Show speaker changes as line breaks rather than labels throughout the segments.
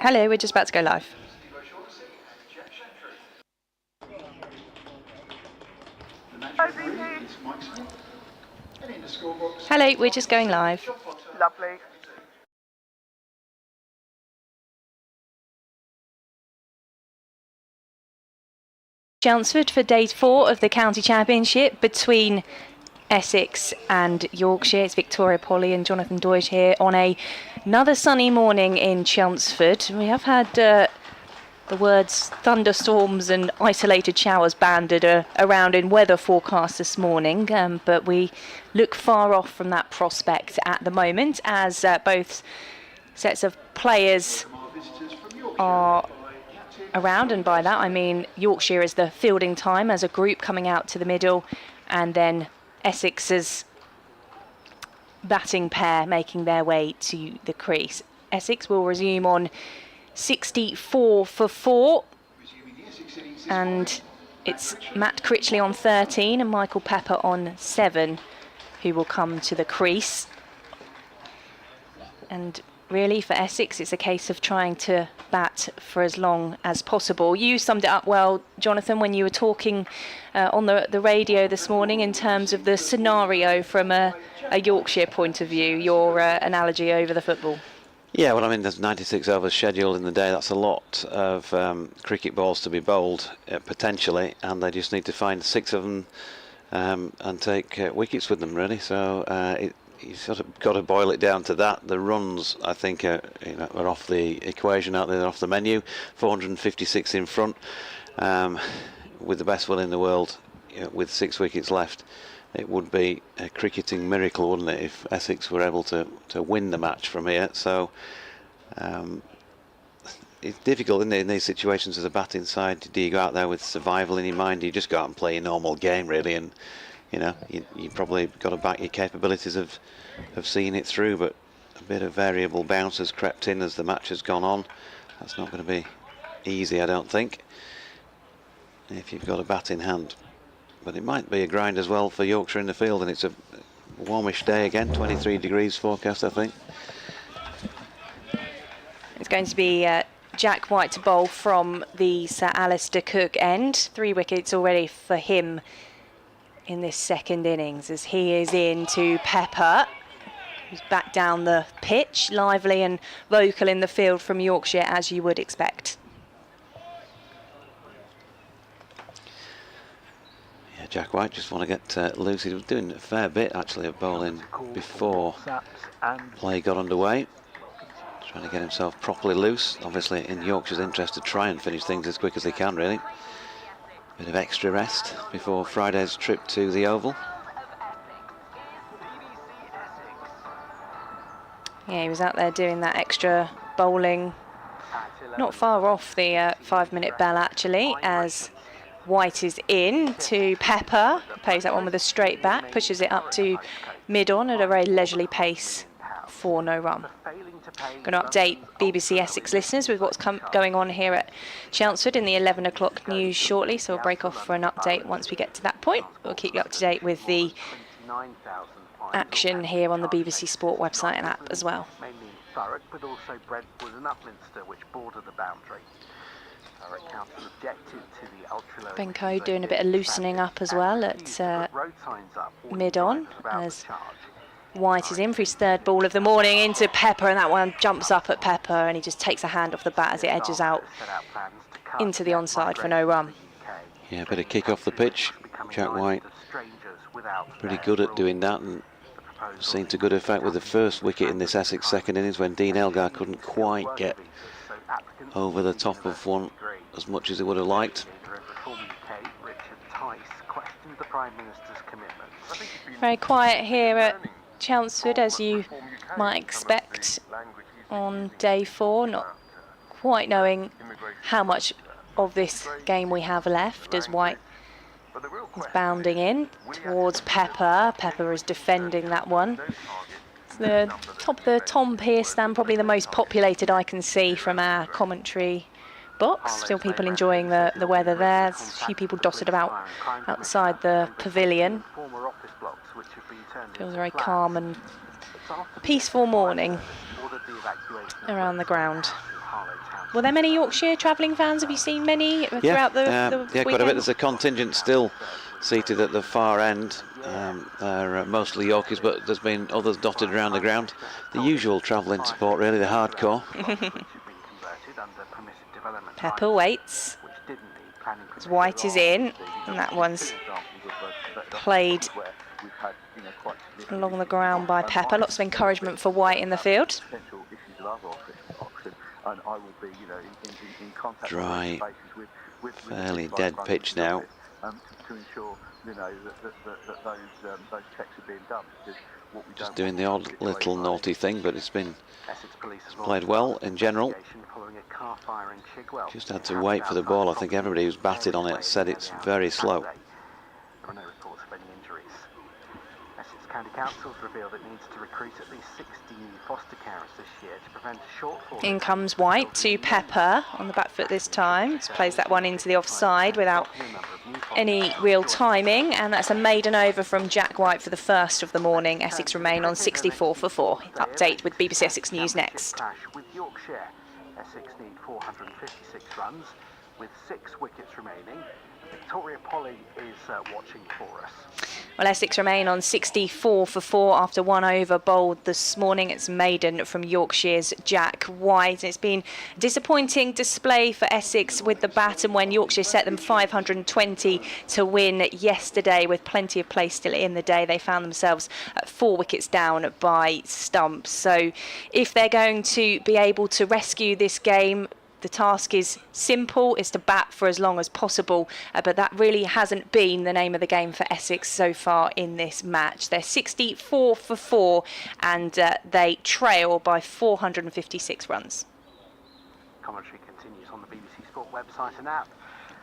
Hello, we're just about to go live. Hello, we're just going live.
Lovely.
Chelmsford for day 4 of the County Championship between Essex and Yorkshire. It's Victoria Polly and Jonathan Deutsch here on another sunny morning in Chelmsford. We have had the words thunderstorms and isolated showers banded around in weather forecasts this morning, but we look far off from that prospect at the moment as both sets of players are around, and by that I mean Yorkshire is the fielding time as a group coming out to the middle, and then Essex's batting pair making their way to the crease. Essex will resume on 64 for 4, and it's Matt Critchley on 13 and Michael Pepper on 7 who will come to the crease. And really for Essex it's a case of trying to bat for as long as possible. You summed it up well, Jonathan, when you were talking on the radio this morning in terms of the scenario from a Yorkshire point of view, your analogy over the football.
Yeah, well, I mean, there's 96 overs scheduled in the day. That's a lot of cricket balls to be bowled, potentially, and they just need to find 6 of them and take wickets with them, really. So you sort of got to boil it down to that. The runs, I think, are off the equation out there, they're off the menu. 456 in front, with the best will in the world, with 6 wickets left. It would be a cricketing miracle, wouldn't it, if Essex were able to win the match from here. So it's difficult, isn't it, in these situations as a batting side? Do you go out there with survival in your mind? Do you just go out and play a normal game, really? And you probably got to back your capabilities of seeing it through. But a bit of variable bounce has crept in as the match has gone on. That's not going to be easy, I don't think, if you've got a bat in hand. But it might be a grind as well for Yorkshire in the field, and it's a warmish day again, 23 degrees forecast, I think.
It's going to be Jack White to bowl from the Sir Alistair Cook end. 3 wickets already for him in this second innings as he is in to Pepper, who's back down the pitch, lively and vocal in the field from Yorkshire, as you would expect.
Jack White just want to get loose. He was doing a fair bit actually of bowling before play got underway, trying to get himself properly loose. Obviously in Yorkshire's interest to try and finish things as quick as they can, really. Bit of extra rest before Friday's trip to the Oval.
Yeah, he was out there doing that extra bowling not far off the 5-minute bell actually, as White is in to Pepper, plays that one with a straight back, pushes it up to mid-on at a very leisurely pace for no run. Going to update BBC Essex listeners with what's going on here at Chelmsford in the 11 o'clock news shortly, so we'll break off for an update once we get to that point. We'll keep you up to date with the action here on the BBC Sport website and app as well.
Mainly in Thurrock, but also Brentwood and Upminster, which border the boundary.
Benko doing a bit of loosening up as well at mid-on as White is in for his 3rd ball of the morning into Pepper, and that one jumps up at Pepper and he just takes a hand off the bat as it edges out into the onside for no run.
Yeah, a bit of kick off the pitch. Jack White pretty good at doing that, and seen to good effect with the first wicket in this Essex second innings when Dean Elgar couldn't quite get over the top of one as much as he would have liked.
Very quiet here at Chelmsford, as you might expect on day 4, not quite knowing how much of this game we have left as White is bounding in towards Pepper. Pepper is defending that one. It's the top of the Tom Pearce stand, probably the most populated I can see from our commentary box. Still people enjoying the weather there. There's a few people dotted about outside the pavilion. Feels very calm and peaceful morning around the ground. Were there many Yorkshire travelling fans? Have you seen many throughout the
yeah,
weekend?
quite a bit. There's a contingent still seated at the far end. They're mostly Yorkies, but there's been others dotted around the ground. The usual travelling support, really, the hardcore.
Pepper waits. As White is in, and that one's played along the ground by Pepper. Lots of encouragement for White in the field.
Dry, fairly dead pitch now. Just doing the odd little naughty thing, but it's played well in general. Just had to wait for the ball. I think everybody who's batted on it said it's very slow.
County Council's revealed it needs to recruit at least 60 new foster carers this year to prevent a shortfall.
In comes White to Pepper on the back foot this time. Just plays that one into the offside without any real timing, and that's a maiden over from Jack White for the first of the morning. Essex remain on 64 for 4. Update with BBC Essex News next.
With Yorkshire, Essex need 456 runs with 6 wickets remaining. Victoria Polly is watching for us.
Well, Essex remain on 64 for 4 after 1 over bowled this morning. It's maiden from Yorkshire's Jack White. It's been a disappointing display for Essex with the bat, and when Yorkshire set them 520 to win yesterday with plenty of play still in the day, they found themselves at 4 wickets down by stumps. So if they're going to be able to rescue this game, the task is simple, is to bat for as long as possible, but that really hasn't been the name of the game for Essex so far in this match. They're 64 for 4 and they trail by 456 runs.
Commentary continues on the BBC Sport website and app.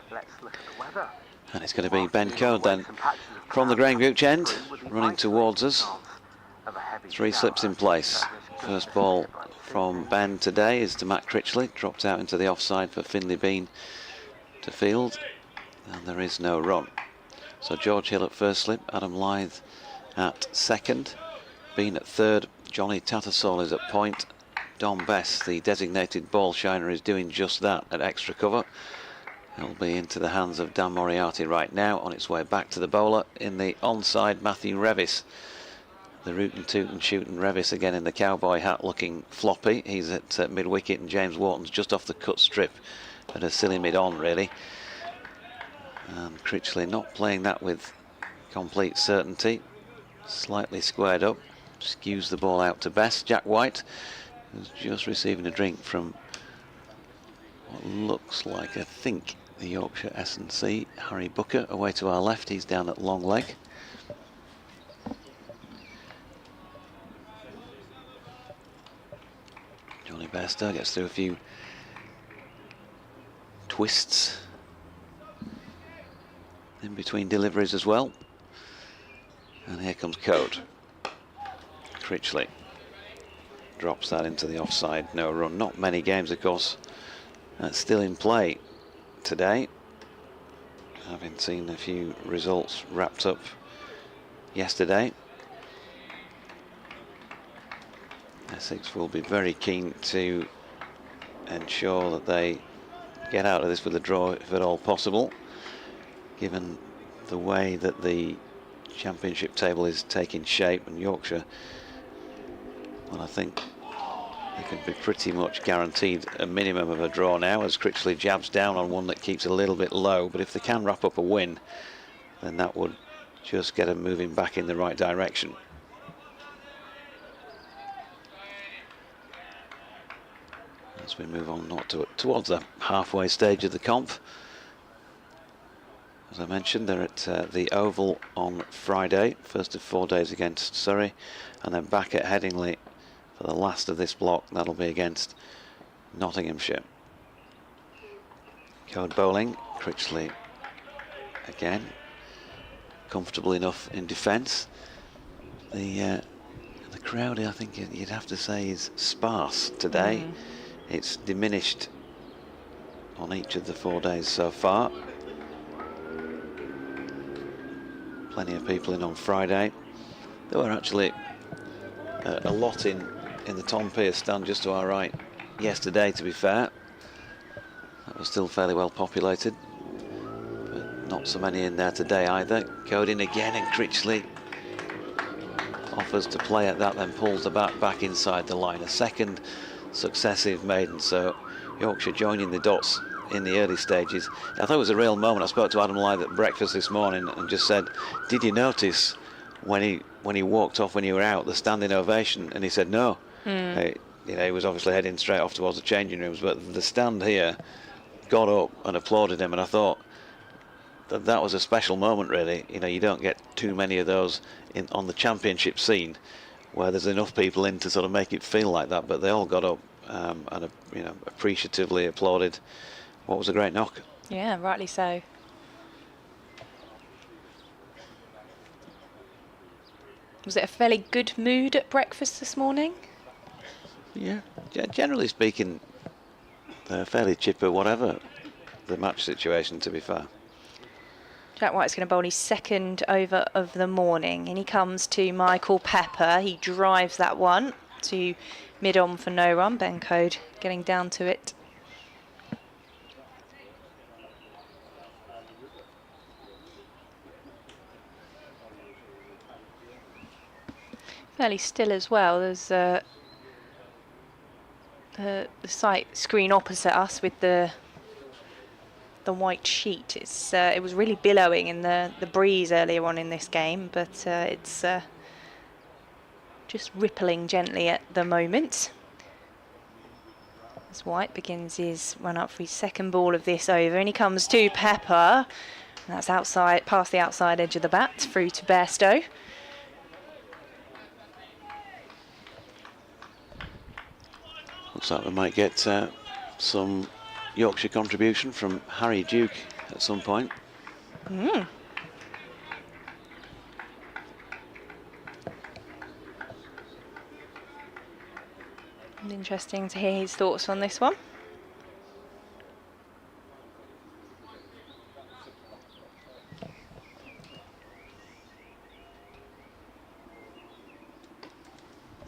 Let's look at the weather.
And it's going to be Ben Code then from the Grain Gooch end, running towards us. 3 slips in place. First ball from Ben today is to Matt Critchley, dropped out into the offside for Finley Bean to field, and there is no run. So George Hill at first slip, Adam Lythe at second, Bean at third, Johnny Tattersall is at point. Don Bess, the designated ball shiner, is doing just that at extra cover. It'll be into the hands of Dan Moriarty right now, on its way back to the bowler in the onside Matthew Revis. The rootin' tootin' shootin' Revis again in the cowboy hat, looking floppy. He's at mid-wicket, and James Wharton's just off the cut strip at a silly mid-on, really. And Critchley not playing that with complete certainty. Slightly squared up, skews the ball out to Bess. Jack White, who's just receiving a drink from what looks like, I think, the Yorkshire S&C. Harry Booker away to our left, he's down at long leg. Johnny Bairstow gets through a few twists in between deliveries as well. And here comes Code. Critchley drops that into the offside, no run. Not many games, of course, still in play today. Having seen a few results wrapped up yesterday. Essex will be very keen to ensure that they get out of this with a draw, if at all possible, given the way that the championship table is taking shape, and Yorkshire, well, I think they can be pretty much guaranteed a minimum of a draw now, as Critchley jabs down on one that keeps a little bit low. But if they can wrap up a win, then that would just get them moving back in the right direction. As we move on towards the halfway stage of the comp. As I mentioned, they're at the Oval on Friday, first of 4 days against Surrey, and then back at Headingley for the last of this block. That'll be against Nottinghamshire. Code bowling, Critchley again, comfortable enough in defence. The crowd, I think you'd have to say, is sparse today. It's diminished on each of the 4 days so far. Plenty of people in on Friday. There were actually a lot in the Tom Pearce stand just to our right yesterday, to be fair. are still fairly well populated, but not so many in there today either. Coding again, and Critchley offers to play at that, then pulls the bat back inside the line. A second successive maiden, so Yorkshire joining the dots in the early stages. I thought it was a real moment. I spoke to Adam Lythe at breakfast this morning and just said, did you notice when he walked off when you were out, the standing ovation? And he said no. You know, he was obviously heading straight off towards the changing rooms, but the stand here got up and applauded him, and I thought that was a special moment, really. You know, you don't get too many of those on the championship scene where there's enough people in to sort of make it feel like that, but they all got up and you know, appreciatively applauded what was a great knock.
Yeah, rightly so. Was it a fairly good mood at breakfast this morning?
Yeah, generally speaking, fairly chipper, whatever the match situation, to be fair.
Jack White's going to bowl his second over of the morning, and he comes to Michael Pepper. He drives that one to mid-on for no run. Ben Code getting down to it. Fairly still as well. There's the sight screen opposite us with the white sheet. It was really billowing in the breeze earlier on in this game, but it's just rippling gently at the moment. As White begins his run up for his second ball of this over, and he comes to Pepper. And that's outside, past the outside edge of the bat, through to Bairstow.
Looks like we might get some Yorkshire contribution from Harry Duke at some point.
Interesting to hear his thoughts on this one.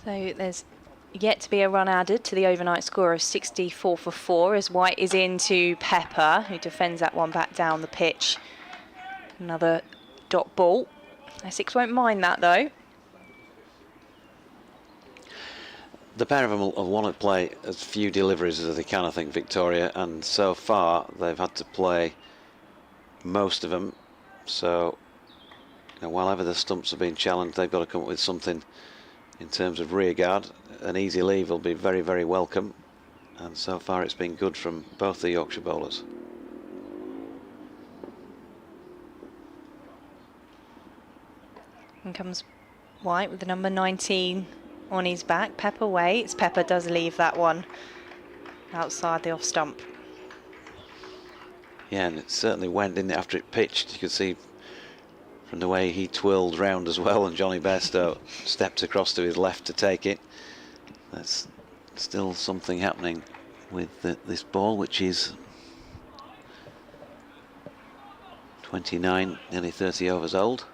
So there's yet to be a run added to the overnight score of 64 for 4 as White is into Pepper, who defends that one back down the pitch. Another dot ball. Essex won't mind that though.
The pair of them will want to play as few deliveries as they can, I think, Victoria, and so far they've had to play most of them. So, you know, while ever the stumps have been challenged, they've got to come up with something in terms of rear guard. An easy leave will be very, very welcome, and so far it's been good from both the Yorkshire bowlers.
In comes White with the number 19 on his back. Pepper waits. Pepper does leave that one outside the off stump.
Yeah, and it certainly went, didn't it, after it pitched. You could see from the way he twirled round as well, and Johnny Bairstow stepped across to his left to take it. That's still something happening with this ball, which is 29, nearly 30 overs old.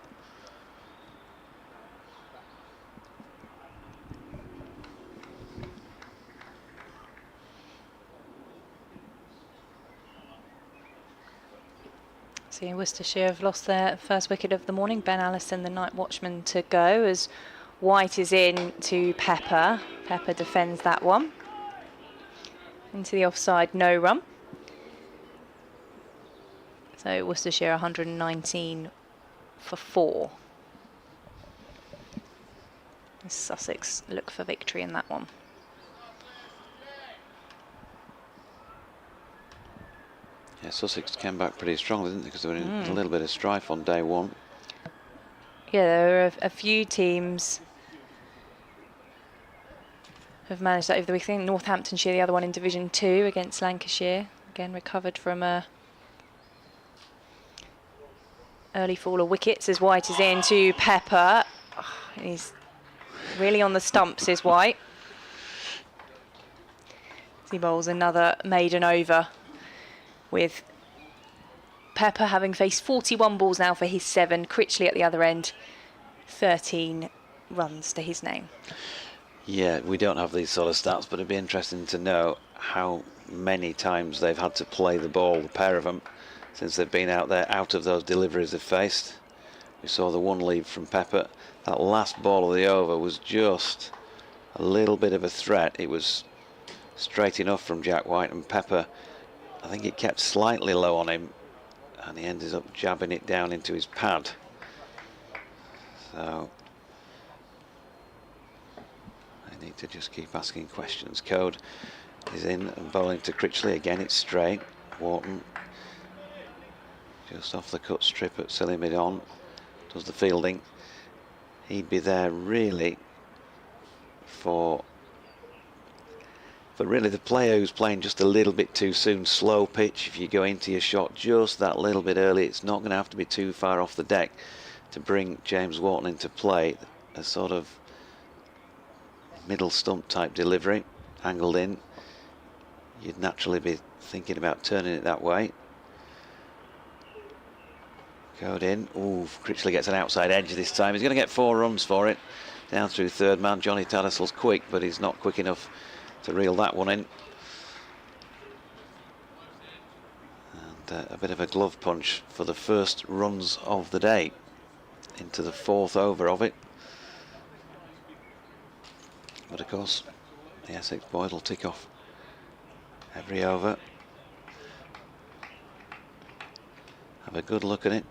See, Worcestershire have lost their first wicket of the morning. Ben Allison, the night watchman, to go as White is in to Pepper. Pepper defends that one. Into the offside, no run. So Worcestershire 119 for 4. Sussex look for victory in that one.
Yeah, Sussex came back pretty strongly, didn't they? Because they were in a little bit of strife on day one.
Yeah, there are a few teams have managed that over the weekend. Northamptonshire, the other one in Division 2 against Lancashire. Again, recovered from a early fall of wickets as White is in to Pepper. Oh, he's really on the stumps, is White. He bowls another maiden over, with Pepper having faced 41 balls now for his 7. Critchley at the other end, 13 runs to his name.
Yeah, we don't have these sort of stats, but it'd be interesting to know how many times they've had to play the ball, the pair of them, since they've been out there, out of those deliveries they've faced. We saw the one lead from Pepper. That last ball of the over was just a little bit of a threat. It was straight enough from Jack White, and Pepper, I think it kept slightly low on him, and he ended up jabbing it down into his pad. So I need to just keep asking questions. Code is in and bowling to Critchley. Again, it's straight. Wharton just off the cut strip at silly mid on, does the fielding. He'd be there really for really the player who's playing just a little bit too soon. Slow pitch, if you go into your shot just that little bit early, it's not going to have to be too far off the deck to bring James Wharton into play. A sort of middle stump type delivery, angled in. You'd naturally be thinking about turning it that way. Code in. Ooh, Critchley gets an outside edge this time. He's going to get 4 runs for it. Down through third man. Johnny Tattersall's quick, but he's not quick enough to reel that one in. And a bit of a glove punch for the first runs of the day into the 4th over of it. But of course, the Essex boys will tick off every over. Have a good look at it.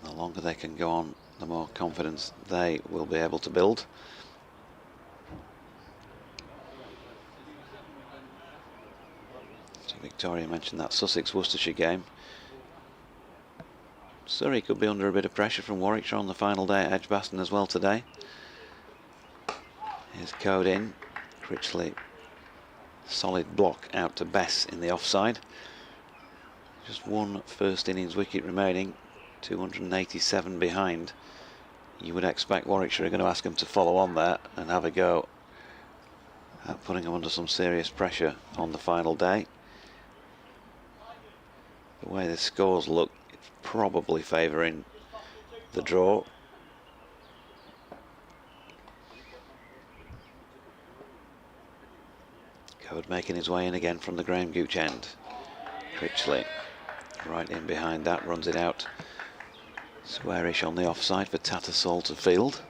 The longer they can go on, the more confidence they will be able to build. So Victoria mentioned that Sussex-Worcestershire game. Surrey could be under a bit of pressure from Warwickshire on the final day at Edgbaston as well today. Here's Code in. Critchley, solid block out to Bess in the offside. Just one first innings wicket remaining, 287 behind. You would expect Warwickshire are going to ask them to follow on there and have a go at putting them under some serious pressure on the final day. The way the scores look, it's probably favouring the draw. Code making his way in again from the Graham Gooch end. Critchley right in behind that, runs it out. Squarish on the offside for Tattersall to field.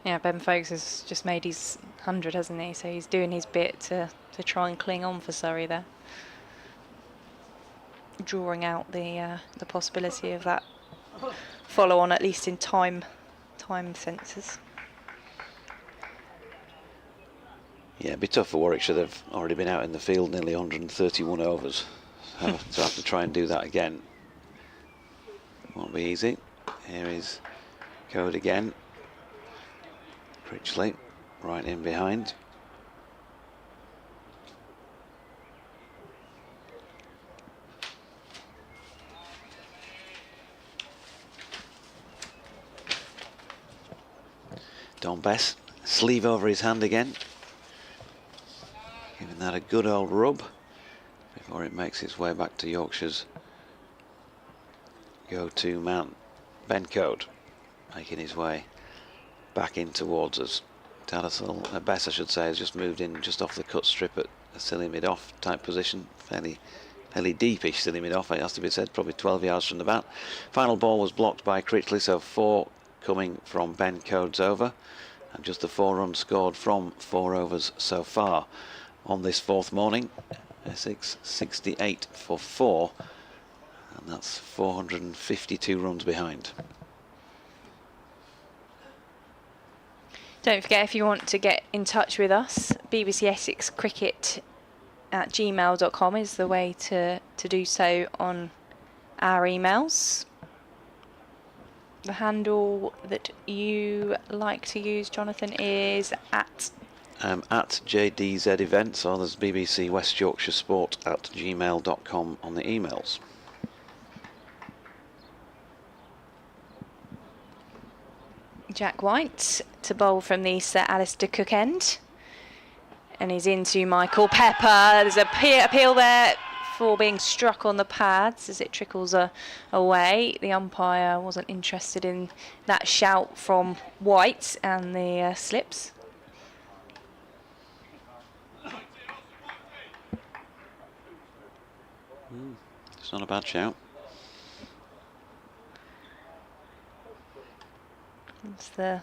Yeah, Ben Foakes has just made his 100, hasn't he? So he's doing his bit to try and cling on for Surrey there. Drawing out the possibility of that follow on, at least in time senses.
Yeah, it'd be tough for Warwickshire. They've already been out in the field nearly 131 overs. So to have to try and do that again won't be easy. Here is Code again. Critchley right in behind. Don Bess, sleeve over his hand again. Giving that a good old rub before it makes its way back to Yorkshire's go-to man, Ben Code, making his way back in towards us. Tattersall, Bess I should say, has just moved in just off the cut strip at a silly mid-off type position, fairly deepish silly mid-off, it has to be said, probably 12 yards from the bat. Final ball was blocked by Critchley, so 4 coming from Ben Code's over, and just the 4 runs scored from 4 overs so far on this 4th morning. Essex 68 for 4, and that's 452 runs behind.
Don't forget, if you want to get in touch with us, BBC Essex Cricket at gmail.com is the way to do so on our emails. The handle that you like to use, Jonathan, is at
JDZ Events, or there's BBC West Yorkshire Sport at gmail.com on the emails.
Jack White to bowl from the Sir Alistair Cook end. And he's into Michael Pepper. There's a appeal there for being struck on the pads as it trickles away. The umpire wasn't interested in that shout from White and the slips.
It's not a bad shout.
It's the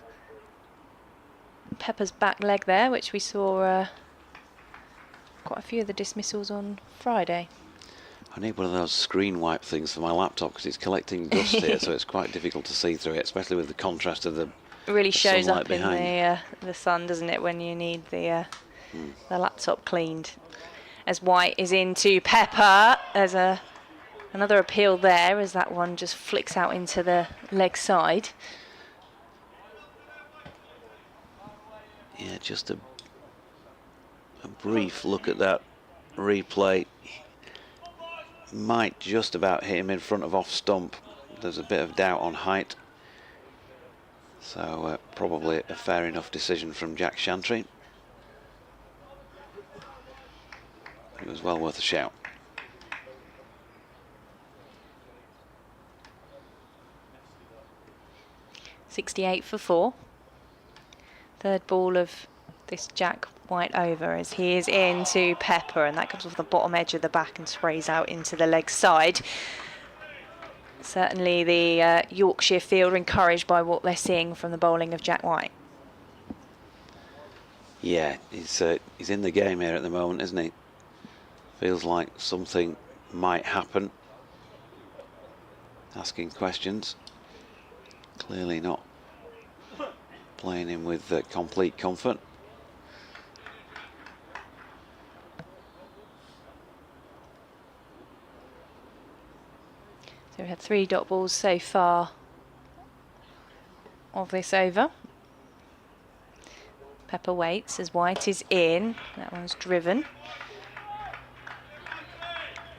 Pepper's back leg there, which we saw quite a few of the dismissals on Friday.
I need one of those screen wipe things for my laptop because it's collecting dust here, so it's quite difficult to see through it, especially with the contrast of the
It really shows
sunlight
up in
behind.
the sun, doesn't it, when you need the laptop cleaned. As White is into Pepper, there's another appeal there as that one just flicks out into the leg side.
Yeah, just a brief look at that replay. Might just about hit him in front of off stump. There's a bit of doubt on height. So probably a fair enough decision from Jack Chantry. It was well worth a shout.
.68 for 4. Third ball of this Jack White over as he is into Pepper, and that comes off the bottom edge of the back and sprays out into the leg side. Certainly the Yorkshire field are encouraged by what they're seeing from the bowling of Jack White.
Yeah, he's in the game here at the moment, isn't he? Feels like something might happen. Asking questions. Clearly not playing him with complete comfort.
So we had 3 dot balls so far of this over. Pepper waits as White is in. That one's driven.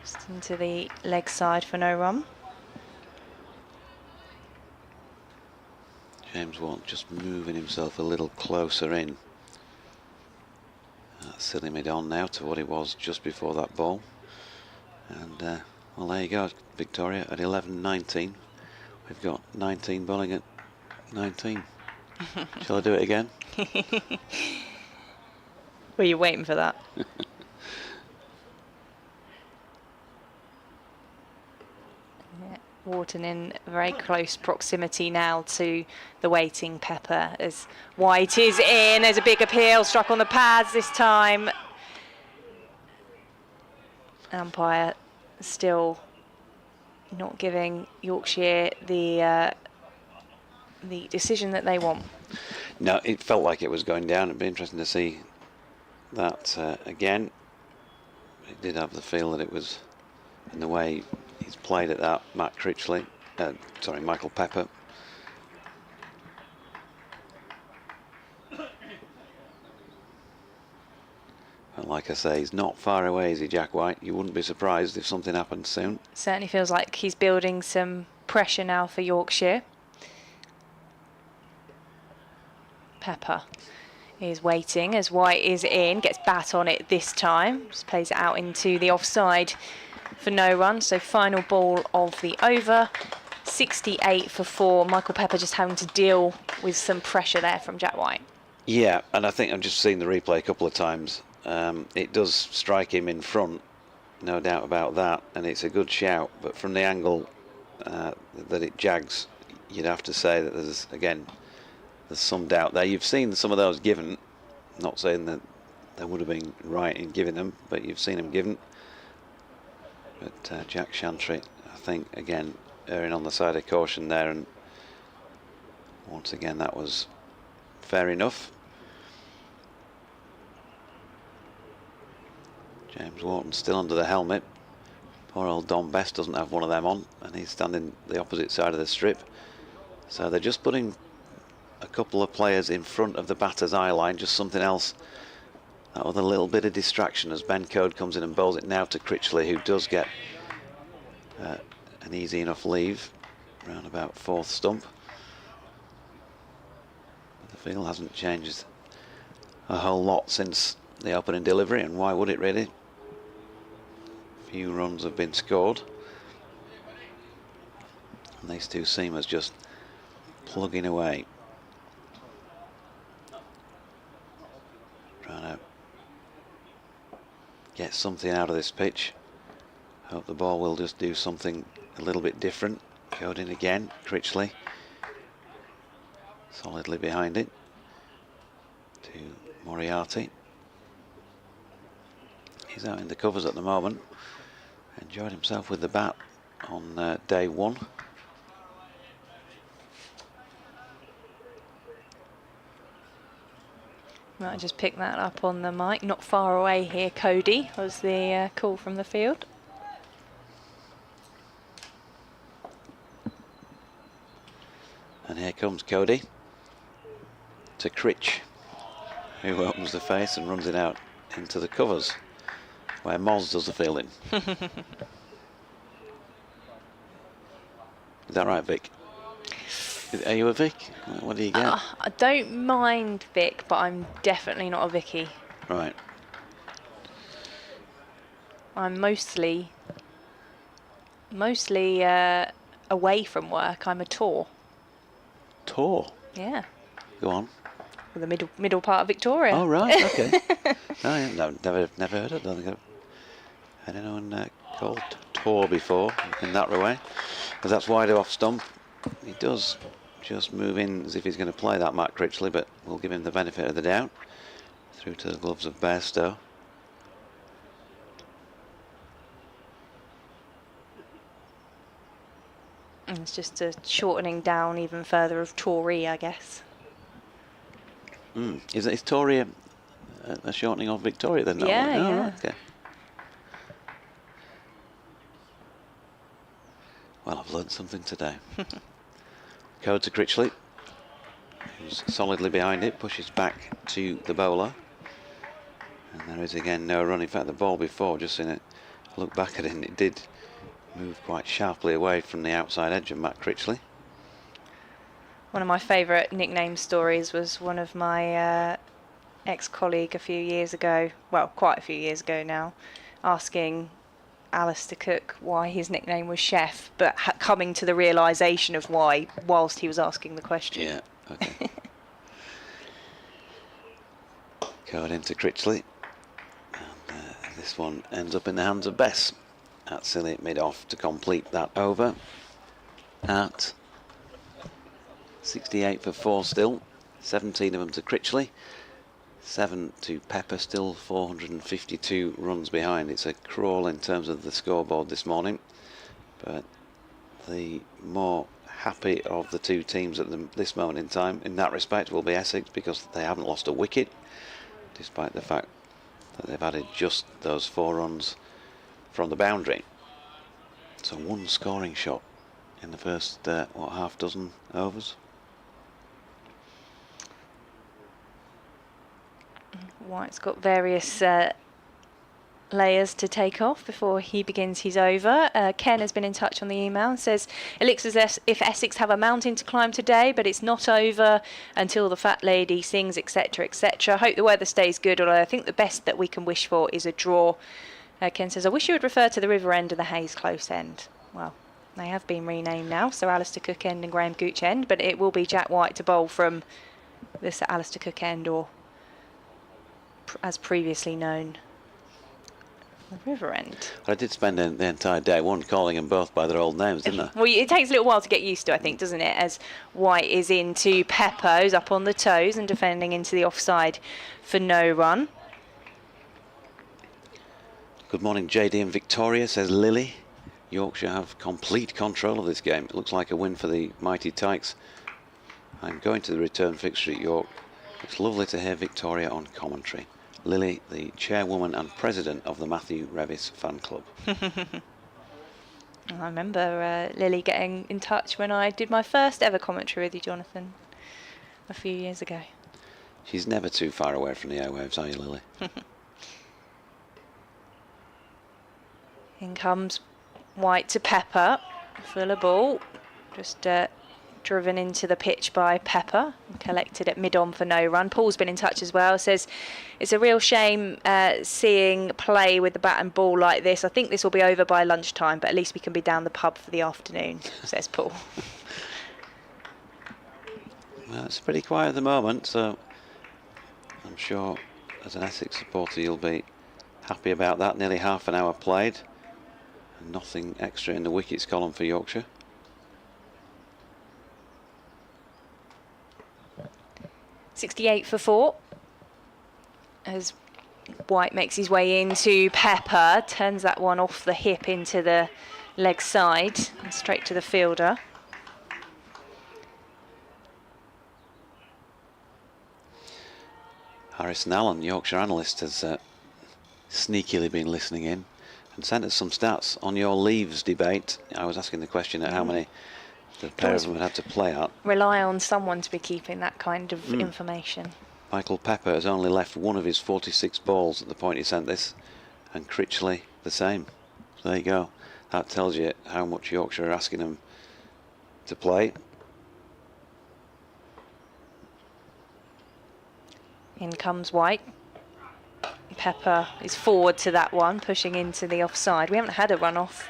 Just into the leg side for no run.
James Watt just moving himself a little closer in. That's silly mid on now to what it was just before that ball. And well, there you go, Victoria at 11-19. We've got 19 bowling at 19. Shall I do it again?
Were you waiting for that? Yeah, Wharton in very close proximity now to the waiting Pepper as White is in. There's a big appeal, struck on the pads this time. Umpire still not giving Yorkshire the decision that they want.
No, it felt like it was going down. It'd be interesting to see that again. It did have the feel that it was, in the way he's played at that, Michael Pepper. And like I say, he's not far away, is he, Jack White? You wouldn't be surprised if something happened soon.
Certainly feels like he's building some pressure now for Yorkshire. Pepper is waiting as White is in, gets bat on it this time, just plays it out into the offside for no run. So final ball of the over, 68 for 4. Michael Pepper just having to deal with some pressure there from Jack White.
Yeah, and I think I've just seen the replay a couple of times. It does strike him in front, no doubt about that, and it's a good shout, but from the angle that it jags, you'd have to say that there's some doubt there. You've seen some of those given, not saying that they would have been right in giving them, but you've seen them given. But Jack Chantry, I think, again, erring on the side of caution there, and once again that was fair enough. James Wharton still under the helmet. Poor old Don Best doesn't have one of them on, and he's standing the opposite side of the strip. So they're just putting a couple of players in front of the batter's eye line, just something else. That was a little bit of distraction as Ben Code comes in and bowls it now to Critchley, who does get an easy enough leave around about 4th stump. The field hasn't changed a whole lot since the opening delivery, and why would it really? Few runs have been scored, and these two seamers just plugging away, trying to get something out of this pitch. Hope the ball will just do something a little bit different. Going in again, Critchley. Solidly behind it to Moriarty. He's out in the covers at the moment. Enjoyed himself with the bat on day one.
Might just pick that up on the mic. Not far away here, Cody, was the call from the field.
And here comes Cody to Critch, who opens the face and runs it out into the covers, where Moz does the fielding. Is that right, Vic? Are you a Vic? What do you get?
I don't mind Vic, but I'm definitely not a Vicky.
Right.
I'm mostly away from work. I'm a tour.
Tour?
Yeah.
Go on.
Well, the middle part of Victoria.
Oh, right, okay. Oh, yeah, no, never heard it. Don't think I've heard anyone called Tour before in that way. Because that's wide off stump. He does just move in as if he's going to play that, Matt Critchley, but we'll give him the benefit of the doubt. Through to the gloves of Bairstow.
And it's just a shortening down even further of Tory, I guess.
Is Tory a shortening of Victoria then?
Yeah,
oh,
yeah.
Right, okay. Well, I've learned something today. Code to Critchley, who's solidly behind it, pushes back to the bowler. And there is again no run. In fact, the ball before, just in it, look back at it, and it did move quite sharply away from the outside edge of Matt Critchley.
One of my favourite nickname stories was one of my ex-colleague a few years ago, well, quite a few years ago now, asking Alistair Cook why his nickname was Chef, but coming to the realisation of why whilst he was asking the question.
Yeah, okay. Going into Critchley. And this one ends up in the hands of Bess. At silly mid-off to complete that over at 68 for 4 still. 17 of them to Critchley. 7 to Pepper, still 452 runs behind. It's a crawl in terms of the scoreboard this morning, but the more happy of the two teams at this moment in time in that respect will be Essex, because they haven't lost a wicket despite the fact that they've added just those 4 runs from the boundary. So 1 scoring shot in the first half dozen overs.
White's got various layers to take off before he begins his over. Ken has been in touch on the email and says it looks as if Essex have a mountain to climb today, but it's not over until the fat lady sings, etc, etc. Hope the weather stays good, although I think the best that we can wish for is a draw. Ken says, I wish you would refer to the River End and the Hayes Close End. Well, they have been renamed now, so Alistair Cook End and Graham Gooch End, but it will be Jack White to bowl from this Alistair Cook End, or as previously known, the River End.
I did spend the entire day calling them both by their old names, didn't I?
Well, it takes a little while to get used to, I think, doesn't it? As White is into Pepper, who's up on the toes and defending into the offside for no run.
Good morning, JD and Victoria, says Lily. Yorkshire have complete control of this game. It looks like a win for the mighty Tykes. I'm going to the return fixture at York. It's lovely to hear Victoria on commentary. Lily, the chairwoman and president of the Matthew Revis fan club.
I remember Lily getting in touch when I did my first ever commentary with you, Jonathan, a few years ago.
She's never too far away from the airwaves, are you, Lily?
In comes White to Pepper, full of ball, just driven into the pitch by Pepper, collected at mid-on for no run. Paul's been in touch as well, says it's a real shame seeing play with the bat and ball like this. I think this will be over by lunchtime, but at least we can be down the pub for the afternoon, says Paul.
Well, it's pretty quiet at the moment, so I'm sure as an Essex supporter you'll be happy about that. Nearly half an hour played, Nothing extra in the wickets column for Yorkshire.
.68 for 4. As White makes his way into Pepper, turns that one off the hip into the leg side and straight to the fielder.
Harrison Allen, Yorkshire analyst, has sneakily been listening in and sent us some stats on your leaves debate. I was asking the question at how many the pair of them had to play at.
Rely on someone to be keeping that kind of information.
Michael Pepper has only left one of his 46 balls at the point he sent this, and Critchley the same. So there you go. That tells you how much Yorkshire are asking him to play.
In comes White. Pepper is forward to that one, pushing into the offside. We haven't had a run off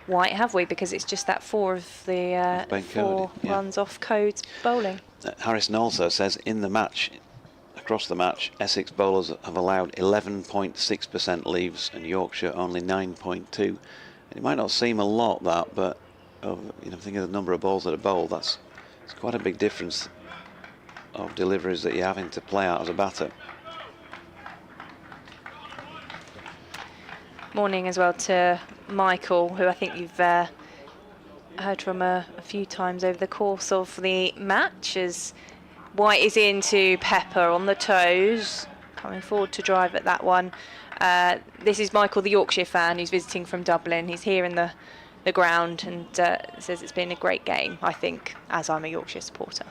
White, have we? Because it's just that 4 of the 4 runs off Code's bowling.
Harrison also says in the match, across the match, Essex bowlers have allowed 11.6% leaves and Yorkshire only 9.2. And it might not seem a lot, that, but think of the number of balls that are bowled. It's quite a big difference of deliveries that you're having to play out as a batter.
Morning as well to Michael, who I think you've heard from a few times over the course of the match, as White is into Pepper on the toes, coming forward to drive at that one. This is Michael, the Yorkshire fan, who's visiting from Dublin. He's here in the ground and says it's been a great game, I think, as I'm a Yorkshire supporter.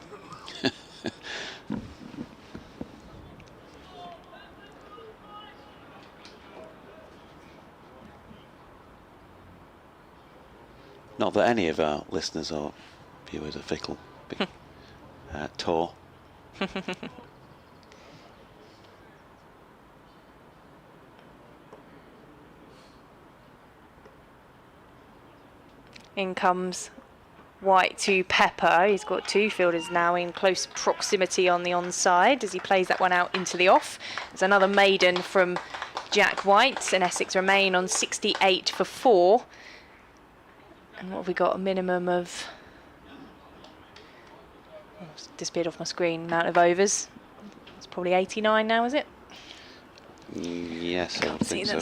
Not that any of our listeners or viewers are fickle. Tor.
In comes White to Pepper. He's got 2 fielders now in close proximity on the onside as he plays that one out into the off. There's another maiden from Jack White, and Essex remain on 68 for 4. And what have we got? A minimum of... Oh, it's disappeared off my screen. Amount of overs. It's probably 89 now, is it?
Yes, I think so.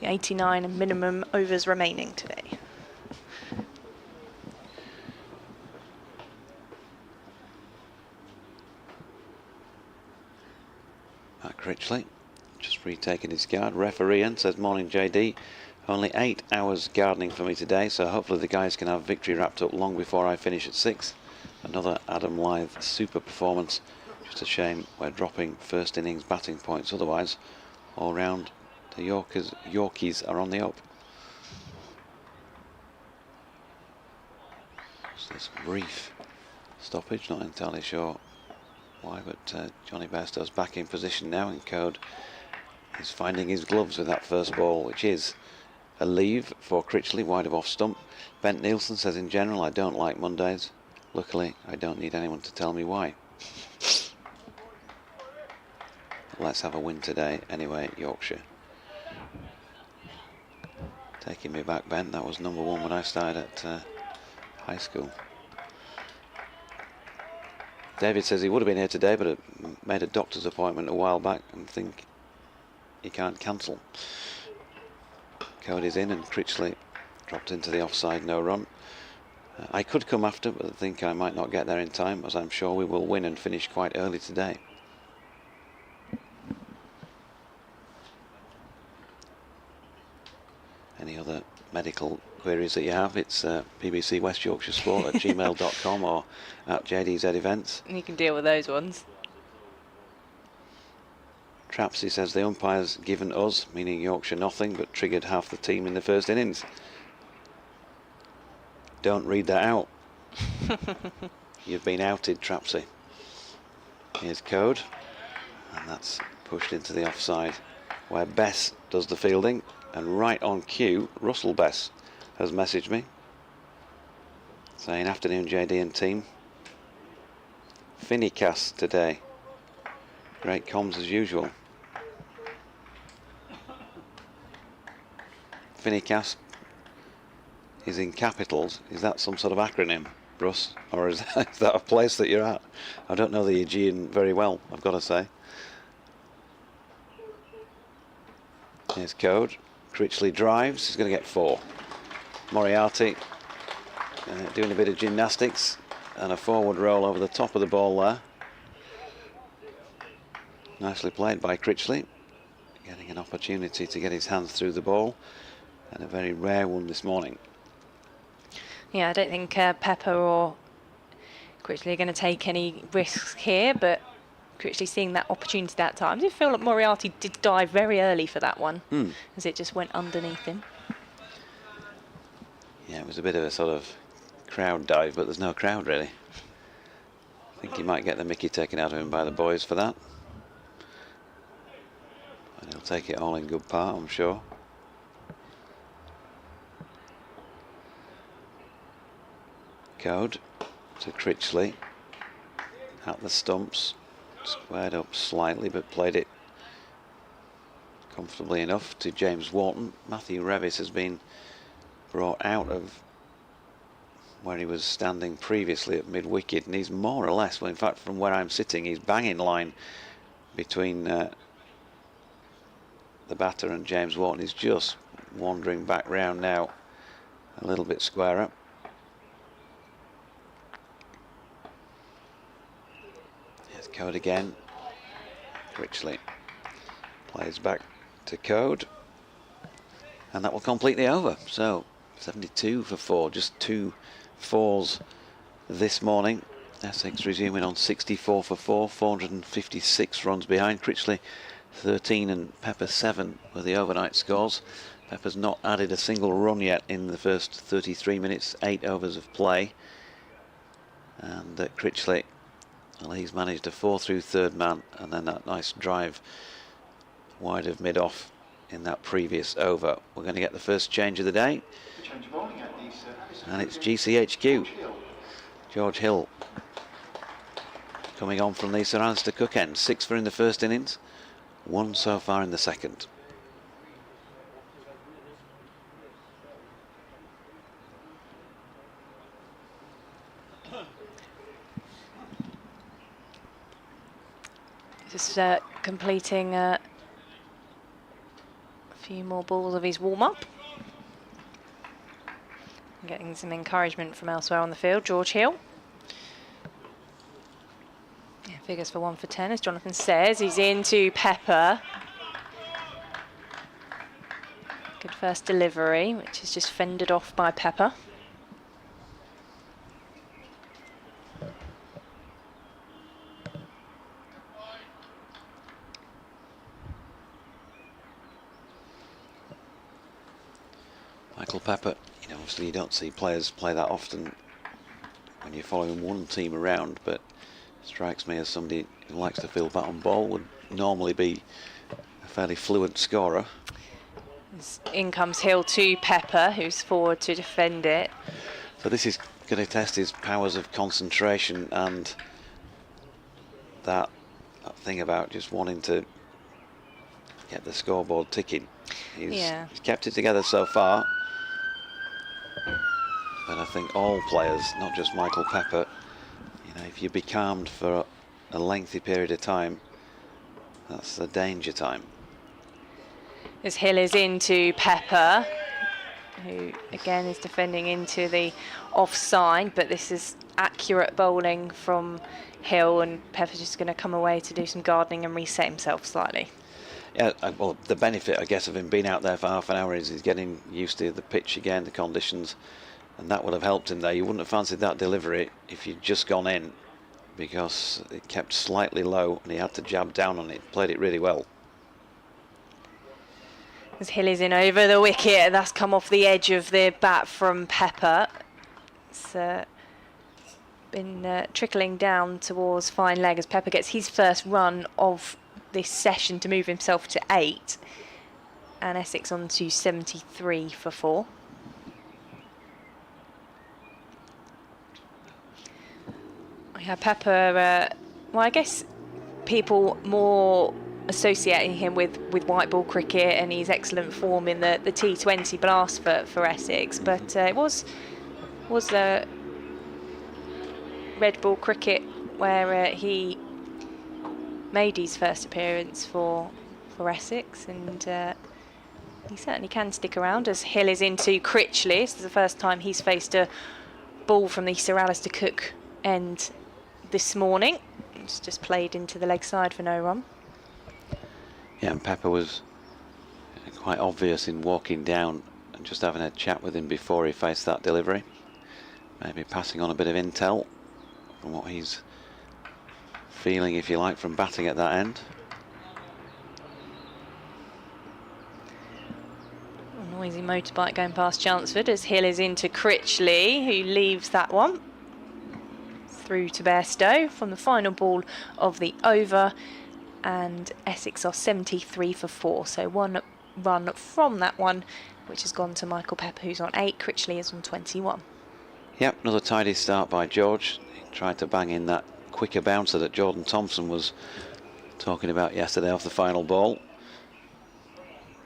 89 and minimum overs remaining today.
Matt Critchley just retaking his guard. Referee Ian says, morning JD. Only 8 hours gardening for me today, so hopefully the guys can have victory wrapped up long before I finish at 6. Another Adam Lyth super performance. Just a shame we're dropping first innings batting points. Otherwise, all round, the Yorkies are on the up. So this brief stoppage, not entirely sure why, but Johnny Bairstow's back in position now, and Code is finding his gloves with that first ball, which is a leave for Critchley, wide of off stump. Bent Nielsen says, in general, I don't like Mondays. Luckily, I don't need anyone to tell me why. Let's have a win today, anyway, Yorkshire. Taking me back, Bent. That was number 1 when I started at high school. David says he would have been here today, but made a doctor's appointment a while back and think he can't cancel. Code is in and Critchley dropped into the offside, no run. I could come after, but I think I might not get there in time, as I'm sure we will win and finish quite early today. Any other medical queries that you have, it's BBC West Yorkshire Sport at gmail.com or at JDZ Events.
You can deal with those ones.
Trapsy says the umpire's given us, meaning Yorkshire, nothing, but triggered half the team in the first innings. Don't read that out. You've been outed, Trapsy. Here's Code, and that's pushed into the offside, where Bess does the fielding, and right on cue, Russell Bess has messaged me saying, afternoon JD and team. Finicast today. Great comms as usual. Finicasp is in capitals. Is that some sort of acronym, Russ? Or is that a place that you're at? I don't know the Aegean very well, I've got to say. Here's Code. Critchley drives. He's going to get 4. Moriarty doing a bit of gymnastics and a forward roll over the top of the ball there. Nicely played by Critchley. Getting an opportunity to get his hands through the ball. And a very rare one this morning.
Yeah, I don't think Pepper or Critchley are going to take any risks here, but Critchley seeing that opportunity that time. I did feel like Moriarty did dive very early for that one, as it just went underneath him.
Yeah, it was a bit of a sort of crowd dive, but there's no crowd really. I think he might get the mickey taken out of him by the boys for that. And he'll take it all in good part, I'm sure. Code to Critchley at the stumps, squared up slightly but played it comfortably enough to James Wharton. Matthew Revis has been brought out of where he was standing previously at mid-wicket, and he's more or less, well in fact from where I'm sitting, he's bang in line between the batter and James Wharton. He's just wandering back round now a little bit squarer. Here's Code again. Critchley plays back to Code, and that will complete the over. So 72 for 4, just 2 4s this morning. Essex resuming on 64 for 4, 456 runs behind. Critchley 13 and Pepper 7 were the overnight scores. Pepper's not added a single run yet in the first 33 minutes, 8 overs of play. And Critchley, well, he's managed a 4 through third man, and then that nice drive wide of mid-off in that previous over. We're going to get the first change of the day, and it's GCHQ. George Hill coming on from the Sir Alistair Cook end. 6 for in the first innings, 1 so far in the second.
Just completing a few more balls of his warm-up. Getting some encouragement from elsewhere on the field. George Hill. Yeah, figures for 1 for 10, as Jonathan says. He's into Pepper. Good first delivery, which is just fended off by Pepper.
Michael Pepper, you know, obviously you don't see players play that often when you're following one team around, but strikes me as somebody who likes to field bat on ball, would normally be a fairly fluent scorer.
In comes Hill to Pepper, who's forward to defend it.
So this is going to test his powers of concentration and that thing about just wanting to get the scoreboard ticking. He's kept it together so far. But I think all players, not just Michael Pepper, you know, if you be calmed for a lengthy period of time, that's the danger time.
As Hill is into Pepper, who again is defending into the offside, but this is accurate bowling from Hill, and Pepper's just going to come away to do some gardening and reset himself slightly.
Yeah, well, the benefit, I guess, of him being out there for half an hour is he's getting used to the pitch again, the conditions, and that would have helped him there. You wouldn't have fancied that delivery if you'd just gone in, because it kept slightly low and he had to jab down on it. Played it really well.
As Hill is in over the wicket, that's come off the edge of the bat from Pepper. It's been trickling down towards fine leg as Pepper gets his first run of this session to move himself to 8, and Essex on to 73 for 4. Yeah, Pepper, well, I guess people more associating him with white ball cricket and his excellent form in the T20 blast for Essex, but it was red ball cricket where he made his first appearance for Essex, and he certainly can stick around as Hill is into Critchley. This is the first time he's faced a ball from the Sir Alistair Cook end this morning. It's just played into the leg side for no run.
Yeah, and Pepper was quite obvious in walking down and just having a chat with him before he faced that delivery. Maybe passing on a bit of intel from what he's feeling, if you like, from batting at that end.
A noisy motorbike going past Chelmsford as Hill is into Critchley, who leaves that one through to Bairstow from the final ball of the over, and Essex are 73 for 4, so 1 run from that one, which has gone to Michael Pepper, who's on 8. Critchley is on 21.
Yep, another tidy start by George. He tried to bang in that quicker bouncer that Jordan Thompson was talking about yesterday off the final ball.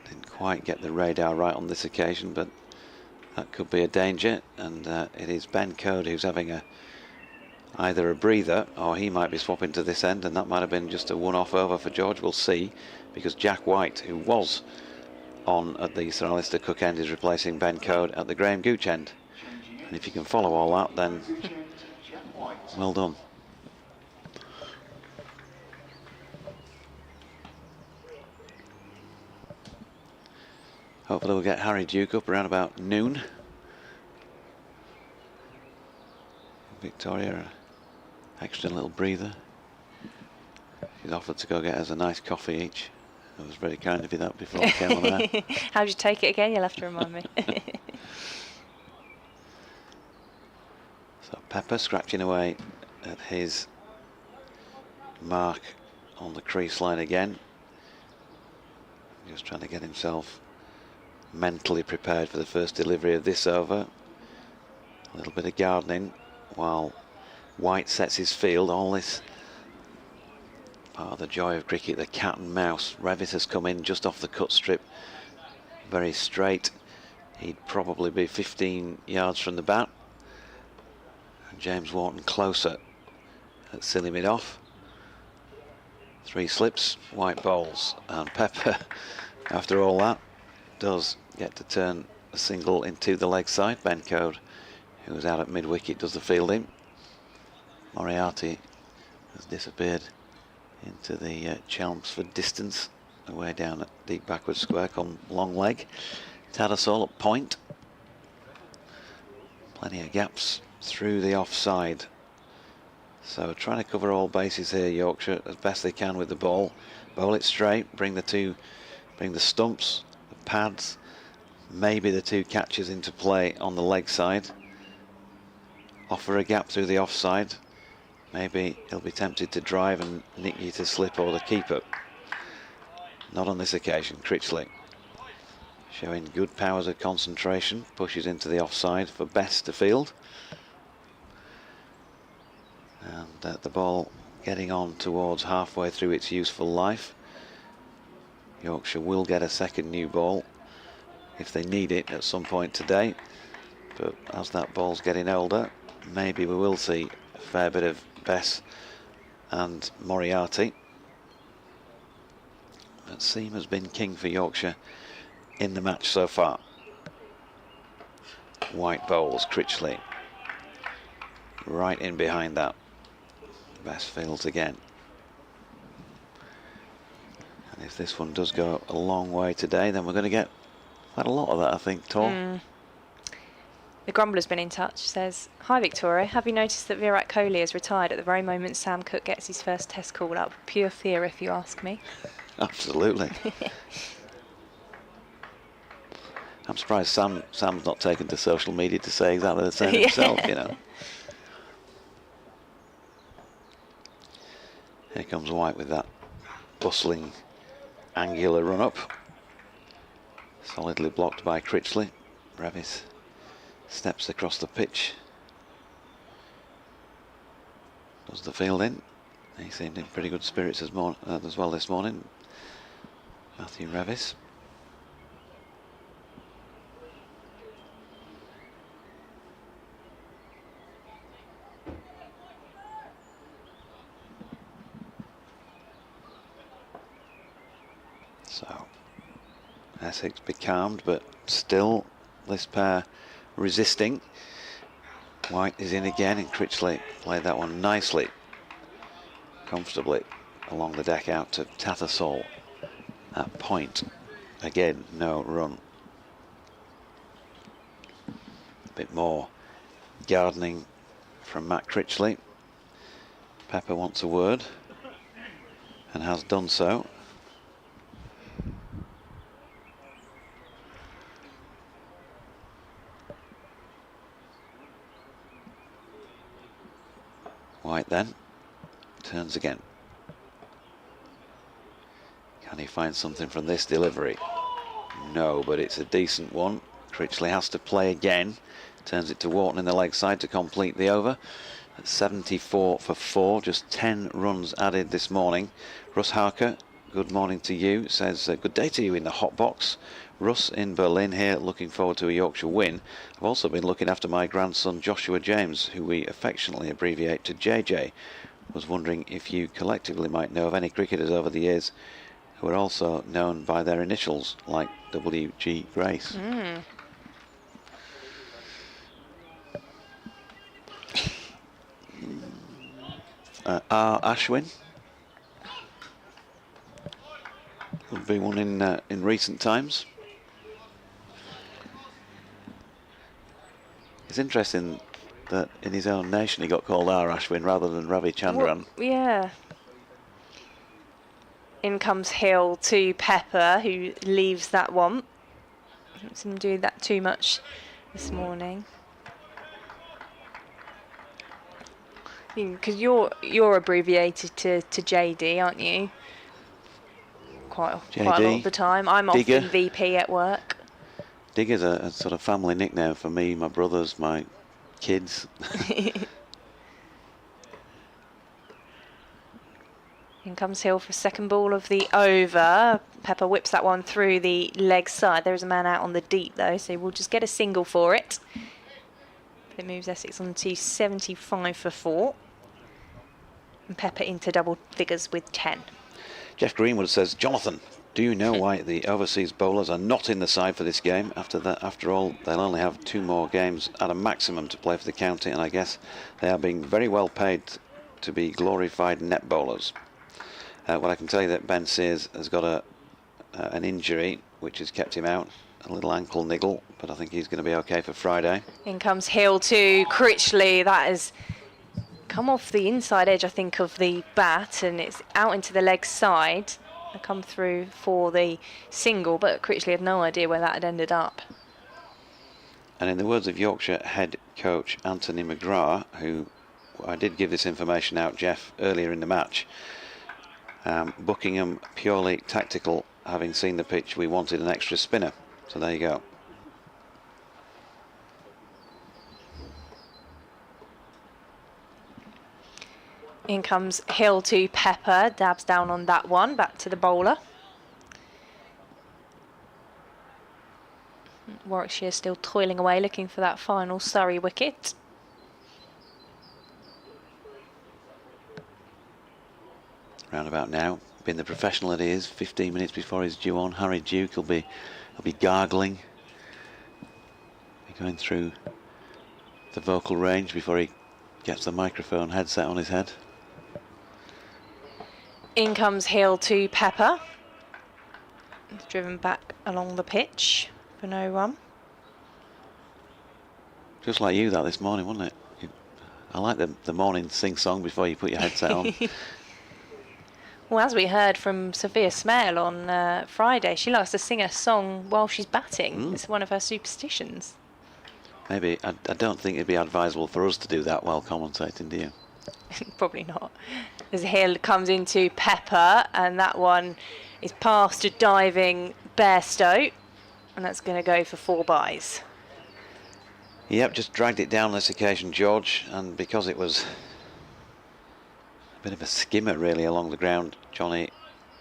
Didn't quite get the radar right on this occasion, but that could be a danger, and it is Ben Code who's having either a breather, or he might be swapping to this end, and that might have been just a one-off over for George. We'll see, because Jack White, who was on at the Sir Alistair Cook end, is replacing Ben Code at the Graham Gooch end. And if you can follow all that, then well done. Hopefully we'll get Harry Duke up around about noon. Victoria, extra little breather. She's offered to go get us a nice coffee each. I was very kind of you that before I came on there.
How'd you take it again? You'll have to remind me.
So Pepper scratching away at his mark on the crease line again. Just trying to get himself mentally prepared for the first delivery of this over. A little bit of gardening while White sets his field. All this part of the joy of cricket, the cat and mouse. Revis has come in just off the cut strip, very straight. He'd probably be 15 yards from the bat. And James Wharton closer at silly mid off. 3 slips, White bowls, and Pepper, after all that, does get to turn a single into the leg side. Ben Code, who was out at mid wicket, does the fielding. Moriarty has disappeared into the Chelmsford distance, away down at deep backward square, come long leg. Tattersall at point. Plenty of gaps through the offside. So trying to cover all bases here, Yorkshire, as best they can with the ball. Bowl it straight, bring the stumps, the pads, maybe the 2 catches into play on the leg side. Offer a gap through the offside. Maybe he'll be tempted to drive and nick you to slip or the keeper. Not on this occasion. Critchley showing good powers of concentration, pushes into the offside for Best to field. And the ball getting on towards halfway through its useful life. Yorkshire will get a second new ball if they need it at some point today. But as that ball's getting older, maybe we will see a fair bit of Bess and Moriarty. But Seam has been king for Yorkshire in the match so far. White bowls, Critchley right in behind that. Best fields again. And if this one does go a long way today, then we're going to get quite a lot of that, I think, Tor.
The Grumbler's been in touch, says, "Hi Victoria, have you noticed that Virat Kohli has retired at the very moment Sam Cook gets his first test call up? Pure fear, if you ask me."
Absolutely. I'm surprised Sam's not taken to social media to say exactly the same himself, you know. Here comes White with that bustling, angular run-up. Solidly blocked by Critchley. Revis steps across the pitch. Does the fielding. He seemed in pretty good spirits as well this morning. Matthew Revis. So Essex becalmed, but still this pair resisting. White is in again, and Critchley played that one nicely, comfortably along the deck out to Tattersall at point. Again, no run. A bit more gardening from Matt Critchley. Pepper wants a word and has done so. White then turns again. Can he find something from this delivery? No, but it's a decent one. Critchley has to play again. Turns it to Wharton in the leg side to complete the over. At 74 for 4, just 10 runs added this morning. Russ Harker, good morning to you. Says, good day to you in the hot box. Russ in Berlin here, looking forward to a Yorkshire win. I've also been looking after my grandson Joshua James, who we affectionately abbreviate to JJ. Was wondering if you collectively might know of any cricketers over the years who are also known by their initials, like W.G. Grace. R. Ashwin would be one in recent times. It's interesting that in his own nation he got called R. Ashwin rather than Ravi Chandran.
Well, yeah. In comes Hill to Pepper, who leaves that one. Doesn't seem to do that too much this morning. Because you're abbreviated to JD, aren't you? Quite a lot of the time. I'm
Digger.
often VP at work.
Digger's a sort of family nickname for me, my brothers, my kids.
In comes Hill for second ball of the over. Pepper whips that one through the leg side. There is a man out on the deep though, so we'll just get a single for it. It moves Essex on to 75 for 4. And Pepper into double figures with 10.
Jeff Greenwood says, Jonathan, do you know why the overseas bowlers are not in the side for this game? After all, they'll only have 2 more games at a maximum to play for the county, and I guess they are being very well paid to be glorified net bowlers. Well, I can tell you that Ben Sears has got an injury which has kept him out, a little ankle niggle, but I think he's going to be okay for Friday.
In comes Hill to Critchley. That has come off the inside edge, I think, of the bat, and it's out into the leg side. They come through for the single, but Critchley had no idea where that had ended up.
And in the words of Yorkshire head coach Anthony McGrath, who I did give this information out, Jeff, earlier in the match, Buckingham purely tactical. Having seen the pitch, we wanted an extra spinner. So there you go.
In comes Hill to Pepper, dabs down on that one, back to the bowler. Warwickshire still toiling away, looking for that final Surrey wicket.
Round about now, being the professional that he is, 15 minutes before he's due on, Harry Duke will be gargling, be going through the vocal range before he gets the microphone headset on his head.
In comes Hill to Pepper. It's driven back along the pitch for no run.
Just like you that this morning, wasn't it? I like the morning sing-song before you put your headset on.
Well, as we heard from Sophia Smale on Friday, she likes to sing a song while she's batting. It's one of her superstitions.
Maybe, I don't think it'd be advisable for us to do that while commentating, do you?
Probably not. As Hill comes into Pepper, and that one is past a diving Bairstow, and that's going to go for 4 byes.
Yep, just dragged it down this occasion, George, and because it was a bit of a skimmer really along the ground, Johnny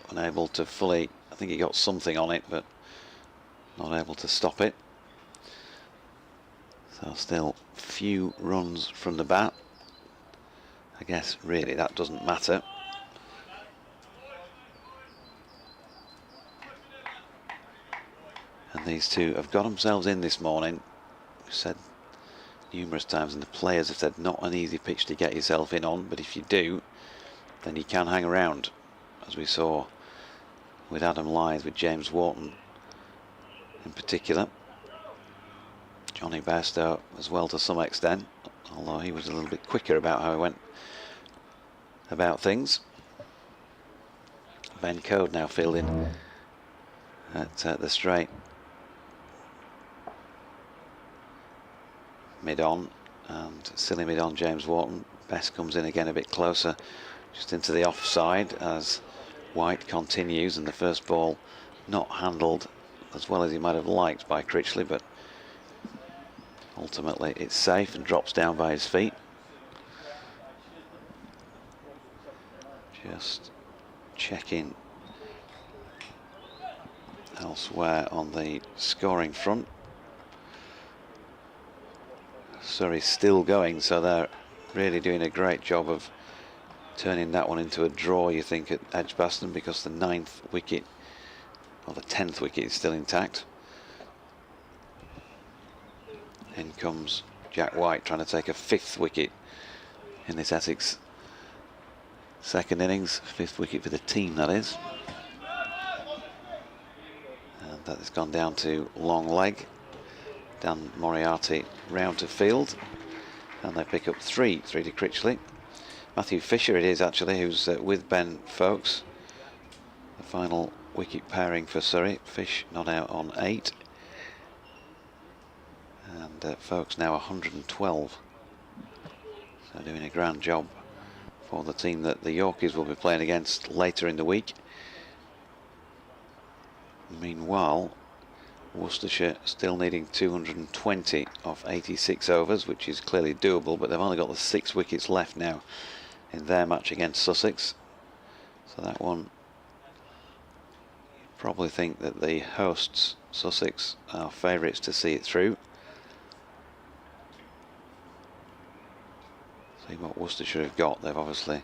unable to fully I think he got something on it, but not able to stop it. So still few runs from the bat. I guess really that doesn't matter. And these two have got themselves in this morning. We've said numerous times, and the players have said, not an easy pitch to get yourself in on, but if you do, then you can hang around, as we saw with Adam Lyth, with James Wharton in particular. Johnny Bairstow as well to some extent, although he was a little bit quicker about how he went about things. Ben Code now fielding at the straight mid-on, and silly mid-on James Wharton. Best comes in again a bit closer, just into the offside as White continues, and the first ball not handled as well as he might have liked by Critchley, but ultimately it's safe and drops down by his feet. Just checking elsewhere on the scoring front. Surrey's still going, so they're really doing a great job of turning that one into a draw, you think, at Edgbaston, because the 9th wicket, or the 10th wicket, is still intact. In comes Jack White trying to take a 5th wicket in this Essex second innings. 5th wicket for the team, that is. And that has gone down to long leg. Dan Moriarty round to field, and they pick up 3 to Critchley. Matthew Fisher it is actually, who's with Ben Foakes. The final wicket pairing for Surrey. Fish not out on 8, and Foakes now 112. So doing a grand job for the team that the Yorkies will be playing against later in the week. Meanwhile, Worcestershire still needing 220 off 86 overs, which is clearly doable, but they've only got the 6 wickets left now in their match against Sussex. So that one, you probably think that the hosts, Sussex, are favourites to see it through. See what Worcestershire have got. They've obviously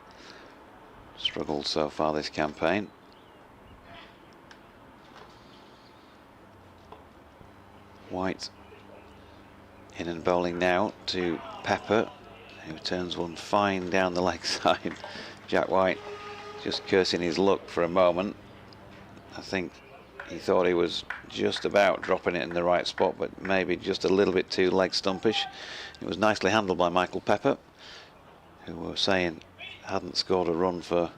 struggled so far this campaign. White in and bowling now to Pepper, who turns one fine down the leg side. Jack White just cursing his luck for a moment. I think he thought he was just about dropping it in the right spot, but maybe just a little bit too leg stumpish. It was nicely handled by Michael Pepper, who were saying hadn't scored a run for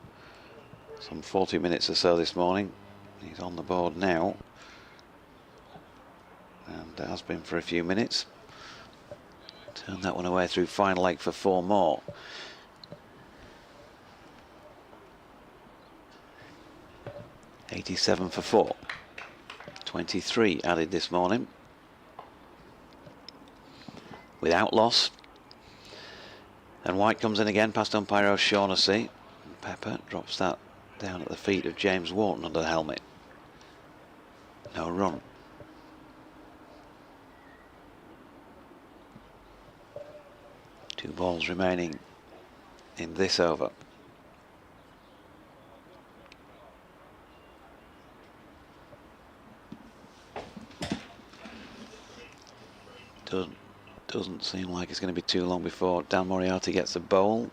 some 40 minutes or so this morning. He's on the board now, and has been for a few minutes. Turn that one away through fine leg for 4 more. $87 for 4. 23 added this morning without loss. And White comes in again past umpire O'Shaughnessy. Pepper drops that down at the feet of James Wharton under the helmet. No run. Two balls remaining in this over. Doesn't seem like it's going to be too long before Dan Moriarty gets a bowl.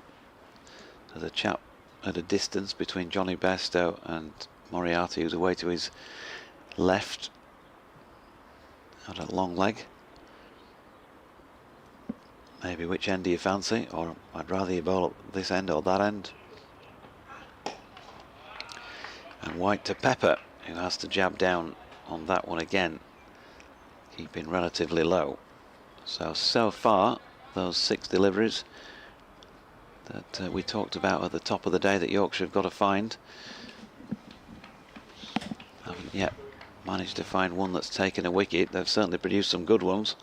There's a chap at a distance between Johnny Bairstow and Moriarty, who's away to his left out at long leg. Maybe which end do you fancy, or I'd rather you bowl at this end or that end. And White to Pepper, who has to jab down on that one again, keeping relatively low. So far, those 6 deliveries that we talked about at the top of the day that Yorkshire have got to find, haven't yet managed to find one that's taken a wicket. They've certainly produced some good ones.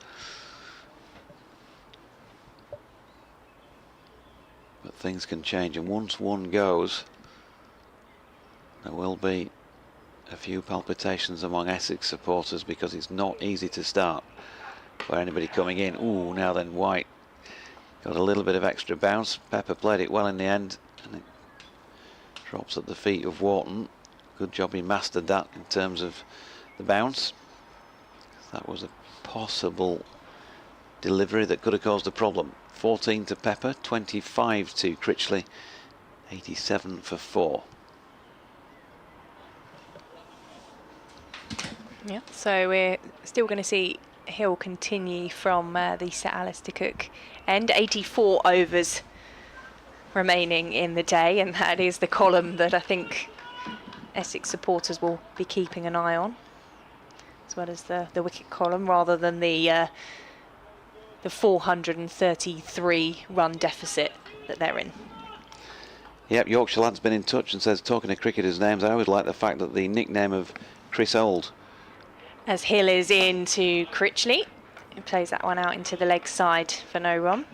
But things can change, and once one goes, there will be a few palpitations among Essex supporters because it's not easy to start for anybody coming in. Ooh, now then, White got a little bit of extra bounce. Pepper played it well in the end, and it drops at the feet of Wharton. Good job he mastered that in terms of the bounce. That was a possible delivery that could have caused a problem. 14 to Pepper, 25 to Critchley, 87 for 4.
Yeah, so we're still going to see Hill continue from the Sir Alistair Cook end. 84 overs remaining in the day, and that is the column that I think Essex supporters will be keeping an eye on, as well as the wicket column, rather than the 433 run deficit that they're in.
Yep, Yorkshire Lad's been in touch and says, talking of cricketers' names, I always like the fact that the nickname of Chris Old.
As Hill is in to Critchley, he plays that one out into the leg side for no run.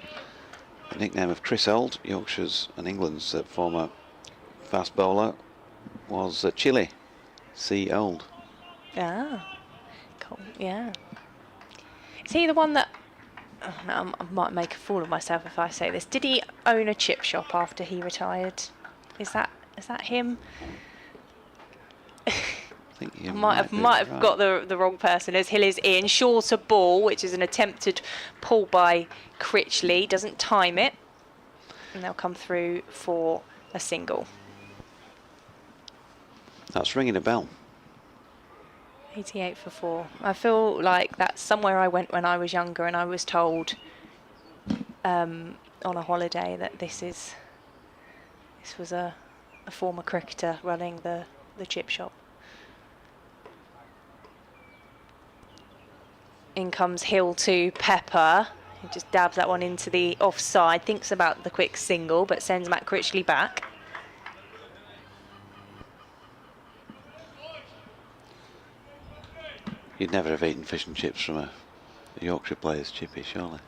The nickname of Chris Old, Yorkshire's and England's former fast bowler, was Chile C. Old.
Ah, cool. Yeah. Is he the one that... Oh, no, I might make a fool of myself if I say this. Did he own a chip shop after he retired? Is that him?
I think you
might have
right.
got the wrong person. As Hill is in, shorter ball, which is an attempted pull by Critchley, doesn't time it, and they'll come through for a single.
That's ringing a bell.
88 for 4. I feel like that's somewhere I went when I was younger, and I was told on a holiday that this was a former cricketer running the chip shop. In comes Hill to Pepper. He just dabs that one into the offside, thinks about the quick single, but sends Matt Critchley back.
You'd never have eaten fish and chips from a Yorkshire player's chippy, surely.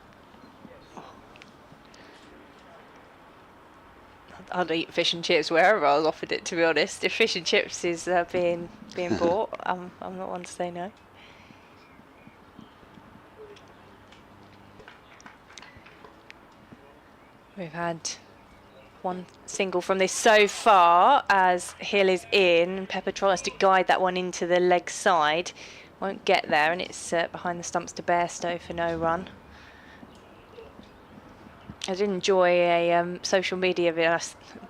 I'd eat fish and chips wherever I was offered it, to be honest. If fish and chips is being bought, I'm not one to say no. We've had one single from this so far as Hill is in. Pepper tries to guide that one into the leg side. Won't get there, and it's behind the stumps to Bairstow for no run. I did enjoy a social media video.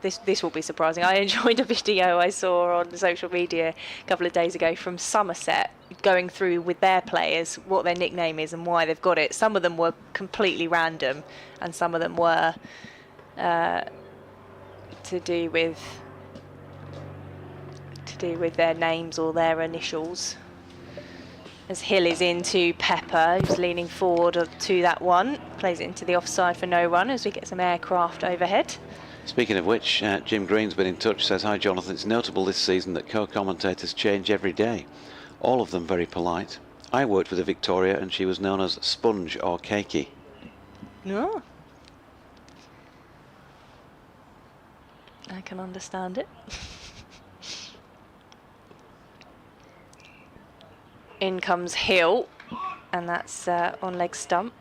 This will be surprising. I enjoyed a video I saw on social media a couple of days ago from Somerset, going through with their players what their nickname is and why they've got it. Some of them were completely random, and some of them were to do with their names or their initials. As Hill is into Pepper, who's leaning forward to that one, plays it into the offside for no run as we get some aircraft overhead.
Speaking of which, Jim Green's been in touch, says, hi Jonathan, it's notable this season that co-commentators change every day. All of them very polite. I worked with a Victoria and she was known as Sponge or Cakey.
No. I can understand it. In comes Hill, and that's on leg stump.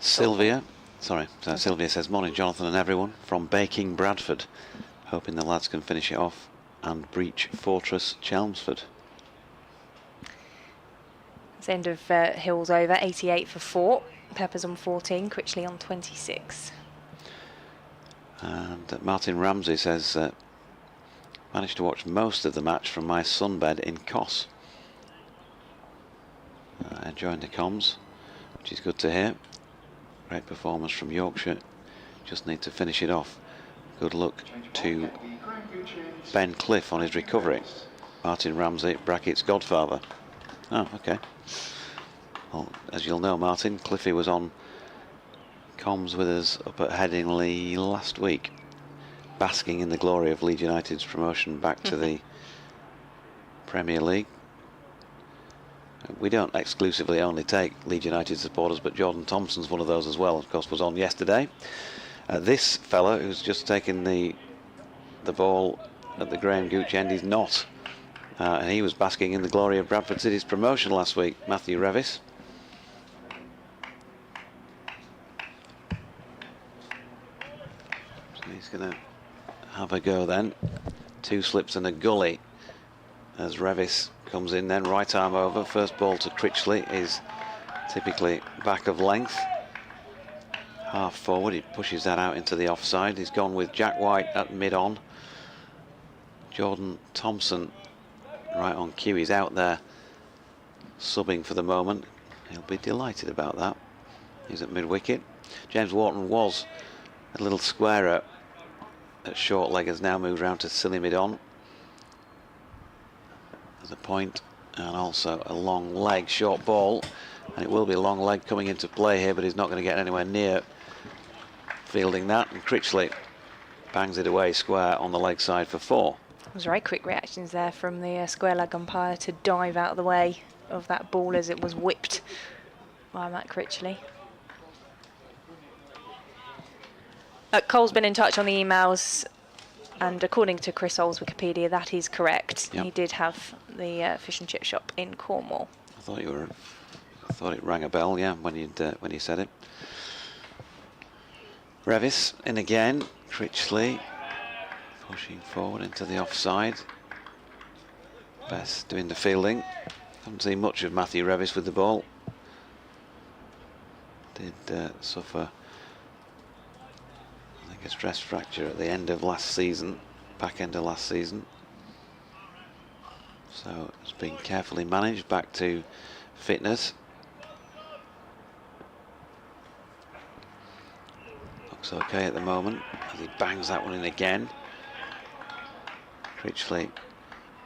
Sylvia says, morning Jonathan and everyone from Baking Bradford, hoping the lads can finish it off and breach Fortress Chelmsford.
It's the end of Hill's over, 88 for 4. Pepper's on 14, Critchley on 26.
And Martin Ramsey says, managed to watch most of the match from my sunbed in Cos. Enjoying the comms, which is good to hear. Great performance from Yorkshire. Just need to finish it off. Good luck to Ben Cliff on his recovery. Martin Ramsey, brackets godfather. Oh, okay. Well, as you'll know, Martin, Cliffy was on comms with us up at Headingley last week, basking in the glory of Leeds United's promotion back to the Premier League. We don't exclusively only take Leeds United supporters, but Jordan Thompson's one of those as well, of course, was on yesterday. This fella who's just taken the ball at the Graham Gooch end, he's not. And he was basking in the glory of Bradford City's promotion last week, Matthew Revis. So he's going to have a go then. 2 slips and a gully as Revis comes in then, right arm over. First ball to Critchley is typically back of length. Half forward, he pushes that out into the offside. He's gone with Jack White at mid-on. Jordan Thompson right on cue. He's out there subbing for the moment. He'll be delighted about that. He's at mid-wicket. James Wharton was a little squarer at short leg, has now moved round to silly mid-on. There's a point and also a long leg, short ball. And it will be a long leg coming into play here, but he's not going to get anywhere near fielding that. And Critchley bangs it away square on the leg side for 4.
It was very quick reactions there from the square leg umpire to dive out of the way of that ball as it was whipped by Matt Critchley. Cole's been in touch on the emails, and according to Chris Oll's Wikipedia, that is correct.
Yep.
He did have the fish and chip shop in Cornwall.
I thought it rang a bell, yeah, when you said it. Revis in again. Critchley pushing forward into the offside. Best doing the fielding. Haven't seen much of Matthew Revis with the ball. Did suffer, I think, a stress fracture at the end of last season, back end of last season. So it's been carefully managed back to fitness. Looks okay at the moment as he bangs that one in again. Critchley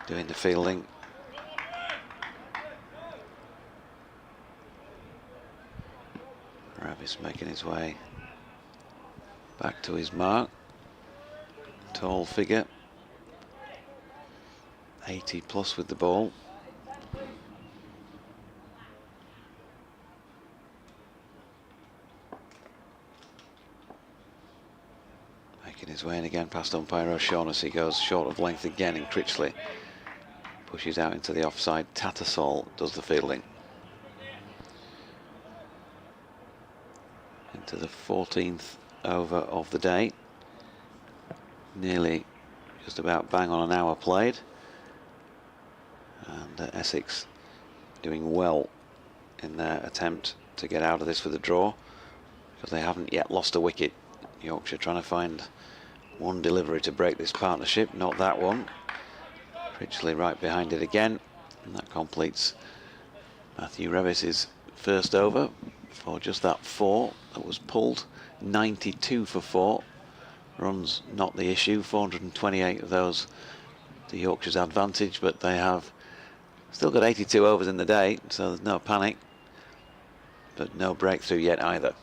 doing the fielding. Revis making his way back to his mark. Tall figure. 80 plus with the ball. Making his way in again past umpire O'Shaughnessy. He goes short of length again, and Critchley pushes out into the offside. Tattersall does the fielding. Into the 14th over of the day. Nearly just about bang on an hour played. And Essex doing well in their attempt to get out of this with a draw, because they haven't yet lost a wicket. Yorkshire trying to find one delivery to break this partnership, not that one. Critchley right behind it again, and that completes Matthew Revis's first over for just that 4 that was pulled. 92 for 4. Runs not the issue, 428 of those to Yorkshire's advantage, but they have still got 82 overs in the day, so there's no panic, but no breakthrough yet either.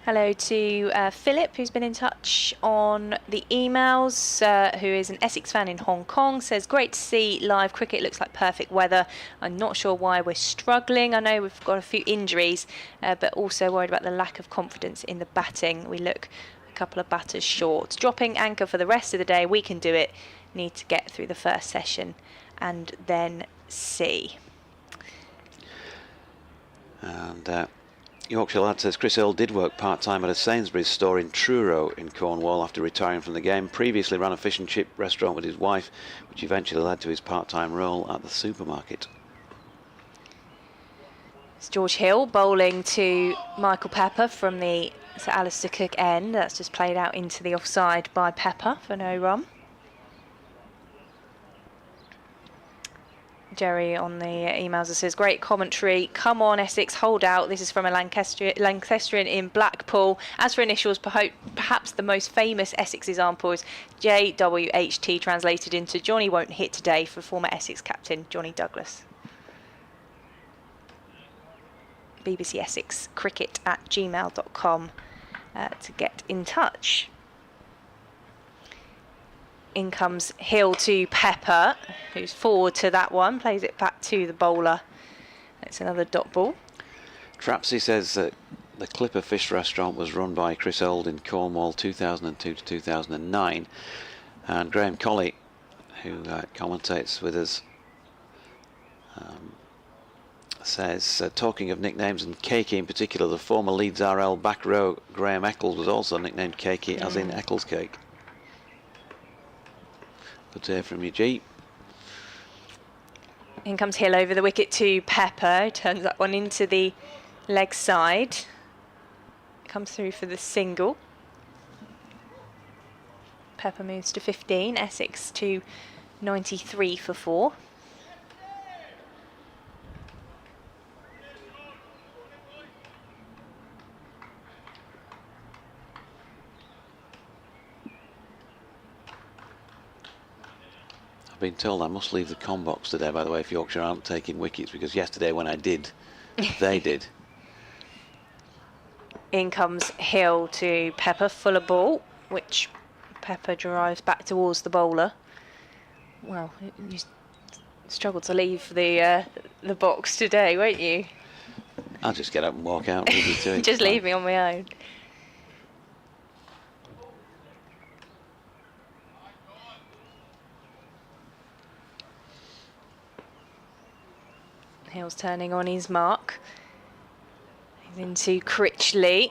Hello to Philip, who's been in touch on the emails, who is an Essex fan in Hong Kong. Says, great to see live cricket, looks like perfect weather. I'm not sure why we're struggling. I know we've got a few injuries, but also worried about the lack of confidence in the batting. We look a couple of batters short. Dropping anchor for the rest of the day, we can do it. Need to get through the first session and then see.
And Yorkshire lad says Chris Earl did work part-time at a Sainsbury's store in Truro in Cornwall after retiring from the game. Previously ran a fish and chip restaurant with his wife, which eventually led to his part-time role at the supermarket.
It's George Hill bowling to Michael Pepper from the Sir Alistair Cook end. That's just played out into the offside by Pepper for no run. Jerry on the emails that says, great commentary. Come on, Essex, hold out. This is from a Lancastrian in Blackpool. As for initials, perhaps the most famous Essex example is JWHT, translated into Johnny won't hit today, for former Essex captain Johnny Douglas. BBC Essex cricket at gmail.com to get in touch. In comes Hill to Pepper, who's forward to that one, plays it back to the bowler. It's another dot ball.
Trapsy says that the Clipper Fish Restaurant was run by Chris Old in Cornwall 2002 to 2009. And Graham Colley, who commentates with us, says, talking of nicknames and Cakey in particular, the former Leeds RL back row Graham Eccles was also nicknamed Cakey, as in Eccles cake. Good to hear from you, G.
In comes Hill over the wicket to Pepper, turns that one into the leg side. Comes through for the single. Pepper moves to 15, Essex to 93 for 4.
I've been told I must leave the com box today, by the way, if Yorkshire aren't taking wickets, because yesterday when I did, they did.
In comes Hill to Pepper, full of ball, which Pepper drives back towards the bowler. Well, you struggled to leave the box today, won't you?
I'll just get up and walk out. Leave you to it.
Just leave me on my own. Hill's turning on his mark. He's into Critchley,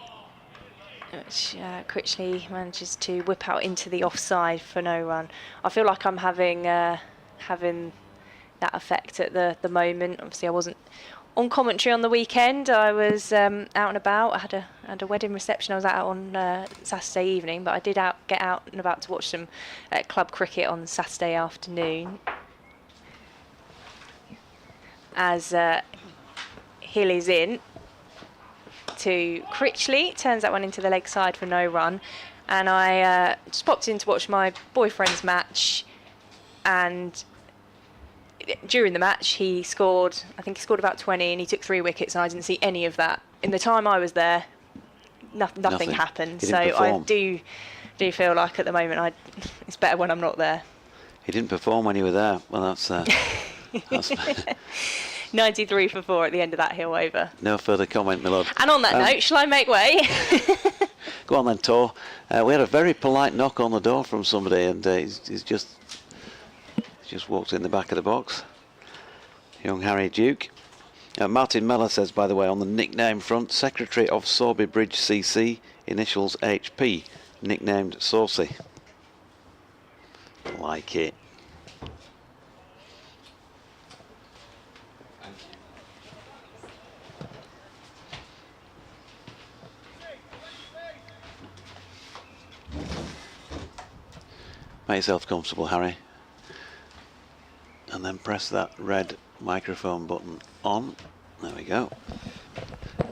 which Critchley manages to whip out into the offside for no run. I feel like I'm having that effect at the moment. Obviously, I wasn't on commentary on the weekend. I was out and about. I had a wedding reception. I was out on Saturday evening, but I did get out and about to watch some club cricket on Saturday afternoon. As Hill is in to Critchley, turns that one into the leg side for no run. And I just popped in to watch my boyfriend's match, and during the match he scored, I think he scored about 20 and he took 3 wickets, and I didn't see any of that. In the time I was there, nothing happened. So I do feel like at the moment it's better when I'm not there.
He didn't perform when you were there. Well, that's
93 for 4 at the end of that Hill over.
No further comment, my lord.
And on that note, shall I make way?
Go on then, Tor. We had a very polite knock on the door from somebody, and he's just walked in the back of the box. Young Harry Duke. Martin Mellor says, by the way, on the nickname front, Secretary of Sorby Bridge CC, initials HP, nicknamed Saucy. Like it. Make yourself comfortable, Harry, and then press that red microphone button on. There we go.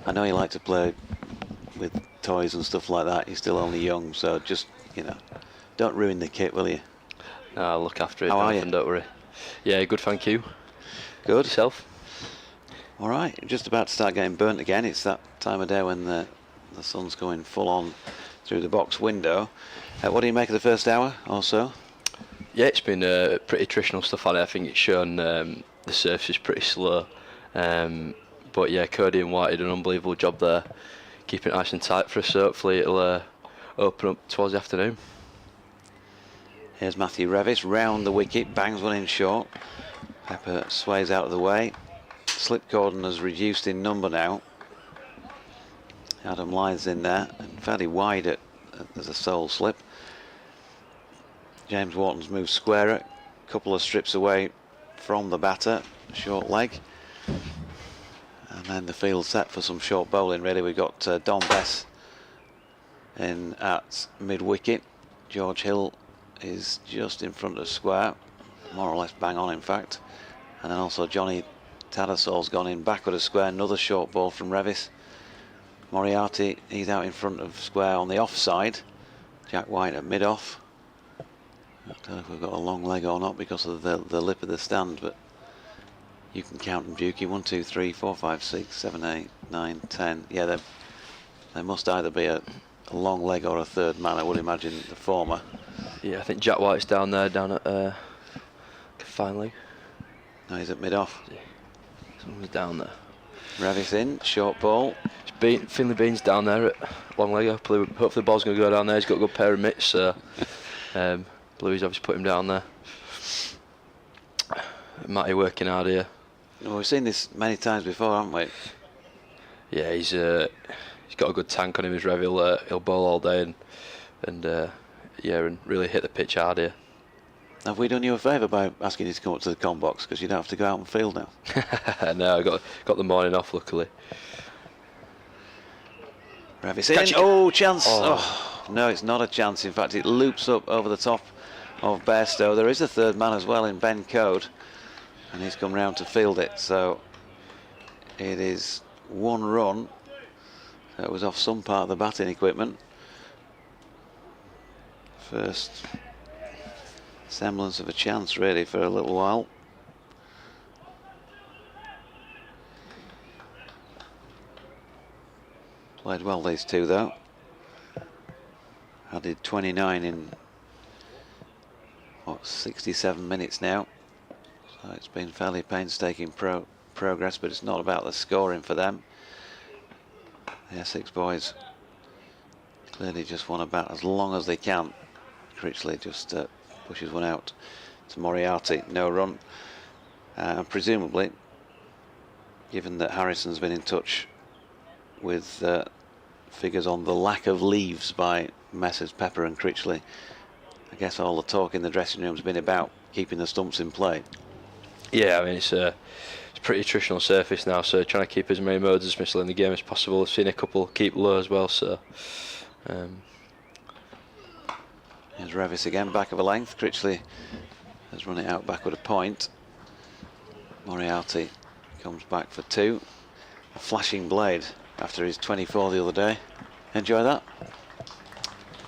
I know you like to play with toys and stuff like that. You're still only young, so just, don't ruin the kit, will you?
No, I'll look after it.
How are you?
Don't worry. Yeah, good, thank you.
Good.
Yourself?
All right, just about to start getting burnt again. It's that time of day when the sun's going full on through the box window. What do you make of the first hour or so?
Yeah, it's been pretty attritional stuff on it. I think it's shown the surface is pretty slow. But yeah, Cody and White did an unbelievable job there, keeping it nice and tight for us. So hopefully it'll open up towards the afternoon.
Here's Matthew Revis, round the wicket, bangs one in short. Pepper sways out of the way. Slip cordon has reduced in number now. Adam Lythe's in there, and fairly wide as a sole slip. James Wharton's moved squarer, a couple of strips away from the batter, short leg. And then the field set for some short bowling, really. We've got Don Bess in at mid-wicket. George Hill is just in front of square, more or less bang on, in fact. And then also Johnny Tadassol's gone in backward of square, another short ball from Revis. Moriarty, he's out in front of square on the offside. Jack White at mid-off. I don't know if we've got a long leg or not because of the lip of the stand, but you can count them, Dukey. 1, 2, 3, 4, 5, 6, 7, 8, 9, 10. Yeah, they must either be a long leg or a third man. I would imagine the former.
Yeah, I think Jack White's down there, down at fine leg.
No, he's at mid-off.
Yeah. Someone's down there.
Revis in, short ball.
Finley Bean's down there at long leg. Hopefully the ball's going to go down there. He's got a good pair of mitts, so Bluey's obviously put him down there. Matty working hard here.
Well, we've seen this many times before, haven't we?
Yeah, he's got a good tank on him. His rev, he'll bowl all day and really hit the pitch hard here.
Have we done you a favour by asking you to come up to the com box, because you don't have to go out and field now?
No, I got the morning off, luckily.
Revis in. Oh, chance. Oh, no, it's not a chance. In fact, it loops up over the top of Bairstow. There is a third man as well in Ben Code, and he's come round to field it. So it is 1 run. So it was off some part of the batting equipment. First semblance of a chance, really, for a little while. Played well, these two, though. Added 29 in, 67 minutes now. So it's been fairly painstaking progress, but it's not about the scoring for them. The Essex boys clearly just want to bat as long as they can. Critchley just pushes one out to Moriarty, no run. Presumably, given that Harrison's been in touch with figures on the lack of leaves by Messrs Pepper and Critchley, I guess all the talk in the dressing room's been about keeping the stumps in play.
Yeah, I mean, it's a pretty attritional surface now, so trying to keep as many modes of dismissal in the game as possible. I've seen a couple keep low as well, so...
Here's Revis again, back of a length. Critchley has run it out backward a point. Moriarty comes back for 2. A flashing blade after his 24 the other day. Enjoy that?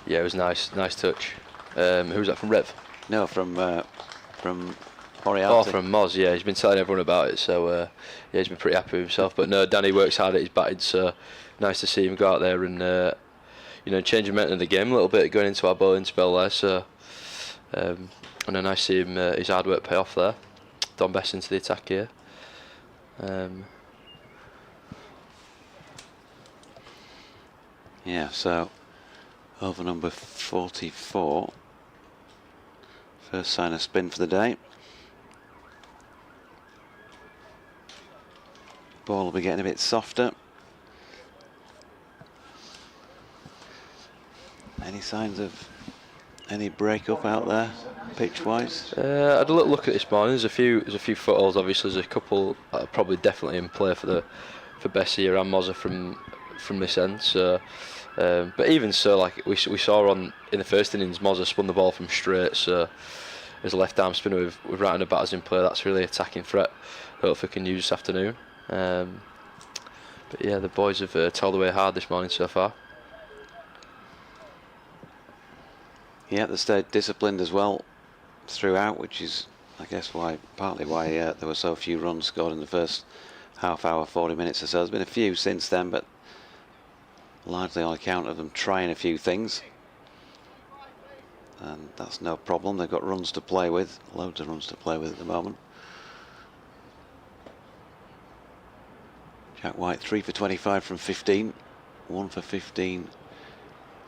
Yeah, it was nice touch. Who was that from Rev?
No, from Moriarty.
Oh, from Moz, yeah, he's been telling everyone about it, so yeah, he's been pretty happy with himself. But no, Danny works hard at his batting, so nice to see him go out there and change the momentum of the game a little bit going into our bowling spell there. So and then nice to see him his hard work pay off there. Don Best into the attack here.
Yeah, so over number 44. First sign of spin for the day. Ball will be getting a bit softer. Any signs of any break-up out there, pitch-wise?
I had a little look at this morning. There's a few footholds. Obviously, there's a couple probably definitely in play for Bessie and Mozza from this end. So, but even so, like we saw in the first innings, Mozza spun the ball from straight. So, as a left-arm spinner with right-handed batters in play, that's really attacking threat. Hopefully, we can use this afternoon. But yeah, the boys have toiled away hard this morning so far.
Yeah, they stayed disciplined as well throughout, which is, I guess, partly why there were so few runs scored in the first half hour, 40 minutes or so. There's been a few since then, but largely on account of them trying a few things. And that's no problem. They've got runs to play with, loads of runs to play with at the moment. Jack White 3 for 25 from 15, 1 for 15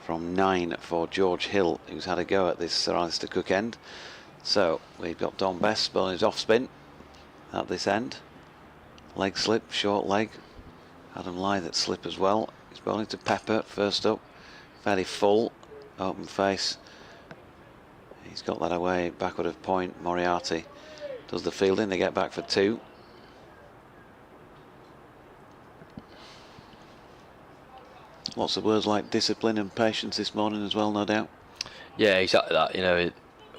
from 9 for George Hill, who's had a go at this Sir Alistair Cook end. So we've got Don Best bowling his off spin at this end. Leg slip, short leg. Adam Lyth at slip as well. He's bowling to Pepper first up. Fairly full, open face. He's got that away backward of point. Moriarty does the fielding. They get back for 2. Lots of words like discipline and patience this morning as well, no doubt.
Yeah, exactly that.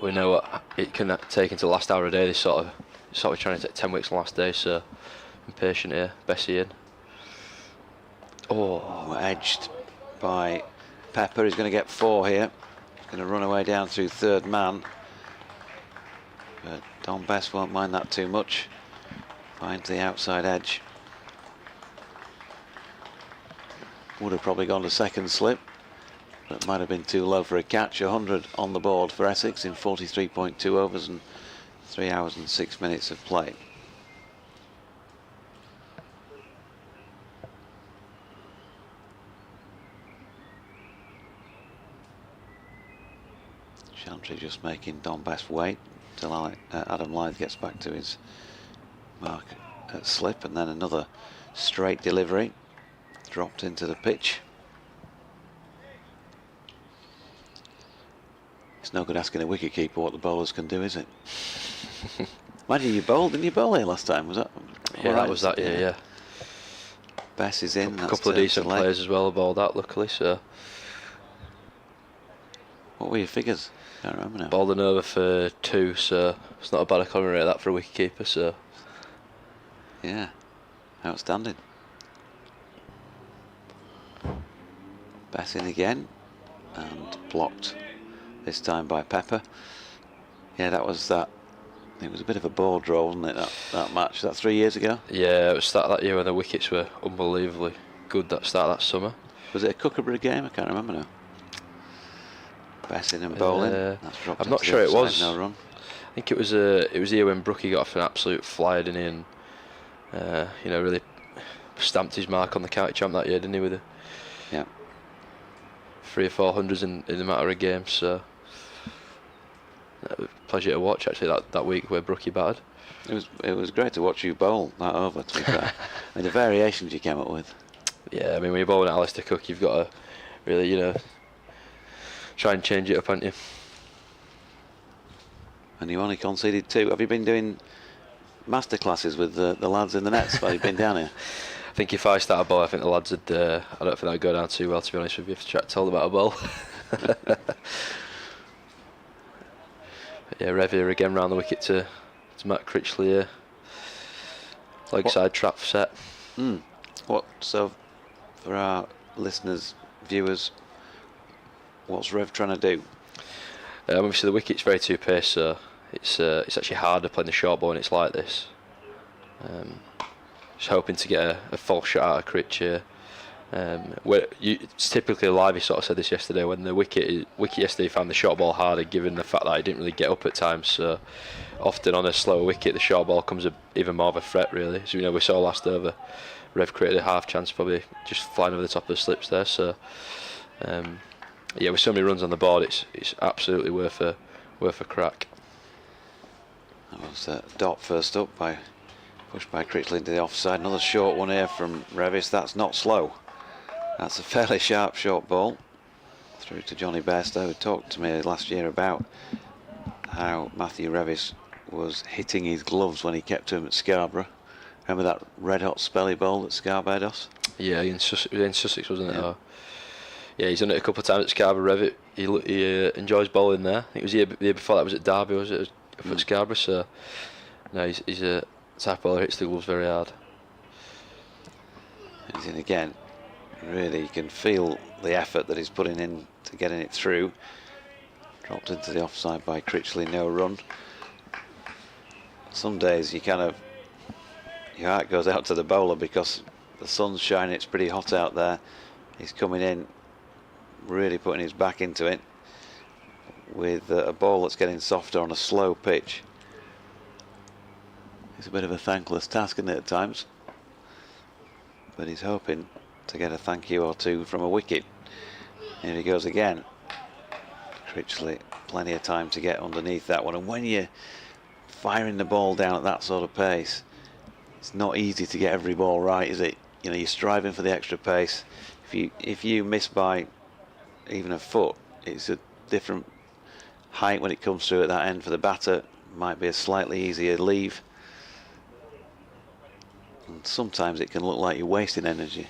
We know what it can take into the last hour a day. This sort of trying to take 10 weeks on the last day. So I'm patient here. Bessie in.
Oh, edged by Pepper. He's going to get 4 here. He's going to run away down through third man. But Don Best won't mind that too much. Finds the outside edge. Would have probably gone to second slip, but might have been too low for a catch. 100 on the board for Essex in 43.2 overs and 3 hours and 6 minutes of play. Chantry just making Don Best wait till Adam Lyth gets back to his mark at slip, and then another straight delivery dropped into the pitch. It's no good asking a wicketkeeper what the bowlers can do, is it? Imagine you bowled, didn't you bowl here last time? Was that?
Yeah,
right?
that was that year, yeah.
Bess is in.
A couple of decent players as well bowled out, luckily, so.
What were your figures? Can't remember now.
Bowled an over for 2, so it's not a bad economy rate that for a wicketkeeper, so.
Yeah, outstanding. Bess in again, and blocked this time by Pepper. Yeah, that was that. It was a bit of a ball draw, wasn't it, that match? That 3 years ago?
Yeah, it was start of that year when the wickets were unbelievably good, that start of that summer.
Was it a Kookaburra game? I can't remember now. Bess in and bowling. That's dropped
I'm not
into
sure
the
it was.
offside, no run.
I think it was a year when Brookie got off an absolute flyer, didn't he? And you know, really stamped his mark on the county champ that year, didn't he? With 300 or 400s in a matter of games. So pleasure to watch actually that week where Brookie batted.
It was great to watch you bowl that over, to be fair. I mean, the variations you came up with.
Yeah, I mean, when you're bowling at Alistair Cook, you've got to really, you know, try and change it up, haven't you?
And you only conceded 2. Have you been doing master classes with the lads in the nets while you've been down here?
I think if I start a ball, I think the lads would. I don't think that'd go down too well, to be honest with you, if you try to tell them about a ball. Yeah, Revere again round the wicket to Matt Critchley here. Leg side trap set.
So for our listeners, viewers, what's Rev trying to do?
Obviously the wicket's very two pace, so it's actually harder playing the short ball when it's like this. Just hoping to get a false shot out of Critch here. It's typically live. He sort of said this yesterday when the wicket yesterday found the short ball harder, given the fact that he didn't really get up at times. So often on a slower wicket, the short ball comes even more of a threat, really. So we saw last over, Rev created a half chance, probably just flying over the top of the slips there. So yeah, with so many runs on the board, it's absolutely worth a crack.
That was Dot first up, pushed by Critchley into the offside. Another short one here from Revis. That's not slow. That's a fairly sharp short ball through to Johnny Bairstow, who talked to me last year about how Matthew Revis was hitting his gloves when he kept him at Scarborough. Remember that red hot spelly ball at Barbados?
Yeah, in Sussex, wasn't it? Yeah. Yeah, he's done it a couple of times at Scarborough. Revitt. He enjoys bowling there. I think it was the year before that was at Derby, was it? At Scarborough. So no, he's a type bowler, hits the gloves very hard.
He's in again. Really, you can feel the effort that he's putting in to getting it through. Dropped into the offside by Critchley, no run. Some days your heart goes out to the bowler because the sun's shining, it's pretty hot out there. He's coming in, really putting his back into it with a ball that's getting softer on a slow pitch. It's a bit of a thankless task, isn't it, at times? But he's hoping to get a thank you or two from a wicket. Here he goes again. Critchley, plenty of time to get underneath that one. And when you're firing the ball down at that sort of pace, it's not easy to get every ball right, is it? You're striving for the extra pace. If you miss by even a foot, it's a different height when it comes through at that end for the batter. Might be a slightly easier leave. And sometimes it can look like you're wasting energy.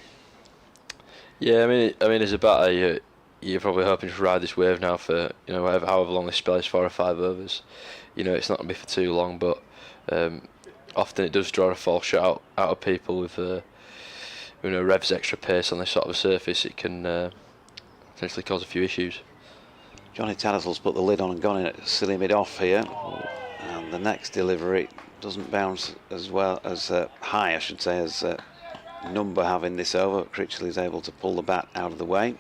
Yeah, I mean, as a batter, you're probably hoping to ride this wave now for however long this spell is, 4 or 5 overs. It's not going to be for too long, but often it does draw a false shot out of people with Rev's extra pace on this sort of a surface. It can potentially cause a few issues.
Johnny Tattersall's put the lid on and gone in at silly mid-off here, and the next delivery doesn't bounce as well as high, I should say, as Number having this over. Critchley is able to pull the bat out of the way.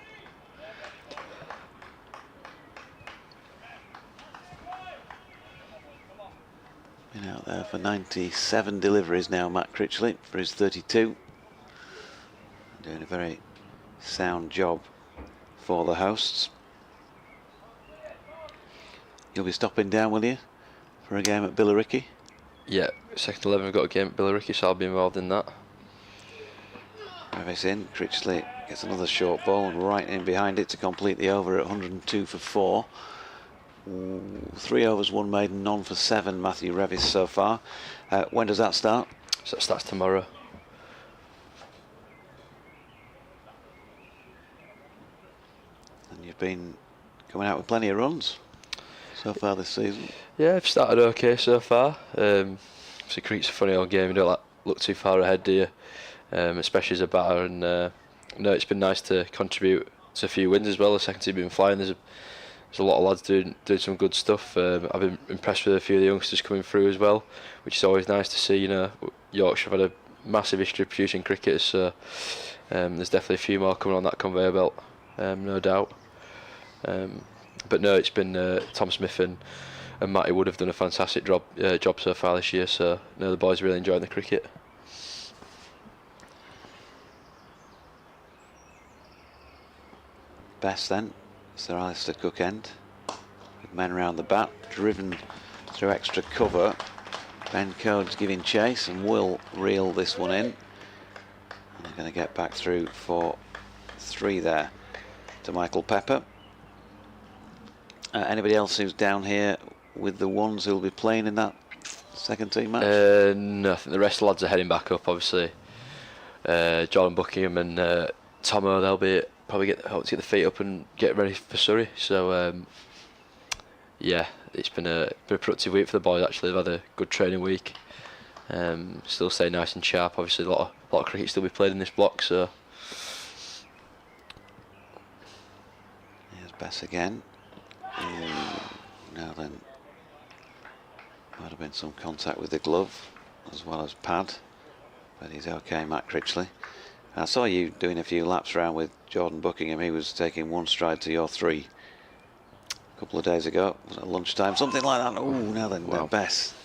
Been out there for 97 deliveries now, Matt Critchley, for his 32. Doing a very sound job for the hosts. You'll be stopping down, will you, for a game at Billericay?
Yeah, second 11 we've got a game at Billericay, so I'll be involved in that.
Revis in, Critchley gets another short ball and right in behind it to complete the over at 102 for 4. 3 overs, 1 maiden, none for 7, Matthew Revis so far. When does that start?
So that starts tomorrow.
And you've been coming out with plenty of runs so far this season.
Yeah, I've started okay so far. So cricket's a funny old game, you don't look too far ahead, do you? Especially as a batter, and no, it's been nice to contribute to a few wins as well. The second team been flying. There's a lot of lads doing some good stuff. I've been impressed with a few of the youngsters coming through as well, which is always nice to see. You know, Yorkshire have had a massive history of producing cricketers, so there's definitely a few more coming on that conveyor belt, no doubt. But no, it's been Tom Smith and Matty Wood have done a fantastic job so far this year. So no, the boys are really enjoying the cricket.
Best then, Sir Alistair Cook end, with men round the bat, driven through extra cover. Ben Code's giving chase and will reel this one in. And they're going to get back through for 3 there to Michael Pepper. Anybody else who's down here with the ones who'll be playing in that second team match?
No, I think the rest of the lads are heading back up, obviously. Jordan Buckingham and Tomo, they'll be probably hope to get the feet up and get ready for Surrey. So yeah, it's been a productive week for the boys. Actually, they've had a good training week. Still stay nice and sharp. Obviously, a lot of cricket still be played in this block. So
here's Bess again. Now then, might have been some contact with the glove as well as pad, but he's okay, Matt Critchley. I saw you doing a few laps around with Jordan Buckingham. He was taking 1 stride to your 3 a couple of days ago. Was it at lunchtime? Something like that. Oh, now then,
wow.
Bess.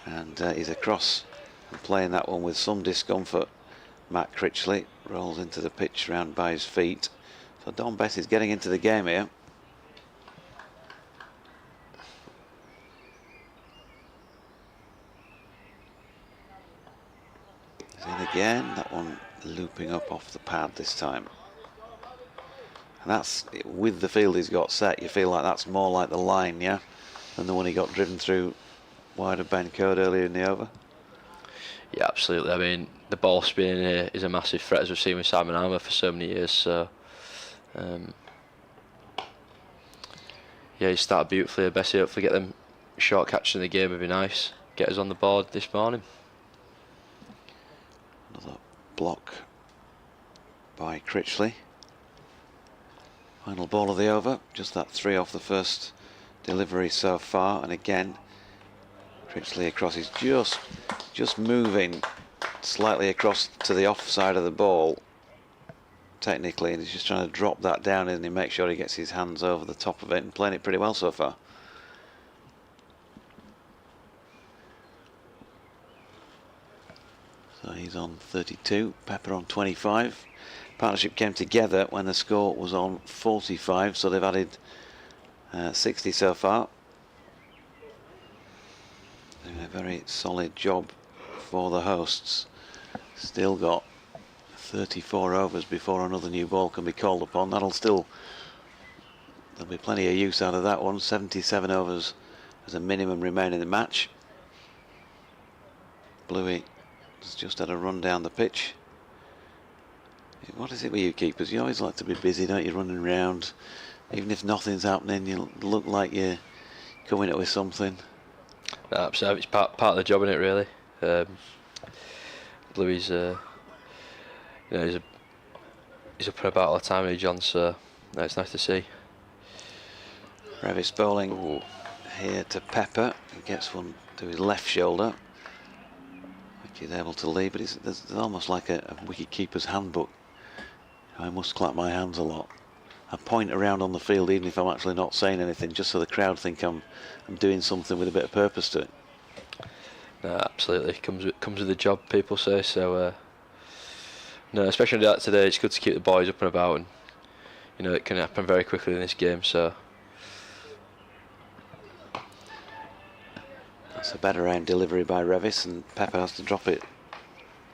And he's across and playing that one with some discomfort. Matt Critchley rolls into the pitch round by his feet. So Don Bess is getting into the game here. He's in again. That one looping up off the pad this time, and that's with the field he's got set. You feel like that's more like the line, yeah, than the one he got driven through wide of Ben Code earlier in the over.
yeah, absolutely. I mean, the ball spin here is a massive threat, as we've seen with Simon Armour for so many years. So yeah, he started beautifully. Bessie, hopefully get them short catches in the game would be nice. Get us on the board this morning.
Another block by Critchley. Final ball of the over, just that 3 off the first delivery so far, and again Critchley across. He's just moving slightly across to the off side of the ball technically, and he's just trying to drop that down and he make sure he gets his hands over the top of it, and playing it pretty well so far. So he's on 32, Pepper on 25. Partnership came together when the score was on 45, so they've added 60 so far. Doing a very solid job for the hosts. Still got 34 overs before another new ball can be called upon. There'll be plenty of use out of that one. 77 overs as a minimum remain in the match. Bluey has just had a run down the pitch. What is it with you keepers? You always like to be busy, don't you, running around. Even if nothing's happening, you look like you're coming up with something.
Absolutely, it's part of the job, isn't it, really? Bluey's he's up and about all the time, really, John, so no, it's nice to see.
Revis bowling here to Pepper. He gets one to his left shoulder, which he's able to leave, but there's almost like a wicket keeper's handbook. I must clap my hands a lot. I point around on the field even if I'm actually not saying anything, just so the crowd think I'm doing something with a bit of purpose to it.
No, absolutely, comes with the job, people say. So no, especially like today, it's good to keep the boys up and about, and it can happen very quickly in this game. So
It's a better round delivery by Revis, and Pepper has to drop it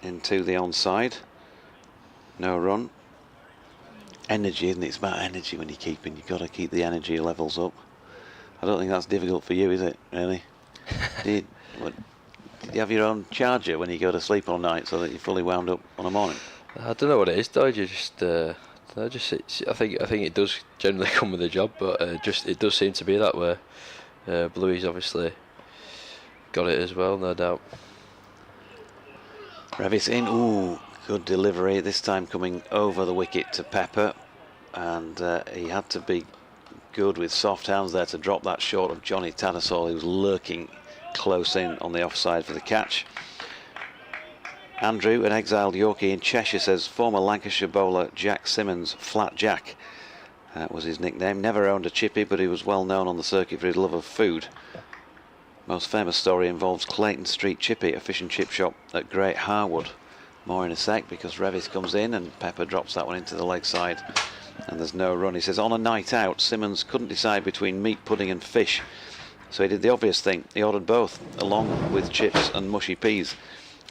into the onside. No run. Energy, isn't it? It's about energy when you're keeping. You've got to keep the energy levels up. I don't think that's difficult for you, is it, really? Did you have your own charger when you go to sleep all night so that you're fully wound up on a morning?
I don't know what it is, though. You just, I think it does generally come with the job, but it does seem to be that way. Bluey's obviously got it as well, no doubt.
Revis in. Ooh, good delivery. This time coming over the wicket to Pepper, and he had to be good with soft hands there to drop that short of Johnny Tattersall, who was lurking close in on the offside for the catch. Andrew, an exiled Yorkie in Cheshire, says former Lancashire bowler Jack Simmons, Flat Jack, that was his nickname, never owned a chippy, but he was well known on the circuit for his love of food. Most famous story involves Clayton Street Chippy, a fish and chip shop at Great Harwood. More in a sec, because Revis comes in and Pepper drops that one into the leg side, and there's no run. He says on a night out, Simmons couldn't decide between meat pudding and fish, so he did the obvious thing. He ordered both, along with chips and mushy peas.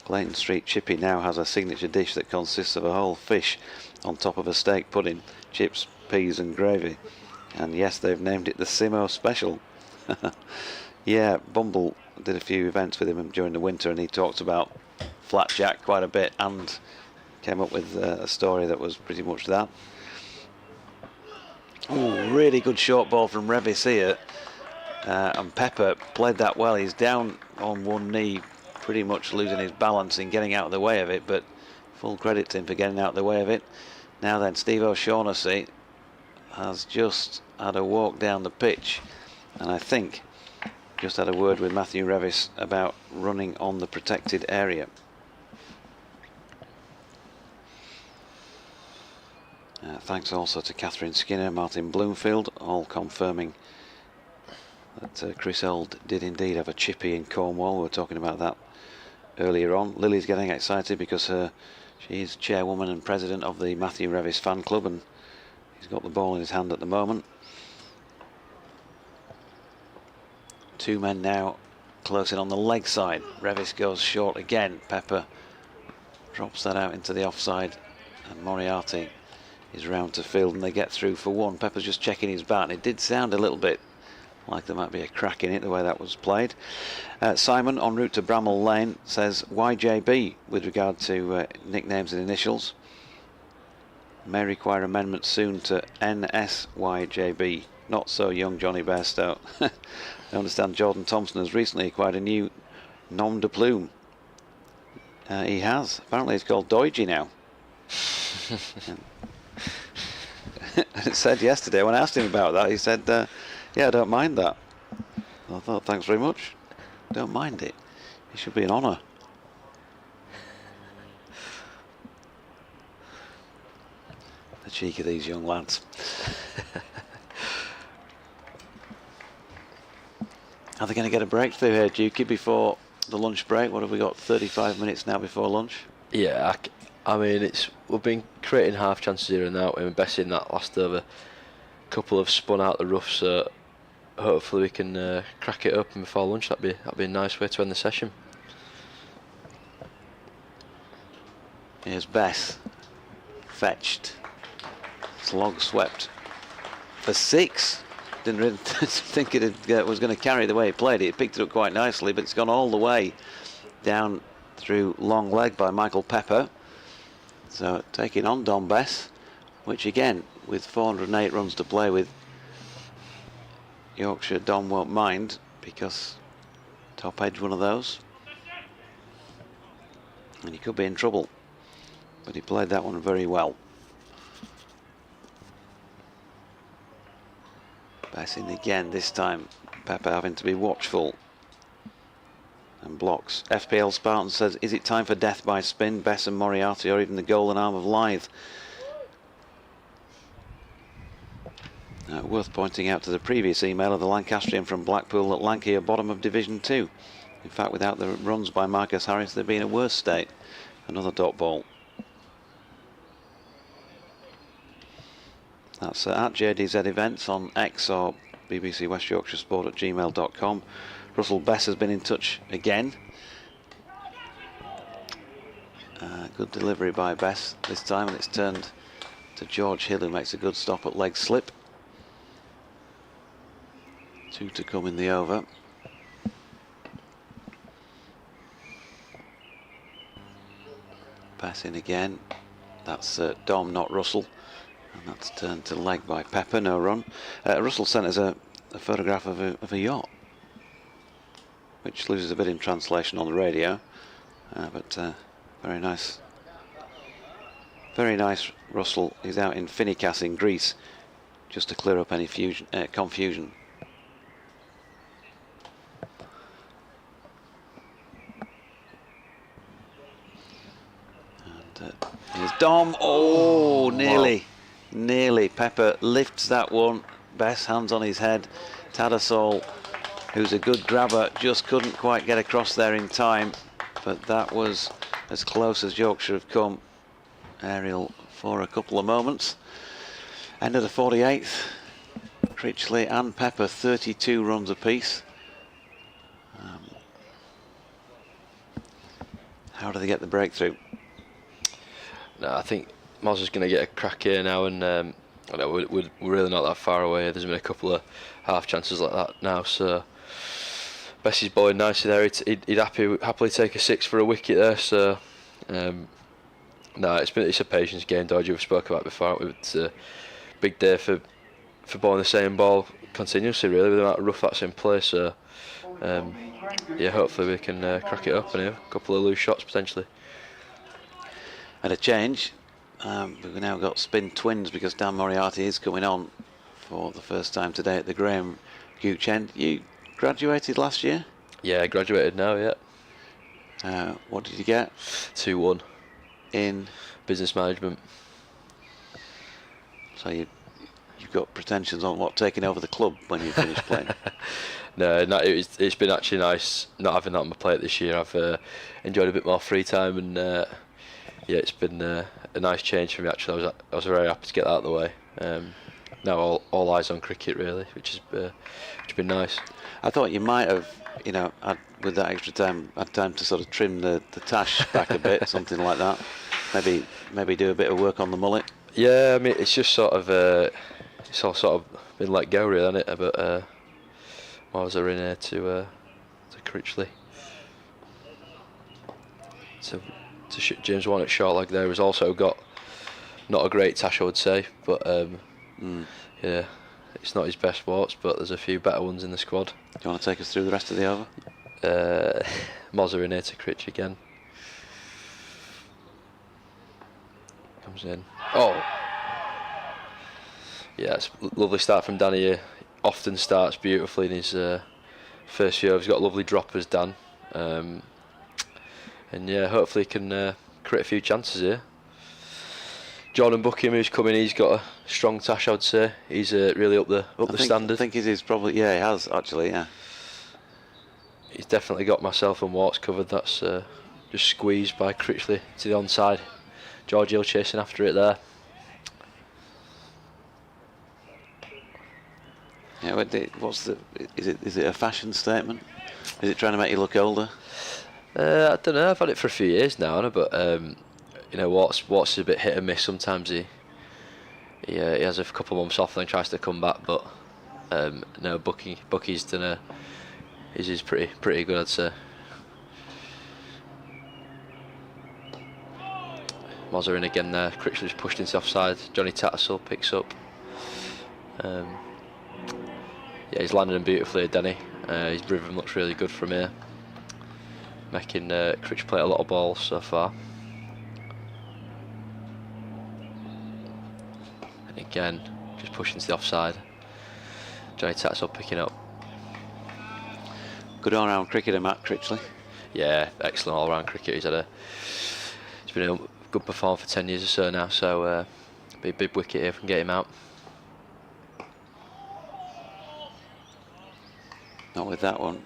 Clayton Street Chippy now has a signature dish that consists of a whole fish on top of a steak pudding, chips, peas and gravy. And yes, they've named it the Simo Special. Yeah, Bumble did a few events with him during the winter, and he talked about Flat Jack quite a bit and came up with a story that was pretty much that. Ooh, really good short ball from Revis here, and Pepper played that well. He's down on one knee, pretty much losing his balance and getting out of the way of it, but full credit to him for getting out of the way of it. Now then, Steve O'Shaughnessy has just had a walk down the pitch, and I think just had a word with Matthew Revis about running on the protected area. Thanks also to Catherine Skinner, Martin Bloomfield, all confirming that Chris Old did indeed have a chippy in Cornwall. We were talking about that earlier on. Lily's getting excited because she's chairwoman and president of the Matthew Revis fan club, and he's got the ball in his hand at the moment. Two men now close in on the leg side. Revis goes short again. Pepper drops that out into the offside, and Moriarty is round to field, and they get through for one. Pepper's just checking his bat, and it did sound a little bit like there might be a crack in it the way that was played. Simon, en route to Bramall Lane, says YJB with regard to nicknames and initials. May require amendment soon to NSYJB. Not so young, Johnny Bairstow. I understand Jordan Thompson has recently acquired a new nom de plume. He has. Apparently it's called Doiji now. It said yesterday, when I asked him about that, he said, yeah, I don't mind that. I thought, thanks very much. Don't mind it. It should be an honour. The cheek of these young lads. Are they going to get a breakthrough here, Dukey, before the lunch break? What have we got, 35 minutes now before lunch?
Yeah, I mean, we've been creating half chances here and now, and Bessie in that last over. Couple have spun out the rough, so hopefully we can crack it open before lunch. That'd be a nice way to end the session.
Here's Bess, fetched, slog swept for 6. Didn't really think it was going to carry the way he played it. It picked it up quite nicely, but it's gone all the way down through long leg by Michael Pepper. So taking on Don Bess, which again, with 408 runs to play with, Yorkshire Don won't mind, because top edge one of those, and he could be in trouble. But he played that one very well. Passing again, this time Pepper having to be watchful, and blocks. FPL Spartan says, is it time for death by spin, Bess and Moriarty, or even the golden arm of Lythe? Worth pointing out to the previous email of the Lancastrian from Blackpool that Lanky are bottom of Division 2. In fact, without the runs by Marcus Harris, they'd be in a worse state. Another dot ball. That's at JDZ Events on X or BBC West Yorkshire Sport at gmail.com. Russell Bess has been in touch again. Good delivery by Bess this time, and it's turned to George Hill, who makes a good stop at leg slip. 2 to come in the over. Pass in again. That's Dom, not Russell. And that's turned to leg by Pepper, no run. Russell sent us a photograph of a yacht, which loses a bit in translation on the radio. But very nice. Very nice, Russell. He's out in Finicas in Greece, just to clear up any confusion. And here's Dom. Oh, nearly. Wow. Nearly. Pepper lifts that one. Bess, hands on his head. Tadasol, who's a good grabber, just couldn't quite get across there in time. But that was as close as Yorkshire have come. Aerial for a couple of moments. End of the 48th. Critchley and Pepper 32 runs apiece. How do they get the breakthrough?
No, I think Moz is going to get a crack here now, and I know we're really not that far away. There's been a couple of half chances like that now, so Bessie's bowling nicely there. He'd happily take a 6 for a wicket there. So no, it's a patience game. Dodgy, we've spoken about before. It's a big day for bowling the same ball continuously, really, with the amount of rough that's in play. So yeah, hopefully we can crack it up and have a couple of loose shots potentially.
And a change. We've now got spin twins because Dan Moriarty is coming on for the first time today at the Graham Gooch end. You graduated last year?
Yeah, I graduated now, yeah.
What did you get?
2-1.
In?
Business management.
So you've got pretensions on what, taking over the club when you finish playing?
No, it's been actually nice not having that on my plate this year. I've enjoyed a bit more free time, and yeah, it's been a nice change for me actually. I was very happy to get that out of the way. Now all eyes on cricket really, which has been nice.
I thought you might have, with that extra time, had time to sort of trim the tash back a bit, something like that. Maybe do a bit of work on the mullet.
Yeah, I mean it's just sort of it's all sort of been let go really, hasn't it? But I was in here to Critchley. So James Warnock short leg there has also got not a great tash, I would say, but yeah, it's not his best sports, but there's a few better ones in the squad.
Do you want to take us through the rest of the over?
Mozza in here to Critch again. Comes in. Oh! Yeah, it's a lovely start from Danny here. Often starts beautifully in his first few overs. He's got lovely droppers, Dan. And yeah, hopefully he can create a few chances here. Jordan Buckingham, who's coming, he's got a strong tash, I would say. He's really up the standard.
I think it is probably, yeah, he has actually, yeah.
He's definitely got myself and Warts covered. That's just squeezed by Critchley to the onside. George Hill chasing after it there.
Yeah, is it a fashion statement? Is it trying to make you look older?
I don't know. I've had it for a few years now, but Watts is a bit hit and miss. Sometimes he has a couple of months off and then tries to come back. But no, Bucky's done is pretty good, I'd say. Mozza in again there. Critchley's pushed into offside. Johnny Tattersall picks up. Yeah, he's landing them beautifully, Denny. His rhythm looks really good from here. Making Critch play a lot of balls so far. And again, just pushing to the offside. Johnny Tattersall picking up.
Good all-round cricketer, Matt Critchley.
Yeah, excellent all-round cricket. He's been a good performer for 10 years or so now, so be a big wicket here if we can get him out.
Not with that one.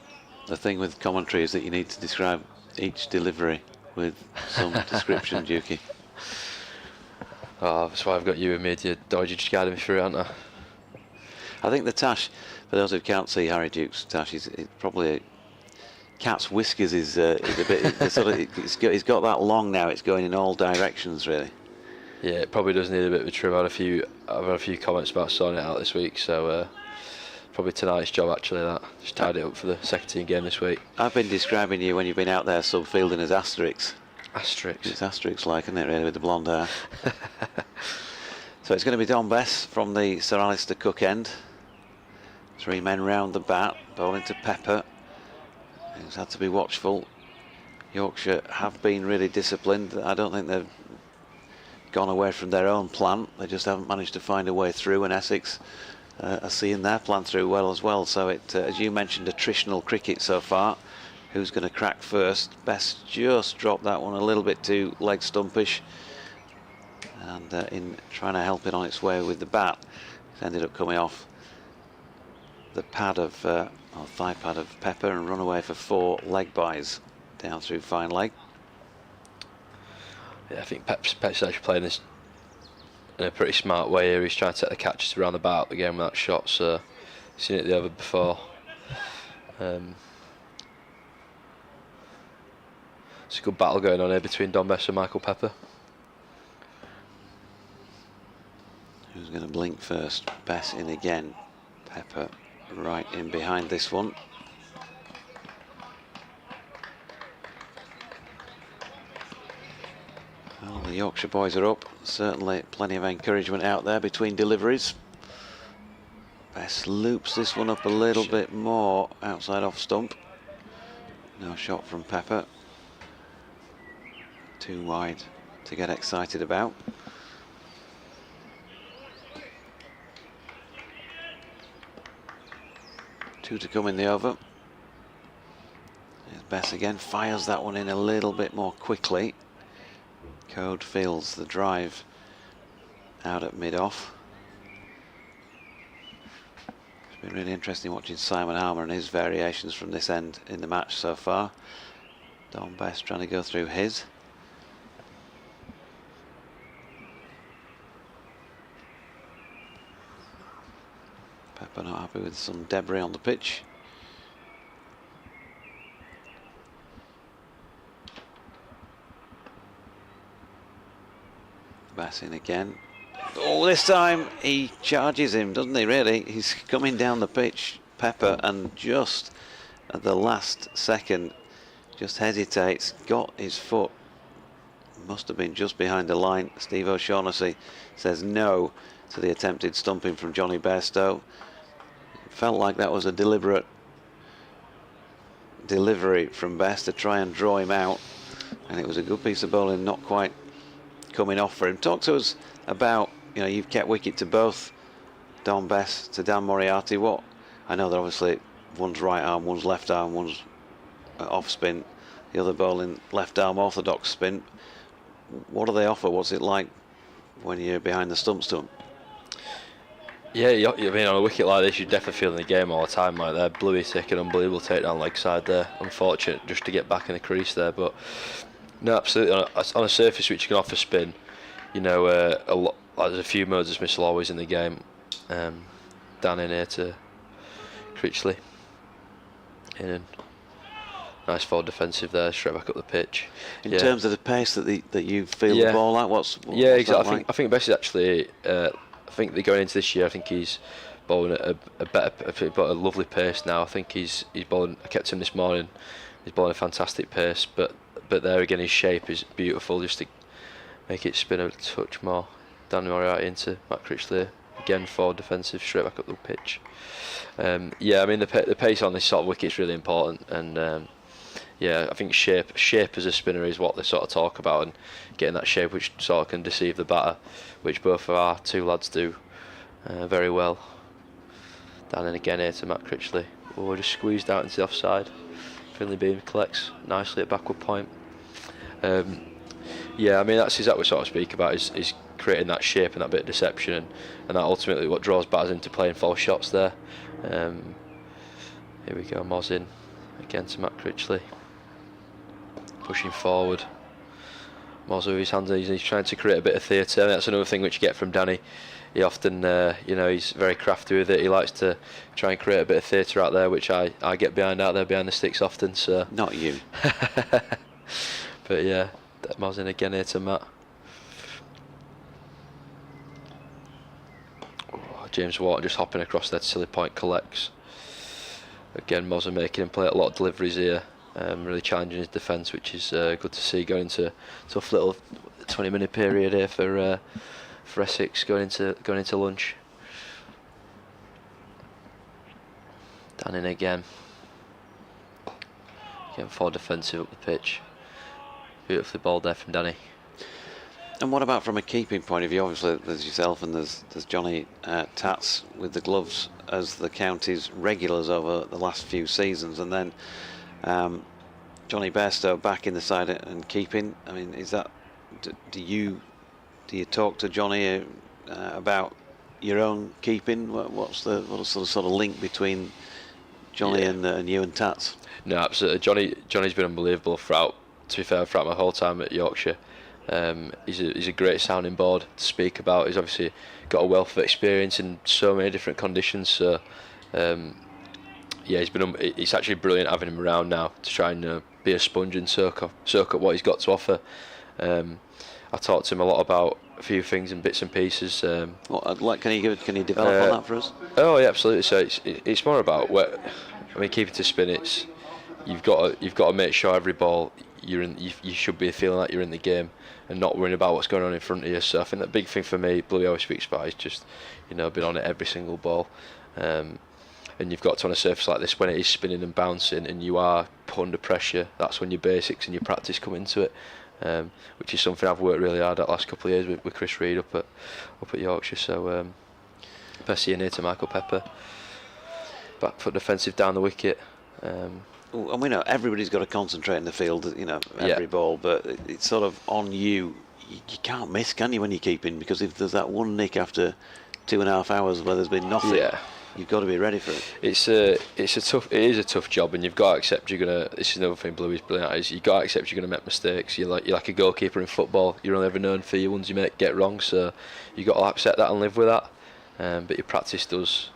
The thing with commentary is that you need to describe each delivery with some description, Dukey.
Oh, that's why I've got you and me, Dodgy, just guiding me through, aren't I?
I think the tash, for those who can't see Harry Duke's tash, is probably cat's whiskers is a bit sort of it's got that long now. It's going in all directions really.
Yeah, it probably does need a bit of a trim. I've had a few comments about sorting it out this week, so probably tonight's job actually. That just tied it up for the second team game this week.
I've been describing you when you've been out there subfielding as Asterix.
Asterix.
It's Asterix-like, isn't it, really, with the blonde hair? So it's going to be Don Bess from the Sir Alistair Cook end. 3 men round the bat, bowling to Pepper. He's had to be watchful. Yorkshire have been really disciplined. I don't think they've gone away from their own plan. They just haven't managed to find a way through, and Essex are seeing their plan through well as well. So it, as you mentioned, attritional cricket so far. Who's going to crack first? Bess just dropped that one a little bit too leg stumpish, and in trying to help it on its way with the bat, it's ended up coming off the pad of or thigh pad of Pepper and run away for 4 leg byes down through fine leg.
Yeah, I think Pep's actually playing this in a pretty smart way here. He's trying to take the catches around the bat of the game with that shot, so seen it the over before. It's a good battle going on here between Don Bess and Michael Pepper.
Who's going to blink first? Bess in again. Pepper right in behind this one. Well, the Yorkshire boys are up. Certainly plenty of encouragement out there between deliveries. Bess loops this one up a little bit more outside off stump. No shot from Pepper. Too wide to get excited about. Two to come in the over. There's Bess again, fires that one in a little bit more quickly. Code feels the drive out at mid-off. It's been really interesting watching Simon Harmer and his variations from this end in the match so far. Don Bess trying to go through his. Pepper not happy with some debris on the pitch. Bess in again. Oh, this time he charges him, doesn't he, really? He's coming down the pitch, Pepper, and just at the last second just hesitates, got his foot, must have been just behind the line. Steve O'Shaughnessy says no to the attempted stumping from Johnny Bairstow. It felt like that was a deliberate delivery from Bess to try and draw him out, and it was a good piece of bowling, not quite coming off for him. Talk to us about, you know, you've kept wicket to both Don Bess to Dan Moriarty. What, I know they're obviously one's right arm, one's left arm, one's off spin, the other bowling left arm orthodox spin. What do they offer? What's it like when you're behind the stumps to them?
Yeah, I mean, on a wicket like this, you're definitely feeling the game all the time like that. Bluey taking an unbelievable takedown leg side there. Unfortunate just to get back in the crease there, but no, absolutely. On a surface which you can offer spin, you know, there's a few modes dismissal always in the game. Dan in here to Critchley. In and nice forward defensive there, straight back up the pitch.
In terms of the pace that you feel the ball at, what's
exactly.
Like?
I think Bess is actually. I think they're going into this year. I think he's bowling at a lovely pace now. I think he's bowling. I kept him this morning. He's bowling a fantastic pace, but there again, his shape is beautiful. Just to make it spin a touch more. Dan Moriarty into Matt Critchley again, forward defensive, straight back up the pitch. Yeah, I mean the pace on this sort of wicket is really important, and yeah, I think shape as a spinner is what they sort of talk about, and getting that shape which sort of can deceive the batter, which both of our two lads do very well. Dan and again here to Matt Critchley. Oh, just squeezed out into the offside. Finley Beam collects nicely at backward point. Yeah, I mean that's exactly what I sort of speak about is creating that shape and that bit of deception, and that ultimately what draws batters into playing false shots there. Here we go, Moz in again to Matt Critchley. Pushing forward. Moz with his hands. He's trying to create a bit of theatre. That's another thing which you get from Danny. He often, he's very crafty with it. He likes to try and create a bit of theatre out there, which I get behind out there behind the sticks often. So
Not you.
But yeah, Moz in again here to Matt. Oh, James Wharton just hopping across there to Silly Point, collects. Again, Moz are making him play a lot of deliveries here. Really challenging his defence, which is good to see, going into a tough little 20-minute period here for Essex going into lunch. Dan in again. Getting far defensive up the pitch. Beautifully balled there from Danny.
And what about from a keeping point of view? Obviously, there's yourself and there's Johnny Tats with the gloves as the county's regulars over the last few seasons, and then Johnny Bairstow back in the side and keeping. I mean, is that do you talk to Johnny about your own keeping? What's the sort of link between Johnny and you and Tats?
No, absolutely. Johnny's been unbelievable throughout. To be fair, throughout my whole time at Yorkshire. He's a great sounding board to speak about. He's obviously got a wealth of experience in so many different conditions. So it's actually brilliant having him around now to try and be a sponge and soak up what he's got to offer. I talked to him a lot about a few things and bits and pieces.
Can you develop on that for us?
Oh yeah, absolutely. So it's more about keeping to spin. You've got to make sure every ball you're in, you should be feeling like you're in the game and not worrying about what's going on in front of you. So I think the big thing for me, Bluey always speaks about, is just being on it every single ball. And you've got to, on a surface like this, when it is spinning and bouncing and you are put under pressure, that's when your basics and your practice come into it. Which is something I've worked really hard at the last couple of years with Chris Reed up at Yorkshire. So best seeing here to Michael Pepper, back foot defensive down the wicket.
And we know everybody's got to concentrate in the field, every ball, but it's sort of on you. You can't miss, can you, when you're keeping? Because if there's that one nick after 2.5 hours where there's been nothing, you've got to be ready for it.
It is a tough job, and you've got to accept you're gonna. This is another thing Bluey's brilliant at, is you've got to accept you're gonna make mistakes. You're like a goalkeeper in football. You're only ever known for your ones you get wrong, so you've got to accept that and live with that. But your practice does,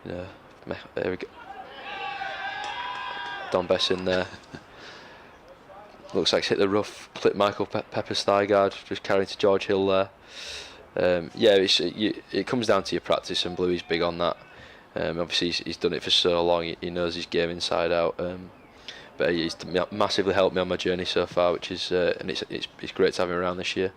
there we go. Don Bess in there. Looks like it's hit the rough, clipped Michael Pepper's thigh guard, just carrying to George Hill there. It comes down to your practice, and Bluey's big on that. Obviously he's done it for so long, he knows his game inside out. But he's massively helped me on my journey so far, which is and it's great to have him around this year.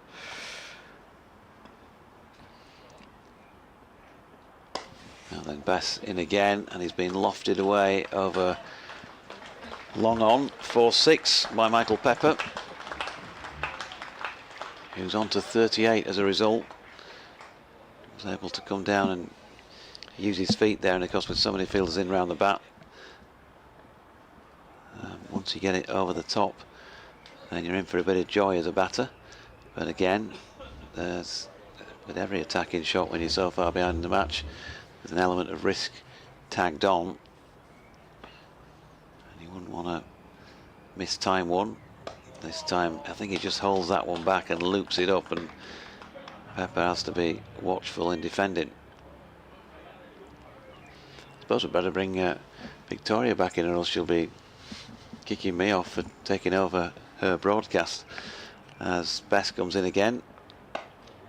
Now then, Bess in again, and he's been lofted away over long on 4-6 by Michael Pepper, who's on to 38 as a result. Was able to come down and use his feet there, and of course with so many fielders in round the bat, once you get it over the top, then you're in for a bit of joy as a batter. But again, there's, with every attacking shot when you're so far behind in the match, there's an element of risk tagged on. You wouldn't want to miss time one. This time I think he just holds that one back and loops it up, and Pepper has to be watchful in defending. I suppose we'd better bring Victoria back in, or else she'll be kicking me off for taking over her broadcast. As Bess comes in again,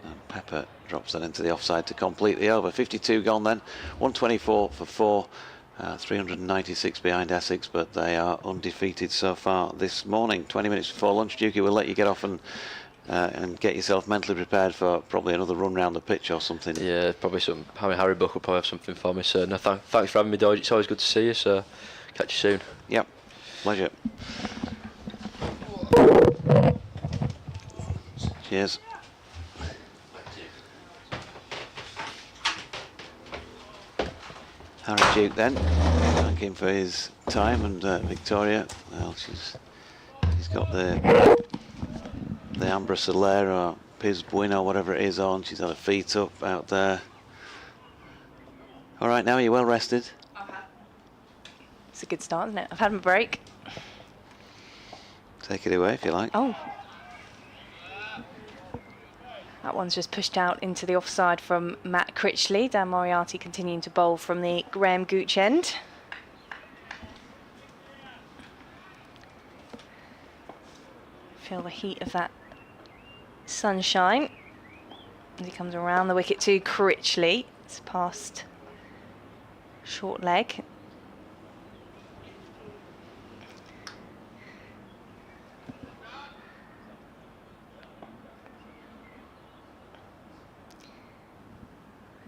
and Pepper drops that into the offside to complete the over. 52 gone then, 124 for 4. 396 behind Essex, but they are undefeated so far this morning. 20 minutes before lunch, Dukey will let you get off and get yourself mentally prepared for probably another run round the pitch or something.
Yeah, probably some. Harry Buck will probably have something for me. So no, thanks for having me, Dodge. It's always good to see you. So catch you soon.
Yep, pleasure. Cheers. Harry Duke then, thank him for his time, and Victoria, well, she's got the Ambra Soler or Piz Buin or whatever it is on. She's had her feet up out there. All right, now are you well rested?
It's a good start, isn't it? I've had my break.
Take it away if you like.
Oh. That one's just pushed out into the offside from Matt Critchley. Dan Moriarty continuing to bowl from the Graham Gooch end. Feel the heat of that sunshine as he comes around the wicket to Critchley. It's past short leg.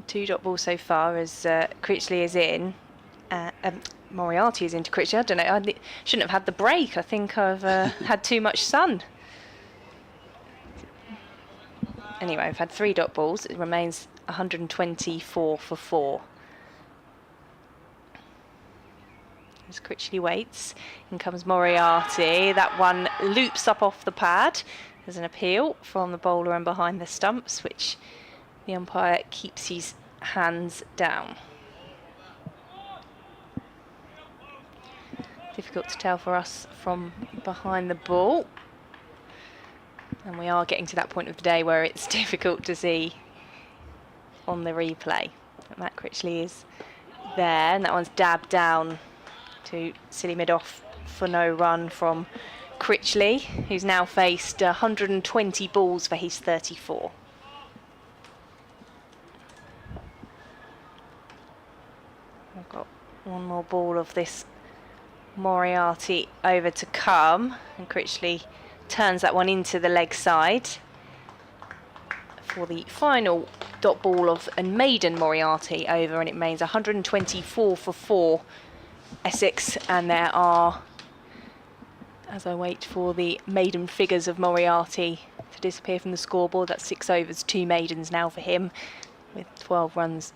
Two dot ball so far as Critchley is in. Moriarty is into Critchley. I don't know, I shouldn't have had the break. I think I've had too much sun. Anyway, I've had 3 dot balls. It remains 124 for 4. As Critchley waits, in comes Moriarty. That one loops up off the pad. There's an appeal from the bowler and behind the stumps, which the umpire keeps his hands down. Difficult to tell for us from behind the ball. And we are getting to that point of the day where it's difficult to see on the replay. But Matt Critchley is there, and that one's dabbed down to silly mid-off for no run from Critchley, who's now faced 120 balls for his 34. I've got one more ball of this Moriarty over to come, and Critchley turns that one into the leg side for the final dot ball of a maiden Moriarty over, and it remains 124 for 4 Essex, and there are, as I wait for the maiden figures of Moriarty to disappear from the scoreboard, that's 6 overs, 2 maidens now for him, with 12 runs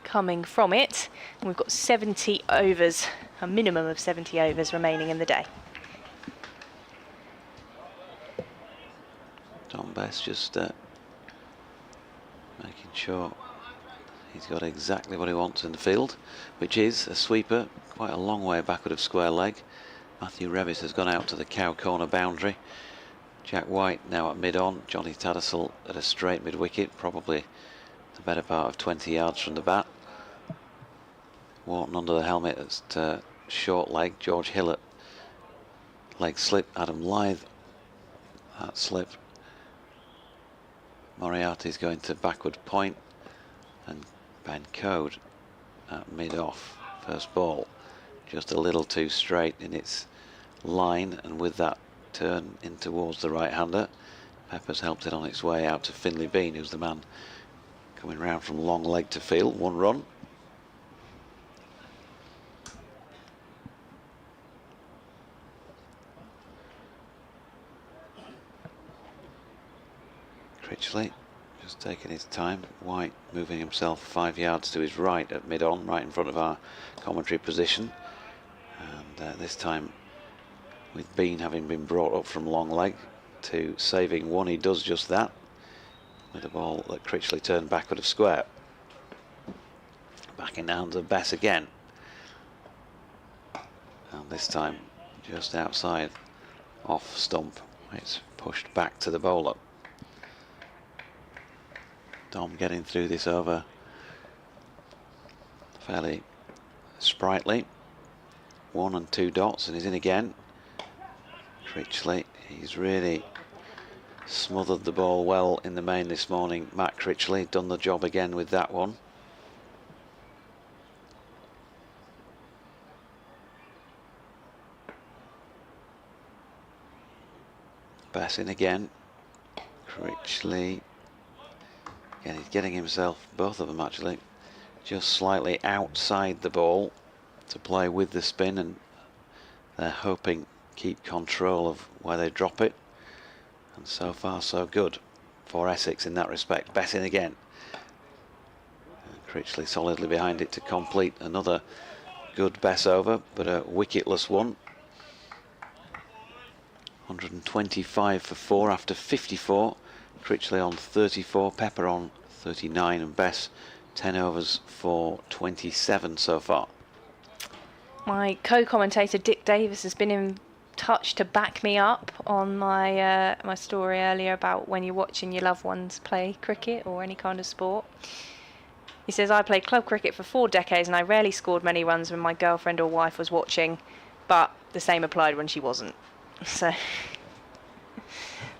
coming from it. And we've got 70 overs, a minimum of 70 overs remaining in the day.
Tom Best just making sure he's got exactly what he wants in the field, which is a sweeper quite a long way backward of square leg. Matthew Revis has gone out to the cow corner boundary. Jack White now at mid-on. Johnny Tattersall at a straight mid-wicket, probably the better part of 20 yards from the bat. Wharton under the helmet at short leg. George Hill at leg slip. Adam Lythe at slip. Moriarty's going to backward point, and Ben Code at mid-off. First ball just a little too straight in its line, and with that turn in towards the right-hander, Pepper's helped it on its way out to Finlay Bean, who's the man coming round from long leg to field. 1 run. Critchley just taking his time. White moving himself 5 yards to his right at mid-on, right in front of our commentary position. And this time, with Bean having been brought up from long leg to saving one, he does just that, with a ball that Critchley turned backward of square. Back in the hands of Bess again. And this time, just outside, off stump. It's pushed back to the bowler. Dom getting through this over fairly sprightly. 1 and 2 dots, and he's in again. Critchley, he's really smothered the ball well in the main this morning. Matt Critchley done the job again with that one. Bess in again. Critchley. Again, he's getting himself, both of them actually, just slightly outside the ball to play with the spin, and they're hoping keep control of where they drop it. And so far so good for Essex in that respect. Bess in again. And Critchley solidly behind it to complete another good Bess over, but a wicketless one. 125 for 4 after 54. Critchley on 34, Pepper on 39, and Bess 10 overs for 27 so far.
My co-commentator Dick Davis has been touch to back me up on my my story earlier about when you're watching your loved ones play cricket or any kind of sport. He says, I played club cricket for 4 decades and I rarely scored many runs when my girlfriend or wife was watching, but the same applied when she wasn't. So,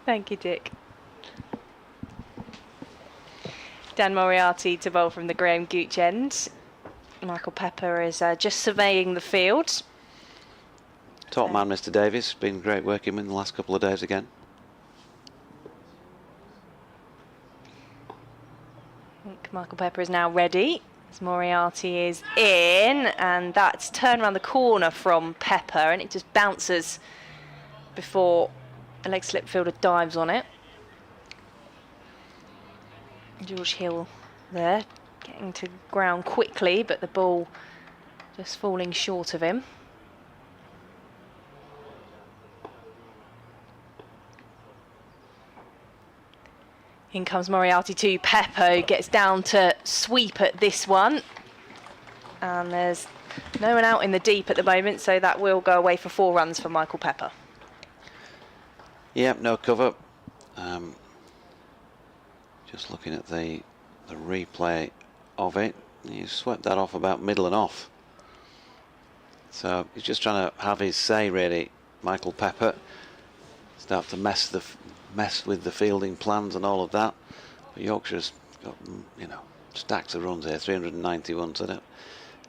thank you, Dick. Dan Moriarty to bowl from the Graham Gooch end. Michael Pepper is just surveying the field.
Top man, Mr. Davies. Been great working with him the last couple of days again.
I think Michael Pepper is now ready. As Moriarty is in, and that's turned around the corner from Pepper, and it just bounces before a leg slip fielder dives on it. George Hill there, getting to ground quickly, but the ball just falling short of him. In comes Moriarty to Pepper, gets down to sweep at this one. And there's no one out in the deep at the moment, so that will go away for 4 runs for Michael Pepper.
Yep, no cover. Just looking at the replay of it, he swept that off about middle and off. So he's just trying to have his say, really, Michael Pepper. Start to mess with the fielding plans and all of that. But Yorkshire's got, you know, stacks of runs here, 391, so they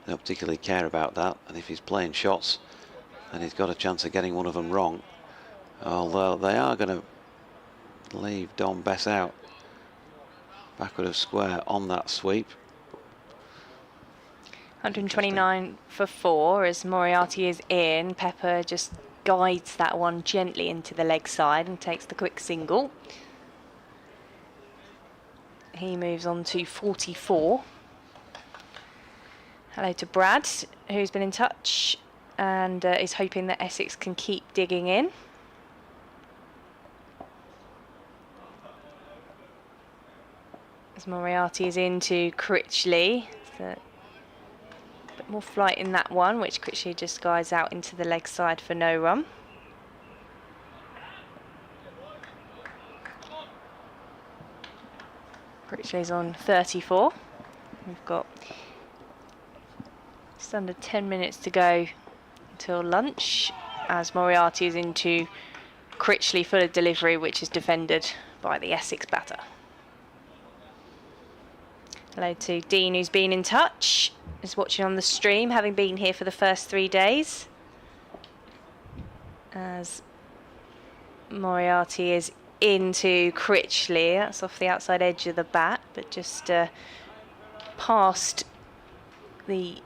don't particularly care about that. And if he's playing shots, then he's got a chance of getting one of them wrong. Although they are going to leave Don Bess out. Backward of square on that sweep.
129 for 4 as Moriarty is in. Pepper just guides that one gently into the leg side and takes the quick single. He moves on to 44. Hello to Brad, who's been in touch and is hoping that Essex can keep digging in. As Moriarty is into Critchley. So a bit more flight in that one, which Critchley just guides out into the leg side for no run. Critchley's on 34. We've got just under 10 minutes to go until lunch, as Moriarty is into Critchley full of delivery, which is defended by the Essex batter. Hello to Dean, who's been in touch, is watching on the stream, having been here for the first 3 days. As Moriarty is into Critchley, that's off the outside edge of the bat, but just past the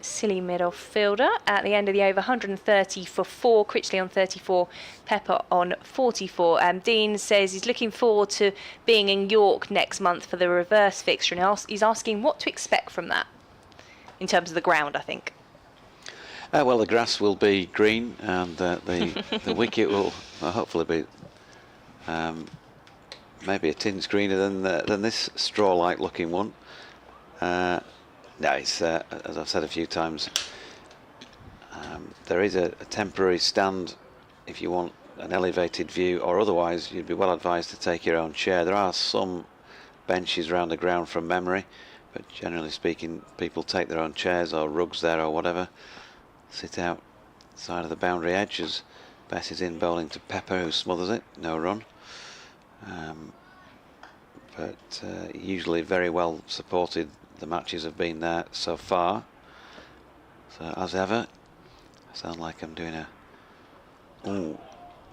silly mid-off fielder at the end of the over. 130 for 4, Critchley on 34, Pepper on 44. Dean says he's looking forward to being in York next month for the reverse fixture, and he's asking what to expect from that in terms of the ground, I think.
Well, the grass will be green, and the wicket will hopefully be maybe a tinge greener than this straw-like looking one. No, it's as I've said a few times, there is a temporary stand if you want an elevated view, or otherwise you'd be well advised to take your own chair. There are some benches around the ground from memory, but generally speaking people take their own chairs or rugs there or whatever, sit outside of the boundary edge as Bess is in bowling to Pepper, who smothers it, no run. But usually very well supported. The matches have been there so far. So as ever, I sound like I'm doing a ooh.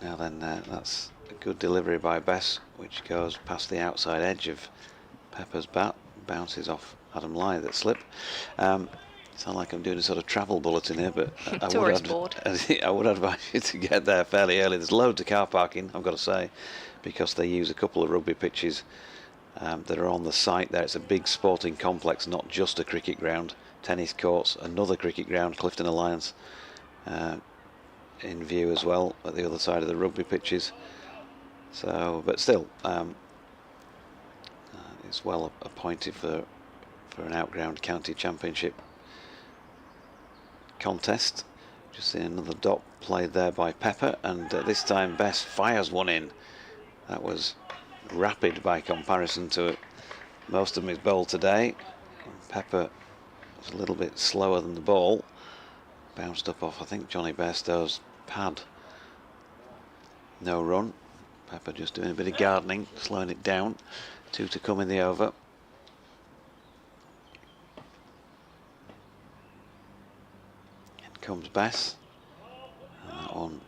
Now then, that's a good delivery by Bess, which goes past the outside edge of Pepper's bat, bounces off Adam Lye that slip. Sound like I'm doing a sort of travel bulletin here, but I would advise you to get there fairly early. There's loads of car parking, I've got to say, because they use a couple of rugby pitches that are on the site there. It's a big sporting complex, not just a cricket ground. Tennis courts, another cricket ground, Clifton Alliance in view as well at the other side of the rugby pitches. So, but still, it's well appointed for an outground county championship contest, which Just seen another dot played there by Pepper, and this time Best fires one in. That was rapid by comparison to most of his bowl today. Pepper was a little bit slower than the ball. Bounced up off, I think, Johnny Bairstow's pad. No run. Pepper just doing a bit of gardening, slowing it down. 2 to come in the over. In comes Bess. And that one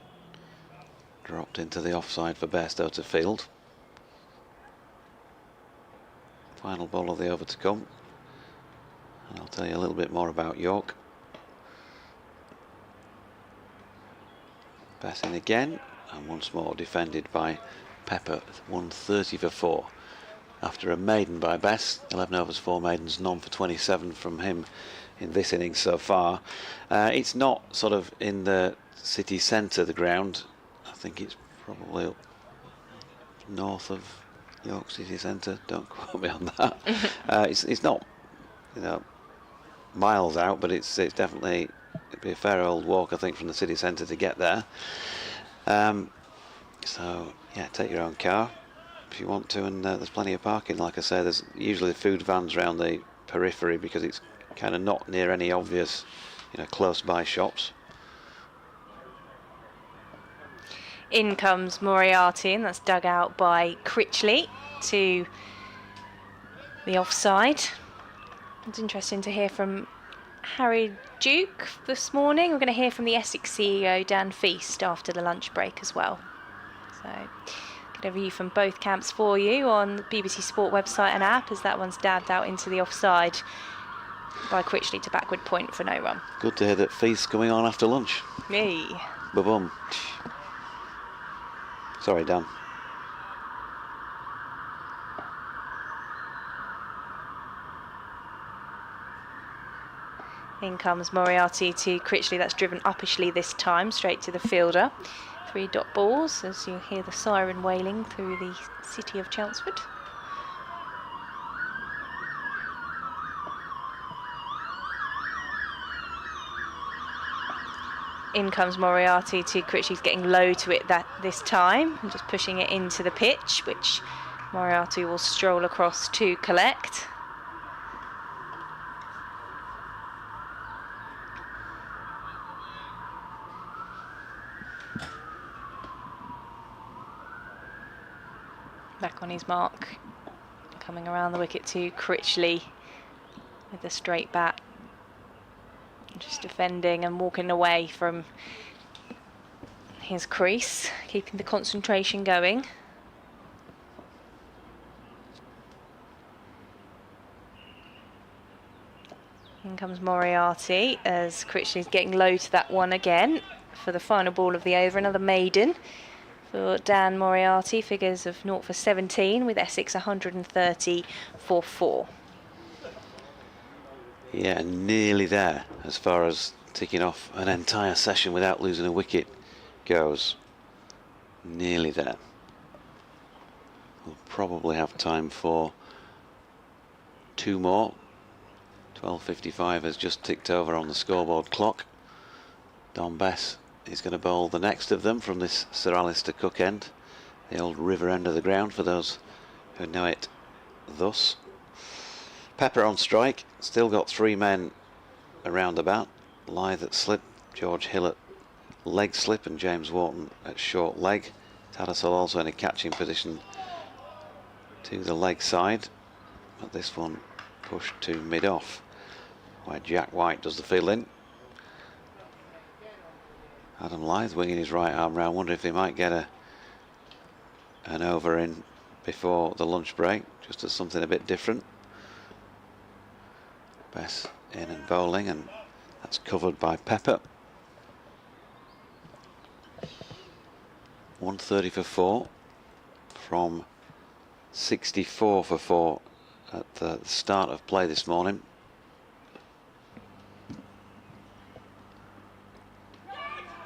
dropped into the offside for Bairstow to field. Final ball of the over to come. And I'll tell you a little bit more about York. Bess in again, and once more defended by Pepper. 130 for 4. After a maiden by Bess, 11 overs, 4 maidens, none for 27 from him in this innings so far. It's not sort of in the city centre, the ground. I think it's probably up north of York City Centre. Don't quote me on that. It's not, you know, miles out, but it's definitely, it'd be a fair old walk, I think, from the city centre to get there. So yeah, take your own car if you want to, and there's plenty of parking. Like I say, there's usually food vans around the periphery because it's kind of not near any obvious, you know, close by shops.
In comes Moriarty, and that's dug out by Critchley to the offside. It's interesting to hear from Harry Duke this morning. We're going to hear from the Essex CEO Dan Feast after the lunch break as well. So get a view from both camps for you on the BBC Sport website and app, as that one's dabbed out into the offside by Critchley to backward point for no run.
Good to hear that Feast's coming on after lunch.
Me.
Ba-bum. Sorry, Dan.
In comes Moriarty to Critchley. That's driven uppishly this time, straight to the fielder. 3 dot balls as you hear the siren wailing through the city of Chelmsford. In comes Moriarty to Critchley's getting low to it this time and just pushing it into the pitch, which Moriarty will stroll across to collect. Back on his mark, coming around the wicket to Critchley with the straight bat. Just defending and walking away from his crease, keeping the concentration going. In comes Moriarty as Critchley's getting low to that one again for the final ball of the over. Another maiden for Dan Moriarty, figures of 0 for 17 with Essex 130 for 4.
Yeah, nearly there as far as ticking off an entire session without losing a wicket goes. Nearly there. We'll probably have time for 2 more. 12:55 has just ticked over on the scoreboard clock. Don Bess is going to bowl the next of them from this Sir Alistair Cook end, the old river end of the ground for those who know it thus. Pepper on strike, still got 3 men around about. Lyth at slip, George Hill at leg slip, and James Wharton at short leg. Tattersall also in a catching position to the leg side, but this one pushed to mid-off, where Jack White does the fielding. Adam Lyth winging his right arm round. Wonder if he might get an over in before the lunch break, just as something a bit different. Bess in and bowling, and that's covered by Pepper. 130 for 4 from 64 for 4 at the start of play this morning.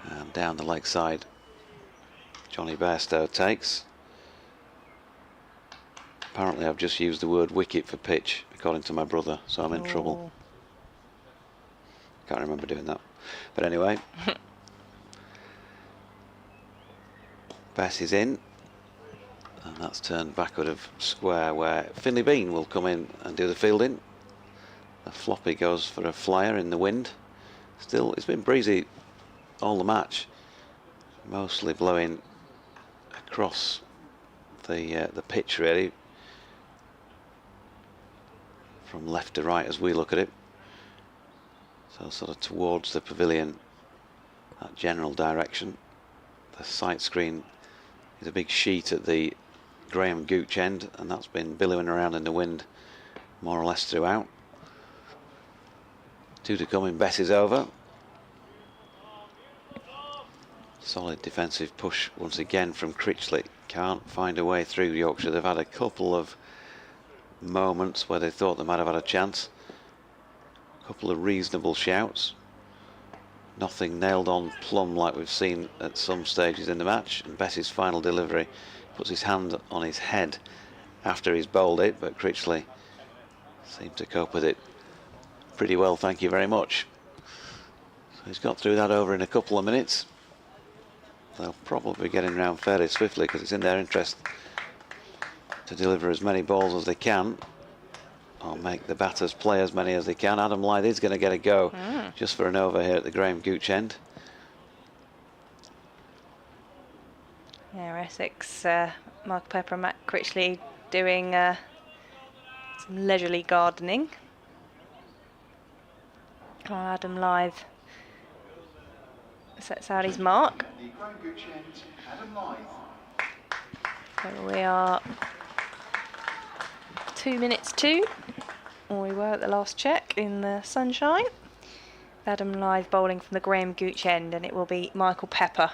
And down the leg side, Johnny Bairstow takes. Apparently I've just used the word wicket for pitch, according to my brother, so I'm in trouble. Can't remember doing that. But anyway, Bess is in, and that's turned backward of square, where Finley Bean will come in and do the fielding. The floppy goes for a flyer in the wind. Still, it's been breezy all the match, mostly blowing across the pitch really, from left to right as we look at it. So sort of towards the pavilion, that general direction. The sight screen is a big sheet at the Graham Gooch end, and that's been billowing around in the wind more or less throughout. 2 to come in Bess is over. Solid defensive push once again from Critchley. Can't find a way through Yorkshire. They've had a couple of moments where they thought they might have had a chance. A couple of reasonable shouts. Nothing nailed on plumb like we've seen at some stages in the match. And Bess's final delivery puts his hand on his head after he's bowled it, but Critchley seemed to cope with it pretty well, thank you very much. So he's got through that over in a couple of minutes. They'll probably be getting around fairly swiftly because it's in their interest to deliver as many balls as they can, or make the batters play as many as they can. Adam Lythe is going to get a go just for an over here at the Graham Gooch end.
Yeah, Essex, Michael Pepper and Matt Critchley doing some leisurely gardening. Oh, Adam Lythe sets out his mark. So we are 2 minutes to, or we were at the last check in the sunshine. Adam Lythe bowling from the Graham Gooch end, and it will be Michael Pepper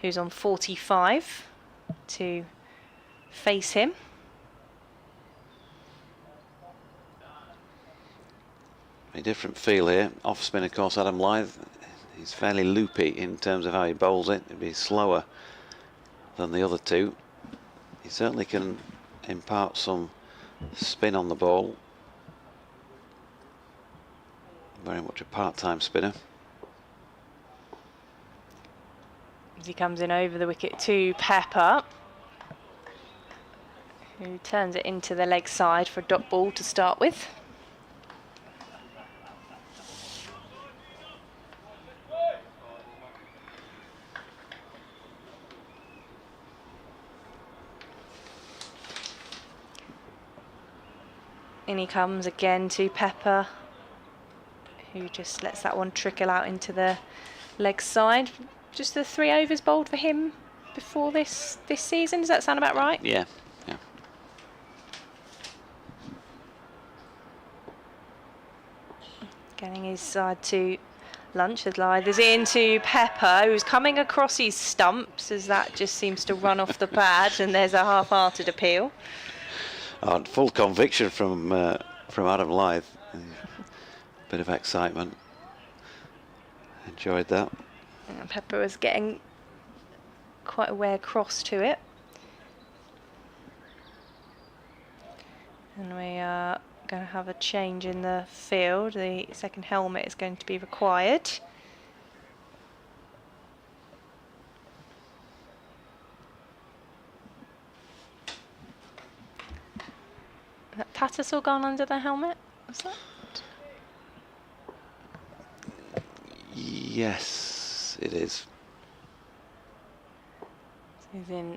who's on 45 to face him.
A different feel here. Off spin, of course, Adam Lythe. He's fairly loopy in terms of how he bowls it. It'd be slower than the other two. He certainly can impart some spin on the ball. Very much a part-time spinner.
As he comes in over the wicket to Pepper, who turns it into the leg side for a dot ball to start with. In he comes again to Pepper, who just lets that one trickle out into the leg side. Just the 3 overs bowled for him before this season. Does that sound about right?
Yeah, yeah.
Getting his side to lunch as Lythe is into Pepper, who's coming across his stumps as that just seems to run off the pad, and there's a half-hearted appeal.
Oh, full conviction from Adam Lythe. Bit of excitement. Enjoyed that.
And Pepper was getting quite a way across to it. And we are going to have a change in the field. The second helmet is going to be required. That Tattersall gone under the helmet? Was that?
Yes, it is.
He's in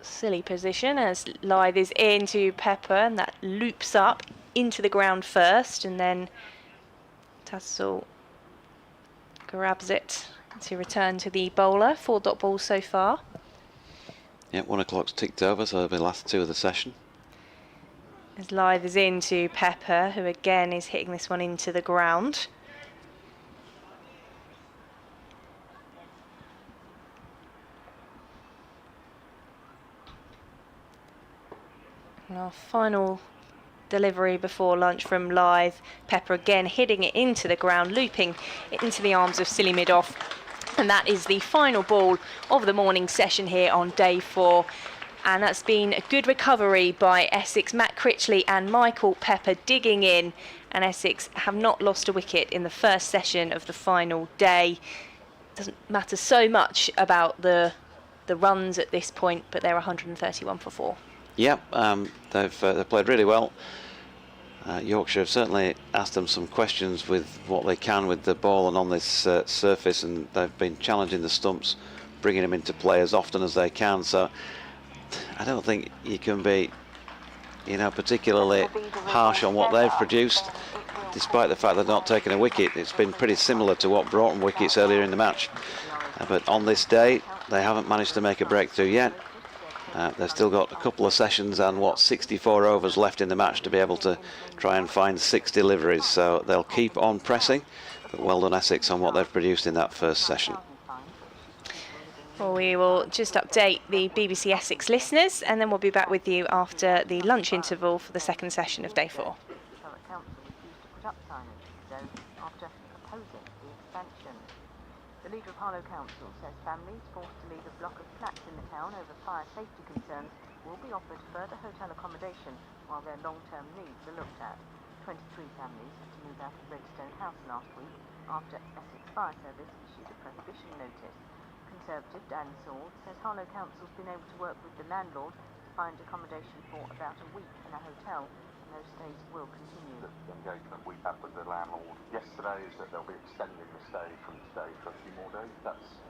silly position as Lythe is into Pepper, and that loops up into the ground first, and then Tattersall grabs it to return to the bowler. 4 dot balls so far.
Yeah, 1 o'clock's ticked over, so it'll be the last 2 of the session.
As Lythe is into Pepper, who again is hitting this one into the ground. And our final delivery before lunch from Lythe. Pepper again hitting it into the ground, looping it into the arms of Silly Mid-off. And that is the final ball of the morning session here on day 4. And that's been a good recovery by Essex. Matt Critchley and Michael Pepper digging in. And Essex have not lost a wicket in the first session of the final day. Doesn't matter so much about the the runs at this point, but they're 131 for 4.
Yep, they've played really well. Yorkshire have certainly asked them some questions with what they can with the ball and on this surface, and they've been challenging the stumps, bringing them into play as often as they can. So I don't think you can be, particularly harsh on what they've produced, despite the fact they've not taken a wicket. It's been pretty similar to what brought them wickets earlier in the match. But on this day, they haven't managed to make a breakthrough yet. They've still got a couple of sessions and 64 overs left in the match to be able to try and find 6 deliveries. So they'll keep on pressing. But well done, Essex, on what they've produced in that first session.
Well, we will just update the BBC Essex listeners, and then we'll be back with you after the lunch interval for the second session of day 4.
The leader of Harlow Council says families forced to leave a block of flats in the town over fire safety concerns will be offered further hotel accommodation while their long-term needs are looked at. 23 families had to move out of Redstone House last week after Essex Fire Service issued a prohibition notice. Conservative Dan Sword says Harlow Council's been able to work with the landlord to find accommodation for about a week in a hotel, and those stays will continue.
The engagement we had with the landlord yesterday is that they'll be extending the stay from today for a few more days. That's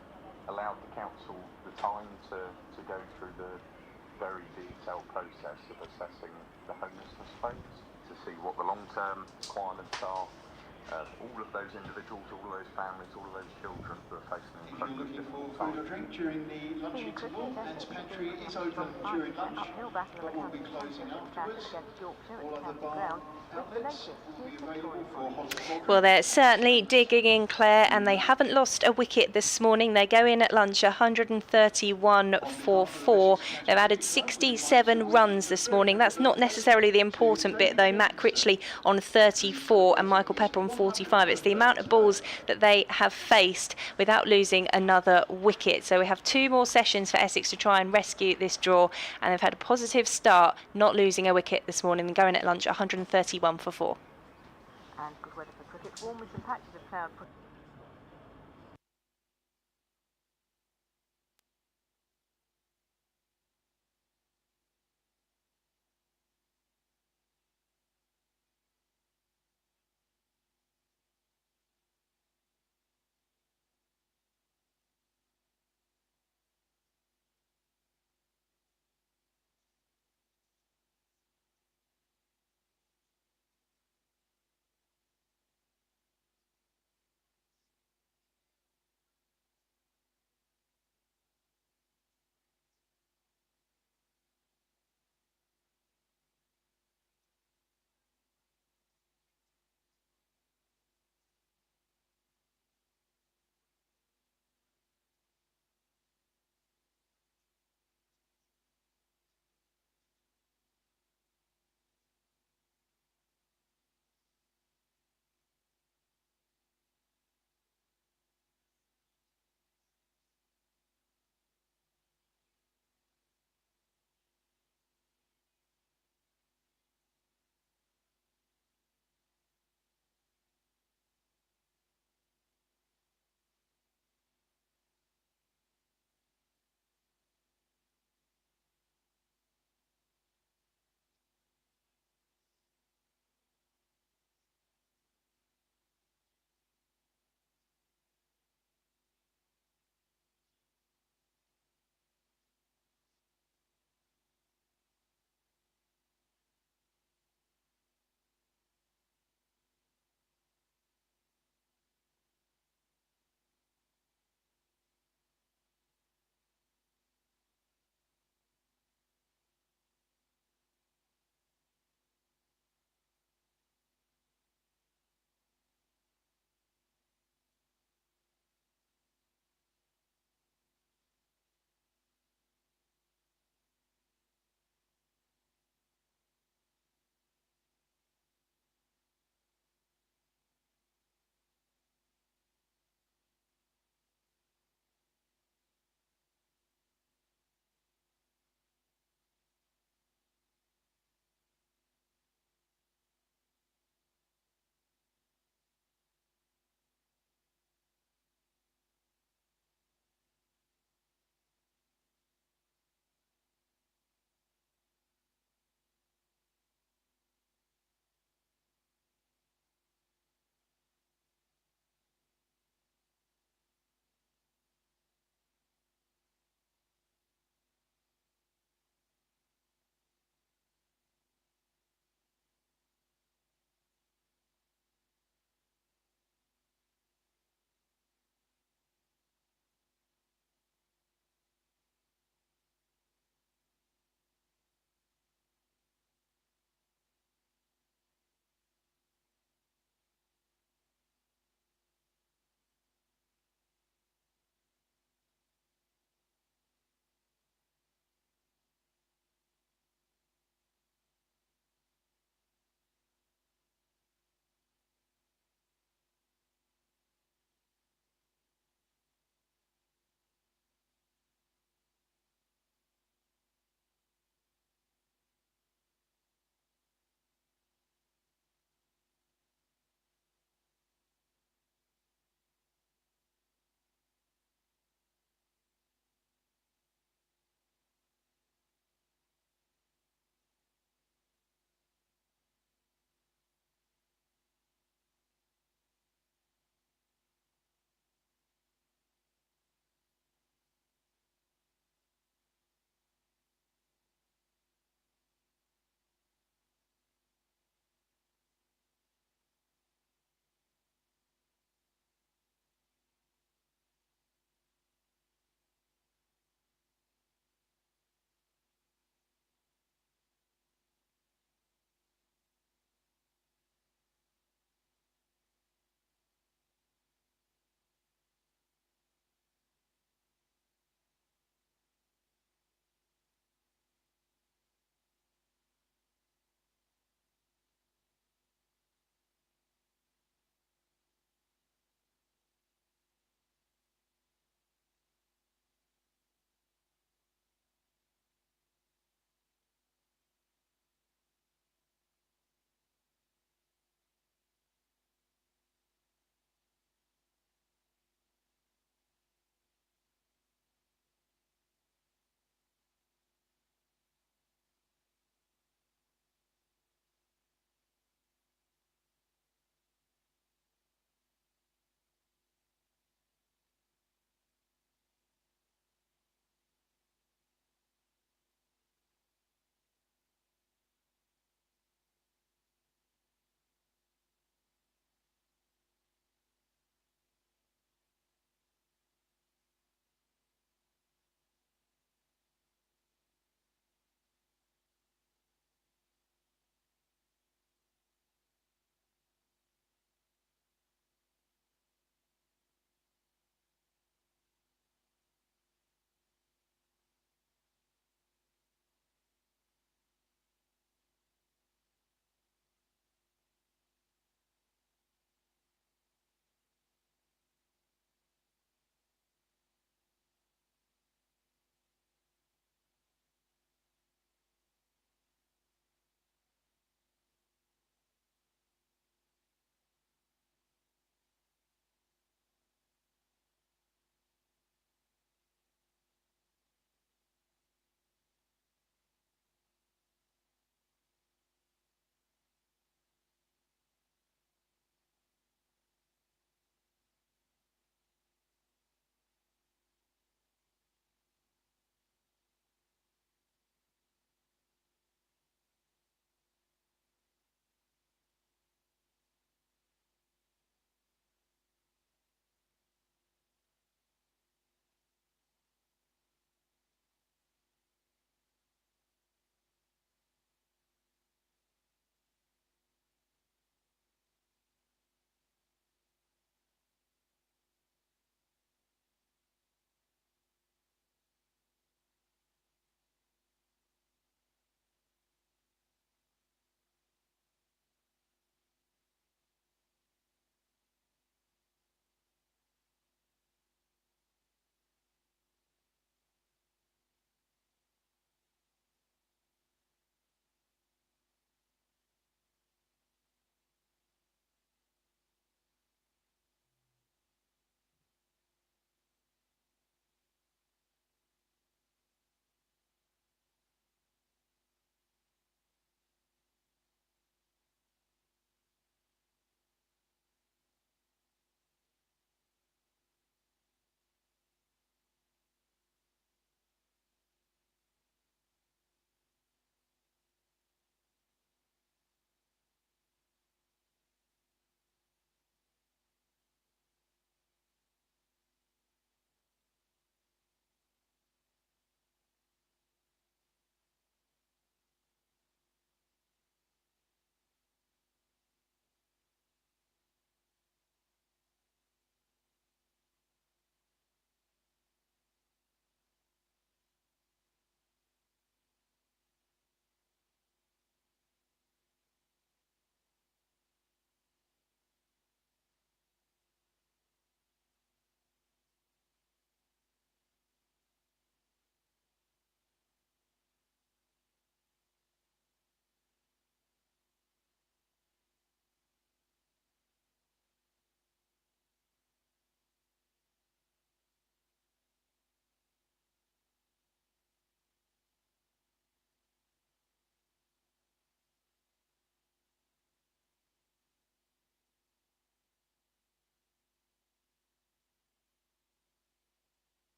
allowed the council the time to go through the very detailed process of assessing the homelessness phase, to see what the long-term requirements are. All of those individuals, all of those families, all of those children who are facing incredibly difficult
Food or drink during the lunch interval, and pantry is open during lunch, but will be closing afterwards. All other bar outlets will be available for hot and cold.
Well, they're certainly digging in, Claire, and they haven't lost a wicket this morning. They go in at lunch 131 for 4. They've added 67 runs this morning. That's not necessarily the important bit, though. Matt Critchley on 34 and Michael Pepper on 45. It's the amount of balls that they have faced without losing another wicket. So we have 2 more sessions for Essex to try and rescue this draw, and they've had a positive start, not losing a wicket this morning and going at lunch 131 for 4.
And good weather for cricket, warm with some patches of cloud.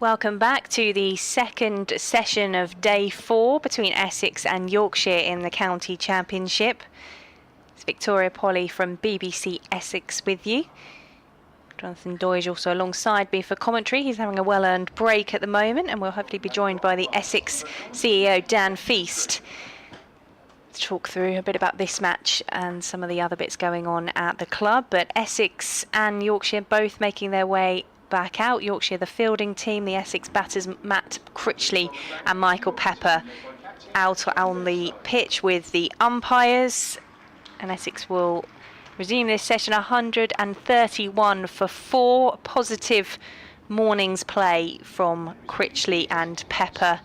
Welcome back to the second session of day 4 between Essex and Yorkshire in the County Championship. It's Victoria Polly from BBC Essex with you. Jonathan Doige also alongside me for commentary. He's having a well-earned break at the moment, and we'll hopefully be joined by the Essex CEO Dan Feast to talk through a bit about this match and some of the other bits going on at the club. But Essex and Yorkshire both making their way back out. Yorkshire, the fielding team, the Essex batters Matt Critchley and Michael Pepper out on the pitch with the umpires. And Essex will resume this session 131 for 4. Positive morning's play from Critchley and Pepper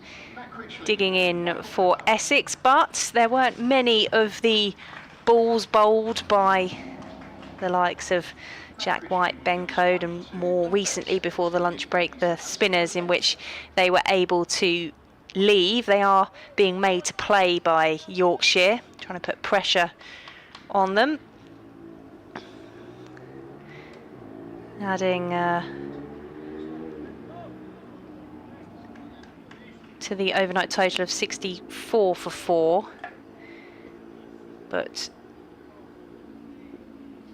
digging in for Essex, but there weren't many of the balls bowled by the likes of Jack White, Ben Code, and more recently before the lunch break, the spinners, in which they were able to leave. They are being made to play by Yorkshire, trying to put pressure on them. Adding to the overnight total of 64 for 4. But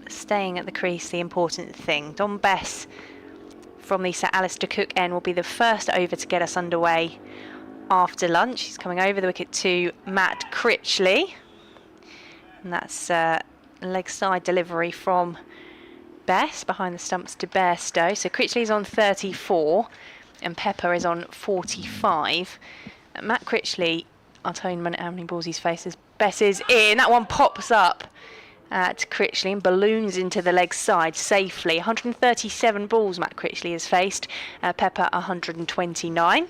staying at the crease, the important thing. Don Bess from the Sir Alistair Cook end will be the first over to get us underway after lunch. He's coming over the wicket to Matt Critchley. And that's leg side delivery from Bess behind the stumps to Bairstow. So Critchley's on 34 and Pepper is on 45. Matt Critchley, I'll tell you in a minute how many balls he's faced as Bess is in. That one pops up at Critchley and balloons into the leg side safely. 137 balls Matt Critchley has faced, Pepper 129.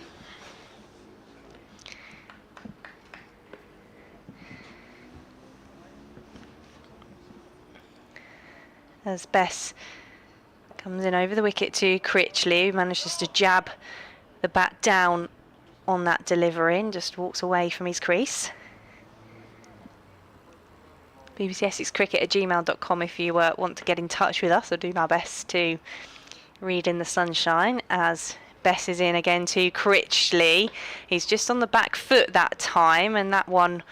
As Bess comes in over the wicket to Critchley, who manages to jab the bat down on that delivery and just walks away from his crease. bbcessexcricket@gmail.com if you want to get in touch with us. I'll do my best to read in the sunshine. As Bess is in again to Critchley. He's just on the back foot that time, and that one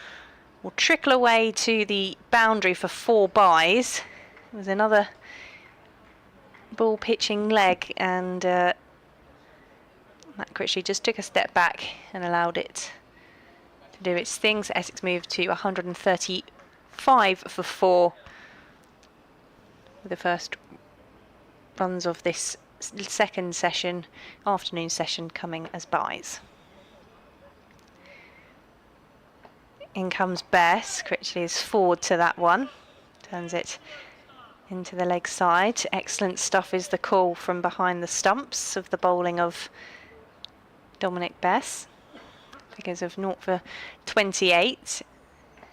will trickle away to the boundary for 4 byes. There's another ball pitching leg, and Matt Critchley just took a step back and allowed it to do its thing. So Essex moved to 135 for 4 with the first runs of this second session, afternoon session, coming as byes. In comes Bess. Critchley is forward to that one, turns it into the leg side. Excellent stuff is the call from behind the stumps of the bowling of Dominic Bess. Figures of 0 for 28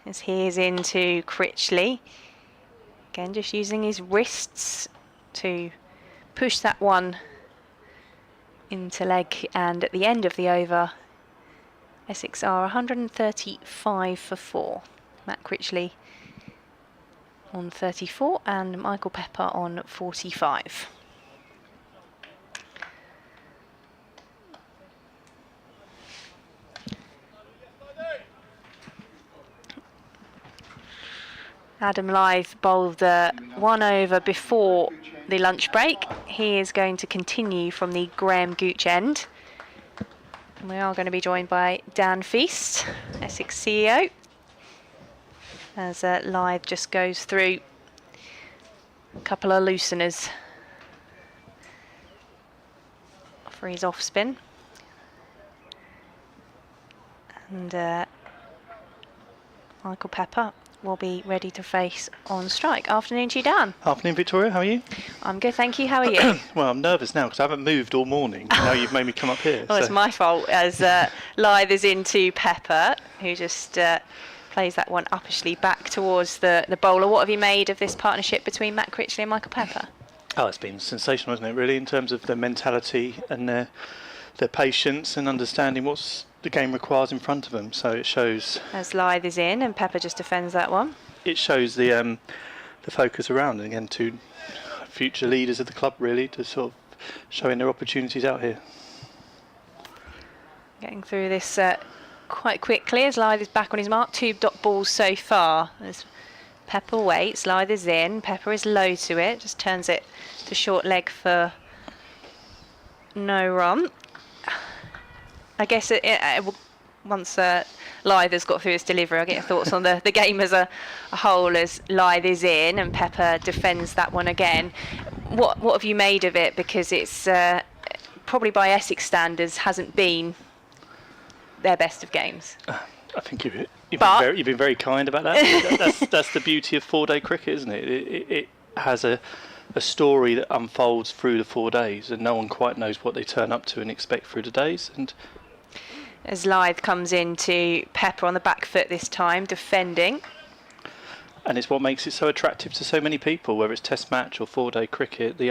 as he is into Critchley. Again, just using his wrists to push that one into leg, and at the end of the over, Essex are 135 for 4. Matt Critchley on 34 and Michael Pepper on 45. Adam Lyth bowled one over before the lunch break. He is going to continue from the Graham Gooch end. And we are going to be joined by Dan Feast, Essex CEO, as Lyth just goes through a couple of looseners for his off spin. And Michael Pepper will be ready to face on strike. Afternoon to you, Dan.
Afternoon, Victoria. How are you?
I'm good, thank you. How are you?
Well, I'm nervous now because I haven't moved all morning. Now you've made me come up here.
Well, it's my fault, as Lyth is into Pepper, who just plays that one uppishly back towards the bowler. What have you made of this partnership between Matt Critchley and Michael Pepper?
Oh, it's been sensational, isn't it, really, in terms of their mentality and their patience and understanding what the game requires in front of them. So it shows. As
Lyth is in and Pepper just defends that one.
It shows the focus around, and again, to future leaders of the club, really, to sort of showing their opportunities out here.
Getting through this quite quickly as Lythe is back on his mark. 2 dot balls so far. As Pepper waits, Lythe is in. Pepper is low to it, just turns it to short leg for no run. I guess once Lythe has got through his delivery, I'll get your thoughts on the game as a whole as Lythe is in and Pepper defends that one again. What have you made of it? Because it's probably by Essex standards hasn't been their best of games.
I think you've been very kind about that. That's the beauty of 4-day cricket, isn't it? It has a story that unfolds through the 4 days, and no one quite knows what they turn up to and expect through the days. And
as Lythe comes into Pepper on the back foot this time, defending.
And it's what makes it so attractive to so many people, whether it's Test match or 4-day cricket, the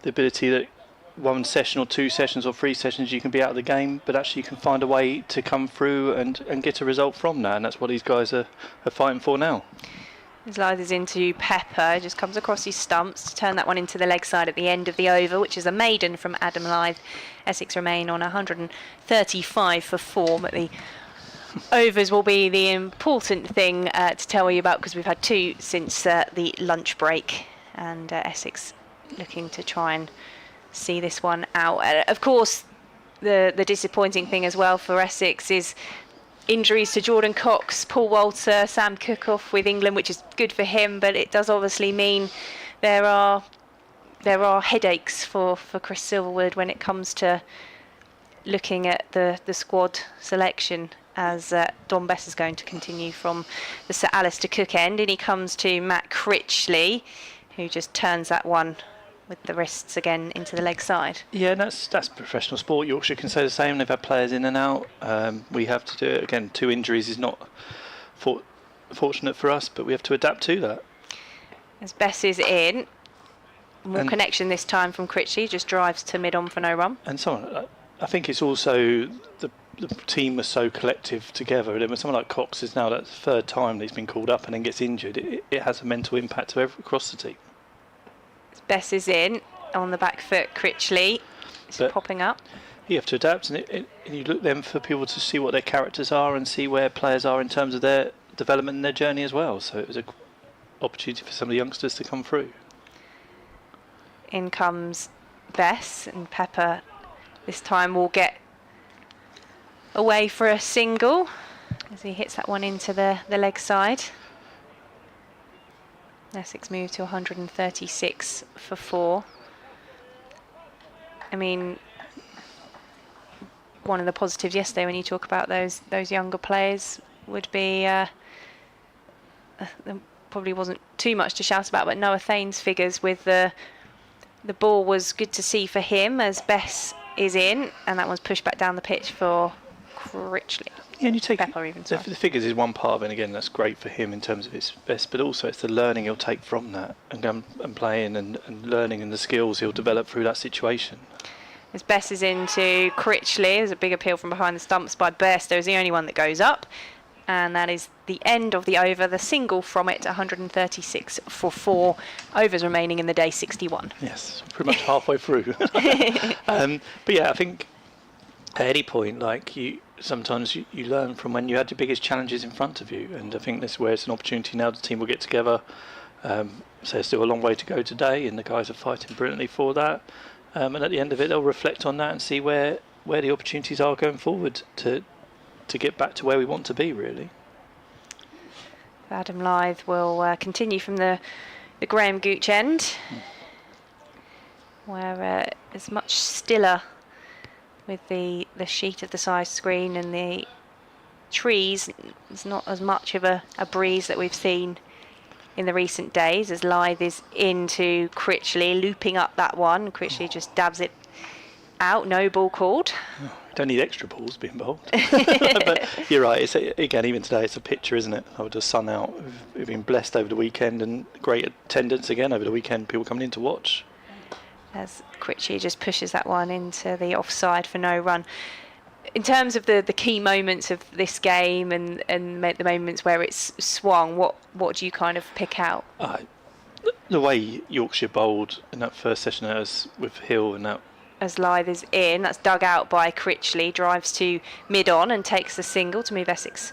ability that 1 session or 2 sessions or 3 sessions you can be out of the game, but actually you can find a way to come through and get a result from that, and that's what these guys are fighting for now.
As Lythe is into Pepper, just comes across his stumps to turn that one into the leg side at the end of the over, which is a maiden from Adam Lythe. Essex remain on 135 for form, but the overs will be the important thing to tell you about, because we've had 2 since the lunch break, and Essex looking to try and see this one out. Of course, the disappointing thing as well for Essex is injuries to Jordan Cox, Paul Walter, Sam Cook off with England, which is good for him, but it does obviously mean there are headaches for Chris Silverwood when it comes to looking at the squad selection, as Don Bess is going to continue from the Sir Alistair Cook end, and he comes to Matt Critchley, who just turns that one with the wrists again into the leg side. Yeah,
that's professional sport. Yorkshire can say the same. They've had players in and out. We have to do it. Again, 2 injuries is not fortunate for us, but we have to adapt to that.
As Bess is in, more connection this time from Critchley, just drives to mid-on for no run.
And so I think it's also the team was so collective together. When someone like Cox is now that 3rd time that he's been called up and then gets injured, it has a mental impact across the team.
Bess is in on the back foot. Critchley is popping up.
You have to adapt, and you look then for people to see what their characters are and see where players are in terms of their development and their journey as well. So it was an opportunity for some of the youngsters to come through.
In comes Bess, and Pepper this time will get away for a single as he hits that one into the leg side. Essex move to 136 for 4. I mean, one of the positives yesterday when you talk about those younger players would be there probably wasn't too much to shout about, but Noah Thane's figures with the ball was good to see for him as Bess is in, and that one's pushed back down the pitch for Critchley.
Yeah, and you take
Pepper even
the figures is one part of it, and again that's great for him in terms of his best, but also it's the learning he'll take from that and playing and learning and the skills he'll develop through that situation.
As Bess is into Critchley, there's a big appeal from behind the stumps by Bess. There's the only one that goes up, and that is the end of the over, the single from it, 136 for 4. Overs remaining in the day, 61.
Yes, pretty much halfway through. But yeah, I think at any point, like sometimes you learn from when you had your biggest challenges in front of you, and I think this is where it's an opportunity now. The team will get together. So there's still a long way to go today, and the guys are fighting brilliantly for that. And at the end of it, they'll reflect on that and see where the opportunities are going forward to get back to where we want to be, really.
Adam Lythe will continue from the Graham Gooch end, where it's much stiller with the sheet of the side screen and the trees. It's not as much of a breeze that we've seen in the recent days, as Lythe is into Critchley, looping up that one. Critchley just dabs it out, no ball called.
Don't need extra balls being bowled. But you're right, it's again, even today it's a picture, isn't it, of the sun out. We've been blessed over the weekend, and great attendance again over the weekend, people coming in to watch.
As Critchley just pushes that one into the offside for no run. In terms of the key moments of this game and the moments where it's swung, what do you kind of pick out?
The way Yorkshire bowled in that first session with Hill and that
as Lythe is in. That's dug out by Critchley, drives to mid-on and takes the single to move Essex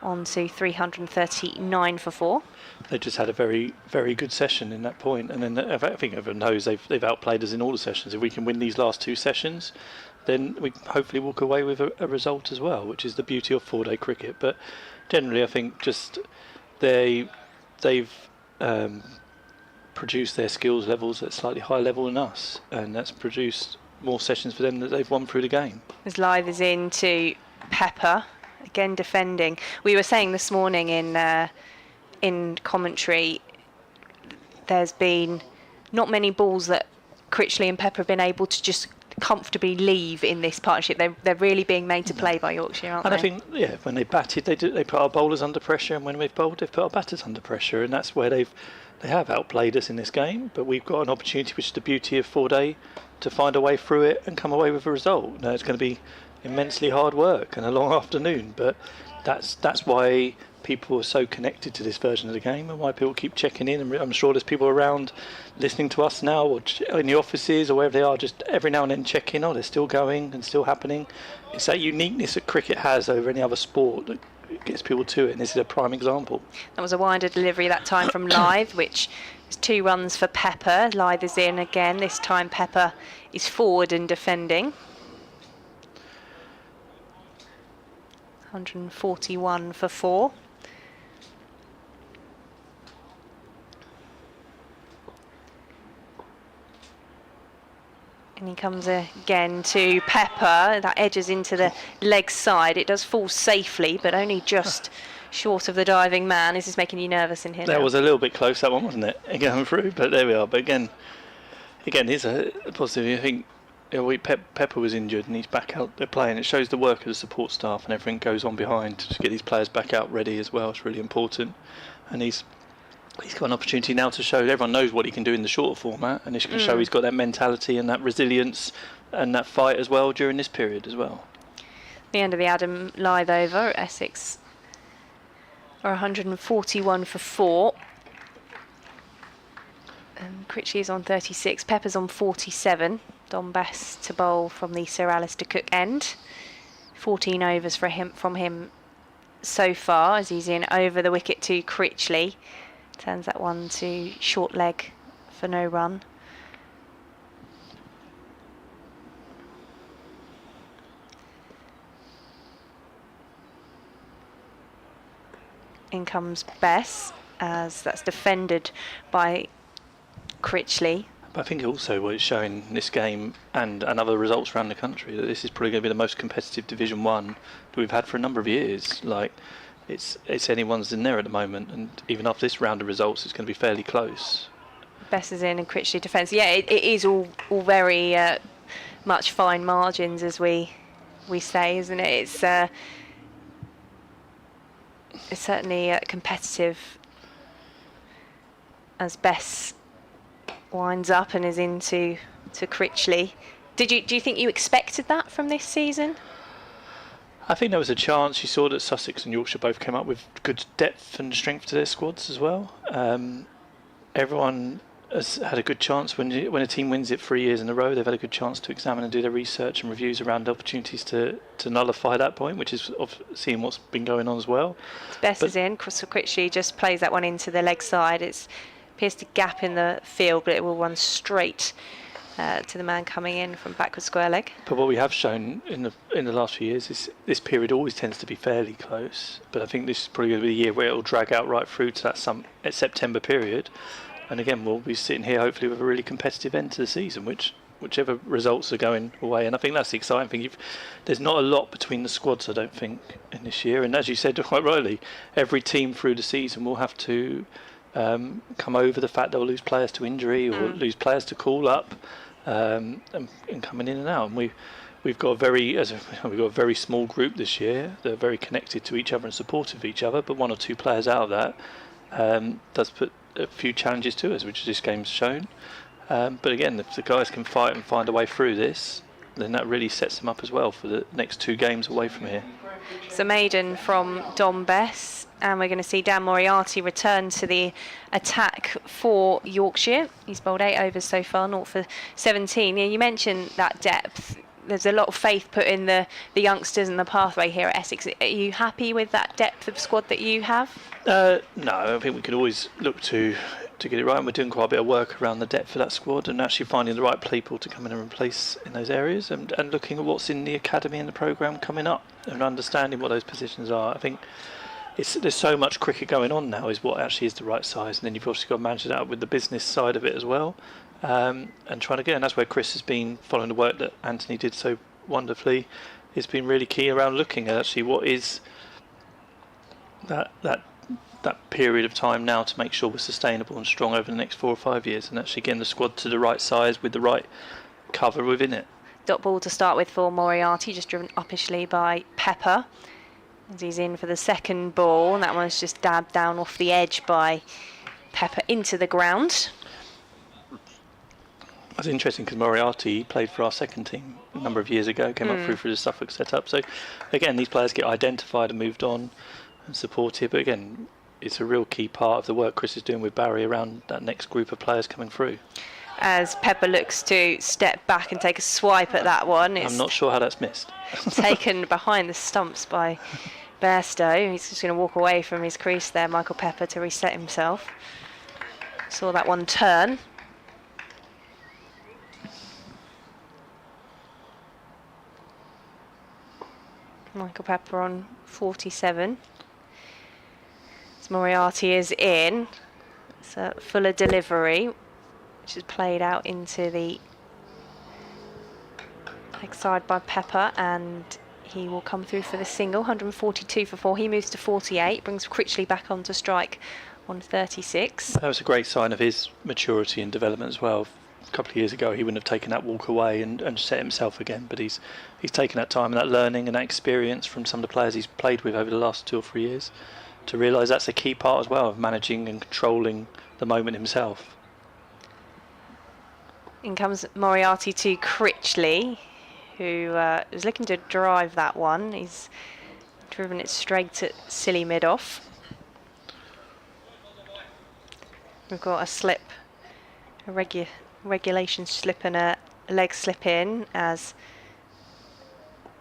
on to 339 for 4.
They just had a very, very good session in that point, and then I think everyone knows they've outplayed us in all the sessions. If we can win these last 2 sessions, then we hopefully walk away with a result as well, which is the beauty of 4-day cricket. But generally, I think just they've produced their skills levels at a slightly higher level than us, and that's produced more sessions for them that they've won through the game.
As Lythe is into Pepper, again defending. We were saying this morning in commentary, there's been not many balls that Critchley and Pepper have been able to just comfortably leave in this partnership. They're really being made to play by Yorkshire, aren't they?
And I think, when they batted, they put our bowlers under pressure, and when we've bowled, they've put our batters under pressure, and that's where they have outplayed us in this game. But we've got an opportunity, which is the beauty of 4-day, to find a way through it and come away with a result. Now, it's going to be immensely hard work and a long afternoon, but that's why people are so connected to this version of the game, and why people keep checking in. And I'm sure there's people around listening to us now, or in the offices or wherever they are, just every now and then check in. They're still going and still happening. It's that uniqueness that cricket has over any other sport that gets people to it, and this is a prime example.
That was a winder delivery that time from Lythe, which is 2 runs for Pepper. Lythe is in again. This time Pepper is forward and defending. 141 for 4. And he comes again to Pepper. That edges into the leg side. It does fall safely, but only just short of the diving man. This is making you nervous in here.
That
now.
was a little bit close, that one, wasn't it? Going through, but there we are. But again, here's a positive. I think Pepper was injured and he's back out there playing. It shows the work of the support staff and everything goes on behind to get these players back out ready as well. It's really important. And he's got an opportunity now to show everyone knows what he can do in the shorter format, and he can show he's got that mentality and that resilience and that fight as well during this period as well.
The end of the Adam Lythe over. Essex are 141 for 4. And Critchley is on 36. Pepper's on 47. Don Bess to bowl from the Sir Alistair Cook end. 14 overs from him so far, as he's in over the wicket to Critchley. Turns that one to short leg for no run. In comes Bess, as that's defended by Critchley.
But I think also what it's showing in this game and other results around the country, that this is probably going to be the most competitive Division 1 that we've had for a number of years. Like, it's anyone's in there at the moment, and even after this round of results, it's going to be fairly close.
Bess is in and Critchley defends. Yeah, it is all very much fine margins, as we say, isn't it? It's certainly competitive as Bess winds up and is into Critchley. Do you think you expected that from this season?
I think there was a chance. You saw that Sussex and Yorkshire both came up with good depth and strength to their squads as well. Everyone has had a good chance when a team wins it 3 years in a row. They've had a good chance to examine and do their research and reviews around opportunities to nullify that point, which is of seeing what's been going on as well.
Bess is in. Critchley just plays that one into the leg side. It appears to gap in the field, but it will run straight to the man coming in from backward square leg.
But what we have shown in the last few years is this period always tends to be fairly close. But I think this is probably going to be the year where it will drag out right through to that September period. And again, we'll be sitting here hopefully with a really competitive end to the season, whichever results are going away. And I think that's the exciting thing. There's not a lot between the squads, I don't think, in this year. And as you said quite rightly, every team through the season will have to come over the fact they'll lose players to injury or lose players to call up. And coming in and out, and we've got a very small group this year. They're very connected to each other and supportive of each other. But 1 or 2 players out of that does put a few challenges to us, which this game's shown. But again, if the guys can fight and find a way through this, then that really sets them up as well for the next 2 games away from here.
It's a maiden from Don Bess, And we're going to see Dan Moriarty return to the attack for Yorkshire. He's bowled 8 overs so far, 0 for 17. Yeah, you mentioned that depth. There's a lot of faith put in the youngsters and the pathway here at Essex. Are you happy with that depth of squad that you have?
No, I think we could always look to get it right, and we're doing quite a bit of work around the depth of that squad and actually finding the right people to come in and replace in those areas, and looking at what's in the academy and the programme coming up and understanding what those positions are. I think there's so much cricket going on now, is what actually is the right size, and then you've obviously got to manage that up with the business side of it as well, and trying to get, and that's where Chris has been following the work that Anthony did so wonderfully. It's been really key around looking at actually what is that period of time now to make sure we're sustainable and strong over the next 4 or 5 years, and actually getting the squad to the right size with the right cover within it.
Dot ball to start with for Moriarty, just driven uppishly by Pepper as he's in for the second ball, and that one's just dabbed down off the edge by Pepper into the ground.
That's interesting because Moriarty played for our second team a number of years ago, came up through the Suffolk setup. So again, these players get identified and moved on and supported, but again, it's a real key part of the work Chris is doing with Barry around that next group of players coming through.
As Pepper looks to step back and take a swipe at that one. It's
I'm not sure how that's missed.
taken behind the stumps by Bairstow. He's just going to walk away from his crease there, Michael Pepper, to reset himself. Saw that one turn. Michael Pepper on 47. As Moriarty is in. It's a fuller delivery, which is played out into the leg side by Pepper, and he will come through for the single. 142 for 4. He moves to 48, brings Critchley back onto strike on 36.
That was a great sign of his maturity and development as well. A couple of years ago, he wouldn't have taken that walk away and set himself again, but he's taken that time and that learning and that experience from some of the players he's played with over the last 2 or 3 years to realise that's a key part as well of managing and controlling the moment himself.
In comes Moriarty to Critchley, who is looking to drive that one. He's driven it straight at silly mid-off. We've got a slip, a regulation slip and a leg slip in as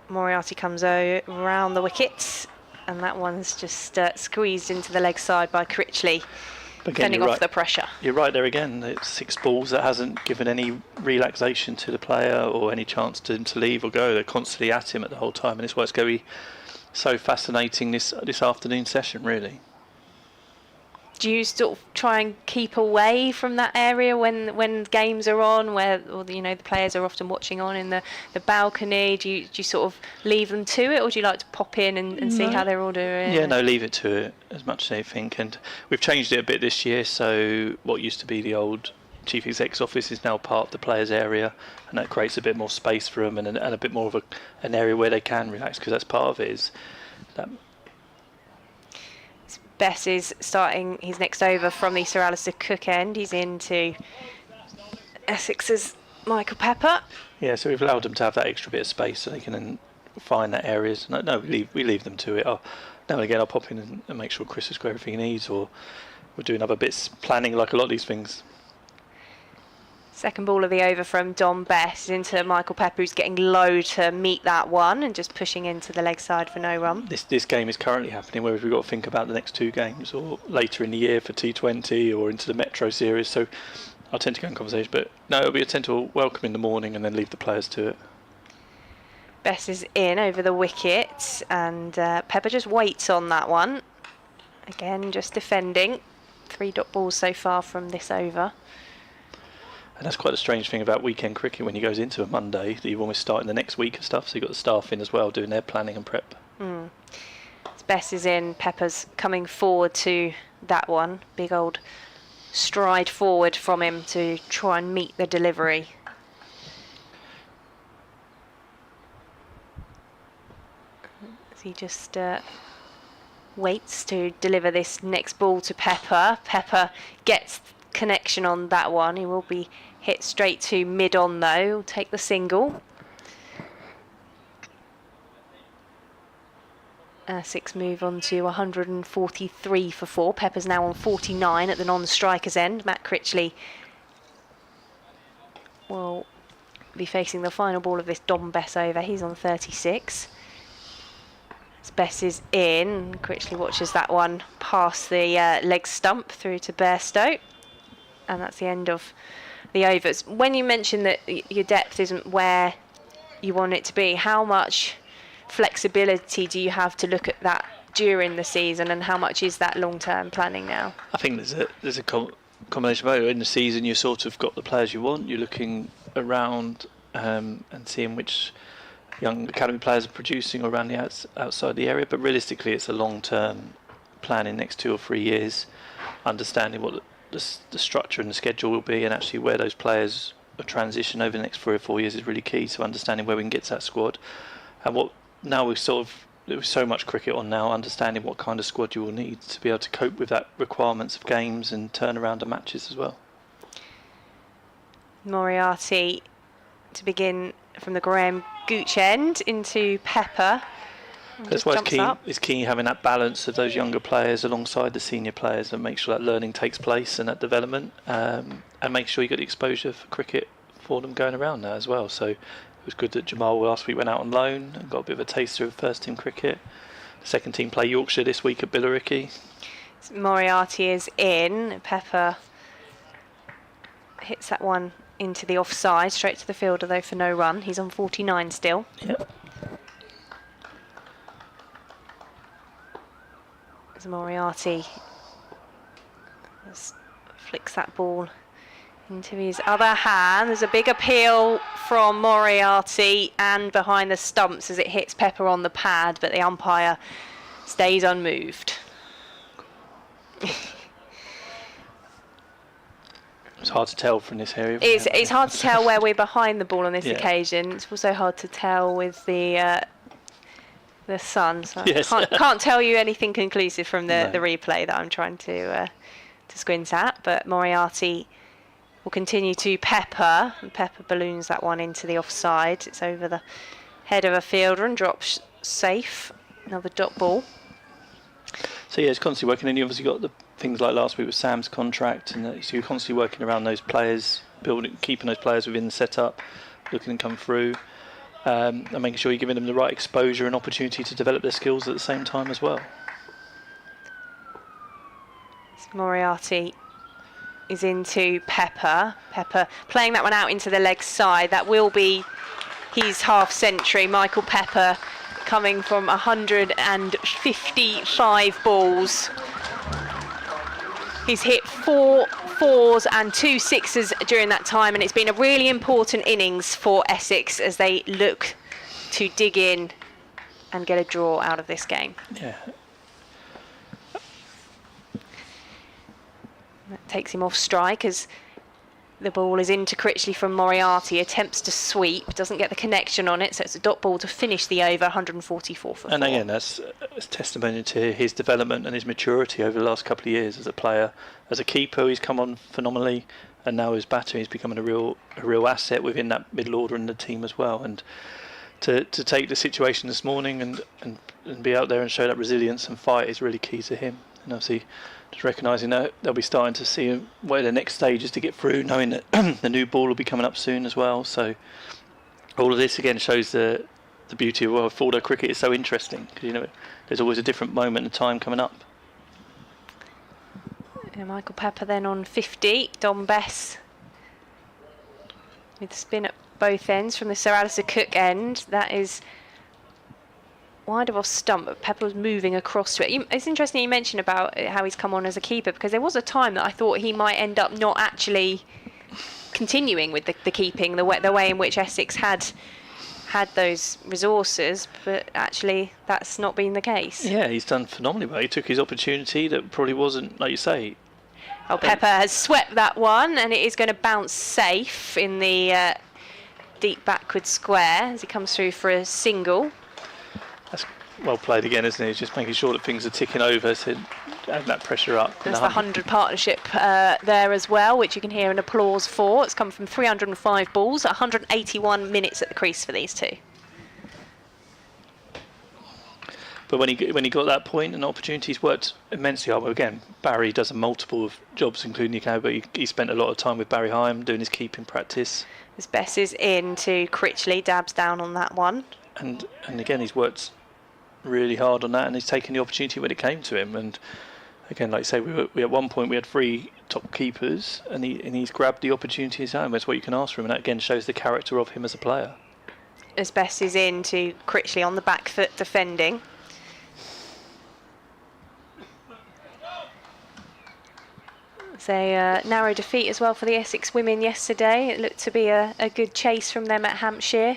Moriarty comes around the wickets, and that one's just squeezed into the leg side by Critchley, fending off the pressure.
You're right there again. It's 6 balls that hasn't given any relaxation to the player or any chance to him to leave or go. They're constantly at him at the whole time, and it's why it's going to be so fascinating this afternoon session, really.
Do you sort of try and keep away from that area when games are on, where the players are often watching on in the balcony? Do you sort of leave them to it, or do you like to pop in and see how they're all doing?
Yeah, no, leave it to it as much as they think. And we've changed it a bit this year, so what used to be the old chief exec's office is now part of the players' area, and that creates a bit more space for them and a bit more of an area where they can relax, because that's part of it. Is that
Bess is starting his next over from the Sir Alistair Cook end. He's into Essex's Michael Pepper.
Yeah, so we've allowed them to have that extra bit of space so they can then find that areas. No, we leave them to it. Now and again, I'll pop in and make sure Chris has got everything he needs, or we're doing other bits, planning like a lot of these things.
Second ball of the over from Dom Bess into Michael Pepper, who's getting low to meet that one and just pushing into the leg side for no run.
This game is currently happening, whereas we've got to think about the next 2 games or later in the year for T20 or into the Metro series. So I'll tend to go in conversation, but no, it'll be a tend to welcome in the morning and then leave the players to it.
Bess is in over the wicket, and Pepper just waits on that one. Again, just defending. 3 dot balls so far from this over.
And that's quite a strange thing about weekend cricket when you goes into a Monday, that you're almost starting the next week and stuff, so you've got the staff in as well doing their planning and prep.
Bess is in, Pepper's coming forward to that one. Big old stride forward from him to try and meet the delivery. As he just waits to deliver this next ball to Pepper. Pepper gets connection on that one. He will be hit straight to mid-on though. He'll take the single. Essex move on to 143 for 4. Pepper's now on 49 at the non-striker's end. Matt Critchley will be facing the final ball of this Dom Bess over. He's on 36. As Bess is in, Critchley watches that one past the leg stump through to Bairstow. And that's the end of the overs. When you mentioned that your depth isn't where you want it to be, how much flexibility do you have to look at that during the season, and how much is that long-term planning now?
I think there's a combination of both. In the season, you sort of got the players you want. You're looking around and seeing which young academy players are producing around the outside the area. But realistically, it's a long-term plan in the next 2 or 3 years, understanding what the structure and the schedule will be, and actually where those players are transition over the next 3 or 4 years is really key. So understanding where we can get to that squad, and what now we've sort of, there's so much cricket on now, understanding what kind of squad you will need to be able to cope with that requirements of games and turn around the matches as well.
Moriarty to begin from the Graham Gooch end into Pepper.
That's why it's key having that balance of those younger players alongside the senior players, and make sure that learning takes place and that development, and make sure you get the exposure for cricket for them going around there as well. So it was good that Jamal last week went out on loan and got a bit of a taster of first team cricket. The second team play Yorkshire this week at Billericay.
Moriarty is in. Pepper hits that one into the offside, straight to the fielder though for no run. He's on 49 still.
Yep.
As Moriarty flicks that ball into his other hand. There's a big appeal from Moriarty and behind the stumps as it hits Pepper on the pad, but the umpire stays unmoved.
It's hard to tell from this area.
It's hard to tell where we're behind the ball on this occasion. It's also hard to tell with the sun. So
yes.
can't tell you anything conclusive from the replay that I'm trying to squint at. But Moriarty will continue to pepper, and Pepper balloons that one into the offside. It's over the head of a fielder and drops safe. Another dot ball.
So yeah, it's constantly working, and you obviously got the things like last week with Sam's contract, and so you're constantly working around those players, keeping those players within the setup, looking to come through, and making sure you're giving them the right exposure and opportunity to develop their skills at the same time as well.
Moriarty is into Pepper. Pepper playing that one out into the leg side. That will be his half century. Michael Pepper coming from 155 balls. He's hit 4 4s and 2 6s during that time, and it's been a really important innings for Essex as they look to dig in and get a draw out of this game.
Yeah.
That takes him off strike as the ball is into Critchley from Moriarty, attempts to sweep, doesn't get the connection on it, so it's a dot ball to finish the over, 144 for 4.
And again, that's testimony to his development and his maturity over the last couple of years as a player. As a keeper, he's come on phenomenally, and now as batter, he's becoming a real asset within that middle order in the team as well. And to take the situation this morning and be out there and show that resilience and fight is really key to him. And obviously, just recognising that they'll be starting to see where the next stage is to get through, knowing that the new ball will be coming up soon as well. So all of this again shows the beauty of although cricket is so interesting, because there's always a different moment in time coming up.
And Michael Pepper then on 50. Dom Bess with spin at both ends from the Sir Alistair Cook end. That is wide of off stump, but Pepper was moving across to it. It's interesting you mentioned about how he's come on as a keeper, because there was a time that I thought he might end up not actually continuing with the keeping, the way in which Essex had those resources, but actually that's not been the case.
Yeah, he's done phenomenally well. He took his opportunity that probably wasn't, like you say.
Oh, Pepper has swept that one, and it is going to bounce safe in the deep backward square as he comes through for a single.
That's well played again, isn't it? He's just making sure that things are ticking over to add that pressure up.
There's the 100 partnership there as well, which you can hear an applause for. It's come from 305 balls, 181 minutes at the crease for these two.
But when he got that point and opportunity, he's worked immensely hard. Well, again, Barry does a multiple of jobs, including the academy, but he spent a lot of time with Barry Hyam doing his keeping practice.
As Bess is in to Critchley, dabs down on that one.
And again, he's worked really hard on that, and he's taken the opportunity when it came to him. And again, like I say, we at one point we had 3 top keepers, and he's grabbed the opportunity his own. That's what you can ask for him, and that again shows the character of him as a player.
As Bess is in to Critchley on the back foot defending. It's a narrow defeat as well for the Essex women yesterday. It looked to be a good chase from them at Hampshire.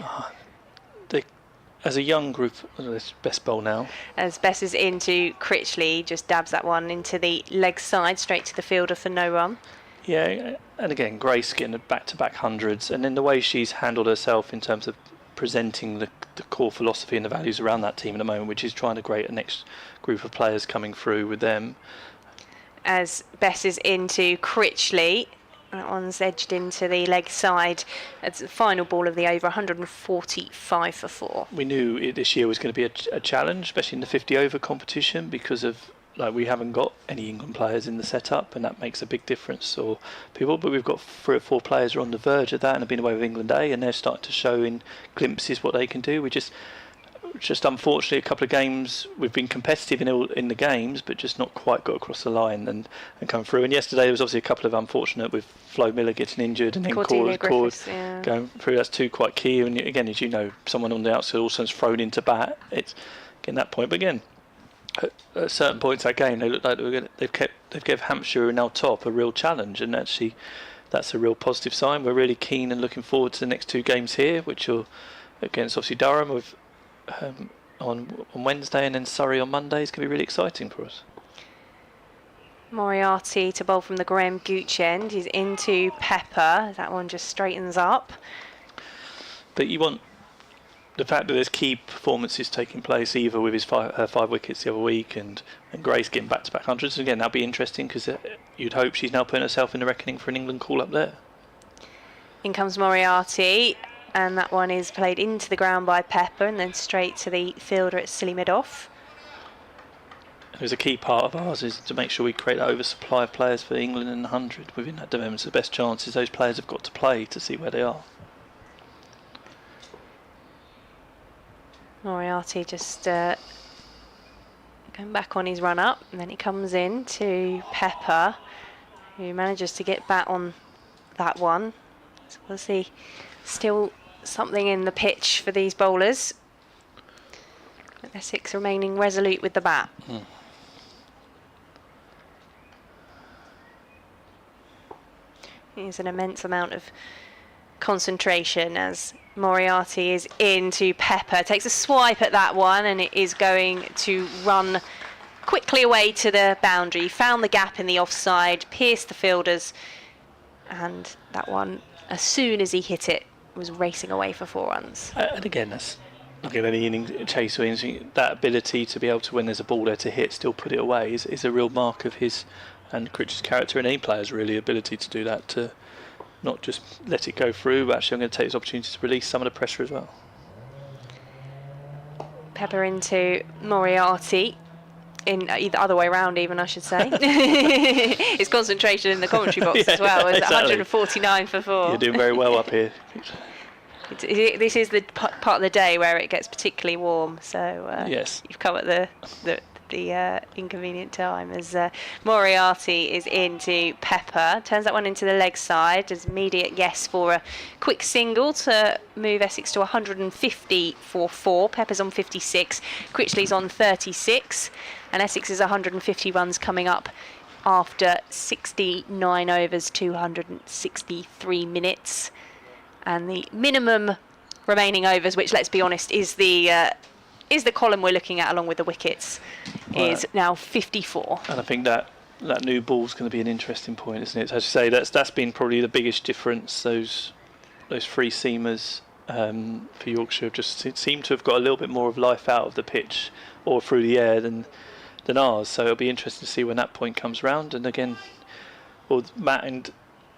As a young group, it's Bess bowl now.
As Bess is into Critchley, just dabs that one into the leg side, straight to the fielder for no run.
Yeah, and again, Grace getting the back-to-back hundreds, and then the way she's handled herself in terms of presenting the core philosophy and the values around that team at the moment, which is trying to create a next group of players coming through with them.
As Bess is into Critchley, that one's edged into the leg side. It's the final ball of the over, 145 for 4.
We knew this year was going to be a challenge, especially in the 50 over competition, because of we haven't got any England players in the setup, and that makes a big difference for people. But we've got 3 or 4 players who are on the verge of that and have been away with England A, and they're starting to show in glimpses what they can do. We just unfortunately a couple of games we've been competitive in the games, but just not quite got across the line and come through. And yesterday there was obviously a couple of unfortunate with Flo Miller getting injured and then Cord going through. That's 2 quite key. And again, as you know, someone on the outside also is thrown into bat. It's getting that point. But again, at certain points that game, they look like they've given Hampshire, who are now top, a real challenge, and actually that's a real positive sign. We're really keen and looking forward to the next 2 games here, which are against obviously Durham with on Wednesday, and then Surrey on Monday. Is going to be really exciting for us.
Moriarty to bowl from the Graham Gooch end. He's into Pepper. That one just straightens up.
But you want the fact that there's key performances taking place, either with her 5 wickets the other week and Grace getting back-to-back hundreds. Again, that'll be interesting, because you'd hope she's now putting herself in the reckoning for an England call up there.
In comes Moriarty, and that one is played into the ground by Pepper and then straight to the fielder at silly mid-off.
It was a key part of ours is to make sure we create that oversupply of players for England in the 100 within that development. So the best chance is those players have got to play to see where they are.
Moriarty just going back on his run up, and then he comes in to Pepper, who manages to get back on that one. So we'll see still something in the pitch for these bowlers. But Essex remaining resolute with the bat. There's an immense amount of concentration as Moriarty is into Pepper. Takes a swipe at that one, and it is going to run quickly away to the boundary. Found the gap in the offside, pierced the fielders, and that one, as soon as he hit it, was racing away for 4 runs.
And again, that's not in any inning chase or anything. That ability to be able to, when there's a ball there to hit, still put it away is a real mark of his and Critch's character, and any player's really ability to do that, to not just let it go through, but actually I'm going to take this opportunity to release some of the pressure as well.
Pepper into Moriarty, in either other way around even, I should say. His concentration in the commentary box as well was exactly. 149 for 4.
You're doing very well up here.
This is the part of the day where it gets particularly warm, so
yes,
you've come at the inconvenient time as Moriarty is into Pepper. Turns that one into the leg side as immediate yes for a quick single to move Essex to 150 for 4. Pepper's on 56, Critchley's on 36, and Essex is 150 runs coming up after 69 overs, 263 minutes. And the minimum remaining overs, which, let's be honest, is the column we're looking at along with the wickets, is now 54.
And I think that new ball's going to be an interesting point, isn't it? As you say, that's been probably the biggest difference. Those 3 seamers for Yorkshire have just seem to have got a little bit more of life out of the pitch or through the air than ours. So it'll be interesting to see when that point comes round. And again, well, Matt and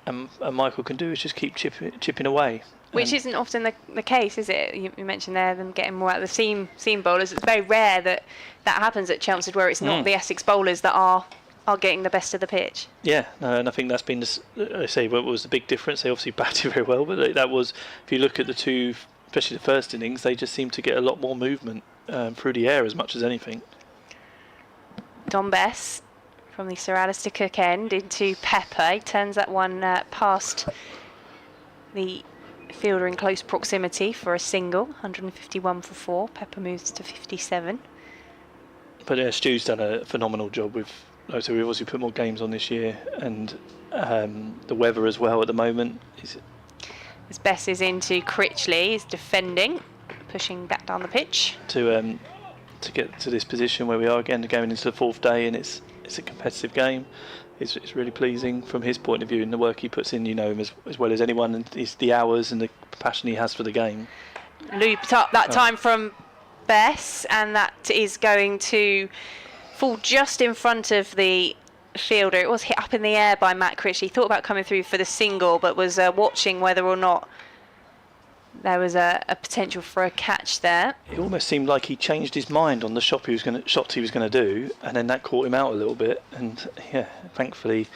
and Michael can do is just keep chipping away.
Which isn't often the case, is it? You mentioned there them getting more out of the seam bowlers. It's very rare that happens at Chelmsford, where it's not the Essex bowlers that are getting the best of the pitch.
Yeah, no, and I think that's been, I say, what was the big difference. They obviously batted very well, but that was, if you look at the two, especially the first innings, they just seemed to get a lot more movement through the air as much as anything.
Don Bess from the Sir Alistair Cook end into Pepper. He turns that one past the fielder in close proximity for a single. 151 for 4. Pepper moves to 57.
But Stu's done a phenomenal job with. So we've obviously put more games on this year, and the weather as well at the moment.
As Bess is into Critchley, he's defending, pushing back down the pitch.
To get to this position where we are again, going into the fourth day, and it's a competitive game. It's really pleasing from his point of view, and the work he puts in, you know him as well as anyone, and it's the hours and the passion he has for the game.
Looped up that time from Bess, and that is going to fall just in front of the fielder. It was hit up in the air by Matt Critchley. He thought about coming through for the single, but was watching whether or not there was a potential for a catch there.
It almost seemed like he changed his mind on the shots he was going to do, and then that caught him out a little bit. And yeah, thankfully,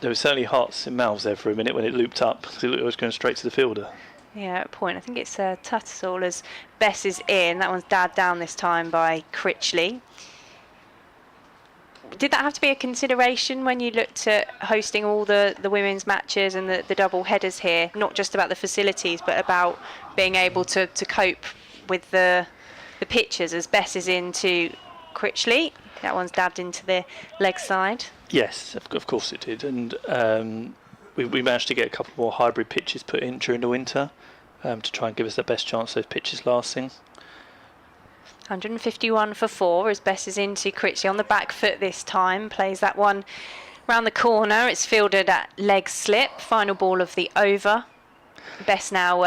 there was certainly hearts and mouths there for a minute when it looped up, because it was going straight to the fielder.
Yeah, at point. I think it's Tattersall as Bess is in. That one's dabbed down this time by Critchley. Did that have to be a consideration when you looked at hosting all the women's matches and the double headers here? Not just about the facilities, but about being able to cope with the pitches as Bess is into Critchley. That one's dabbed into the leg side.
Yes, of course it did. And we managed to get a couple more hybrid pitches put in during the winter to try and give us the best chance of those pitches lasting.
151 for 4 as Bess is into Critchley on the back foot this time. Plays that one round the corner. It's fielded at leg slip. Final ball of the over. Bess now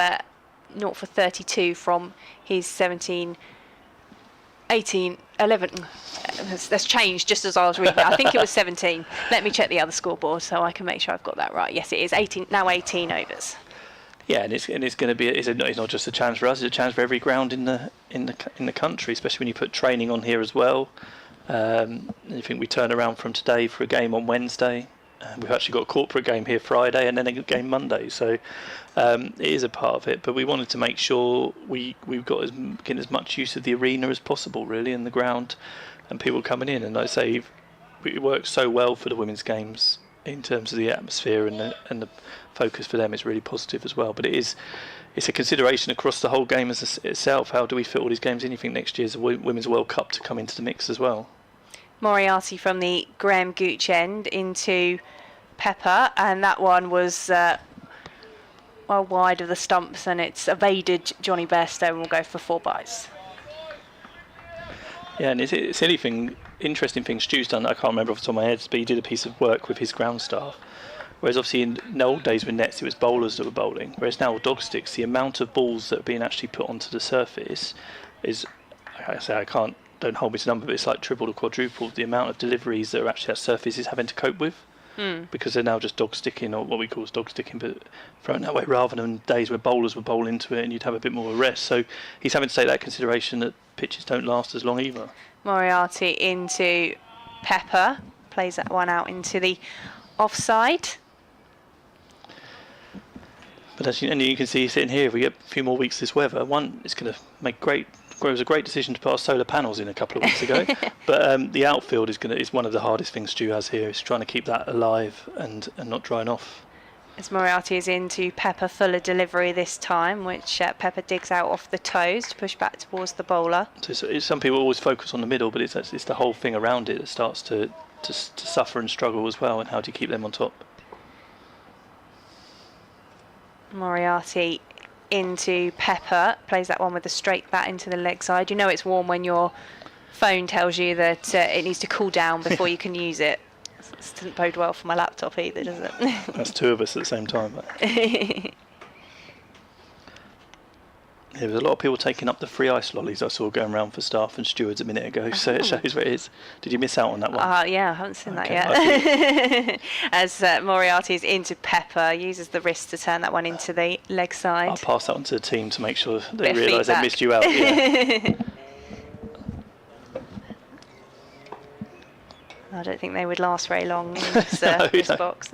0 for 32 from his 17, 18, 11. That's changed just as I was reading it. I think it was 17. Let me check the other scoreboard so I can make sure I've got that right. Yes, it is 18. Now 18 overs.
Yeah, and it's going to be. It's not just a challenge for us. It's a challenge for every ground in the country, especially when you put training on here as well. And you think we turn around from today for a game on Wednesday. We've actually got a corporate game here Friday and then a game Monday. So it is a part of it. But we wanted to make sure we've got getting as much use of the arena as possible, really, and the ground, and people coming in. And like I say, it works so well for the women's games in terms of the atmosphere and the focus for them is really positive as well. But it's a consideration across the whole game itself. How do we fit all these games in? You think next year's Women's World Cup to come into the mix as well?
Moriarty from the Graham Gooch end into Pepper, and that one was well wide of the stumps, and it's evaded Johnny Bairstow and will go for 4 byes.
Yeah, and it's anything interesting thing Stu's done. I can't remember off the top of my head, but he did a piece of work with his ground staff. Whereas obviously in the old days with nets, it was bowlers that were bowling. Whereas now with dog sticks, the amount of balls that are being actually put onto the surface is, I say, don't hold me to number, but it's like tripled or quadrupled the amount of deliveries that are actually that surface is having to cope with. Because they're now just dog sticking, or what we call dog sticking, but thrown that way rather than days where bowlers would bowl into it and you'd have a bit more of a rest. So he's having to take that consideration that pitches don't last as long either.
Moriarty into Pepper, plays that one out into the offside.
But as you can see sitting here, if we get a few more weeks this weather, it's going to make great. It was a great decision to put our solar panels in a couple of weeks ago. But the outfield is one of the hardest things Stu has here. Is trying to keep that alive and not drying off.
As Moriarty is into Pepper, fuller delivery this time, which Pepper digs out off the toes to push back towards the bowler.
So some people always focus on the middle, but it's the whole thing around it that starts to suffer and struggle as well. And how do you keep them on top?
Moriarty into Pepper, plays that one with a straight bat into the leg side. You know it's warm when your phone tells you that it needs to cool down before you can use it. This doesn't bode well for my laptop either, does it?
That's two of us at the same time. There was a lot of people taking up the free ice lollies I saw going around for staff and stewards a minute ago, so it shows where it is. Did you miss out on that one?
Yeah, I haven't seen that
Okay,
yet. As Moriarty is into Pepper, uses the wrist to turn that one into the leg side.
I'll pass that on to the team to make sure they
Bit of
realise they
feedback.
missed you out. Yeah.
I don't think they would last very long in this,
No,
this
no.
box.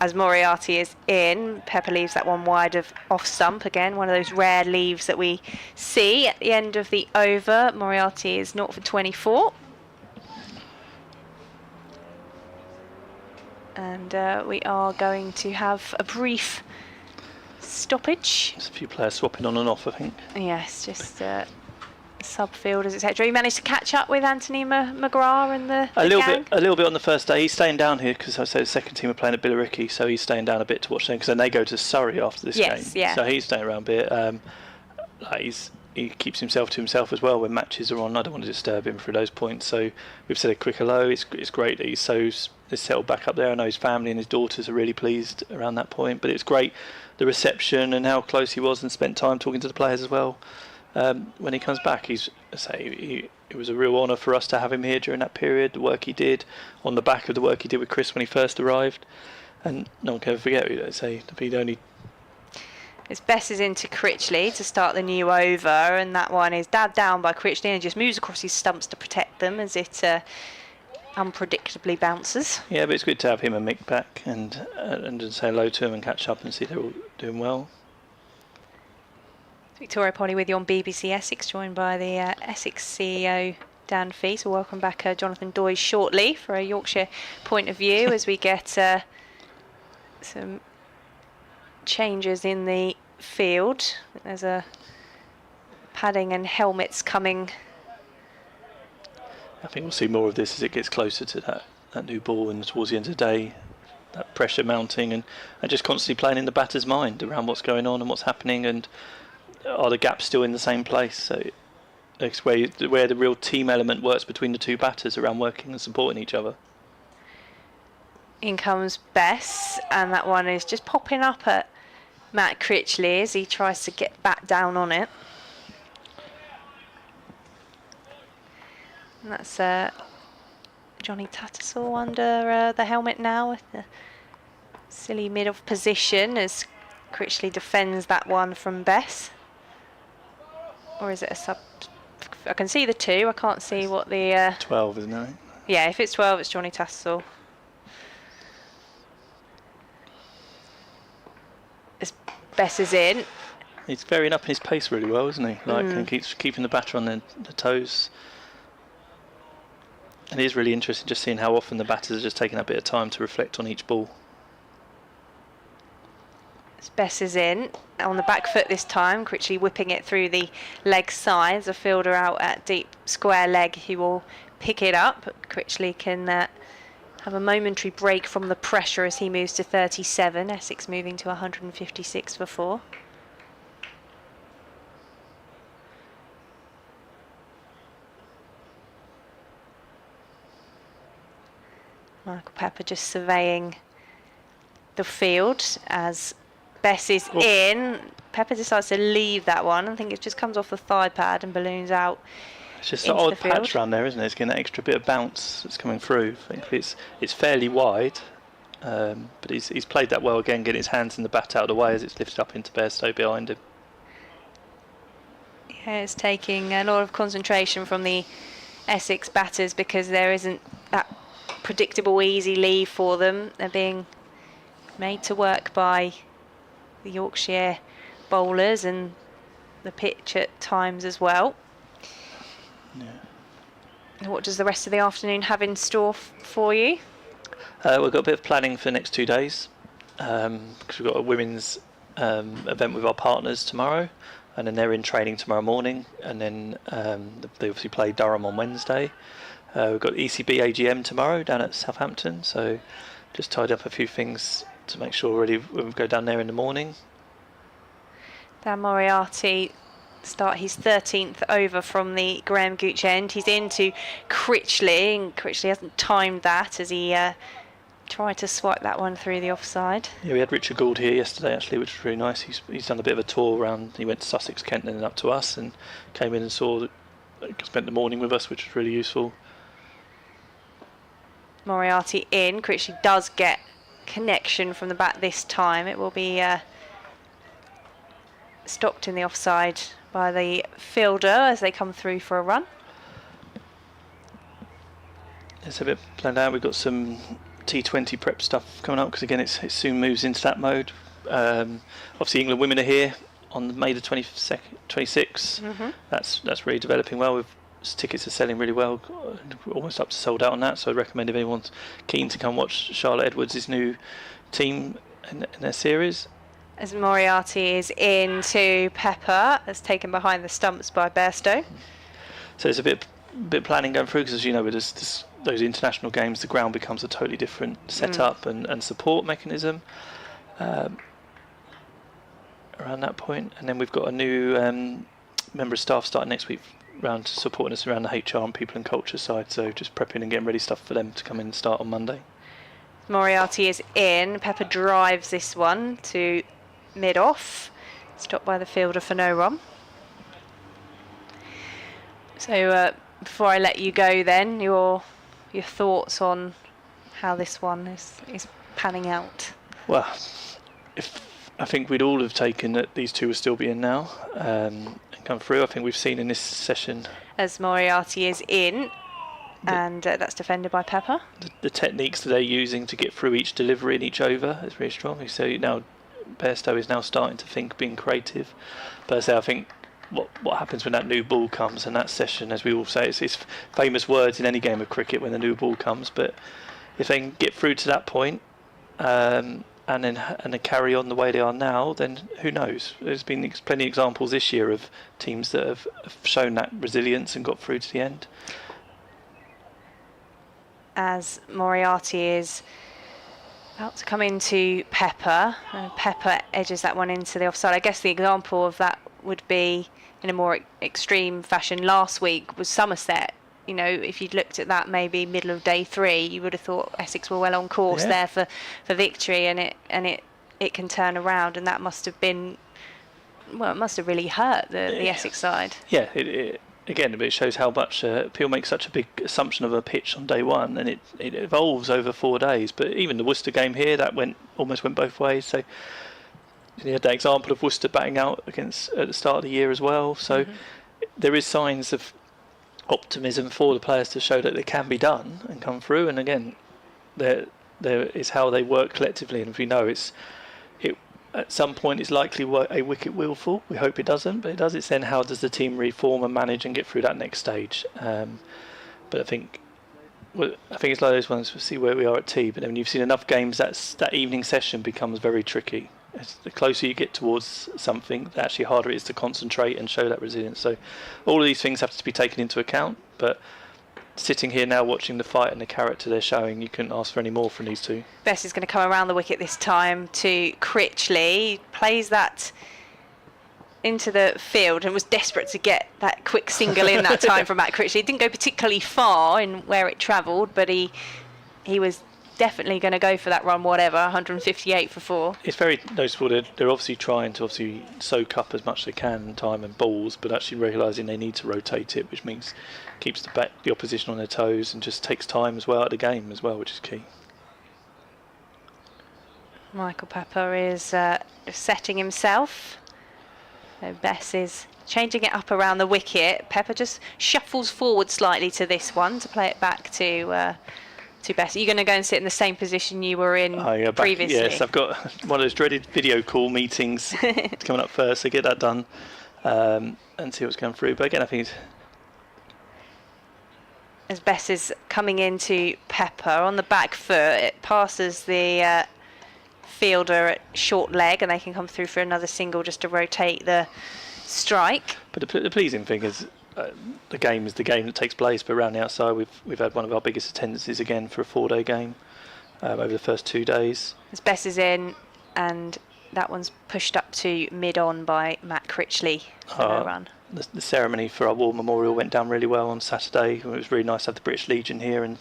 As Moriarty is in, Pepper leaves that one wide of off stump again, one of those rare leaves that we see at the end of the over. Moriarty is 0 for 24. And we are going to have a brief stoppage.
There's a few players swapping on and off, I think.
Yes, just subfielders, etc. You managed to catch up with Anthony McGrath and the gang?
A little bit on the first day. He's staying down here because I said the second team are playing at Billericay, so he's staying down a bit to watch them because then they go to Surrey after this game.
Yeah.
So he's staying around a bit. He keeps himself to himself as well when matches are on. I don't want to disturb him for those points. So we've said a quick hello. It's great that he's settled back up there. I know his family and his daughters are really pleased around that point. But it's great the reception and how close he was and spent time talking to the players as well. When he comes back, it was a real honour for us to have him here during that period. The work he did on the back of the work he did with Chris when he first arrived, and no one can ever forget. Let's say to be the only.
It's Bess is into Critchley to start the new over, and that one is dabbed down by Critchley and just moves across his stumps to protect them as it unpredictably bounces.
Yeah, but it's good to have him and Mick back and to say hello to him and catch up and see they're all doing well.
Victoria Polly with you on BBC Essex, joined by the Essex CEO Dan Fee. So welcome back Jonathan Doyle shortly for a Yorkshire point of view as we get some changes in the field. There's a padding and helmets coming.
I think we'll see more of this as it gets closer to that new ball and towards the end of the day, that pressure mounting and just constantly playing in the batter's mind around what's going on and what's happening and are the gaps still in the same place. So it's where the real team element works between the two batters around working and supporting each other.
In comes Bess, and that one is just popping up at Matt Critchley as he tries to get back down on it. And that's Johnny Tattersall under the helmet now with the silly mid-off position as Critchley defends that one from Bess. Or is it a sub? I can see the 2. I can't see what the
12, isn't it?
Yeah, if it's 12, it's Johnny Tattersall. As Bess is in.
He's varying up in his pace really well, isn't he? And keeps keeping the batter on the toes. And it is really interesting just seeing how often the batters are just taking a bit of time to reflect on each ball.
Bess is in on the back foot this time, Critchley whipping it through the leg sides. A fielder out at deep square leg who will pick it up. Critchley can have a momentary break from the pressure as he moves to 37. Essex moving to 156 for 4. Michael Pepper just surveying the field as Bess is in. Pepper decides to leave that one. I think it just comes off the thigh pad and balloons out.
It's just an odd patch around there, isn't it? It's getting that extra bit of bounce that's coming through. I think it's fairly wide, but he's played that well again, getting his hands in the bat out of the way as it's lifted up into Bairstow behind him.
Yeah, it's taking a lot of concentration from the Essex batters because there isn't that predictable easy leave for them. They're being made to work by the Yorkshire bowlers and the pitch at times as well. Yeah. What does the rest of the afternoon have in store for you?
We've got a bit of planning for the next 2 days because we've got a women's event with our partners tomorrow, and then they're in training tomorrow morning, and then they obviously play Durham on Wednesday. We've got ECB AGM tomorrow down at Southampton, so just tied up a few things to make sure we're ready when we go down there in the morning.
Dan Moriarty start his 13th over from the Graham Gooch end. He's into Critchley, and Critchley hasn't timed that as he Tried to swipe that one through the offside.
Yeah, we had Richard Gould here yesterday actually, which was really nice. He's done a bit of a tour around. He went to Sussex, Kent, and then up to us, and came in and spent the morning with us, which was really useful.
Moriarty in. Critchley does get connection from the back this time. It will be stopped in the offside by the fielder as they come through for a run.
It's a bit planned out. We've got some T20 prep stuff coming up because again it soon moves into that mode. Obviously England women are here on May the 26th. That's really developing well. Tickets are selling really well, almost up to sold out on that, so I'd recommend if anyone's keen to come watch Charlotte Edwards' new team in their series.
As Moriarty is into Pepper, that's taken behind the stumps by Bairstow.
So there's a bit planning going through because, as you know, with those international games, the ground becomes a totally different setup and support mechanism around that point. And then we've got a new member of staff starting next week around supporting us around the HR and people and culture side. So just prepping and getting ready stuff for them to come in and start on Monday.
Moriarty is in. Pepper drives this one to mid-off. Stopped by the fielder for no run. So before I let you go then, your thoughts on how this one is panning out?
Well, I think we'd all have taken that these two will still be in now and come through. I think we've seen in this session...
As Moriarty is in, and that's defended by Pepper.
The techniques that they're using to get through each delivery and each over is really strong. So now Bairstow is now starting to think, being creative. But as I say, I think what happens when that new ball comes, and that session, as we all say, it's famous words in any game of cricket when the new ball comes. But if they can get through to that point, and then carry on the way they are now, then who knows? There's been plenty of examples this year of teams that have shown that resilience and got through to the end.
As Moriarty is about to come into Pepper, and Pepper edges that one into the offside. I guess the example of that would be, in a more extreme fashion, last week was Somerset. You know, if you'd looked at that maybe middle of day 3, you would have thought Essex were well on course there for victory, and it can turn around, and that must have been, well, it must have really hurt the Essex side.
Yeah, again, it shows how much people make such a big assumption of a pitch on day 1, and it evolves over 4 days. But even the Worcester game here, that almost went both ways. So you had that example of Worcester batting out at the start of the year as well. So there is signs of optimism for the players to show that it can be done and come through. And again, there is how they work collectively. And if we know at some point it's likely a wicket will fall. We hope it doesn't, but it does. It's then how does the team reform and manage and get through that next stage. But I think it's like those ones. We'll see where we are at tea. But then when you've seen enough games, that evening session becomes very tricky. The closer you get towards something, the actually harder it is to concentrate and show that resilience. So all of these things have to be taken into account. But sitting here now watching the fight and the character they're showing, you couldn't ask for any more from these two. Bess
is going to come around the wicket this time to Critchley. Plays that into the field and was desperate to get that quick single in that time from Matt Critchley. It didn't go particularly far in where it travelled, but he was definitely going to go for that run, whatever, 158 for 4. It's very noticeable they're obviously trying to soak up as much as they can in time and balls, but actually realising they need to rotate it, which means keeps the opposition on their toes and just takes time as well at the game as well, which is key. Michael Pepper is setting himself. So Bess is changing it up around the wicket. Pepper just shuffles forward slightly to this one to play it back to Bess. Are you going to go and sit in the same position you were in previously? Yes, I've got one of those dreaded video call meetings coming up first, so get that done and see what's going through. But again, I think as Bess is coming into Pepper on the back foot, it passes the fielder at short leg, and they can come through for another single just to rotate the strike. But the pleasing thing is the game is the game that takes place, but around the outside we've had one of our biggest attendances again for a 4-day game over the first 2 days. As Bess is in, and that one's pushed up to mid-on by Matt Critchley for no run. The ceremony for our war memorial went down really well on Saturday. It was really nice to have the British Legion here and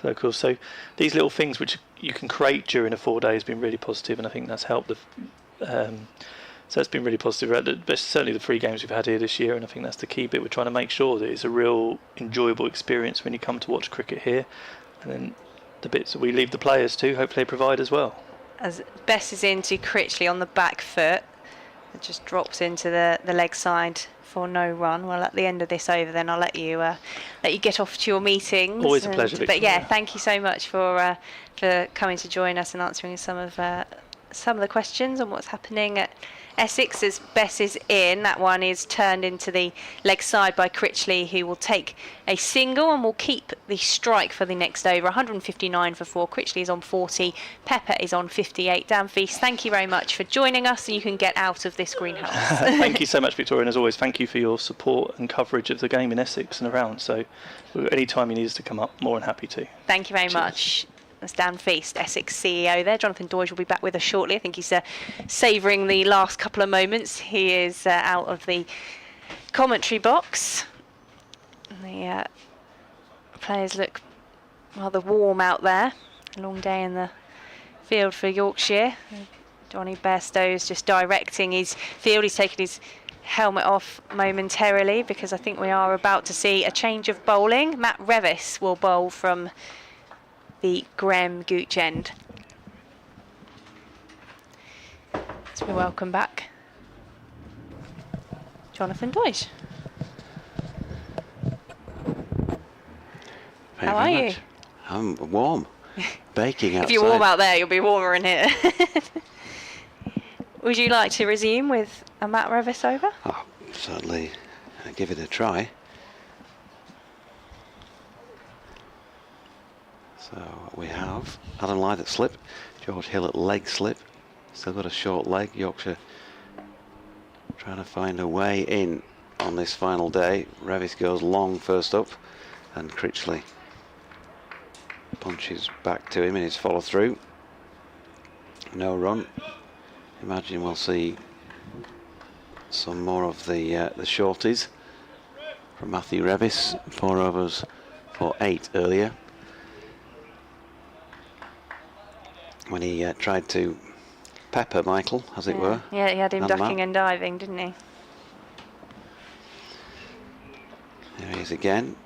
locals. So these little things which you can create during a 4 day has been really positive, and I think that's helped. So it's been really positive. Certainly the 3 games we've had here this year, and I think that's the key bit. We're trying to make sure that it's a real enjoyable experience when you come to watch cricket here, and then the bits that we leave the players to, hopefully provide as well.
As Bess is into Critchley on the back foot, it just drops into the leg side for no run. Well, at the end of this over, then I'll let you get off to your meetings.
Always a pleasure,
But
Victoria.
yeah, thank you so much for coming to join us and answering some of the questions on what's happening at Essex as Bess is in. That one is turned into the leg side by Critchley, who will take a single and will keep the strike for the next over. 159 for 4. Critchley is on 40. Pepper is on 58. Dan Feast, thank you very much for joining us, and you can get out of this greenhouse.
Thank you so much, Victoria, and as always, thank you for your support and coverage of the game in Essex and around. So any time you need us to come up, more than happy to.
Thank you very much. That's Dan Feast, Essex CEO there. Jonathan Doidge will be back with us shortly. I think he's savouring the last couple of moments. He is out of the commentary box. The players look rather warm out there. A long day in the field for Yorkshire. Johnny Bairstow is just directing his field. He's taken his helmet off momentarily because I think we are about to see a change of bowling. Matt Revis will bowl from the Graham Gooch end. So we welcome back Jonathan Doidge. How are you?
I'm warm. Baking outside.
If you're warm out there, you'll be warmer in here. Would you like to resume with a Matt Revis over?
Oh, certainly give it a try. So we have Adam Lyth at slip, George Hill at leg slip. Still got a short leg. Yorkshire trying to find a way in on this final day. Revis goes long first up, and Critchley punches back to him in his follow through. No run. Imagine we'll see some more of the shorties from Matthew Revis. 4 overs for 8 earlier, when he tried to pepper Michael, as it were.
Yeah, he had him
And
ducking
Matt.
and diving, didn't he?
There he is again,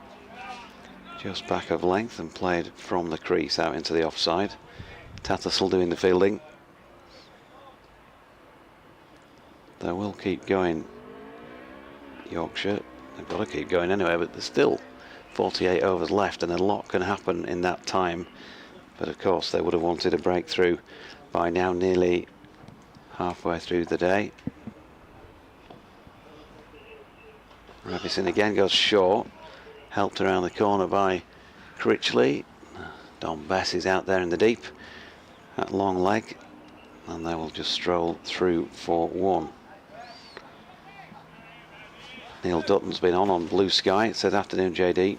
just back of length and played from the crease out into the offside. Tattersall doing the fielding. They will keep going, Yorkshire. They've got to keep going anyway, but there's still 48 overs left and a lot can happen in that time. But of course they would have wanted a breakthrough by now, nearly halfway through the day. Revis in again, goes short, helped around the corner by Critchley. Don Bess is out there in the deep at long leg, and they will just stroll through for 1. Neil Dutton's been on Blue Sky. It says afternoon, JD.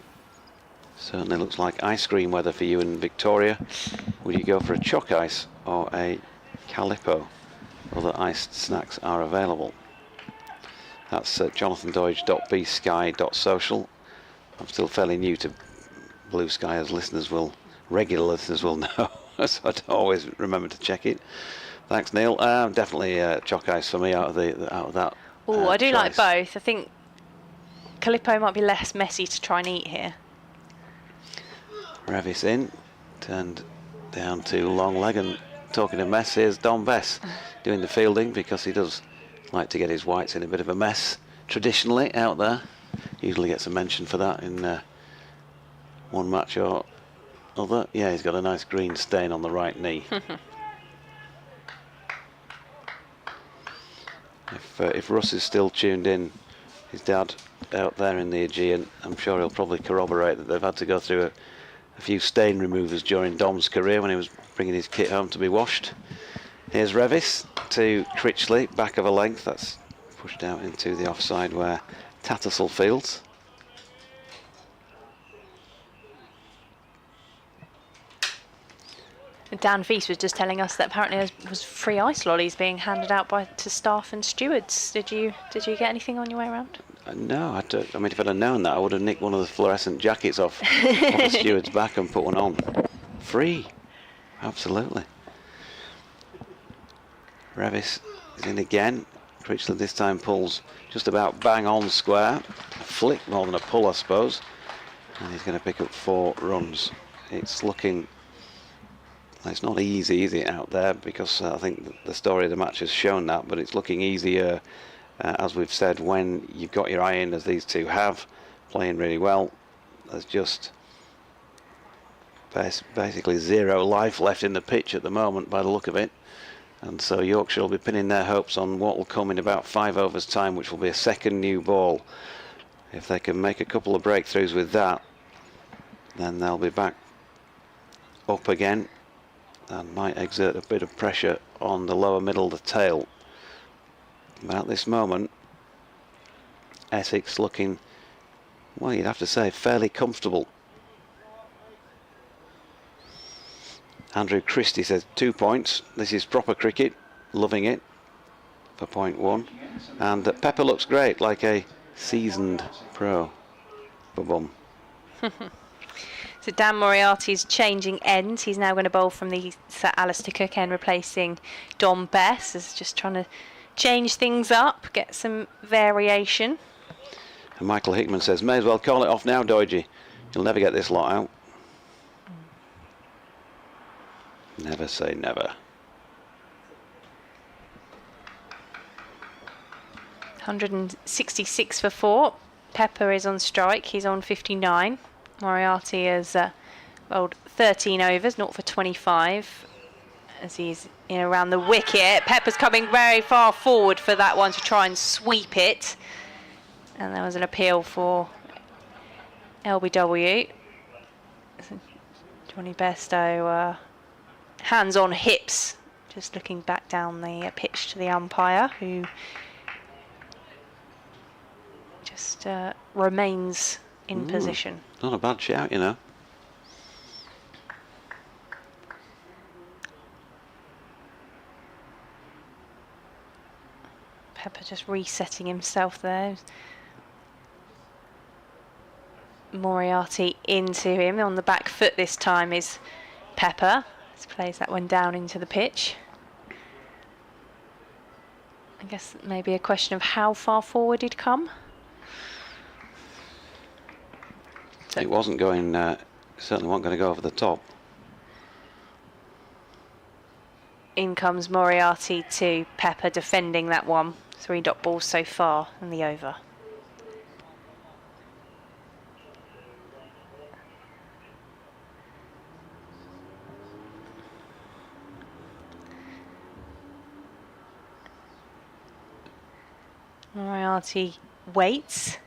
Certainly looks like ice cream weather for you in Victoria. Would you go for a choc ice or a Calippo? Other iced snacks are available. That's jonathandoidge.bsky.social. I'm still fairly new to Blue Sky, as regular listeners will know, so I don't always remember to check it. Thanks, Neil. Definitely choc ice for me out of that.
Oh, I do like
choice.
both. I think Calippo might be less messy to try and eat here.
Revis in, turned down to long leg, and talking of mess, here's Don Bess doing the fielding, because he does like to get his whites in a bit of a mess traditionally out there. Usually gets a mention for that in one match or other. Yeah, he's got a nice green stain on the right knee. If Russ is still tuned in, his dad out there in the Aegean, I'm sure he'll probably corroborate that they've had to go through a few stain removers during Dom's career when he was bringing his kit home to be washed. Here's Revis to Critchley, back of a length. That's pushed out into the offside where Tattersall fields.
Dan Feast was just telling us that apparently there was free ice lollies being handed out to staff and stewards. Did you get anything on your way around?
No, I mean, if I'd have known that, I would have nicked one of the fluorescent jackets off the steward's back and put one on. Free, absolutely. Revis is in again. Critchley this time pulls just about bang on square. A flick more than a pull, I suppose. And he's going to pick up 4 runs. It's looking... It's not easy, is it, out there? Because I think the story of the match has shown that, but it's looking easier, as we've said, when you've got your eye in, as these two have, playing really well. There's just basically 0 life left in the pitch at the moment, by the look of it. And so Yorkshire will be pinning their hopes on what will come in about 5 overs time, which will be a second new ball. If they can make a couple of breakthroughs with that, then they'll be back up again and might exert a bit of pressure on the lower middle of the tail. But at this moment, Essex looking, well, you'd have to say, fairly comfortable. Andrew Christie says 2 points. This is proper cricket, loving it, for point 1. And Pepper looks great, like a seasoned pro. Ba-bum.
So Dan Moriarty's changing ends. He's now going to bowl from the Sir Alistair Cook end, replacing Dom Bess. Is just trying to change things up, get some variation.
And Michael Hickman says, may as well call it off now, Doidgy. You'll never get this lot out. Never say never.
166 for 4. Pepper is on strike. He's on 59. Moriarty has bowled 13 overs, 0 for 25. As he's in around the wicket. Pepper's coming very far forward for that one to try and sweep it. And there was an appeal for LBW. Johnny Bairstow, hands on hips, just looking back down the pitch to the umpire, who just remains in position.
Not a bad shout, you know.
Pepper just resetting himself there. Moriarty into him on the back foot this time is Pepper. Let's plays that one down into the pitch. I guess maybe a question of how far forward he'd come.
It wasn't going, certainly wasn't going to go over the top.
In comes Moriarty to Pepper defending that one. 3 dot balls so far in the over. Moriarty waits.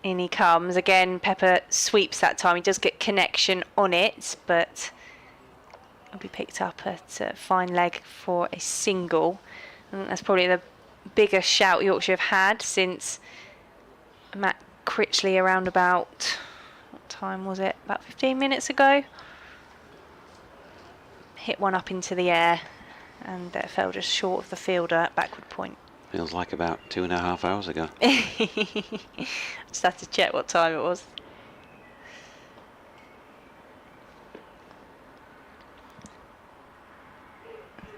In he comes. Again, Pepper sweeps that time. He does get connection on it, but it'll be picked up at a fine leg for a single. And that's probably the biggest shout Yorkshire have had since Matt Critchley around about, what time was it? About 15 minutes ago. Hit one up into the air and fell just short of the fielder at backward point.
Feels like about 2.5 hours ago.
Just had to check what time it was.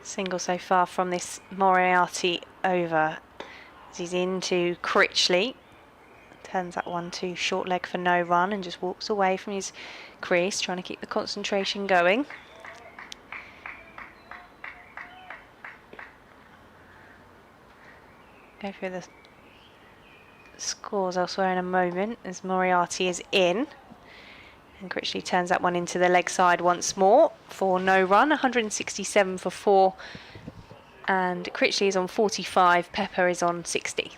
Single so far from this Moriarty over. As he's into Critchley. Turns that one to short leg for no run and just walks away from his crease, trying to keep the concentration going. Go through the scores elsewhere in a moment as Moriarty is in. And Critchley turns that one into the leg side once more for no run. 167 for 4. And Critchley is on 45. Pepper is on 60.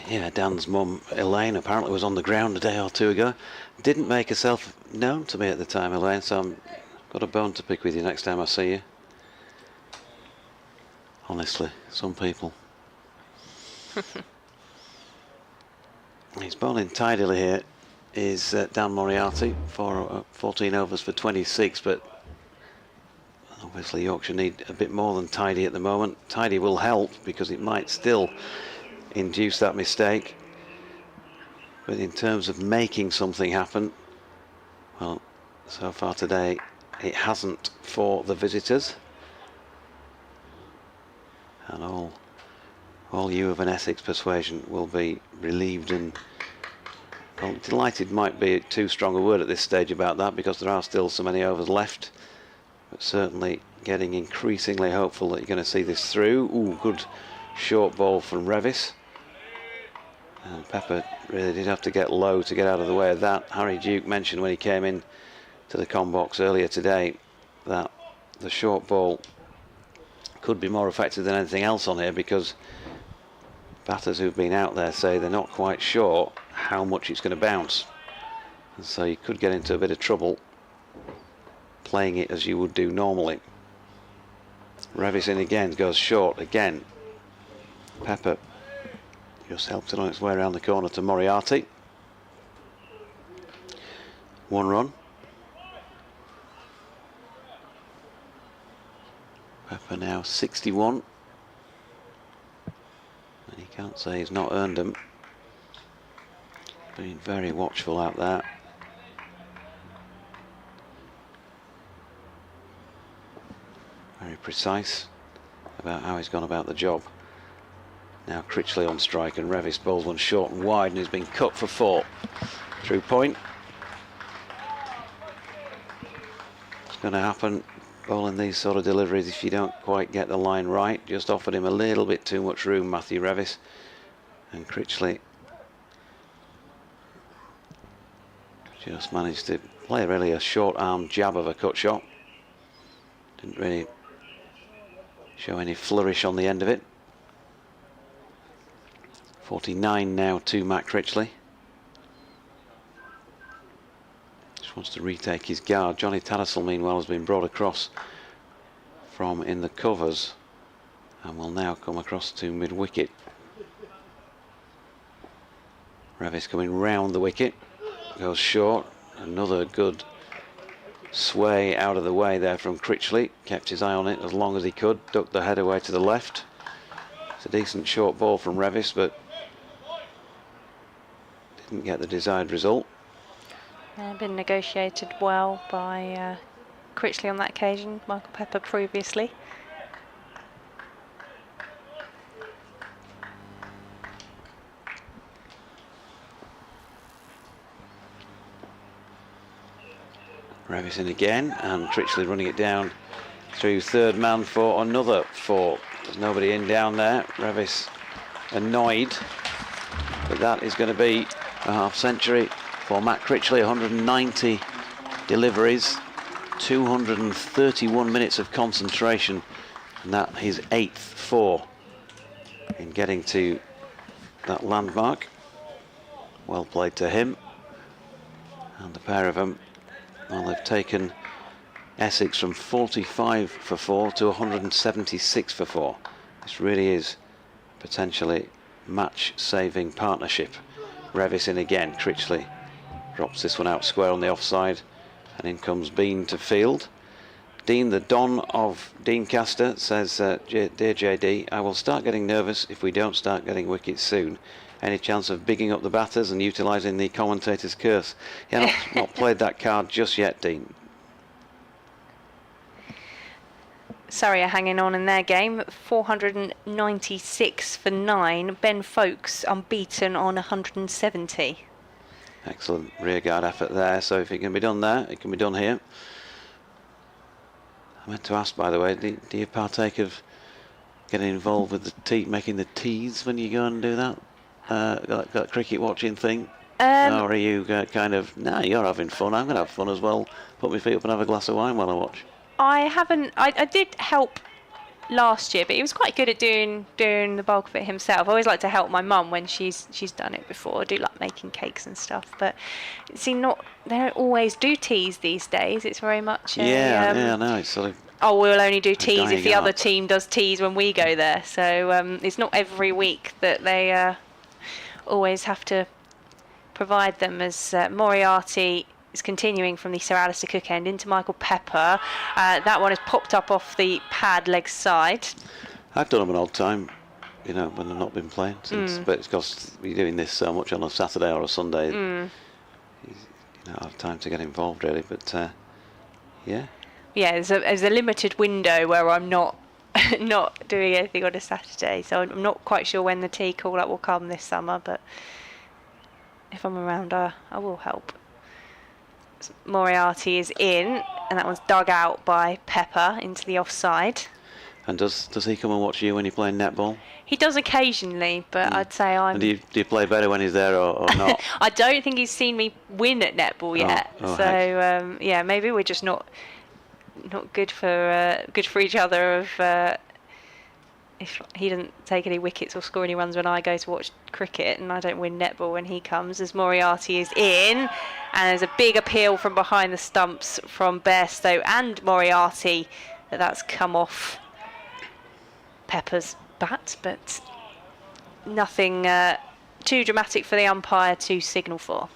Yeah, Dan's mum, Elaine, apparently was on the ground a day or 2 ago. Didn't make herself known to me at the time, Elaine, so I've got a bone to pick with you next time I see you. Honestly, some people. He's bowling tidily here. Is Dan Moriarty for 14 overs for 26, but Obviously Yorkshire need a bit more than tidy at the moment. Tidy will help because it might still induce that mistake. But in terms of making something happen, well, so far today it hasn't for the visitors. And all you of an Essex persuasion will be relieved and, well, delighted might be too strong a word at this stage about that, because there are still so many overs left. But certainly getting increasingly hopeful that you're going to see this through. Ooh, good short ball from Revis. And Pepper really did have to get low to get out of the way of that. Harry Duke mentioned when he came in to the com box earlier today that the short ball could be more effective than anything else on here, because batters who've been out there say they're not quite sure how much it's going to bounce. And so you could get into a bit of trouble playing it as you would do normally. Revis in again, goes short again. Pepper just helped it on its way around the corner to Moriarty. 1 run. Pepper now 61. And he can't say he's not earned them. Being very watchful out there. Very precise about how he's gone about the job. Now Critchley on strike, and Revis bowls one short and wide, and he's been cut for 4. Through point. It's going to happen bowling these sort of deliveries if you don't quite get the line right. Just offered him a little bit too much room, Matthew Revis. And Critchley just managed to play really a short arm jab of a cut shot. Didn't really show any flourish on the end of it. 49 now to Matt Critchley. Just wants to retake his guard. Johnny Tattersall meanwhile has been brought across from in the covers and will now come across to mid wicket. Revis coming round the wicket, goes short. Another good sway out of the way there from Critchley. Kept his eye on it as long as he could, ducked the head away to the left. It's a decent short ball from Revis, but didn't get the desired result.
Been negotiated well by Critchley on that occasion, Michael Pepper previously.
Revis in again, and Critchley running it down through third man for another 4. There's nobody in down there. Revis annoyed, but that is going to be a half century for Matt Critchley. 190 deliveries, 231 minutes of concentration, and that his 8th 4 in getting to that landmark. Well played to him. And the pair of them, well, they've taken Essex from 45 for 4 to 176 for 4. This really is potentially match-saving partnership. Revis in again. Critchley drops this one out square on the offside, and in comes Bean to field. Dean, the Don of Deancaster, says, Dear JD, I will start getting nervous if we don't start getting wickets soon. Any chance of bigging up the batters and utilising the commentator's curse? Yeah, not played that card just yet, Dean.
Surrey are hanging on in their game, 496 for 9. Ben Folkes unbeaten on 170.
Excellent rearguard effort there. So if it can be done there, it can be done here. I meant to ask, by the way, do you partake of getting involved with the making the teas when you go and do that? That cricket watching thing? Or are you kind of, nah, you're having fun, I'm going to have fun as well, put my feet up and have a glass of wine while I watch?
I haven't. I did help last year, but he was quite good at doing the bulk of it himself. I always like to help my mum when she's done it before. I do like making cakes and stuff, but they don't always do teas these days. It's very much
no, it's sort of.
Oh, we'll only do teas if the
dying
other
art.
team does teas when we go there. So it's not every week that they always have to provide them. As Moriarty is continuing from the Sir Alistair Cook end into Michael Pepper. That one has popped up off the pad leg side.
I've done them an odd time, you know, when I've not been playing since. But it's because you're doing this so much on a Saturday or a Sunday, you don't have time to get involved really. But yeah.
Yeah, there's a limited window where I'm not doing anything on a Saturday, so I'm not quite sure when the tea call-up will come this summer, but if I'm around, I will help. So Moriarty is in, and that one's dug out by Pepper into the offside.
And does he come and watch you when you're playing netball?
He does occasionally, but I'd say I'm...
And do you play better when he's there or not?
I don't think he's seen me win at netball yet, so yeah, maybe we're just not good for each other. If he doesn't take any wickets or score any runs when I go to watch cricket, and I don't win netball when he comes, as Moriarty is in, and there's a big appeal from behind the stumps from Bairstow and Moriarty that's come off Pepper's bat, but nothing too dramatic for the umpire to signal for.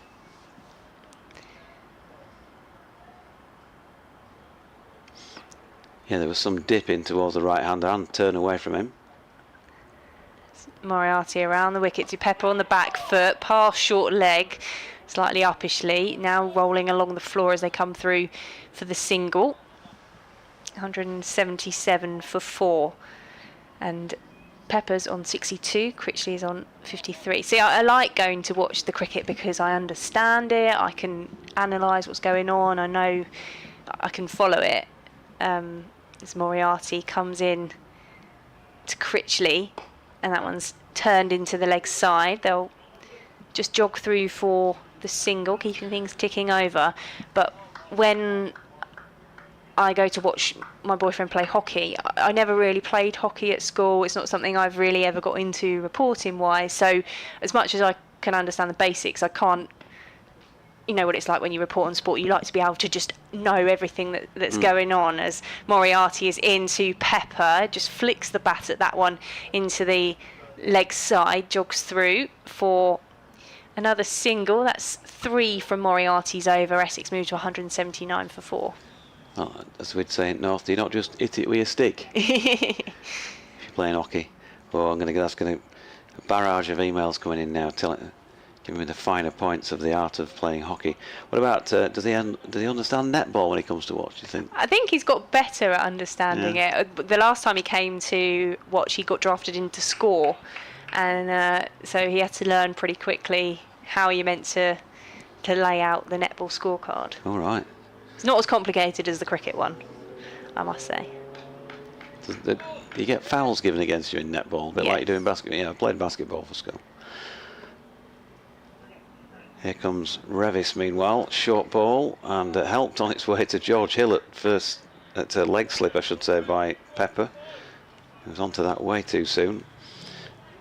Yeah, there was some dip in towards the right hand and turn away from him.
Moriarty around the wicket to Pepper on the back foot, past short leg, slightly uppishly, now rolling along the floor as they come through for the single. 177 for 4. And Pepper's on 62, Critchley is on 53. See, I like going to watch the cricket because I understand it, I can analyse what's going on, I know I can follow it. As Moriarty comes in to Critchley, and that one's turned into the leg side. They'll just jog through for the single, keeping things ticking over. But when I go to watch my boyfriend play hockey, I never really played hockey at school. It's not something I've really ever got into reporting wise. So as much as I can understand the basics, I can't. You know what it's like when you report on sport, you like to be able to just know everything that's going on. As Moriarty is into Pepper, just flicks the bat at that one into the leg side, jogs through for another single. That's 3 from Moriarty's over. Essex moved to 179 for 4.
Oh, as we'd say in North, do you not just hit it with a stick if you're playing hockey? Well, that's going to a barrage of emails coming in now giving me the finer points of the art of playing hockey. What about, does he understand netball when he comes to watch, do you think?
I think he's got better at understanding it. The last time he came to watch, he got drafted into score, and so he had to learn pretty quickly how you're meant to lay out the netball scorecard.
All right.
It's not as complicated as the cricket one, I must say.
Do you get fouls given against you in netball, a bit like you do in basketball? Yeah, I played basketball for school. Here comes Revis, meanwhile, short ball, and helped on its way to George Hill at a leg slip, I should say, by Pepper. He was onto that way too soon.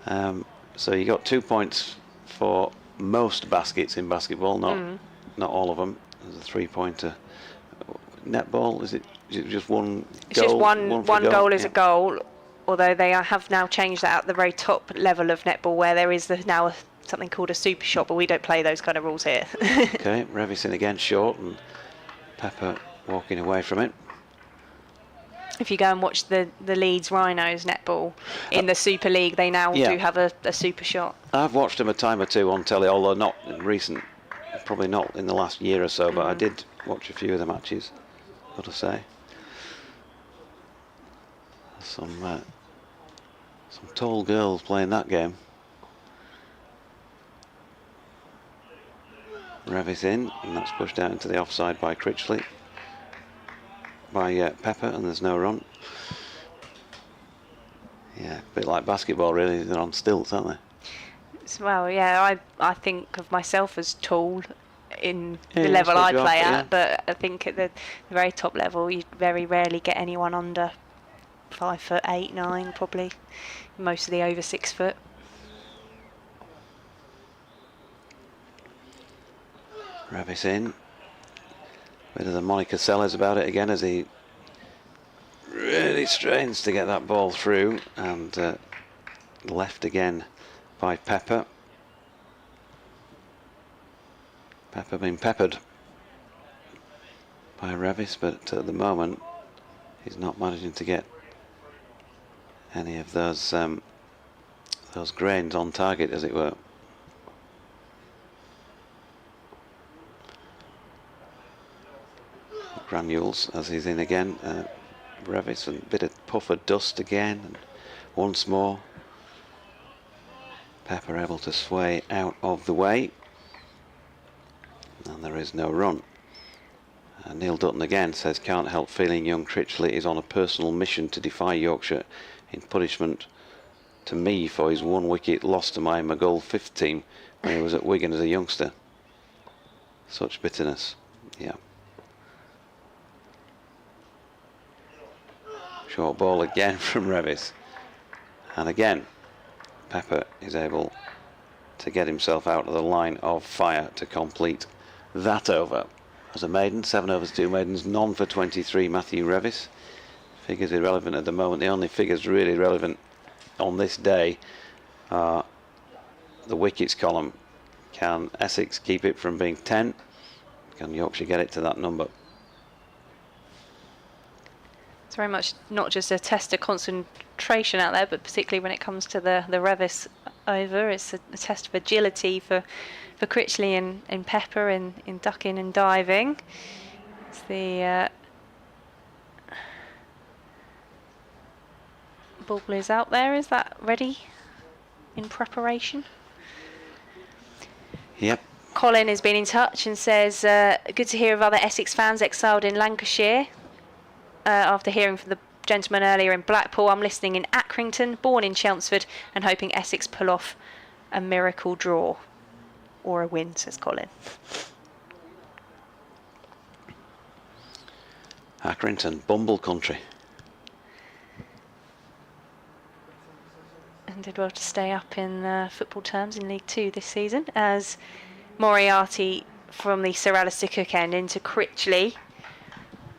So you got 2 points for most baskets in basketball, not all of them. There's a 3-pointer. Netball, is it just one goal?
It's just one goal is a goal, although they have now changed that at the very top level of netball, where there is now something called a super shot, but we don't play those kind of rules here.
Okay, Revison again short, and Pepper walking away from it.
If you go and watch the Leeds Rhinos netball in the Super League, they now do have a super shot.
I've watched them a time or two on telly, although not in recent, probably not in the last year or so, but I did watch a few of the matches, got to say. Some tall girls playing that game. Revis in, and that's pushed out into the offside by Critchley. By Pepper, and there's no run. Yeah, a bit like basketball really, they're on stilts, aren't they?
Well, yeah, I think of myself as tall in the level I play at, but I think at the very top level you very rarely get anyone under 5'8", 9", probably. Most of the over 6 foot.
Revis in. Bit of the Monica Sellers about it again as he really strains to get that ball through, and left again by Pepper. Pepper being peppered. by Revis, but at the moment he's not managing to get any of those grains on target, as it were. Granules as he's in again. Revis, and a bit of puff of dust again, and once more Pepper able to sway out of the way, and there is no run. Neil Dutton again says, can't help feeling young Critchley is on a personal mission to defy Yorkshire in punishment to me for his 1 wicket loss to my Maghull 5th team when he was at Wigan as a youngster. Such bitterness. Yeah. Short ball again from Revis, and again Pepper is able to get himself out of the line of fire to complete that over. As a maiden, 7 overs, 2 maidens, none for 23, Matthew Revis. Figures irrelevant at the moment. The only figures really relevant on this day are the wickets column. Can Essex keep it from being 10? Can Yorkshire get it to that number?
It's very much not just a test of concentration out there, but particularly when it comes to the Revis over, it's a test of agility for Critchley and Pepper in ducking and diving. It's the ball is out there. Is that ready in preparation?
Yep.
Colin has been in touch and says, good to hear of other Essex fans exiled in Lancashire. After hearing from the gentleman earlier in Blackpool, I'm listening in Accrington, born in Chelmsford, and hoping Essex pull off a miracle draw. Or a win, says Colin.
Accrington, Bumble country.
And did well to stay up in football terms in League Two this season, as Moriarty from the Sir Alistair Cook end into Critchley,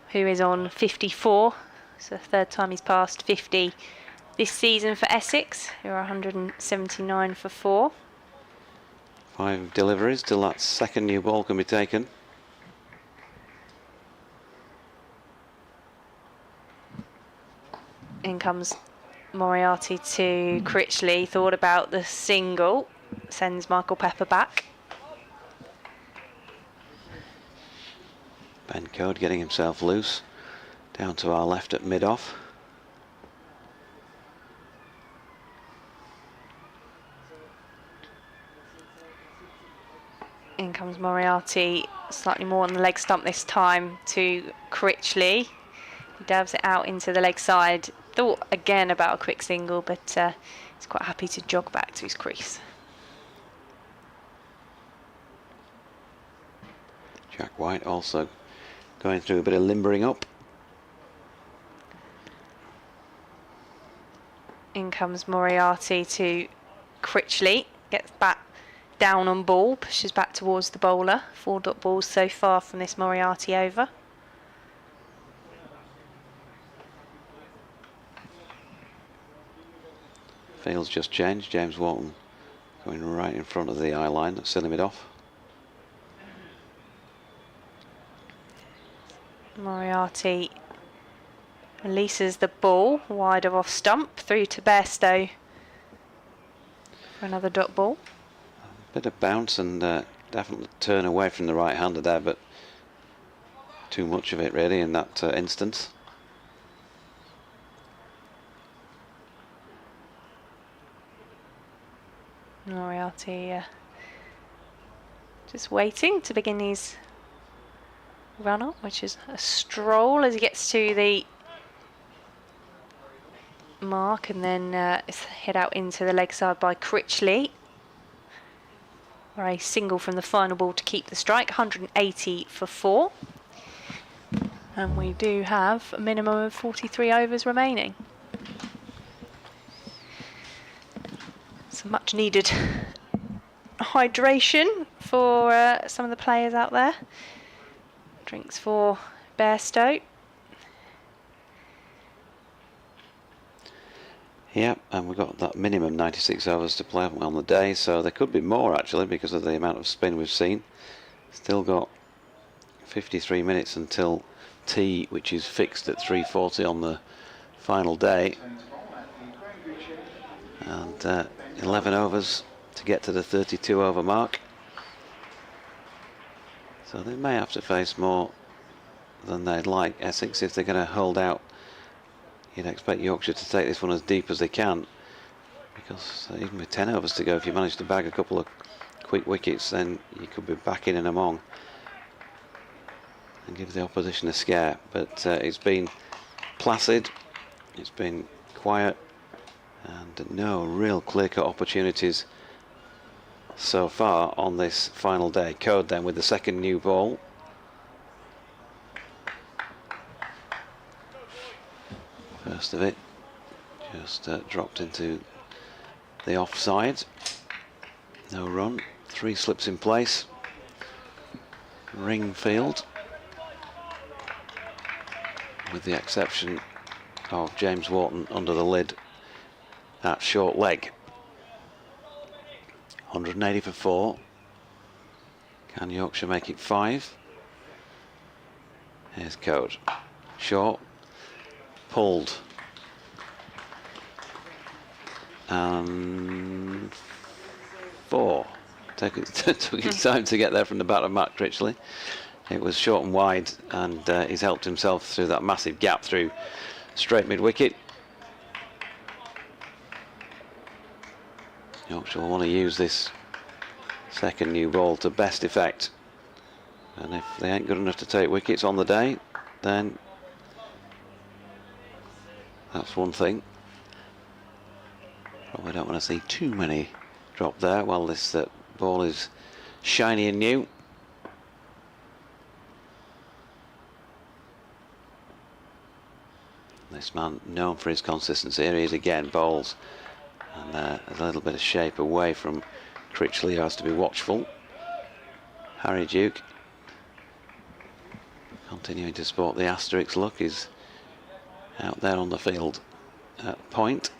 who is on 54. It's the third time he's passed 50 this season for Essex, who are 179 for 4.
5 deliveries till that second new ball can be taken.
In comes Moriarty to Critchley, thought about the single, sends Michael Pepper back.
Ben Code getting himself loose, down to our left at mid-off.
In comes Moriarty, slightly more on the leg stump this time to Critchley. He dabs it out into the leg side. Thought again about a quick single, but he's quite happy to jog back to his crease.
Jack White also going through a bit of limbering up.
In comes Moriarty to Critchley, gets back down on ball, pushes back towards the bowler. 4 dot balls so far from this Moriarty over.
Field's just changed. James Walton going right in front of the eye line. That's silly mid off.
Moriarty releases the ball wider off stump through to Bairstow for another dot ball.
Bit of bounce and definitely turn away from the right-hander there, but too much of it really in that instance.
Moriarty just waiting to begin his run up, which is a stroll as he gets to the mark, and then it's hit out into the leg side by Critchley. Or a single from the final ball to keep the strike, 180 for 4. And we do have a minimum of 43 overs remaining. Some much needed hydration for some of the players out there. Drinks for Bairstow.
Yeah, and we've got that minimum 96 overs to play on the day, so there could be more actually because of the amount of spin we've seen. Still got 53 minutes until tee, which is fixed at 340 on the final day. And 11 overs to get to the 32 over mark. So they may have to face more than they'd like, Essex, if they're going to hold out. You'd expect Yorkshire to take this one as deep as they can, because even with 10 overs to go, if you manage to bag a couple of quick wickets, then you could be back in and among and give the opposition a scare. But it's been placid, it's been quiet, and no real clear-cut opportunities so far on this final day. Code then with the second new ball. First of it just dropped into the offside. No run, 3 slips in place. Ring field, with the exception of James Wharton under the lid at short leg. 180 for 4. Can Yorkshire make it 5? Here's Code. Short. Pulled. And 4. Took its time to get there from the bat of Matt Critchley. It was short and wide, and he's helped himself through that massive gap through straight mid-wicket. Yorkshire will want to use this second new ball to best effect, and if they ain't good enough to take wickets on the day, then that's one thing. Probably don't want to see too many drop there while this ball is shiny and new. This man, known for his consistency, here he is again, bowls, and there's a little bit of shape away from Critchley, who has to be watchful. Harry Duke, continuing to sport the Asterix look, is out there on the field at point,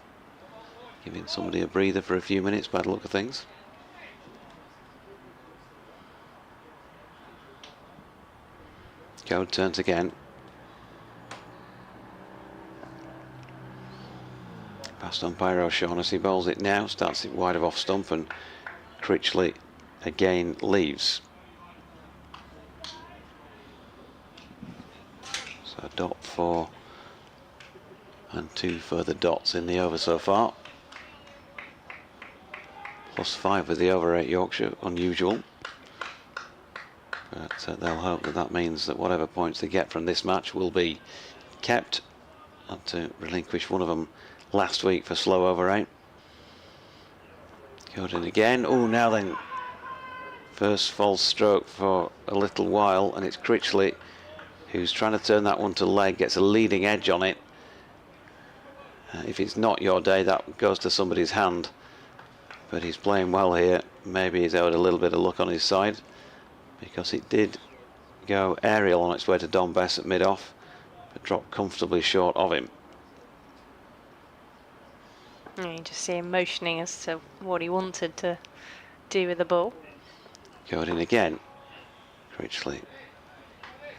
giving somebody a breather for a few minutes by the look of things. Code turns again. Past umpire O'Shaughnessy bowls it now, starts it wide of off stump, and Critchley again leaves. So a dot 4 and 2 further dots in the over so far. +5 with the over 8 Yorkshire, unusual. But they'll hope that that means that whatever points they get from this match will be kept. Had to relinquish one of them last week for slow over 8. Going in again. Oh, now then. First false stroke for a little while, and it's Critchley who's trying to turn that one to leg, gets a leading edge on it. If it's not your day, that goes to somebody's hand. But he's playing well here. Maybe he's owed a little bit of luck on his side, because it did go aerial on its way to Don Bess at mid-off, but dropped comfortably short of him.
You just see him motioning as to what he wanted to do with the ball.
Going in again. Critchley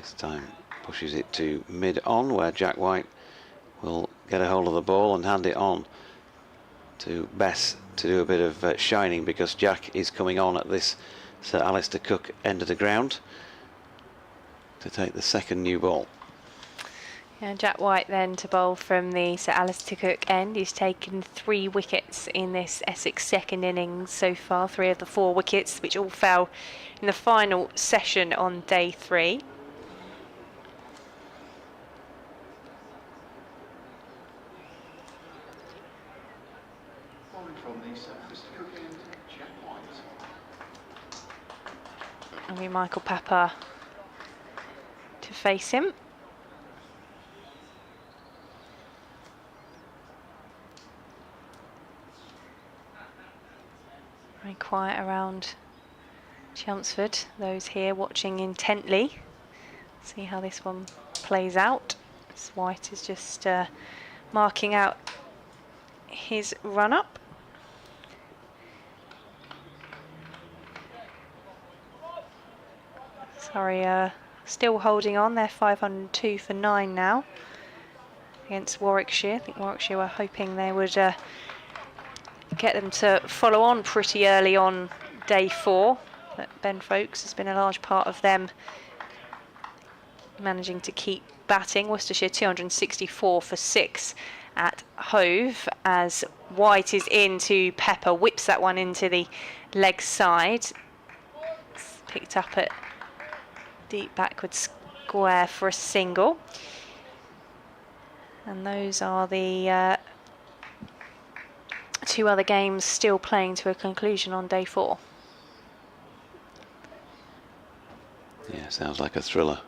this time pushes it to mid-on, where Jack White will get a hold of the ball and hand it on to Bess to do a bit of shining, because Jack is coming on at this Sir Alistair Cook end of the ground to take the second new ball.
Yeah, Jack White then to bowl from the Sir Alistair Cook end. He's taken 3 wickets in this Essex second innings so far, 3 of the 4 wickets, which all fell in the final session on day 3. And we Michael Pepper to face him. Very quiet around Chelmsford. Those here watching intently. See how this one plays out. As White is just marking out his run-up. Sorry, still holding on. They're 502 for 9 now against Warwickshire. I think Warwickshire were hoping they would get them to follow on pretty early on day 4. But Ben Folkes has been a large part of them managing to keep batting. Worcestershire 264 for 6 at Hove as White is into Pepper, whips that one into the leg side. It's picked up at deep backward square for a single. And those are the 2 other games still playing to a conclusion on day 4.
Yeah, sounds like a thriller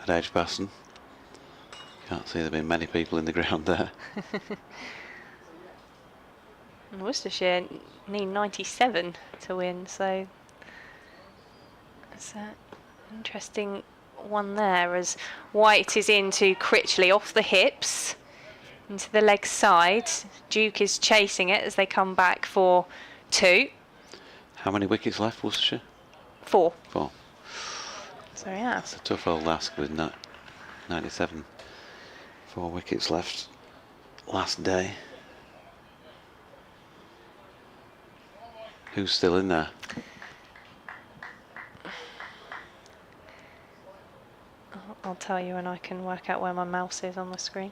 at Edgbaston. Can't see there being many people in the ground there.
And Worcestershire need 97 to win, so it's an interesting one there as White is into Critchley off the hips into the leg side. Duke is chasing it as they come back for 2.
How many wickets left, Worcestershire?
4.
4.
So yeah,
It's a tough old ask with 97. 4 wickets left last day. Who's still in there?
I'll tell you when I can work out where my mouse is on the screen.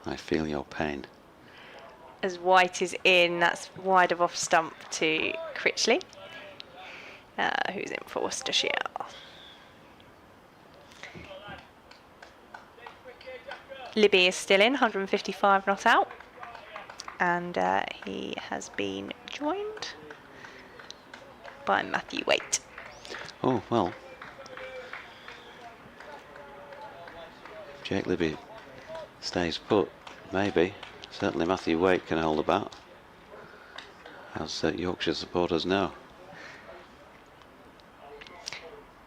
I feel your pain.
As White is in, that's wide of off stump to Critchley, who's in for Worcestershire. Libby is still in, 155 not out, and he has been joined by Matthew Waite.
Oh, well. Jake Libby stays put, maybe. Certainly Matthew Waite can hold a bat, as Yorkshire supporters know.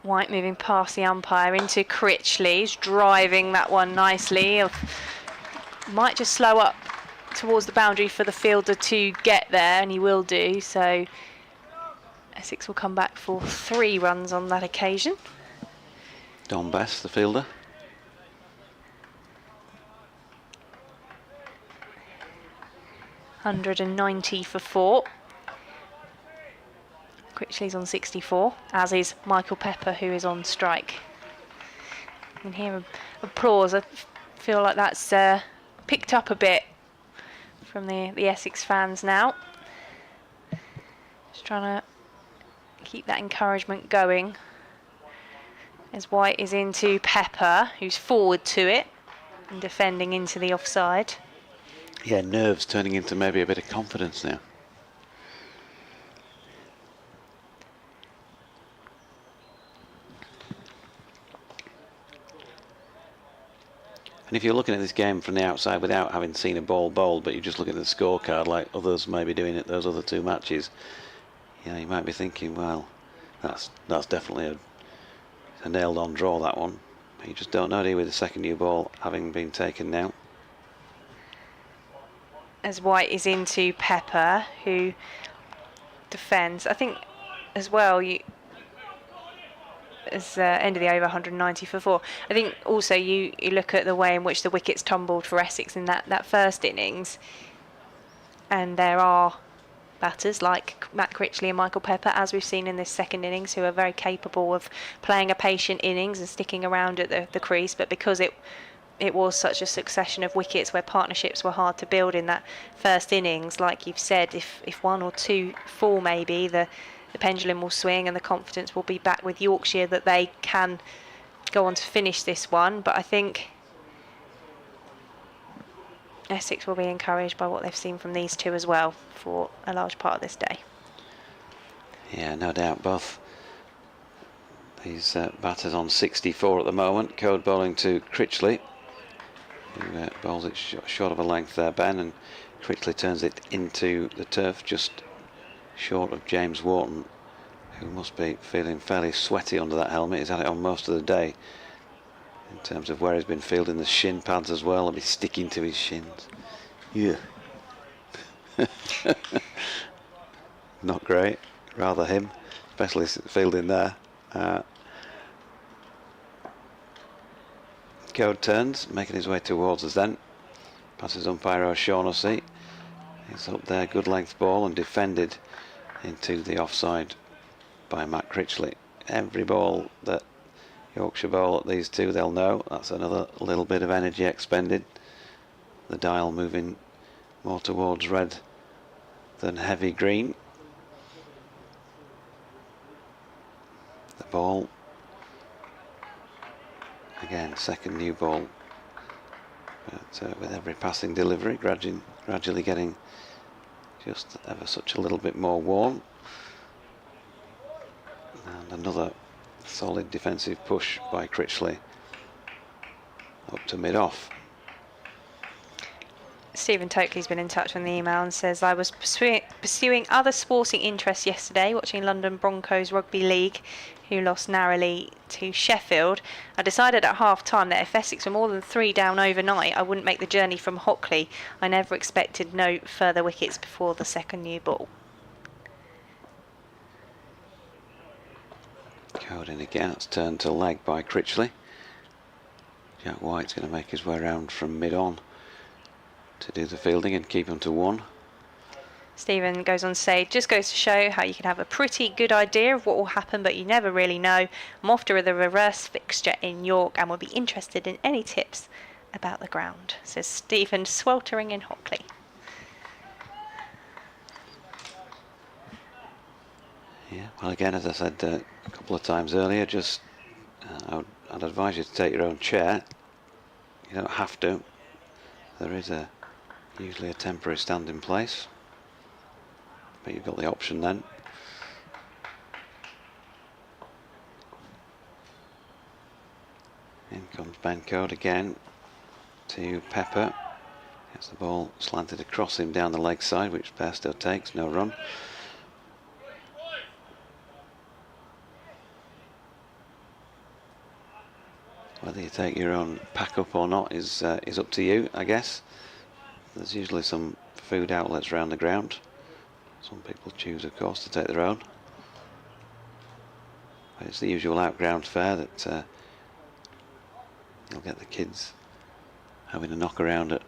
White moving past the umpire into Critchley. He's driving that one nicely. Might just slow up towards the boundary for the fielder to get there, and he will do. So Essex will come back for 3 runs on that occasion.
Don Best, the fielder.
$190 for 4. Critchley's on 64, as is Michael Pepper, who is on strike. You can hear applause. I feel like that's picked up a bit from the Essex fans now. Just trying to keep that encouragement going. As White is into Pepper, who's forward to it and defending into the offside.
Yeah, nerves turning into maybe a bit of confidence now. And if you're looking at this game from the outside without having seen a ball bowled, but you're just looking at the scorecard like others may be doing at those other 2 matches, you know, you might be thinking, well, that's definitely a nailed-on draw, that one. But you just don't know, do you, with the second new ball having been taken now.
As White is into Pepper, who defends. I think as well, as end of the over, 190 for 4. I think also you look at the way in which the wickets tumbled for Essex in that first innings, and there are batters like Matt Critchley and Michael Pepper, as we've seen in this second innings, who are very capable of playing a patient innings and sticking around at the crease. But because it was such a succession of wickets where partnerships were hard to build in that first innings, like you've said, if 1 or 2 fall, maybe the pendulum will swing and the confidence will be back with Yorkshire that they can go on to finish this one. But I think Essex will be encouraged by what they've seen from these 2 as well for a large part of this day.
Yeah, no doubt. Both these batters on 64 at the moment. Code bowling to Critchley, who bowls it short of a length there, Ben, and Critchley turns it into the turf just short of James Wharton, who must be feeling fairly sweaty under that helmet. He's had it on most of the day. In terms of where he's been fielding the shin pads as well, it'll be sticking to his shins. Yeah. Not great. Rather him, especially fielding there. Code turns, making his way towards us then. Passes umpire O'Shaughnessy. He's up there, good length ball, and defended into the offside by Matt Critchley. Every ball that Yorkshire bowl at these two, they'll know. That's another little bit of energy expended. The dial moving more towards red than heavy green. The ball, again, second new ball, but with every passing delivery, gradually getting just ever such a little bit more warm. And another solid defensive push by Critchley up to mid-off.
Stephen Tokley's been in touch on the email and says, I was pursuing other sporting interests yesterday, watching London Broncos Rugby League, who lost narrowly to Sheffield. I decided at half-time that if Essex were more than 3 down overnight, I wouldn't make the journey from Hockley. I never expected no further wickets before the second new ball.
Code in again, it's turned to leg by Critchley. Jack White's going to make his way around from mid-on to do the fielding and keep him to 1.
Stephen goes on to say, just goes to show how you can have a pretty good idea of what will happen, but you never really know. I'm off to the reverse fixture in York and would be interested in any tips about the ground, says Stephen, sweltering in Hockley.
Yeah, well, again, as I said a couple of times earlier, just I'd advise you to take your own chair. You don't have to. There is usually a temporary stand in place, but you've got the option then. In comes Ben Code again to Pepper. Gets the ball slanted across him down the leg side, which Bairstow takes, no run. Whether you take your own pack up or not is up to you, I guess. There's usually some food outlets around the ground. Some people choose, of course, to take their own. But it's the usual outground fare that you'll get the kids having a knock around at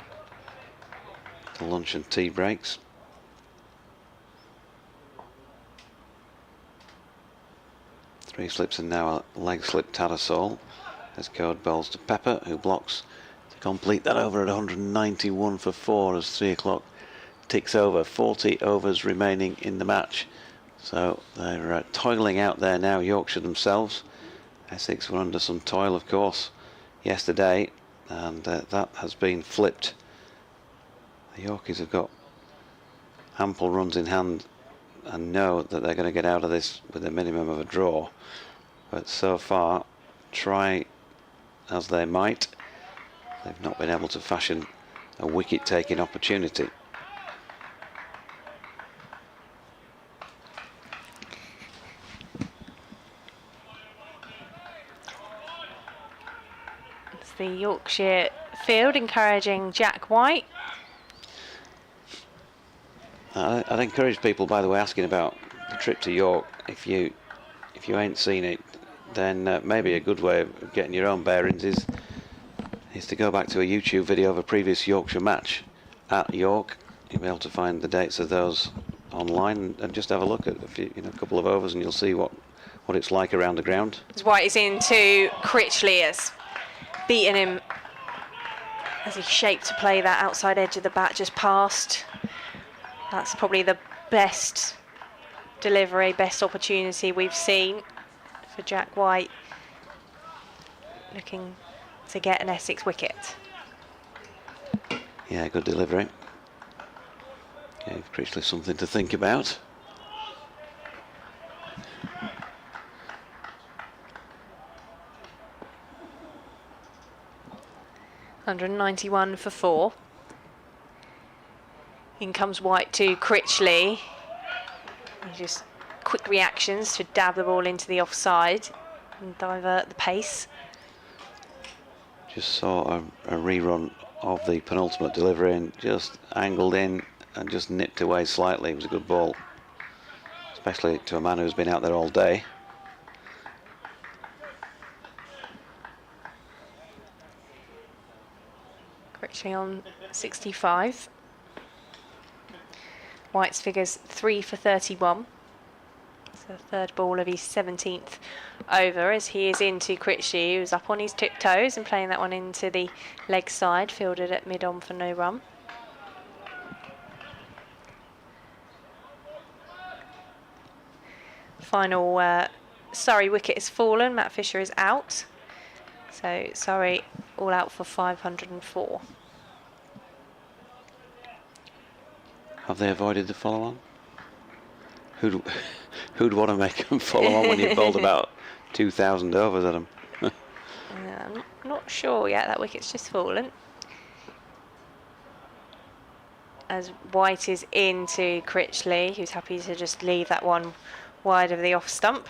the lunch and tea breaks. Three slips and now a leg slip Tattersall. As Code bowls to Pepper, who blocks to complete that over at 191 for 4 as 3 o'clock ticks over. 40 overs remaining in the match. So they're toiling out there now, Yorkshire themselves. Essex were under some toil, of course, yesterday, and that has been flipped. The Yorkies have got ample runs in hand and know that they're going to get out of this with a minimum of a draw. But so far, try as they might, they've not been able to fashion a wicket-taking opportunity.
It's the Yorkshire field encouraging Jack White.
I'd encourage people, by the way, asking about the trip to York. If you ain't seen it, then maybe a good way of getting your own bearings is to go back to a YouTube video of a previous Yorkshire match at York. You'll be able to find the dates of those online and just have a look at a couple of overs, and you'll see what it's like around the ground.
White is into Critchley, has beaten him as he shaped to play that outside edge of the bat just past. That's probably the best delivery, best opportunity we've seen for Jack White, looking to get an Essex wicket.
Yeah, good delivery. Gave Critchley something to think about.
£191 for 4. In comes White to Critchley. Just quick reactions to dab the ball into the offside and divert the pace.
Just saw a rerun of the penultimate delivery and just angled in and just nipped away slightly. It was a good ball, especially to a man who's been out there all day.
Critchley on 65. White's figures 3 for 31. It's the third ball of his 17th over as he is into Critchley, who's up on his tiptoes and playing that one into the leg side, fielded at mid-on for no run. Final Surrey wicket has fallen. Matt Fisher is out. So Surrey all out for 504.
Have they avoided the follow-on? Who'd want to make them follow on when you've bowled about 2,000 overs at them?
I'm not sure yet. That wicket's just fallen. As White is into Critchley, who's happy to just leave that one wide of the off stump.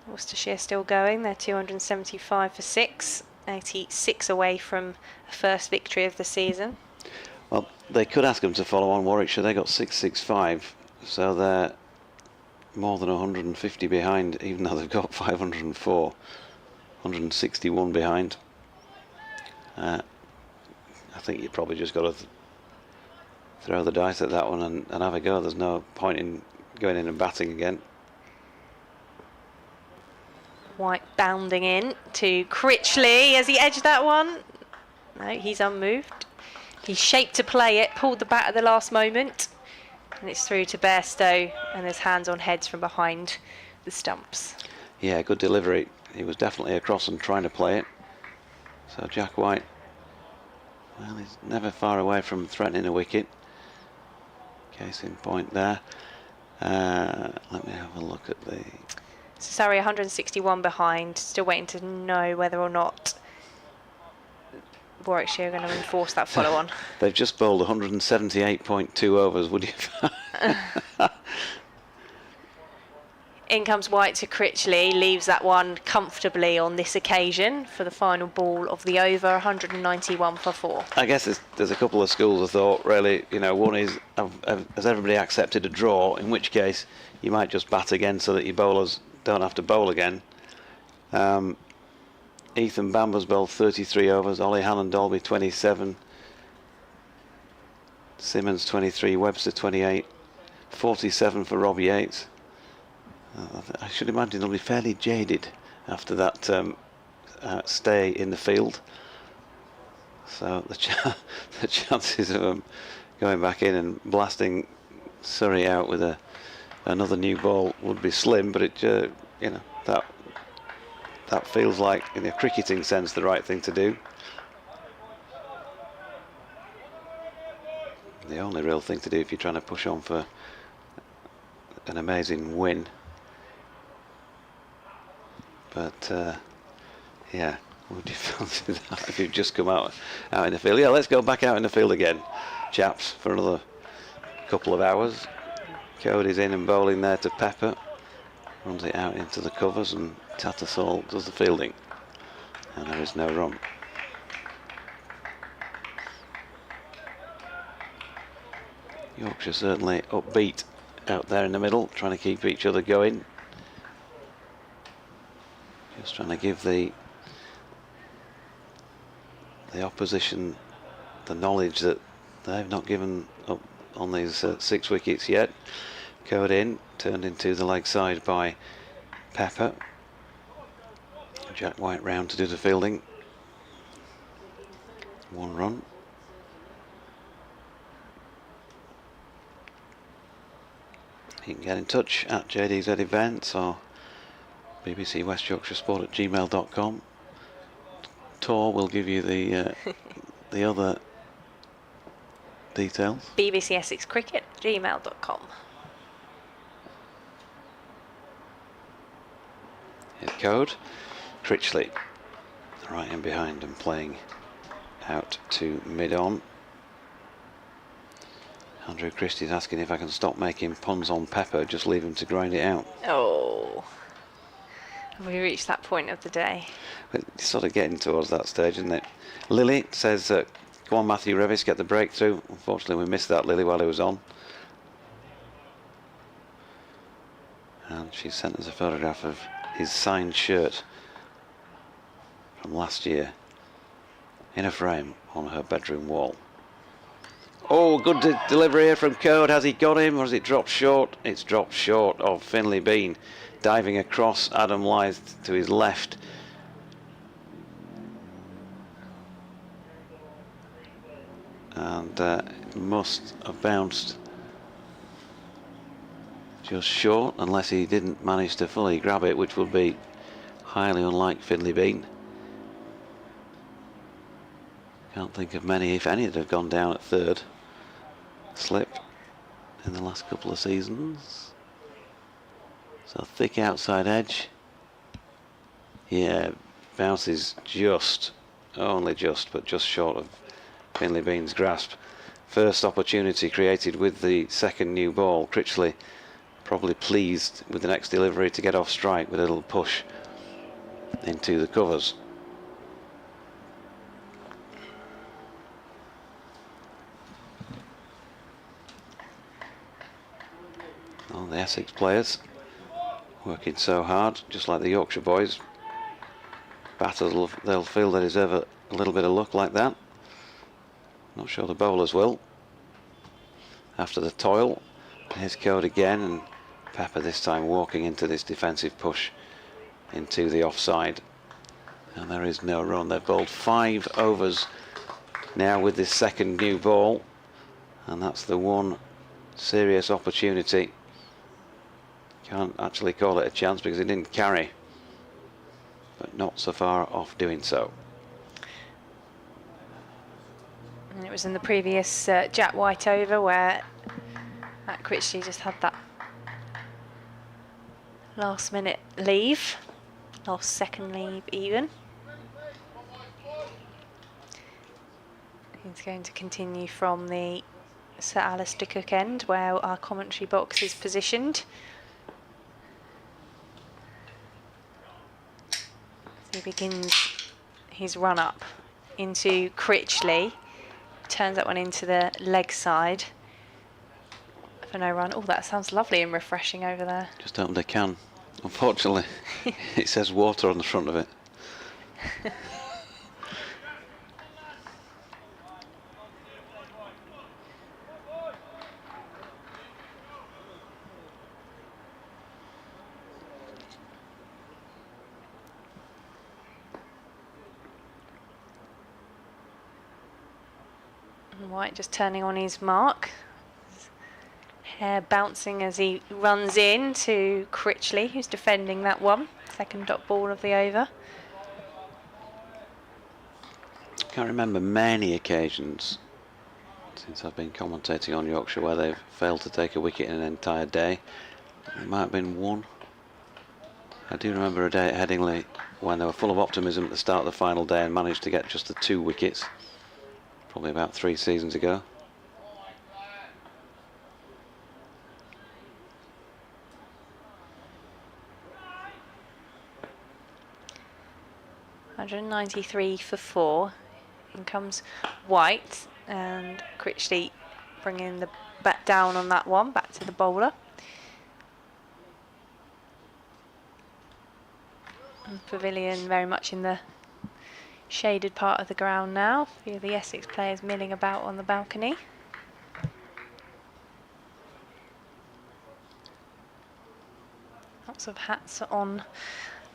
Worcestershire still going. They're 275 for 6. 86 away from a first victory of the season.
Well, they could ask them to follow on Warwickshire. They got 665, so they're more than 150 behind, even though they've got 504, 161 behind. I think you probably just got to throw the dice at that one and have a go. There's no point in going in and batting again.
White bounding in to Critchley as he edged that one. No, he's unmoved. He's shaped to play it, pulled the bat at the last moment, and it's through to Bairstow, and there's hands on heads from behind the stumps.
Yeah, good delivery. He was definitely across and trying to play it. So Jack White, well, he's never far away from threatening a wicket. Case in point there. Let me have a look at the...
So Surrey 161 behind, still waiting to know whether or not Warwickshire are going to enforce that follow on.
They've just bowled 178.2 overs, would you?
In comes White to Critchley, leaves that one comfortably on this occasion for the final ball of the over, 191 for 4.
I guess there's a couple of schools of thought, really. You know, one is, has everybody accepted a draw, in which case you might just bat again so that your bowlers don't have to bowl again. Ethan Bamber's bowled 33 overs, Ollie Hannon-Dolby 27, Simmons 23, Webster 28, 47 for Robbie Yates. I should imagine they'll be fairly jaded after that stay in the field. So the chances of them going back in and blasting Surrey out with another new ball would be slim, but it you know, that feels like, in a cricketing sense, the right thing to do. The only real thing to do if you're trying to push on for an amazing win. But yeah, would you fancy that if you've just come out in the field? Yeah, let's go back out in the field again, chaps, for another couple of hours. Cody's in and bowling there to Pepper. Runs it out into the covers, and Tattersall does the fielding. And there is no run. Yorkshire certainly upbeat out there in the middle, trying to keep each other going. Just trying to give the opposition the knowledge that they've not given up on these 6 wickets yet. Code in, turned into the leg side by Pepper. Jack White round to do the fielding. 1 run. You can get in touch at JD's events or BBC West Yorkshire Sport at gmail.com. Tor will give you the other details.
BBC Essex Cricket, gmail.com.
His code. Critchley right in behind and playing out to mid-on. Andrew Christie's asking if I can stop making puns on Pepper, just leave him to grind it out.
Oh, have we reached that point of the day?
It's sort of getting towards that stage, isn't it? Lily says, go on Matthew Revis, get the breakthrough. Unfortunately we missed that, Lily, while he was on. And she sent us a photograph of his signed shirt from last year. in a frame on her bedroom wall. Oh, good delivery here from Code. Has he got him or has it dropped short? It's dropped short of Finley Bean. Diving across, Adam Lyth to his left. And must have bounced just short, unless he didn't manage to fully grab it, which would be highly unlike Finley Bean. Can't think of many, if any, that have gone down at third slip in the last couple of seasons. So thick outside edge. Yeah, bounces just, only just, but just short of Finley Bean's grasp. First opportunity created with the second new ball. Critchley probably pleased with the next delivery to get off strike with a little push into the covers. Oh, the Essex players working so hard, just like the Yorkshire boys. Batters, they'll feel they deserve a little bit of luck like that. Not sure the bowlers will. After the toil, here's Code again, and Pepper this time walking into this defensive push into the offside. And there is no run. They've bowled 5 overs now with this second new ball, and that's the one serious opportunity. Can't actually call it a chance because it didn't carry, but not so far off doing so.
And it was in the previous Jack White over where Critchley just had that last minute leave, last second leave even. He's going to continue from the Sir Alistair Cook end where our commentary box is positioned. So he begins his run up into Critchley, turns that one into the leg side for no run. Oh, that sounds lovely and refreshing over there.
Just opened a can. Unfortunately, it says water on the front of it.
White just turning on his mark. Hair bouncing as he runs in to Critchley, who's defending that one. Second dot ball of the over.
Can't remember many occasions since I've been commentating on Yorkshire where they've failed to take a wicket in an entire day. There might have been one. I do remember a day at Headingley when they were full of optimism at the start of the final day and managed to get just the 2 wickets. Probably about 3 seasons ago.
$193 for 4. In comes White, and Critchley bringing the bat down on that one, back to the bowler. And Pavilion very much in the shaded part of the ground now. A few of the Essex players milling about on the balcony. Lots of hats on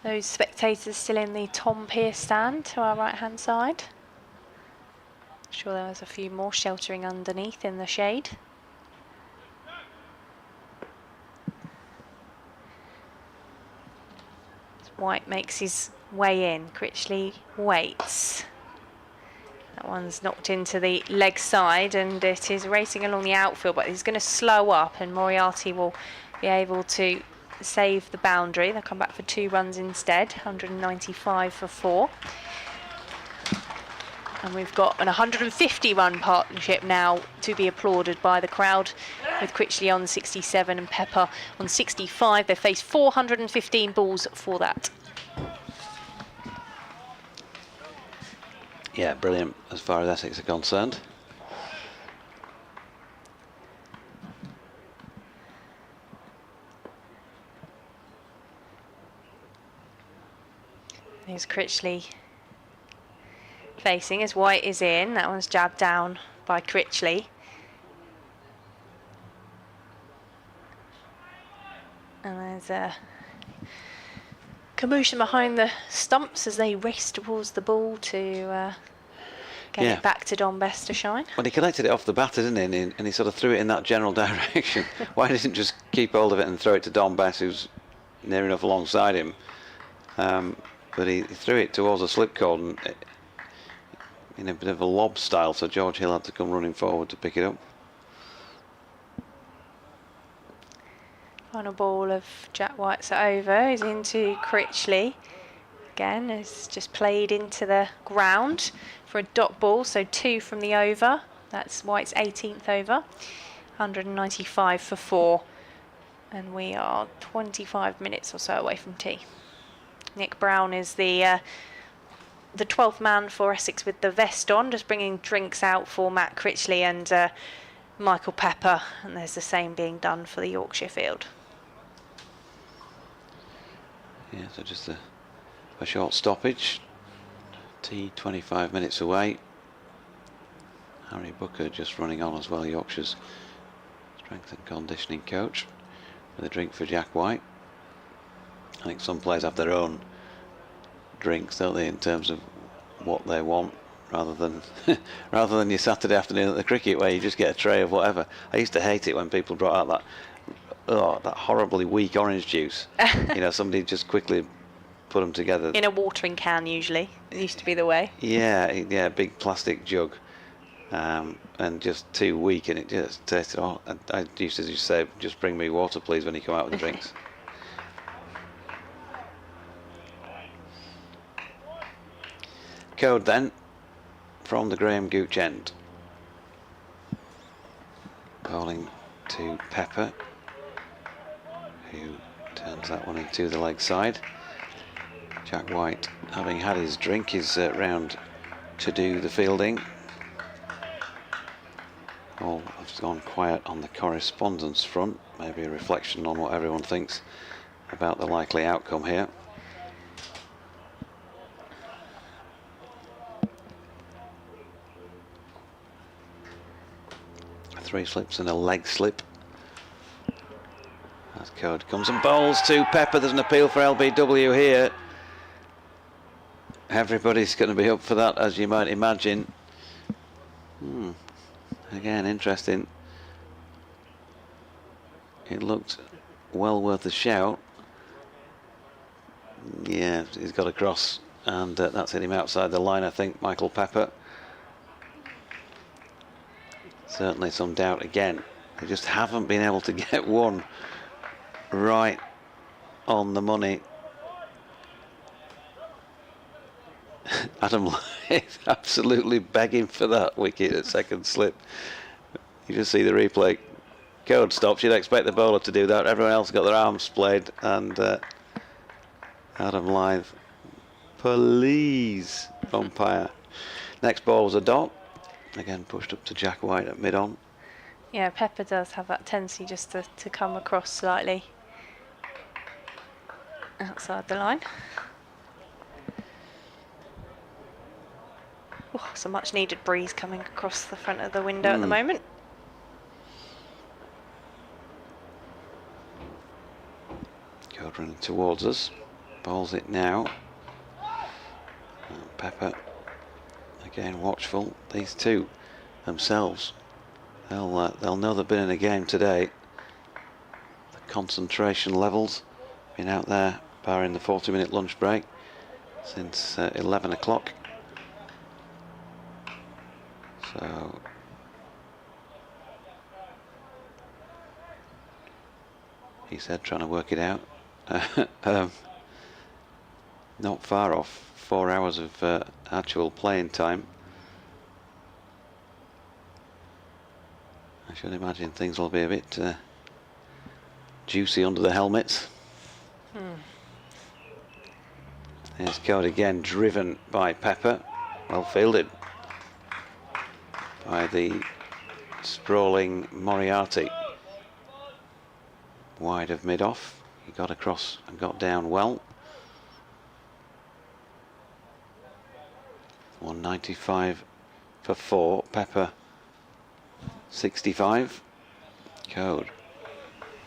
those spectators still in the Tom Pearce stand to our right hand side. I'm sure there was a few more sheltering underneath in the shade. White makes his way in. Critchley waits. That one's knocked into the leg side and it is racing along the outfield, but he's going to slow up and Moriarty will be able to save the boundary. They'll come back for 2 runs instead. 195 for 4. And we've got an 150 run partnership now to be applauded by the crowd, with Critchley on 67 and Pepper on 65. They face 415 balls for that.
Yeah, brilliant as far as Essex are concerned.
Here's Critchley facing as White is in. That one's jabbed down by Critchley. And there's a commotion behind the stumps as they race towards the ball to get it back to Don Best to shine.
Well, he collected it off the batter, didn't he? And he sort of threw it in that general direction. Why didn't he just keep hold of it and throw it to Don Best, who's near enough alongside him? But he threw it towards a slip cord and in a bit of a lob style, so George Hill had to come running forward to pick it up.
Final ball of Jack White's over is into Critchley. Again, it's just played into the ground for a dot ball, so 2 from the over. That's White's 18th over. 195 for 4. And we are 25 minutes or so away from tea. Nick Brown is the 12th man for Essex with the vest on, just bringing drinks out for Matt Critchley and Michael Pepper. And there's the same being done for the Yorkshire field.
Yeah, so just a short stoppage. Tea 25 minutes away. Harry Booker just running on as well, Yorkshire's strength and conditioning coach, with a drink for Jack White. I think some players have their own drinks, don't they, in terms of what they want, rather than rather than your Saturday afternoon at the cricket where you just get a tray of whatever. I used to hate it when people brought out that horribly weak orange juice. You know, somebody just quickly put them together
in a watering can. Usually, it used to be the way.
Yeah, big plastic jug, and just too weak, and it just tasted. Oh, I used to just say, "Just bring me water, please," when you come out with the drinks. Code then from the Graham Gooch end. Bowling to Pepper, who turns that one into the leg side. Jack White, having had his drink, is round to do the fielding. All has gone quiet on the correspondence front, maybe a reflection on what everyone thinks about the likely outcome here. Three slips and a leg slip. As Code comes and bowls to Pepper. There's an appeal for LBW here. Everybody's going to be up for that, as you might imagine. Again, interesting. It looked well worth a shout. Yeah, he's got across, and that's hit him outside the line, I think, Michael Pepper. Certainly some doubt again. They just haven't been able to get one right on the money. Adam Lyth absolutely begging for that wicket at second slip. You just see the replay. Code stops. You'd expect the bowler to do that. Everyone else got their arms splayed, and Adam Lyth, please, umpire. Next ball was a dot. Again, pushed up to Jack White at mid-on.
Yeah, Pepper does have that tendency just to come across slightly outside the line. Oh, it's a much needed breeze coming across the front of the window at the moment.
Code running towards us. Bowls it now. And Pepper again watchful. These two themselves, they'll know they've been in a game today. The concentration levels been out there, barring the 40-minute lunch break, since 11 o'clock. So he said, trying to work it out. Not far off 4 hours of actual playing time. I should imagine things will be a bit juicy under the helmets. There's Code again, driven by Pepper. Well fielded by the sprawling Moriarty. Wide of mid-off. He got across and got down well. One 195 for 4. Pepper 65. Code.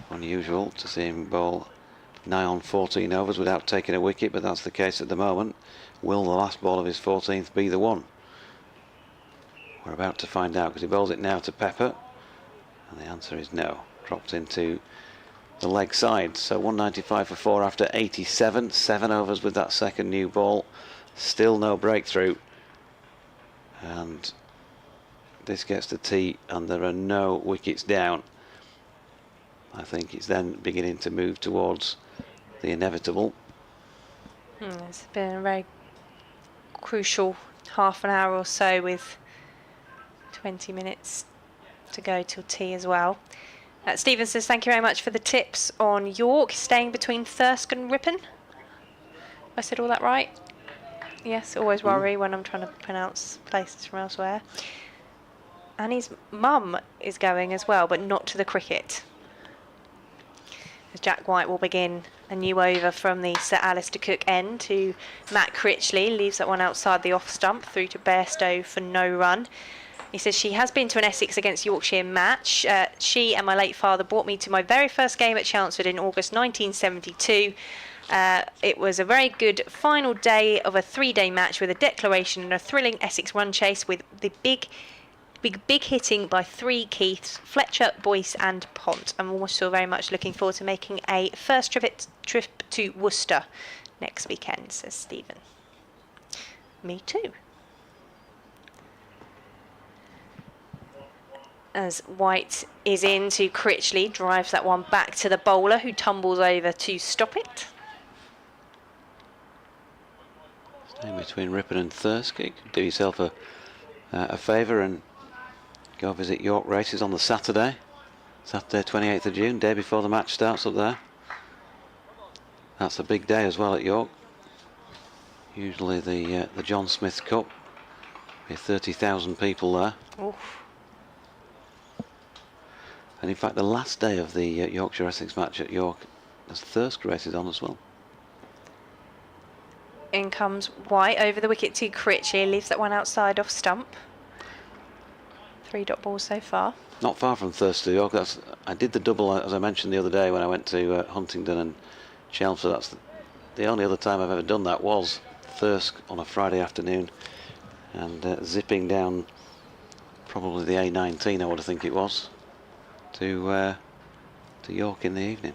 Unusual to see him bowl nigh on 14 overs without taking a wicket, but that's the case at the moment. Will the last ball of his 14th be the one? We're about to find out, because he bowls it now to Pepper, and the answer is no. Dropped into the leg side. So 195 for 4 after 87. 7 overs with that second new ball. Still no breakthrough. And this gets to tee, and there are no wickets down. I think it's then beginning to move towards the inevitable.
It's been a very crucial half an hour or so, with 20 minutes to go till tea as well. Stephen says, thank you very much for the tips on York, staying between Thirsk and Ripon. I said all that right? Yes, always worry when I'm trying to pronounce places from elsewhere. And his mum is going as well, but not to the cricket. As Jack White will begin a new over from the Sir Alistair Cook end to Matt Critchley, leaves that one outside the off stump through to Bairstow for no run. He says, she has been to an Essex against Yorkshire match. She and my late father brought me to my very first game at Chelmsford in August 1972. It was a very good final day of a 3-day match with a declaration and a thrilling Essex run chase with the big hitting by 3 Keiths, Fletcher, Boyce and Pont. I'm also very much looking forward to making a first trip to Worcester next weekend, says Stephen. Me too. As White is in to Critchley, drives that one back to the bowler, who tumbles over to stop it.
Staying between Ripon and Thirsk. You can do yourself a favour and go visit York races on the Saturday 28th of June, day before the match starts up there. That's a big day as well at York. Usually the John Smith Cup, with 30,000 people there.
Oof.
And in fact, the last day of the Yorkshire Essex match at York, there's Thirsk races on as well.
In comes White over the wicket to Critchley, leaves that one outside off stump. 3 dot balls so far.
Not far from Thirsk to York. I did the double, as I mentioned the other day, when I went to Huntingdon and Chelmsford. That's the only other time I've ever done that, was Thirsk on a Friday afternoon, and zipping down probably the A19, I would think it was, to York in the evening.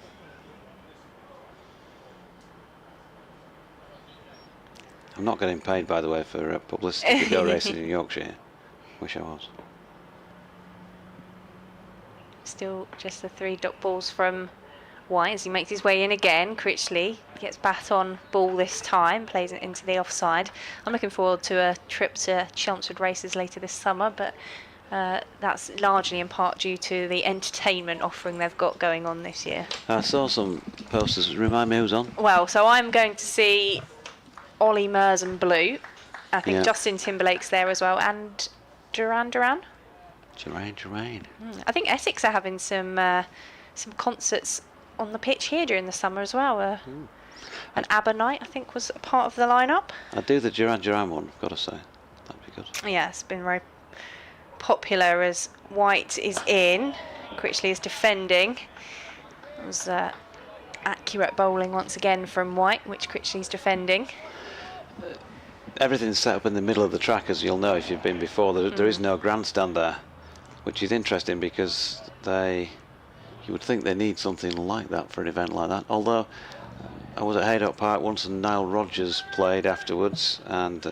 I'm not getting paid, by the way, for publicity to go racing in Yorkshire. Wish I was.
Still just the 3 dot balls from White as he makes his way in again. Critchley gets bat on ball this time, plays it into the offside. I'm looking forward to a trip to Chelmsford races later this summer, but that's largely in part due to the entertainment offering they've got going on this year.
I saw some posters. Remind me who's on?
Well, so I'm going to see Ollie Mers and Blue. I think
Yeah.
Justin Timberlake's there as well, and Duran.
Geraint.
I think Essex are having some concerts on the pitch here during the summer as well. An ABBA night, I think, was a part of the lineup.
I'd do the Geraint one, I've got to say. That'd be good.
Yeah, it's been very popular as White is in. Critchley is defending. It was accurate bowling once again from White, which Critchley's defending.
Everything's set up in the middle of the track, as you'll know if you've been before. There is no grandstand there, which is interesting because you would think they need something like that for an event like that. Although I was at Haydock Park once and Nile Rodgers played afterwards, and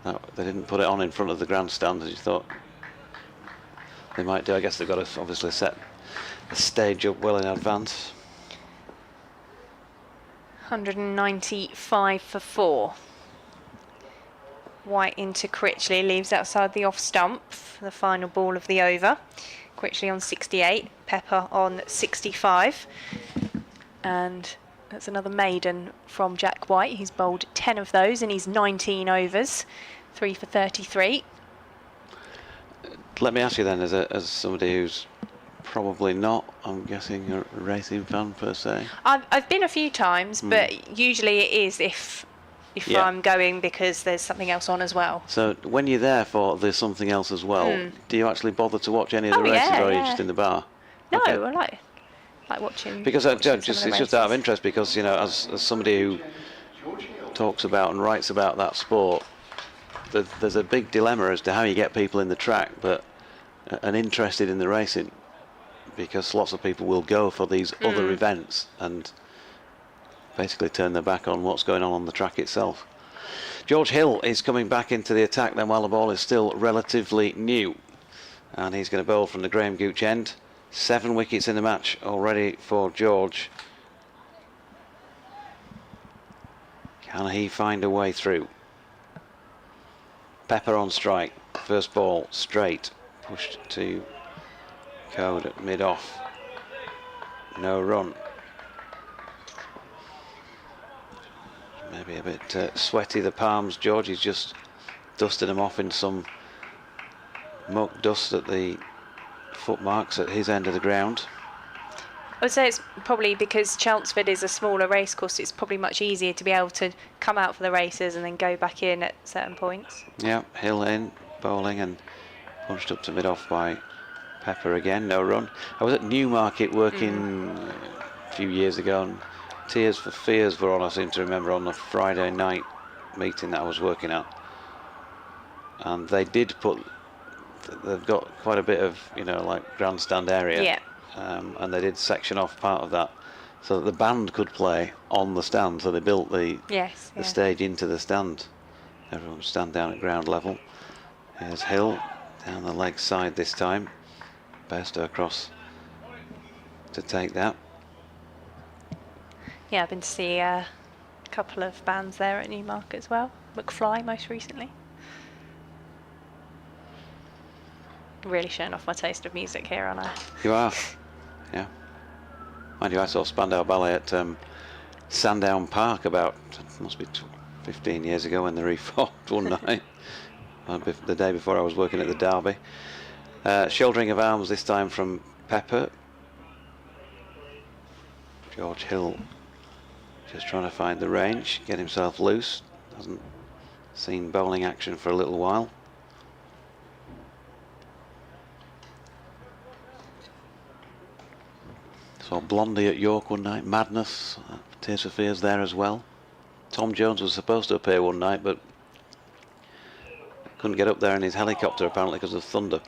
they didn't put it on in front of the grandstand as you thought they might do. I guess they've got to obviously set the stage up well in advance.
195 for 4. White into Critchley, leaves outside the off stump for the final ball of the over. Critchley on 68, Pepper on 65. And that's another maiden from Jack White. He's bowled 10 of those in his 19 overs, 3 for 33.
Let me ask you then, as somebody who's probably not, I'm guessing, a racing fan per se.
I've been a few times, but usually it is if if
Yeah.
I'm going because there's something else on as well.
So when you're there for there's something else as well, do you actually bother to watch any of the
Oh,
races,
yeah,
or are you
yeah.
just in the bar?
No,
Okay.
I like watching.
Because
watching some of
it's
the
just out of
races.
interest, because as somebody who talks about and writes about that sport, there's a big dilemma as to how you get people in the track but and interested in the racing, because lots of people will go for these other events and basically turn their back on what's going on the track itself. George Hill is coming back into the attack then while the ball is still relatively new, and he's going to bowl from the Graham Gooch end. 7 wickets in the match already for George. Can he find a way through? Pepper on strike. First ball straight. Pushed to Code at mid-off. No run. Maybe a bit sweaty, the palms. George, he's just dusted them off in some muck dust at the footmarks at his end of the ground.
I would say it's probably because Chelmsford is a smaller racecourse, it's probably much easier to be able to come out for the races and then go back in at certain points.
Yeah, Hill in, bowling, and punched up to mid-off by Pepper again, no run. I was at Newmarket working a few years ago, and Tears for Fears were on, I seem to remember, on the Friday night meeting that I was working at. And they did they've got quite a bit of, like grandstand area.
Yeah.
And they did section off part of that so that the band could play on the stand. So they built the stage into the stand. Everyone would stand down at ground level. Here's Hill down the leg side this time. Bairstow across to take that.
Yeah, I've been to see a couple of bands there at Newmarket as well. McFly most recently. Really showing off my taste of music here, aren't I?
You are, yeah. Mind you, I saw Spandau Ballet at Sandown Park about, must be 15 years ago, when they reformed one night. The day before I was working at the Derby. Shouldering of arms this time from Pepper. George Hill just trying to find the range, get himself loose. Hasn't seen bowling action for a little while. Saw Blondie at York one night, Madness, Tears for Fears there as well. Tom Jones was supposed to appear one night, but couldn't get up there in his helicopter apparently because of thunder.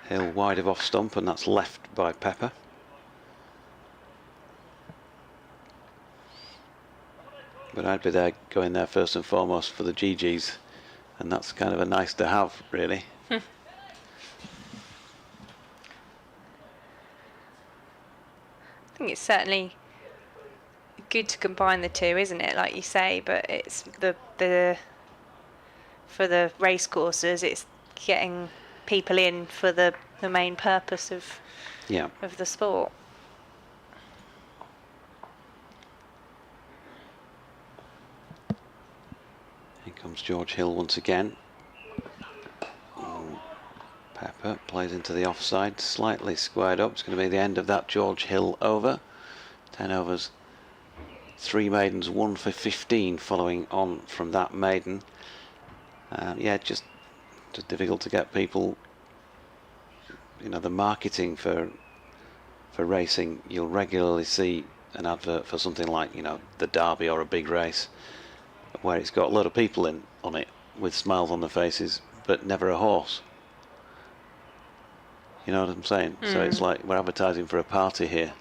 Hill wide of off stump, and that's left by Pepper. But I'd be there, going there first and foremost for the GGs, and that's kind of a nice to have, really.
I think it's certainly good to combine the two, isn't it? Like you say, but it's for the race courses, it's getting people in for the main purpose of the sport.
Here comes George Hill once again. Pepper plays into the offside, slightly squared up. It's going to be the end of that George Hill over. 10 overs, 3 maidens, 1 for 15 following on from that maiden. Yeah, just difficult to get people, the marketing for racing. You'll regularly see an advert for something like, the Derby or a big race, where it's got a lot of people on it with smiles on their faces, but never a horse. You know what I'm saying? So it's like we're advertising for a party here.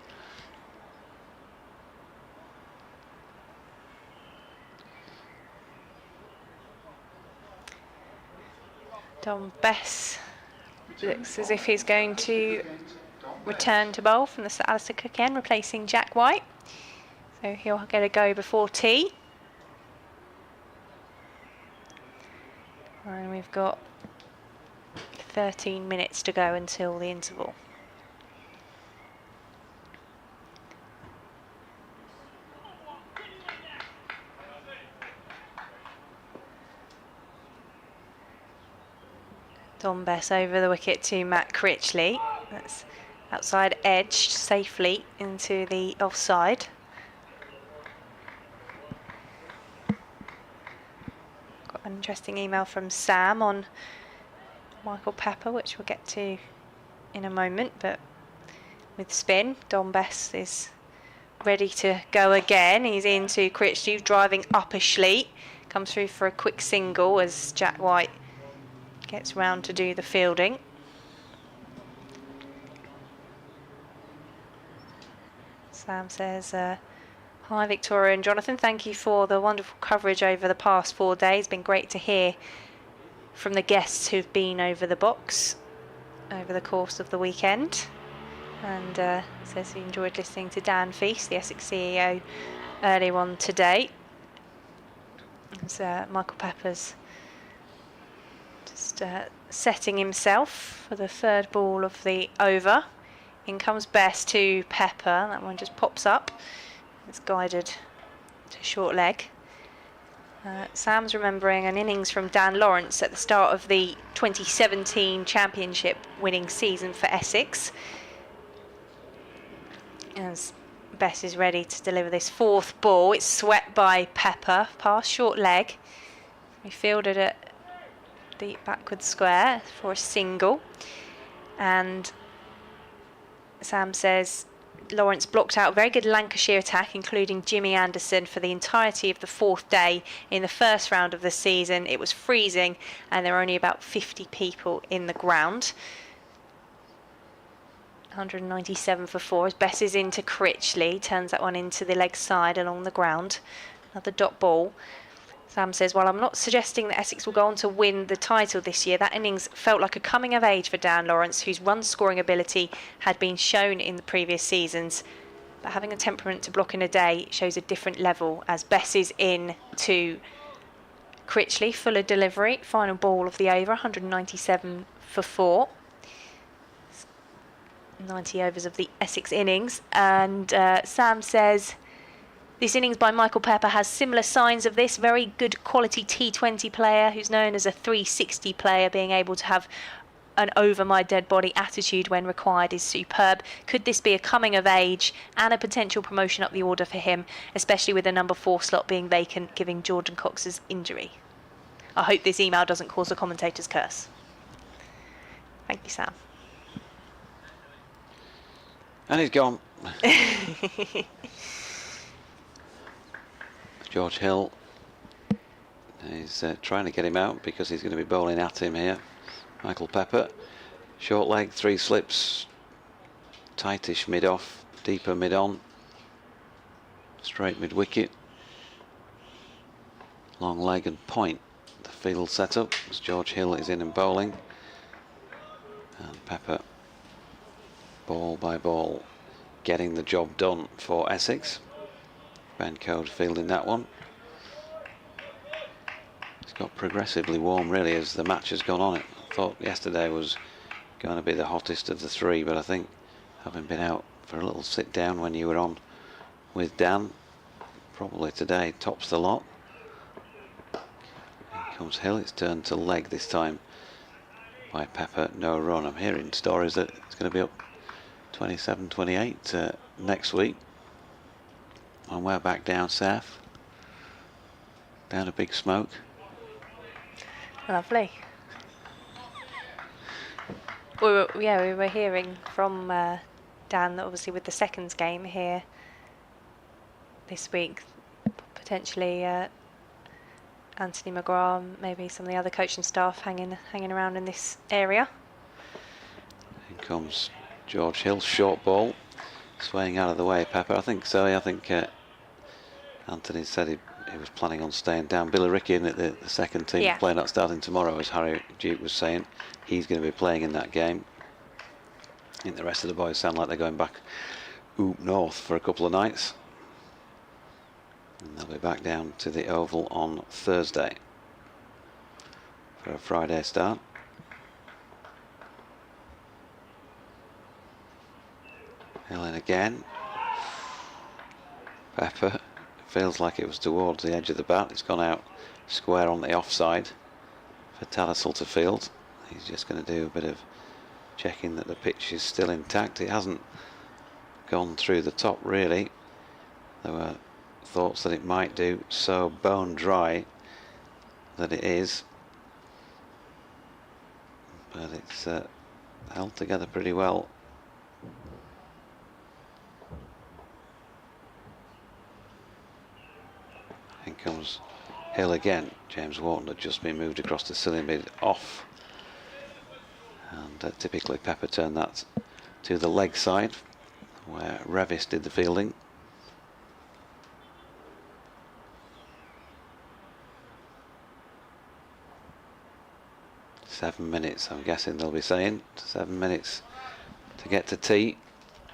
Don Bess looks as if he's going to return to bowl from the Alistair Cook end, replacing Jack White. So he'll get a go before tea. And we've got 13 minutes to go until the interval. Don Bess over the wicket to Matt Critchley. That's outside edged safely into the offside. interesting email from Sam on Michael Pepper, which we'll get to in a moment. But with spin, Don Bess is ready to go again. He's into Critchley, driving up a Schleet. Comes through for a quick single as Jack White gets round to do the fielding. Sam says, hi Victoria and Jonathan, thank you for the wonderful coverage over the past 4 days. It's been great to hear from the guests who've been over the box over the course of the weekend. And says he enjoyed listening to Dan Feast, the Essex CEO, earlier on today. As Michael Pepper's just setting himself for the third ball of the over. In comes Bess to Pepper. That one just pops up. It's guided to short leg. Sam's remembering an innings from Dan Lawrence at the start of the 2017 Championship winning season for Essex. As Bess is ready to deliver this fourth ball, it's swept by Pepper past short leg. He fielded it deep backward square for a single, and Sam says Lawrence blocked out a very good Lancashire attack, including Jimmy Anderson, for the entirety of the fourth day. In the first round of the season, it was freezing and there were only about 50 people in the ground. 197 for 4 as Bess is into Critchley, turns that one into the leg side along the ground. Another dot ball. Sam says, well, I'm not suggesting that Essex will go on to win the title this year. That innings felt like a coming of age for Dan Lawrence, whose run scoring ability had been shown in the previous seasons. But having a temperament to block in a day shows a different level as Bess is in to Critchley. Fuller delivery, final ball of the over, 197 for 4. 90 overs of the Essex innings, and Sam says this innings by Michael Pepper has similar signs of this. Very good quality T20 player who's known as a 360 player, being able to have an over my dead body attitude when required is superb. Could this be a coming of age and a potential promotion up the order for him, especially with the number 4 slot being vacant, given Jordan Cox's injury? I hope this email doesn't cause a commentator's curse. Thank you, Sam.
And he's gone. George Hill is trying to get him out because he's going to be bowling at him here. Michael Pepper, short leg, 3 slips, tightish mid off, deeper mid on, straight mid wicket, long leg and point. The field set up as George Hill is in and bowling, and Pepper ball by ball getting the job done for Essex. Ben Code fielding that one. It's got progressively warm really as the match has gone on. I thought yesterday was going to be the hottest of the 3, but I think having been out for a little sit down when you were on with Dan, probably today tops the lot. Here comes Hill. It's turned to leg this time by Pepper. No run. I'm hearing stories that it's going to be up 27, 28 next week. And we're back down south, down a big smoke.
Lovely. We were hearing from Dan that obviously with the seconds game here this week, potentially Anthony McGrath, maybe some of the other coaching staff hanging around in this area.
Here comes George Hill, short ball, swaying out of the way. Pepper, I think so. I think Anthony said he was planning on staying down. Billericay in it, the second team,
Yeah.
playing not starting tomorrow, as Harry Duke was saying. He's going to be playing in that game. I think the rest of the boys sound like they're going back north for a couple of nights. And they'll be back down to the Oval on Thursday for a Friday start. Hill in again. Pepper feels like it was towards the edge of the bat. It's gone out square on the offside for Tattersall to field. He's just going to do a bit of checking that the pitch is still intact. It hasn't gone through the top really. There were thoughts that it might do, so bone dry that it is, but it's held together pretty well. In comes Hill again. James Wharton had just been moved across the silly mid off, and typically Pepper turned that to the leg side where Revis did the fielding. "7 minutes, I'm guessing they'll be saying. 7 minutes to get to tee.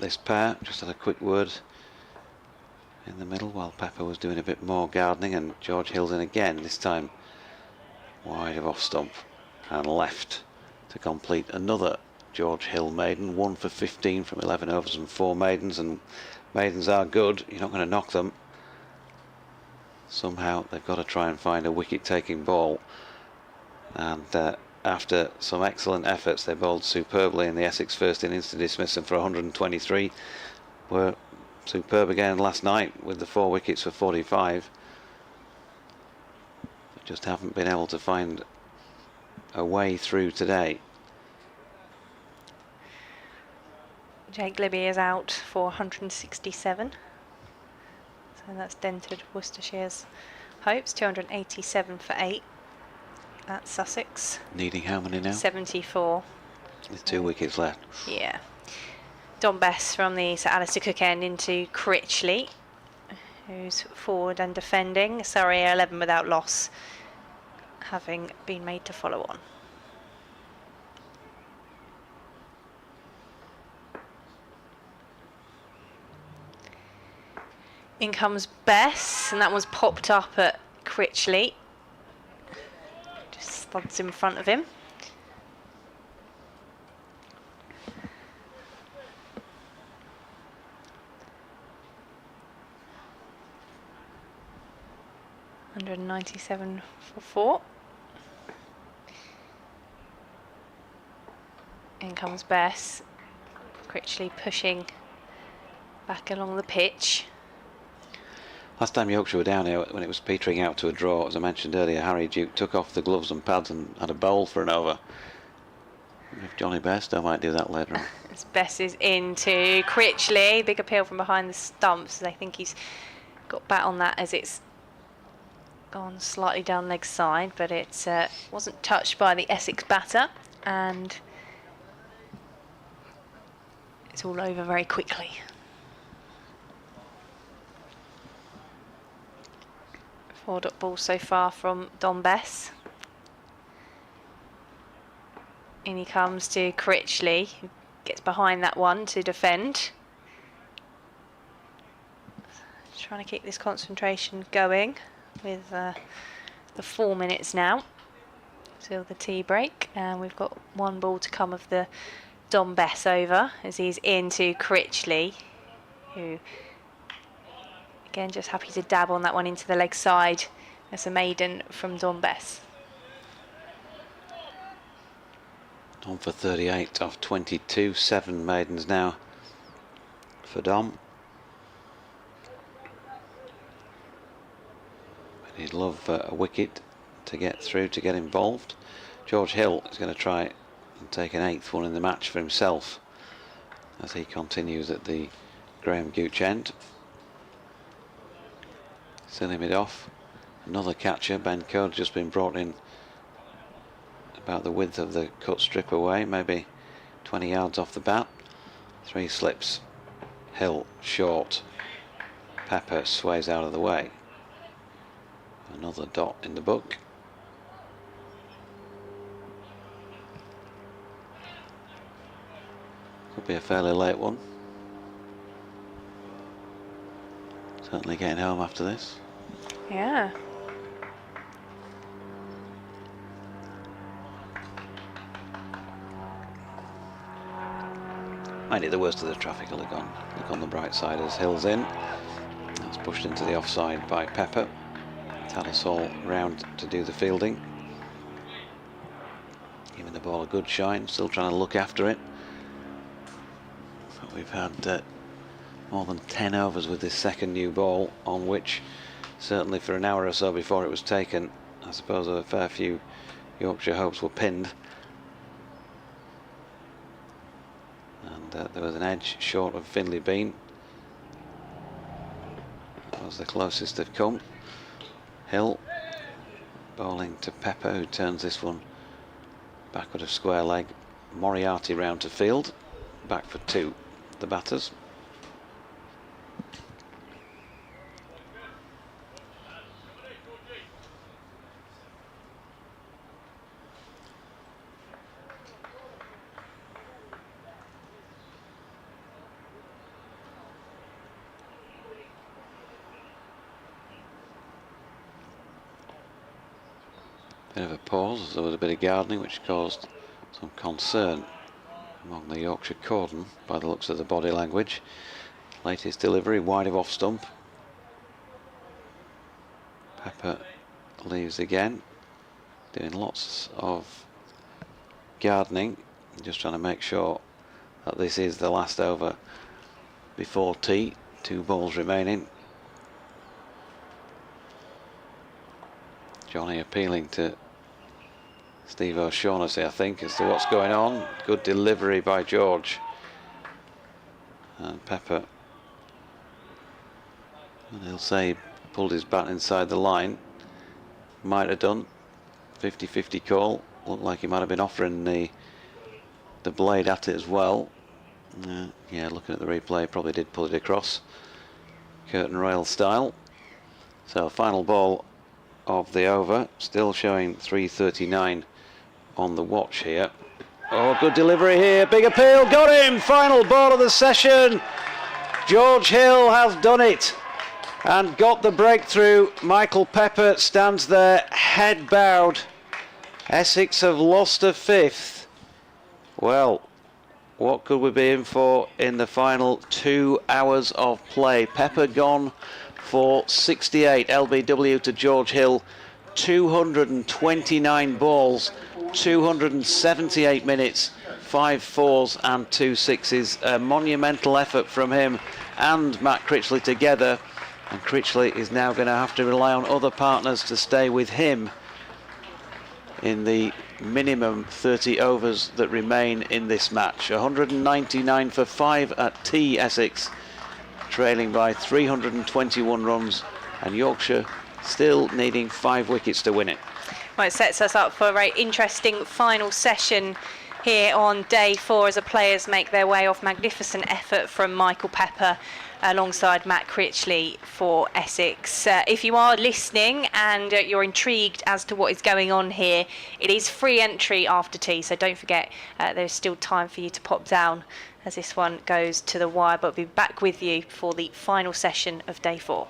This pair just had a quick word in the middle while Pepper was doing a bit more gardening, and George Hill's in again, this time wide of off stump and left to complete another George Hill maiden. 1 for 15 from 11 overs and 4 maidens, and maidens are good. You're not going to knock them. Somehow they've got to try and find a wicket taking ball, and after some excellent efforts, they bowled superbly in the Essex first innings to dismiss them for 123. Were superb again last night with the 4 wickets for 45. But just haven't been able to find a way through today.
Jake Libby is out for 167. So that's dented Worcestershire's hopes. 287 for 8 at Sussex.
Needing how many now?
74.
With 2 wickets left.
Yeah. Don Bess from the Sir Alistair Cook end into Critchley, who's forward and defending. Surrey 11 without loss, having been made to follow on. In comes Bess, and that one's popped up at Critchley. Just sluds in front of him. $197 for 4. In comes Bess. Critchley pushing back along the pitch.
Last time Yorkshire were down here, when it was petering out to a draw, as I mentioned earlier, Harry Duke took off the gloves and pads and had a bowl for an over. If Johnny Bairstow might do that later on.
As Bess is into Critchley, big appeal from behind the stumps. I think he's got bat on that as it's gone slightly down leg side, but it wasn't touched by the Essex batter, and it's all over very quickly. Four-dot ball so far from Don Bess. In he comes to Critchley, who gets behind that one to defend. Trying to keep this concentration going with the 4 minutes now till the tea break, and we've got 1 ball to come of the Don Bess over as he's into Critchley, who again just happy to dab on that one into the leg side as a maiden from Don Bess.
On for 38 off 22, 7 maidens now for Dom. He'd love a wicket to get through, to get involved. George Hill is going to try and take an 8th one in the match for himself as he continues at the Graham Gooch end. Silly mid off. Another catcher, Ben Code, just been brought in about the width of the cut strip away, maybe 20 yards off the bat. 3 slips. Hill short. Pepper sways out of the way. Another dot in the book. Could be a fairly late one. Certainly getting home after this.
Yeah.
Mind you, the worst of the traffic will have gone. Look on the bright side as Hill's in. That's pushed into the offside by Pepper. Tallisall round to do the fielding. Giving the ball a good shine, still trying to look after it. But we've had more than 10 overs with this second new ball, on which certainly for an hour or so before it was taken I suppose a fair few Yorkshire hopes were pinned. And there was an edge short of Finley Bean. That was the closest they've come. Hill bowling to Pepper, who turns this one backward of square leg. Moriarty round to field. Back for 2, the batters. Bit of a pause, there was a bit of gardening which caused some concern among the Yorkshire cordon by the looks of the body language. Latest delivery wide of off stump. Pepper leaves again, doing lots of gardening, just trying to make sure that this is the last over before tea. 2 balls remaining. Johnny appealing to Steve O'Shaughnessy, I think, as to what's going on. Good delivery by George. And Pepper, and he'll say he pulled his bat inside the line. Might have done. 50-50 call. Looked like he might have been offering the blade at it as well. Yeah, looking at the replay, probably did pull it across. Curtain rail style. So final ball of the over, still showing 3:39 on the watch here. Oh, good delivery here, big appeal, got him! Final ball of the session. George Hill has done it and got the breakthrough. Michael Pepper stands there head bowed. Essex have lost a 5th. Well, what could we be in for in the final 2 hours of play? Pepper gone for 68 LBW to George Hill. 229 balls, 278 minutes, 5 fours and 2 sixes. A monumental effort from him and Matt Critchley together. And Critchley is now going to have to rely on other partners to stay with him in the minimum 30 overs that remain in this match. 199 for 5 at tea, Essex, trailing by 321 runs, and Yorkshire still needing 5 wickets to win it.
Well, it sets us up for a very interesting final session here on day 4 as the players make their way off. Magnificent effort from Michael Pepper alongside Matt Critchley for Essex. If you are listening and you're intrigued as to what is going on here, it is free entry after tea, so don't forget there's still time for you to pop down as this one goes to the wire, but we'll be back with you for the final session of day 4.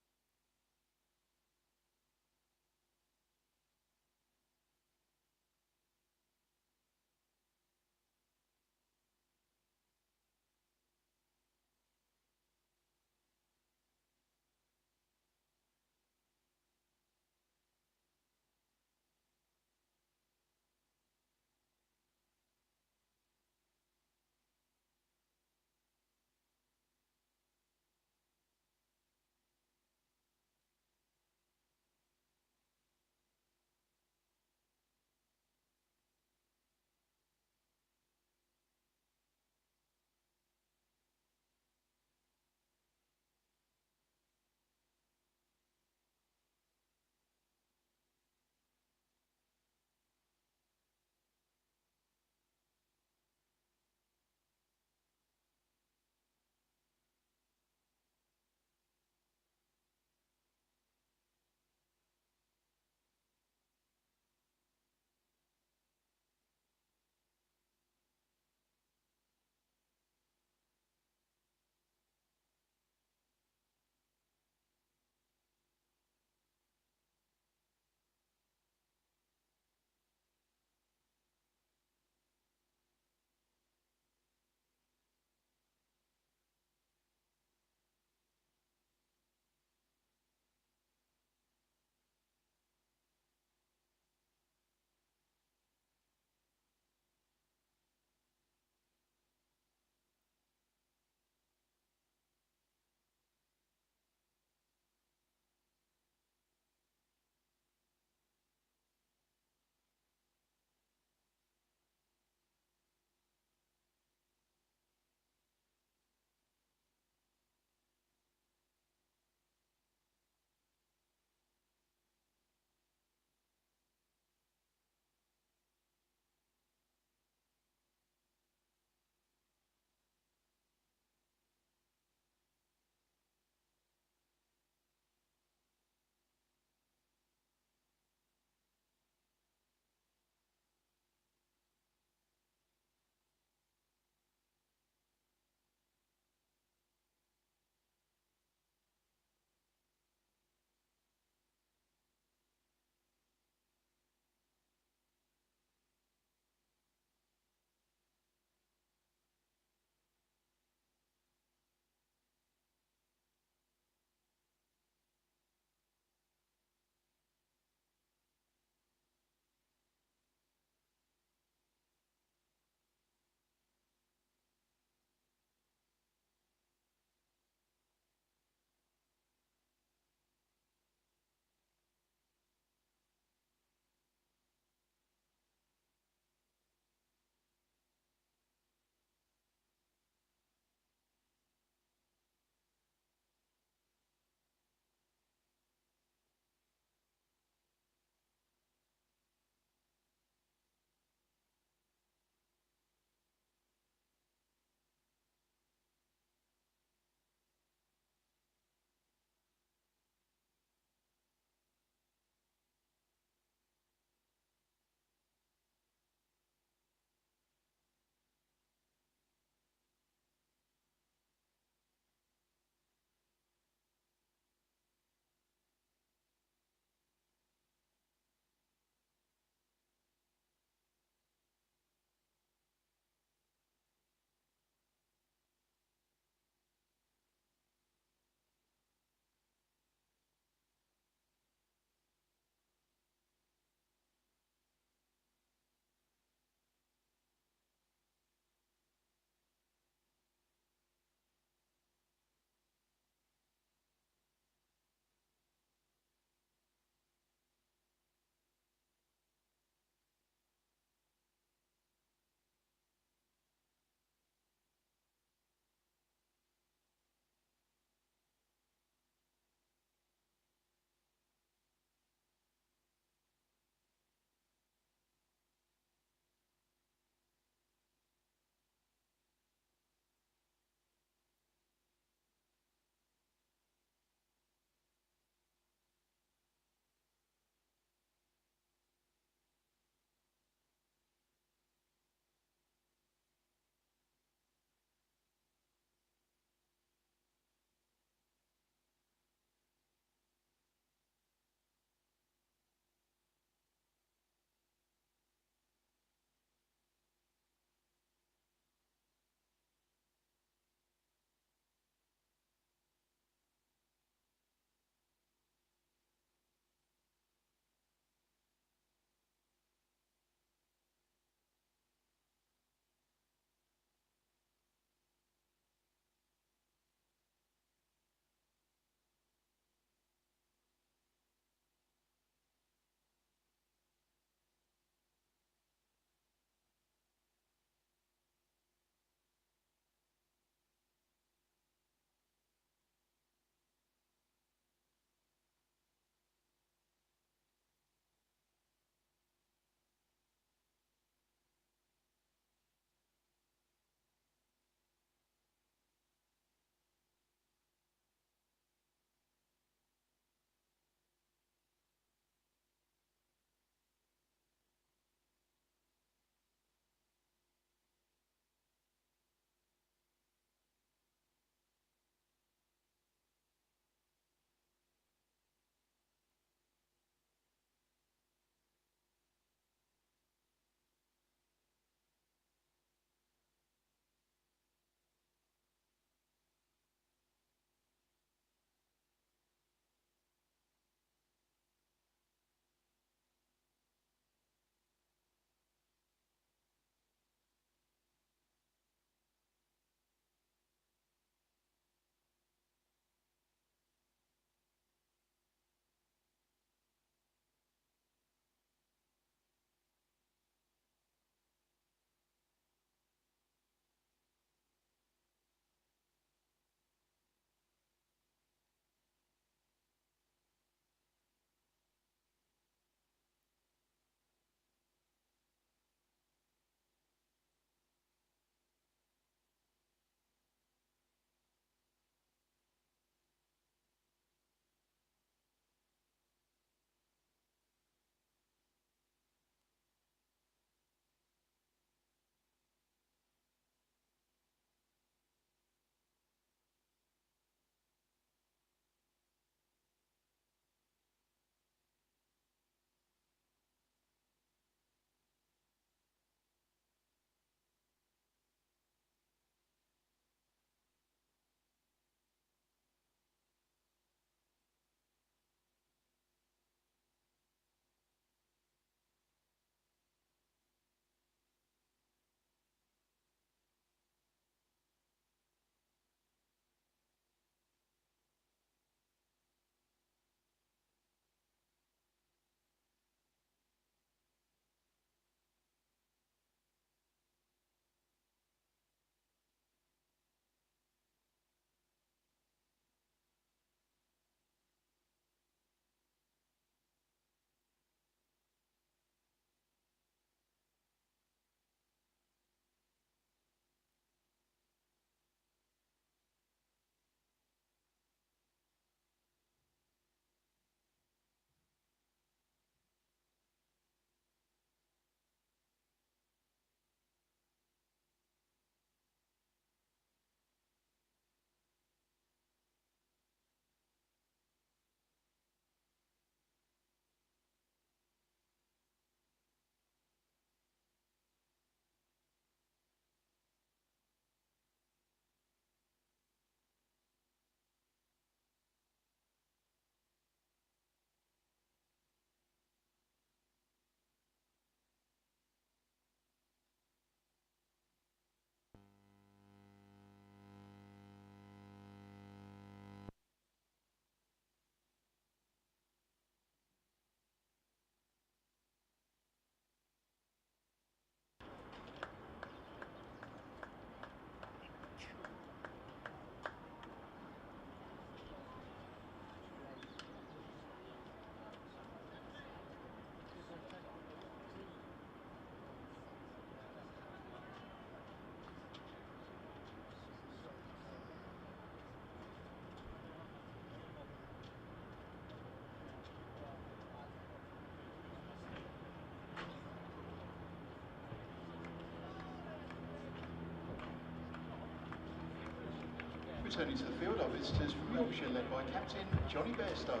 Returning to the field are visitors from Yorkshire, led by captain Johnny Bairstow.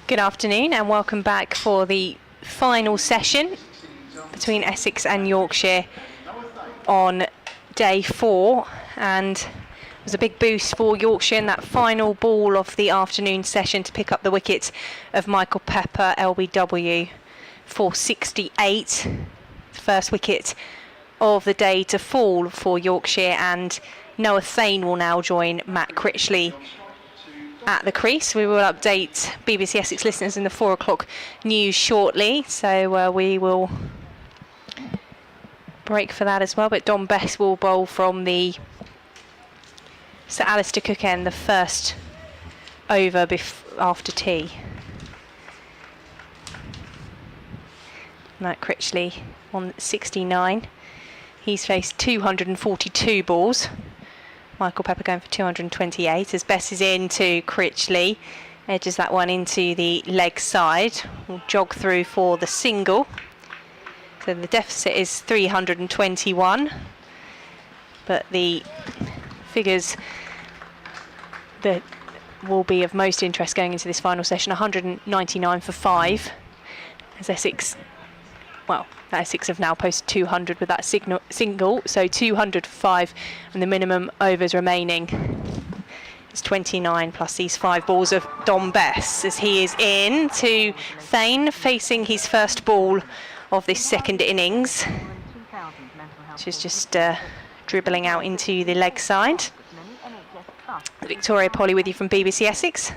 Good afternoon and welcome back for the final session between Essex and Yorkshire on day 4, and it was a big boost for Yorkshire in that final ball of the afternoon session to pick up the wicket of Michael Pepper, LBW, for 68. First wicket of the day to fall for Yorkshire, and Noah Thane will now join Matt Critchley at the crease. We will update BBC Essex listeners in the 4 o'clock news shortly, so we will break for that as well. But Dom Bess will bowl from the Sir Alistair Cook end, the first over after tea. Matt Critchley on 69. He's faced 242 balls. Michael Pepper going for 228 as Bess is in to Critchley. Edges that one into the leg side. Will jog through for the single. So the deficit is 321. But the figures that will be of most interest going into this final session, 199 for 5. As Essex have now posted 200 with that single, so 200 for 5, and the minimum overs remaining is 29 plus these 5 balls of Dom Bess as he is in to Thane, facing his first ball of this second innings, which is just dribbling out into the leg side. Victoria Polly with you from BBC Essex.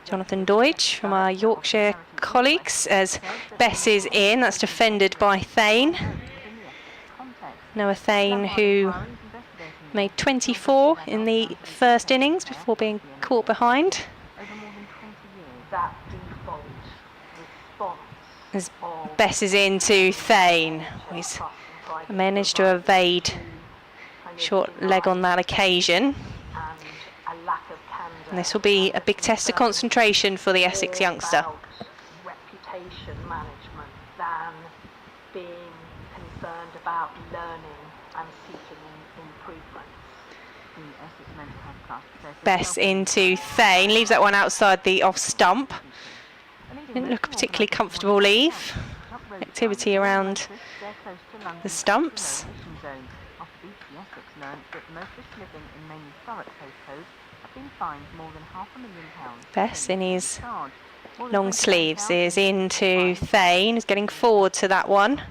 Jonathan Deutsch from our Yorkshire colleagues as Bess is in. That's defended by Thane. Noah Thane, who made 24 in the first innings before being caught behind. As Bess is in to Thane. He's managed to evade short leg on that occasion. And this will be a big test of concentration for the Essex youngster.
Reputation management than being concerned about learning and seeking improvements. The Essex mental health class.
Bess into Thane, leaves that one outside the off stump. Didn't look a particularly comfortable leave. Activity around the stumps. Bess in his long sleeves is into Thane, is getting forward to that one.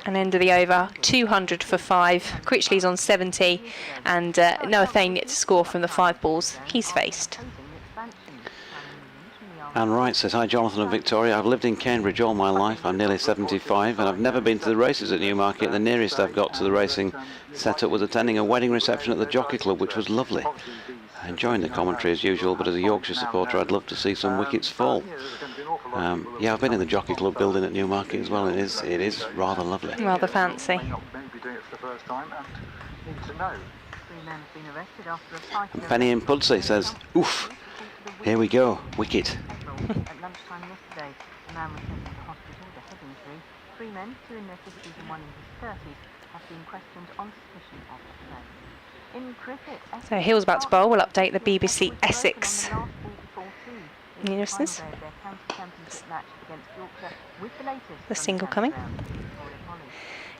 And end of the over, 200 for 5. Critchley's on 70, and Noah Thane yet to score from the 5 balls he's faced.
Anne Wright says, hi Jonathan and Victoria, I've lived in Cambridge all my life, I'm nearly 75 and I've never been to the races at Newmarket. The nearest I've got to the racing setup was attending a wedding reception at the Jockey Club, which was lovely. Enjoying the commentary as usual, but as a Yorkshire supporter I'd love to see some wickets fall. Yeah, I've been in the Jockey Club building at Newmarket as well. It is rather lovely.
Rather fancy.
Penny in Pudsey says, oof, here we go, wicket.
At lunchtime yesterday, a man was taken to hospital with a head injury. 3 men, 2 in their 50s and 1 in his 30s, have been questioned on suspicion of offence. In cricket,
So Hill's about to bowl. We'll update the BBC Essex listeners. The single coming.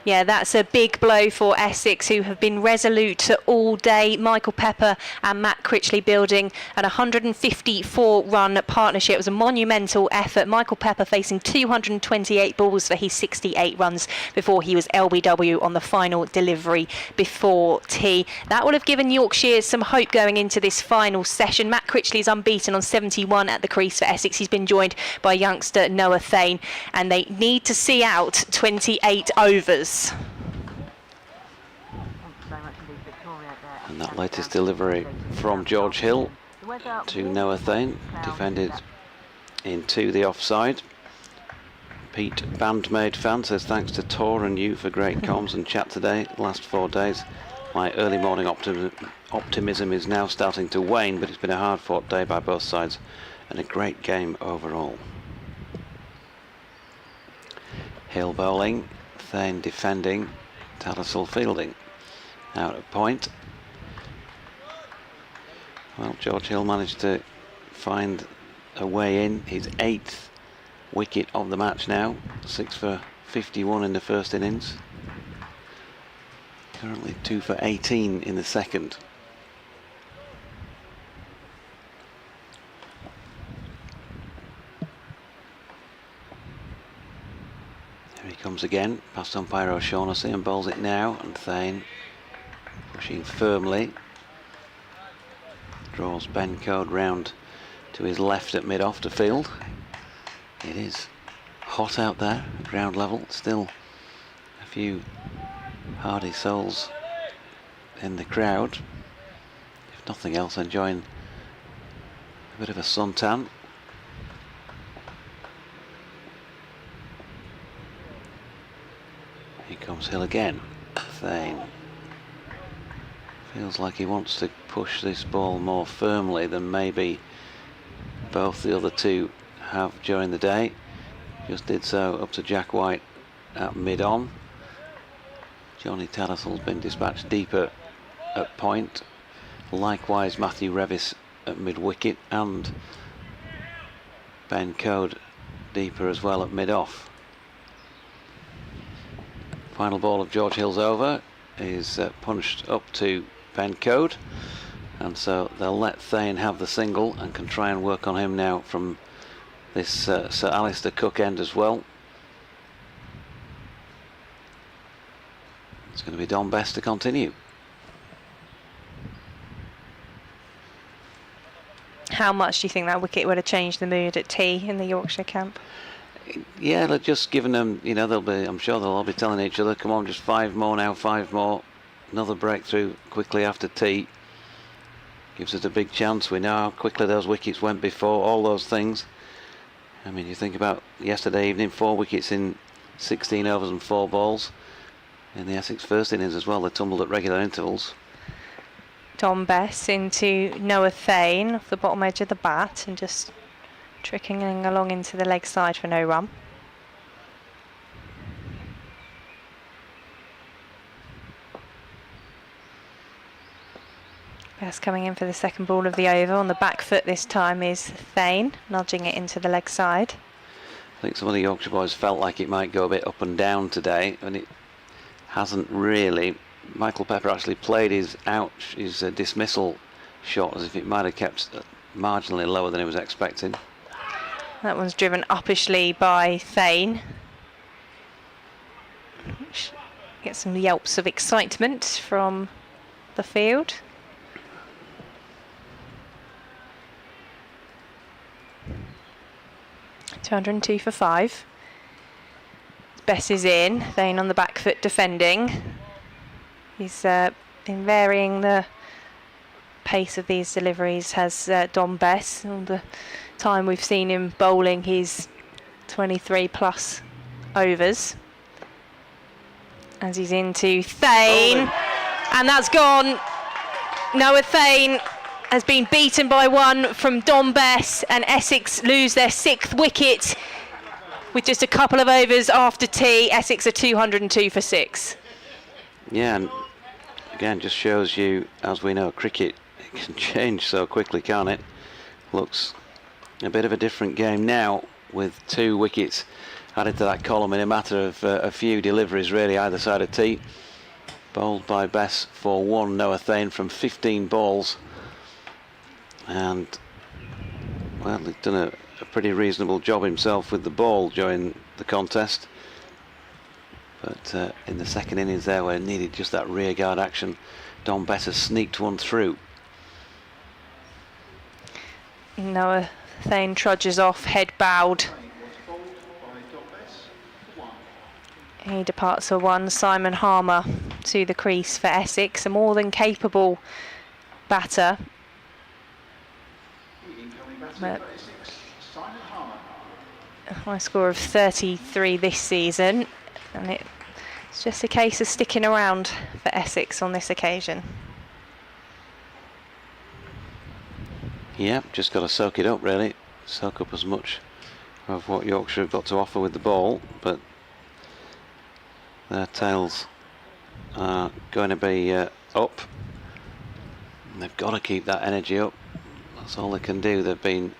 Yeah, that's a big blow for Essex, who have been resolute all day. Michael Pepper and Matt Critchley building an 154-run partnership. It was a monumental effort. Michael Pepper facing 228 balls for his 68 runs before he was LBW on the final delivery before tea. That would have given Yorkshire some hope going into this final session. Matt Critchley is unbeaten on 71 at the crease for Essex. He's been joined by youngster Noah Thane, and they need to see out 28 overs.
And that latest delivery from George Hill to Noah Thane, defended into the offside. Pete Bandmaid fan says, thanks to Tor and you for great comms and chat today. Last 4 days, my early morning optimism is now starting to wane, but it's been a hard fought day by both sides and a great game overall. Hill bowling, Thane defending, Tattersall fielding. Out at point. Well, George Hill managed to find a way in, his 8th wicket of the match now, 6 for 51 in the first innings. Currently 2 for 18 in the second. Here he comes again, past umpire O'Shaughnessy, and bowls it now, and Thane pushing firmly. Draws Ben Code round to his left at mid-off to field. It is hot out there, ground level. Still a few hardy souls in the crowd. If nothing else, enjoying a bit of a suntan. Here comes Hill again. Thane feels like he wants to push this ball more firmly than maybe both the other two have during the day. Just did so up to Jack White at mid-on. Johnny Tattersall's been dispatched deeper at point. Likewise Matthew Revis at mid-wicket, and Ben Code deeper as well at mid-off. Final ball of George Hill's over is punched up to Ben Code, and so they'll let Thane have the single and can try and work on him now from this Sir Alistair Cook end as well. It's going to be Don Best to continue.
How much do you think that wicket would have changed the mood at tea in the Yorkshire camp?
Yeah, they're just giving them, you know, I'm sure they'll all be telling each other, come on, just 5 more now, 5 more. Another breakthrough quickly after tea. Gives us a big chance. We know how quickly those wickets went before, all those things. I mean, you think about yesterday evening, 4 wickets in 16 overs and 4 balls. In the Essex first innings as well, they tumbled at regular intervals.
Don Bess into Noah Thane off the bottom edge of the bat and just trickling along into the leg side for no run. Best coming in for the second ball of the over. On the back foot this time is Thane, nudging it into the leg side.
I think some of the Yorkshire boys felt like it might go a bit up and down today, and it hasn't really. Michael Pepper actually played his dismissal shot as if it might have kept marginally lower than he was expecting.
That one's driven uppishly by Thane. Get some yelps of excitement from the field. .202 for 5. Bess is in. Thane on the back foot defending. He's been varying the pace of these deliveries, has Don Bess. All the time we've seen him bowling his 23 plus overs. As he's into Thane, and that's gone. Noah Thane has been beaten by 1 from Don Bess, and Essex lose their 6th wicket with just a couple of overs after tea. Essex are 202 for 6.
Yeah, and again, just shows you, as we know, cricket, it can change so quickly, can't it? Looks a bit of a different game now with 2 wickets added to that column in a matter of a few deliveries, really, either side of tea. Bowled by Bess for 1, Noah Thane, from 15 balls. And, well, he's done a pretty reasonable job himself with the ball during the contest. But in the second innings there, where it needed just that rear guard action, Don Bess has sneaked one through.
Noah Thane trudges off, head bowed. He departs for 1. Simon Harmer to the crease for Essex, a more than capable batter. But high score of 33 this season, and it's just a case of sticking around for Essex on this occasion.
Yeah, just got to soak it up really, soak up as much of what Yorkshire have got to offer with the ball, but their tails are going to be up. And they've got to keep that energy up. That's all they can do. They've been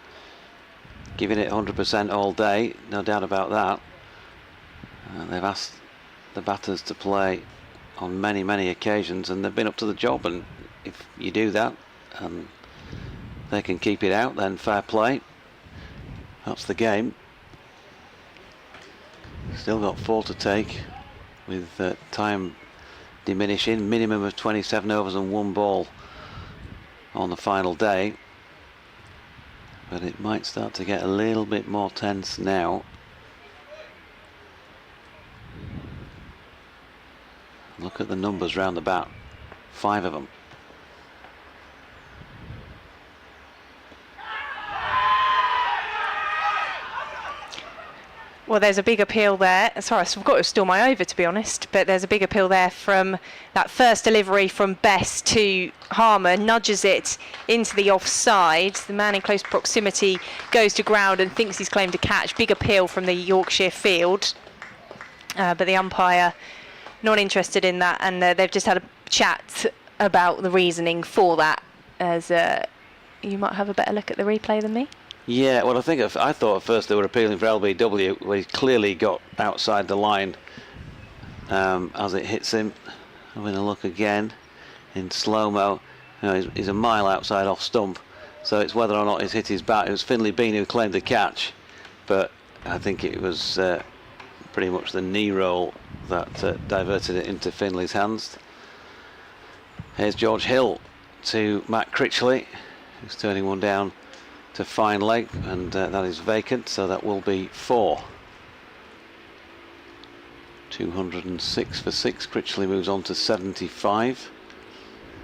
giving it 100% all day, no doubt about that. They've asked the batters to play on many, many occasions, and they've been up to the job. And if you do that and they can keep it out, then fair play. That's the game. Still got 4 to take, with time diminishing. Minimum of 27 overs and 1 ball on the final day. But it might start to get a little bit more tense now. Look at the numbers round the bat. 5 of them.
Well, there's a big appeal there. Sorry, I forgot to steal my over, to be honest. But there's a big appeal there from that first delivery from Best to Harmer, nudges it into the offside. The man in close proximity goes to ground and thinks he's claimed a catch. Big appeal from the Yorkshire field. But the umpire not interested in that, and they've just had a chat about the reasoning for that. As you might have a better look at the replay than me.
Yeah, well, I thought at first they were appealing for LBW, where he clearly got outside the line as it hits him. Having a look again in slow-mo. You know, he's a mile outside off stump, so it's whether or not he's hit his bat. It was Finlay Bean who claimed the catch, but I think it was pretty much the knee roll that diverted it into Finlay's hands. Here's George Hill to Matt Critchley, who's turning one down to fine leg, and that is vacant, so that will be 4. 206 for 6. Critchley moves on to 75.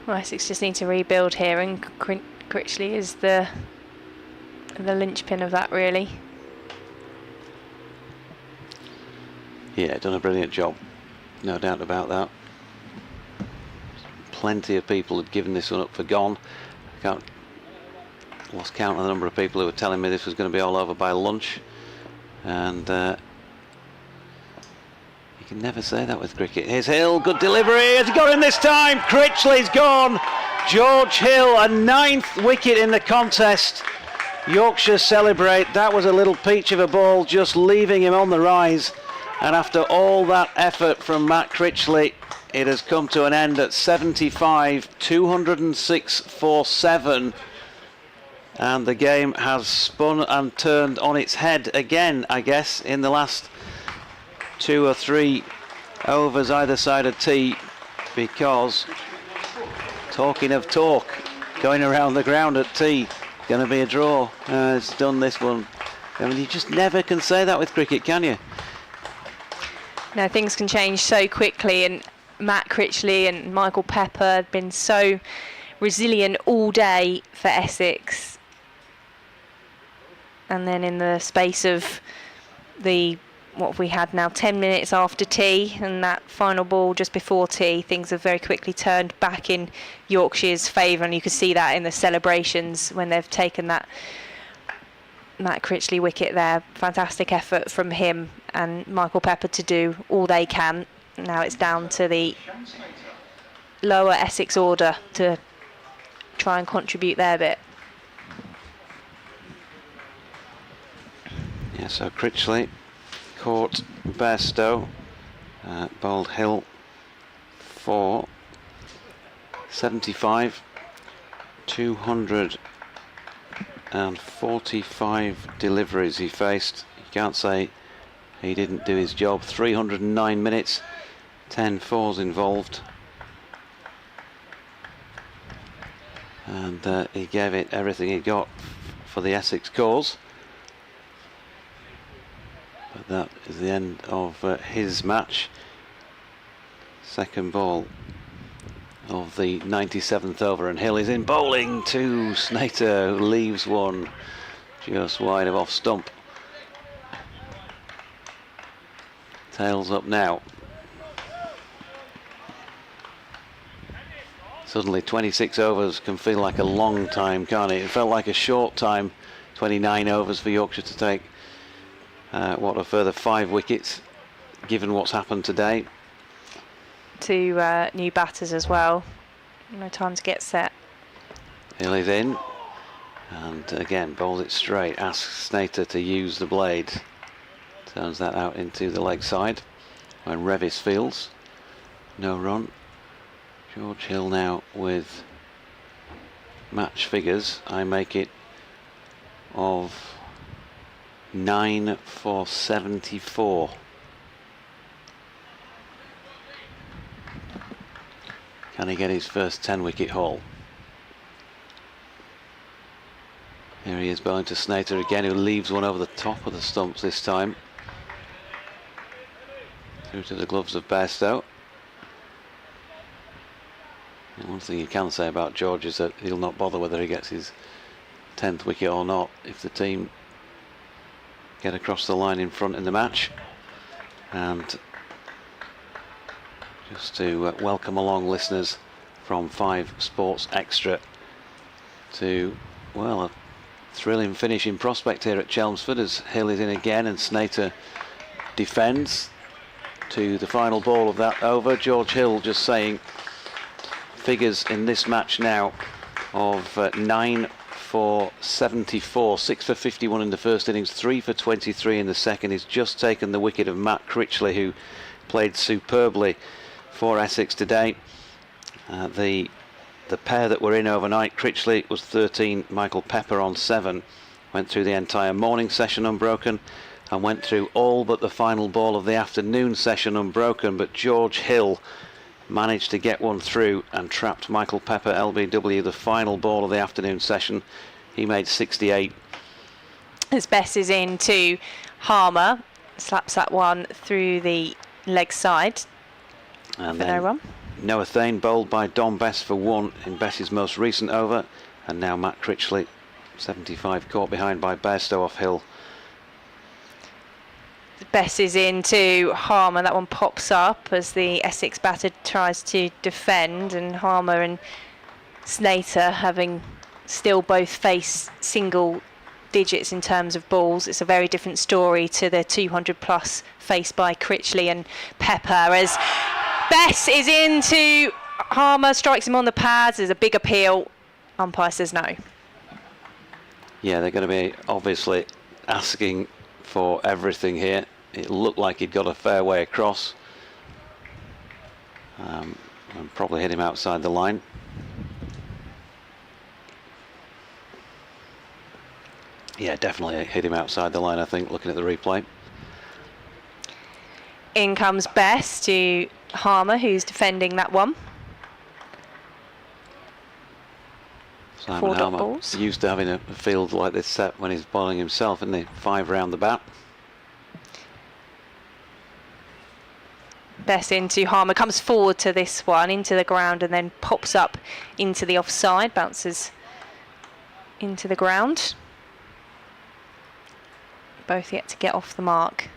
Well, Essex just need to rebuild here, and Critchley is the linchpin of that, really.
Yeah, done a brilliant job, no doubt about that. Plenty of people had given this one up for gone. Lost count of the number of people who were telling me this was going to be all over by lunch, and you can never say that with cricket. Here's Hill, good delivery, has he got him this time? Critchley's gone. George Hill, a 9th wicket in the contest. Yorkshire celebrate. That was a little peach of a ball, just leaving him on the rise, and after all that effort from Matt Critchley, it has come to an end at 75, 206 for 7. And the game has spun and turned on its head again, I guess, in the last 2 or 3 overs either side of tee, because talking of talk, going around the ground at tee, going to be a draw. It's done this one. I mean, you just never can say that with cricket, can you?
No, things can change so quickly, and Matt Critchley and Michael Pepper have been so resilient all day for Essex. And then in the space of what have we had now, 10 minutes after tea, and that final ball just before tea, things have very quickly turned back in Yorkshire's favour, and you could see that in the celebrations when they've taken that Matt Critchley wicket there. Fantastic effort from him and Michael Pepper to do all they can. Now it's down to the lower Essex order to try and contribute their bit.
Yeah, so Critchley caught Bairstow, bowled Hill for 75, 245 deliveries he faced. You can't say he didn't do his job. 309 minutes, 10 fours involved, and he gave it everything he got for the Essex cause. But that is the end of his match. Second ball of the 97th over, and Hill is in bowling to Snater, who leaves one just wide of off stump. Tails up now. Suddenly 26 overs can feel like a long time, can't it? It felt like a short time, 29 overs for Yorkshire to take what, a further 5 wickets, given what's happened today.
2 new batters as well. No time to get set.
Hill is in, and again bowls it straight, asks Snater to use the blade. Turns that out into the leg side when Revis fields. No run. George Hill now with match figures. I make it of 9 for 74. Can he get his first 10-wicket haul? Here he is bowling to Snater again, who leaves one over the top of the stumps this time. Through to the gloves of Bairstow. And one thing you can say about George is that he'll not bother whether he gets his 10th wicket or not if the team get across the line in front in the match. And just to welcome along listeners from 5 Sports Extra to, well, a thrilling finish in prospect here at Chelmsford as Hill is in again and Snater defends to the final ball of that over. George Hill just saying figures in this match now of 9 for 74, 6 for 51 in the first innings, 3 for 23 in the second. He's just taken the wicket of Matt Critchley, who played superbly for Essex today. The pair that were in overnight, Critchley was 13, Michael Pepper on 7, went through the entire morning session unbroken and went through all but the final ball of the afternoon session unbroken, but George Hill managed to get one through and trapped Michael Pepper, LBW, the final ball of the afternoon session. He made 68.
As Bess is in to Harmer, slaps that one through the leg side
And
for no run.
Noah Thane bowled by Don Bess for 1 in Bess's most recent over, and now Matt Critchley, 75, caught behind by Bairstow off Hill.
Bess is in to Harmer. That one pops up as the Essex batter tries to defend, and Harmer and Snater having still both faced single digits in terms of balls. It's a very different story to the 200 plus faced by Critchley and Pepper, as Bess is into Harmer, strikes him on the pads. There's a big appeal. Umpire says no.
Yeah, they're going to be obviously asking for everything here. It looked like he'd got a fair way across and probably hit him outside the line. Yeah, definitely hit him outside the line, I think, looking at the replay.
In comes Bess to Harmer, who's defending that one.
Simon
4 dot
Harmer
balls.
used to having a field like this set when he's bowling himself, isn't he? 5 round the bat.
Bess into Harmer, comes forward to this one, into the ground, and then pops up into the offside, bounces into the ground. Both yet to get off the mark.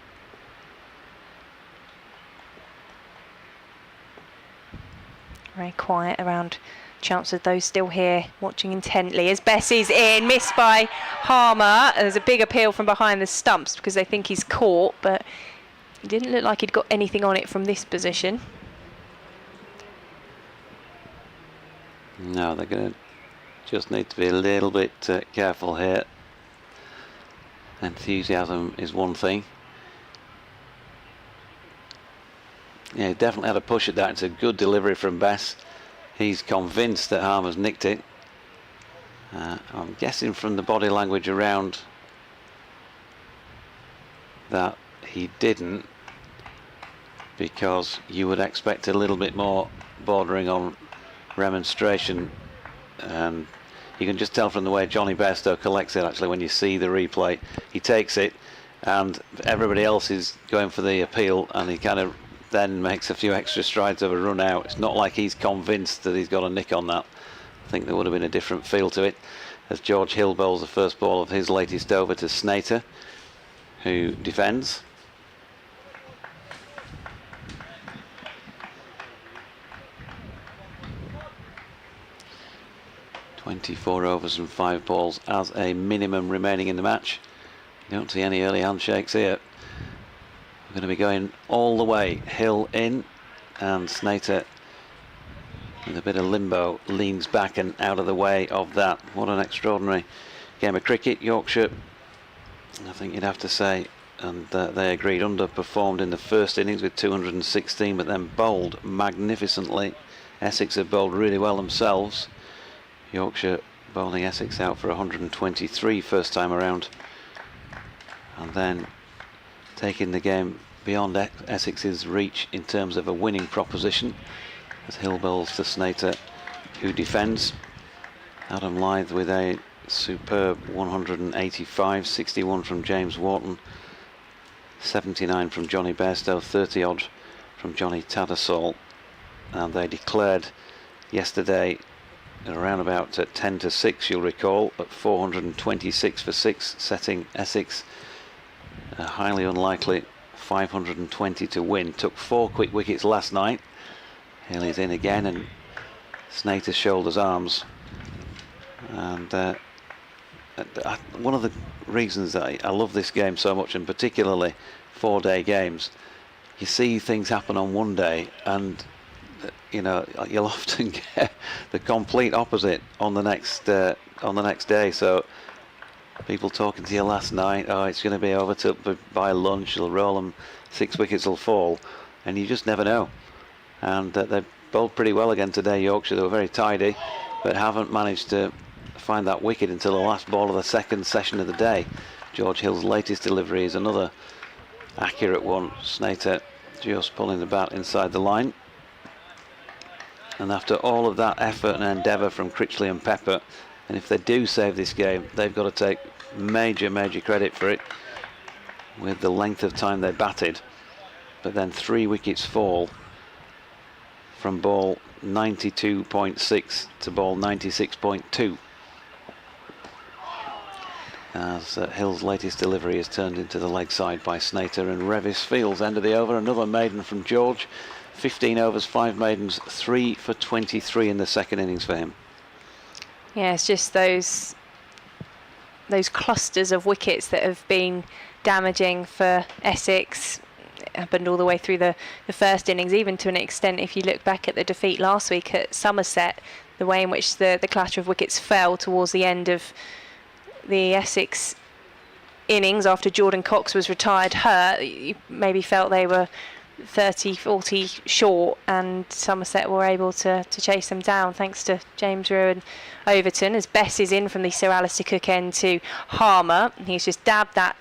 Very quiet around Chelmsford, those still here watching intently as Bess is in, missed by Harmer. There's a big appeal from behind the stumps because they think he's caught, but it didn't look like he'd got anything on it from this position.
No, they're going to just need to be a little bit careful here. Enthusiasm is one thing. Yeah, he definitely had a push at that. It's a good delivery from Bess. He's convinced that Harmer's nicked it. I'm guessing from the body language around that he didn't, because you would expect a little bit more bordering on remonstration, and you can just tell from the way Johnny Bairstow collects it. Actually, when you see the replay, he takes it and everybody else is going for the appeal, and he kind of then makes a few extra strides of a run out. It's not like he's convinced that he's got a nick on that. I think there would have been a different feel to it as George Hill bowls the first ball of his latest over to Snater, who defends. 24 overs and 5 balls as a minimum remaining in the match. You don't see any early handshakes here. We're going to be going all the way. Hill in, and Snater, with a bit of limbo, leans back and out of the way of that. What an extraordinary game of cricket. Yorkshire, I think you'd have to say, and they agreed, underperformed in the first innings with 216, but then bowled magnificently. Essex have bowled really well themselves. Yorkshire bowling Essex out for 123 first time around, and then taking the game beyond Essex's reach in terms of a winning proposition, as Hill bowls to Snater, who defends. Adam Lyth with a superb 185, 61 from James Wharton, 79 from Johnny Bairstow, 30 odd from Johnny Tattersall. And they declared yesterday around about 10 to 6, you'll recall, at 426 for 6, setting Essex a highly unlikely 520 to win. Took 4 quick wickets last night. Hill is in again, and Snater shoulders arms. And one of the reasons that I love this game so much, and particularly 4-day games, you see things happen on one day, and you know, you'll often get the complete opposite on the next day. So people talking to you last night, oh, it's going to be over by lunch, they'll roll them, 6 wickets will fall, and you just never know. And they bowled pretty well again today, Yorkshire. They were very tidy, but haven't managed to find that wicket until the last ball of the second session of the day. George Hill's latest delivery is another accurate one. Snater just pulling the bat inside the line. And after all of that effort and endeavour from Critchley and Pepper, and if they do save this game, they've got to take major credit for it, with the length of time they batted. But then 3 wickets fall from ball 92.6 to ball 96.2. As Hill's latest delivery is turned into the leg side by Snater, and Revis Fields end of the over, another maiden from George. 15 overs, 5 maidens, 3 for 23 in the second innings for him.
Yeah, it's just those clusters of wickets that have been damaging for Essex. It happened all the way through the first innings, even to an extent if you look back at the defeat last week at Somerset, the way in which the clatter of wickets fell towards the end of the Essex innings after Jordan Cox was retired hurt. You maybe felt they were 30, 40 short, and Somerset were able to chase them down thanks to James Rew and Overton, as Bess is in from the Sir Alistair Cook end to Harmer. He's just dabbed that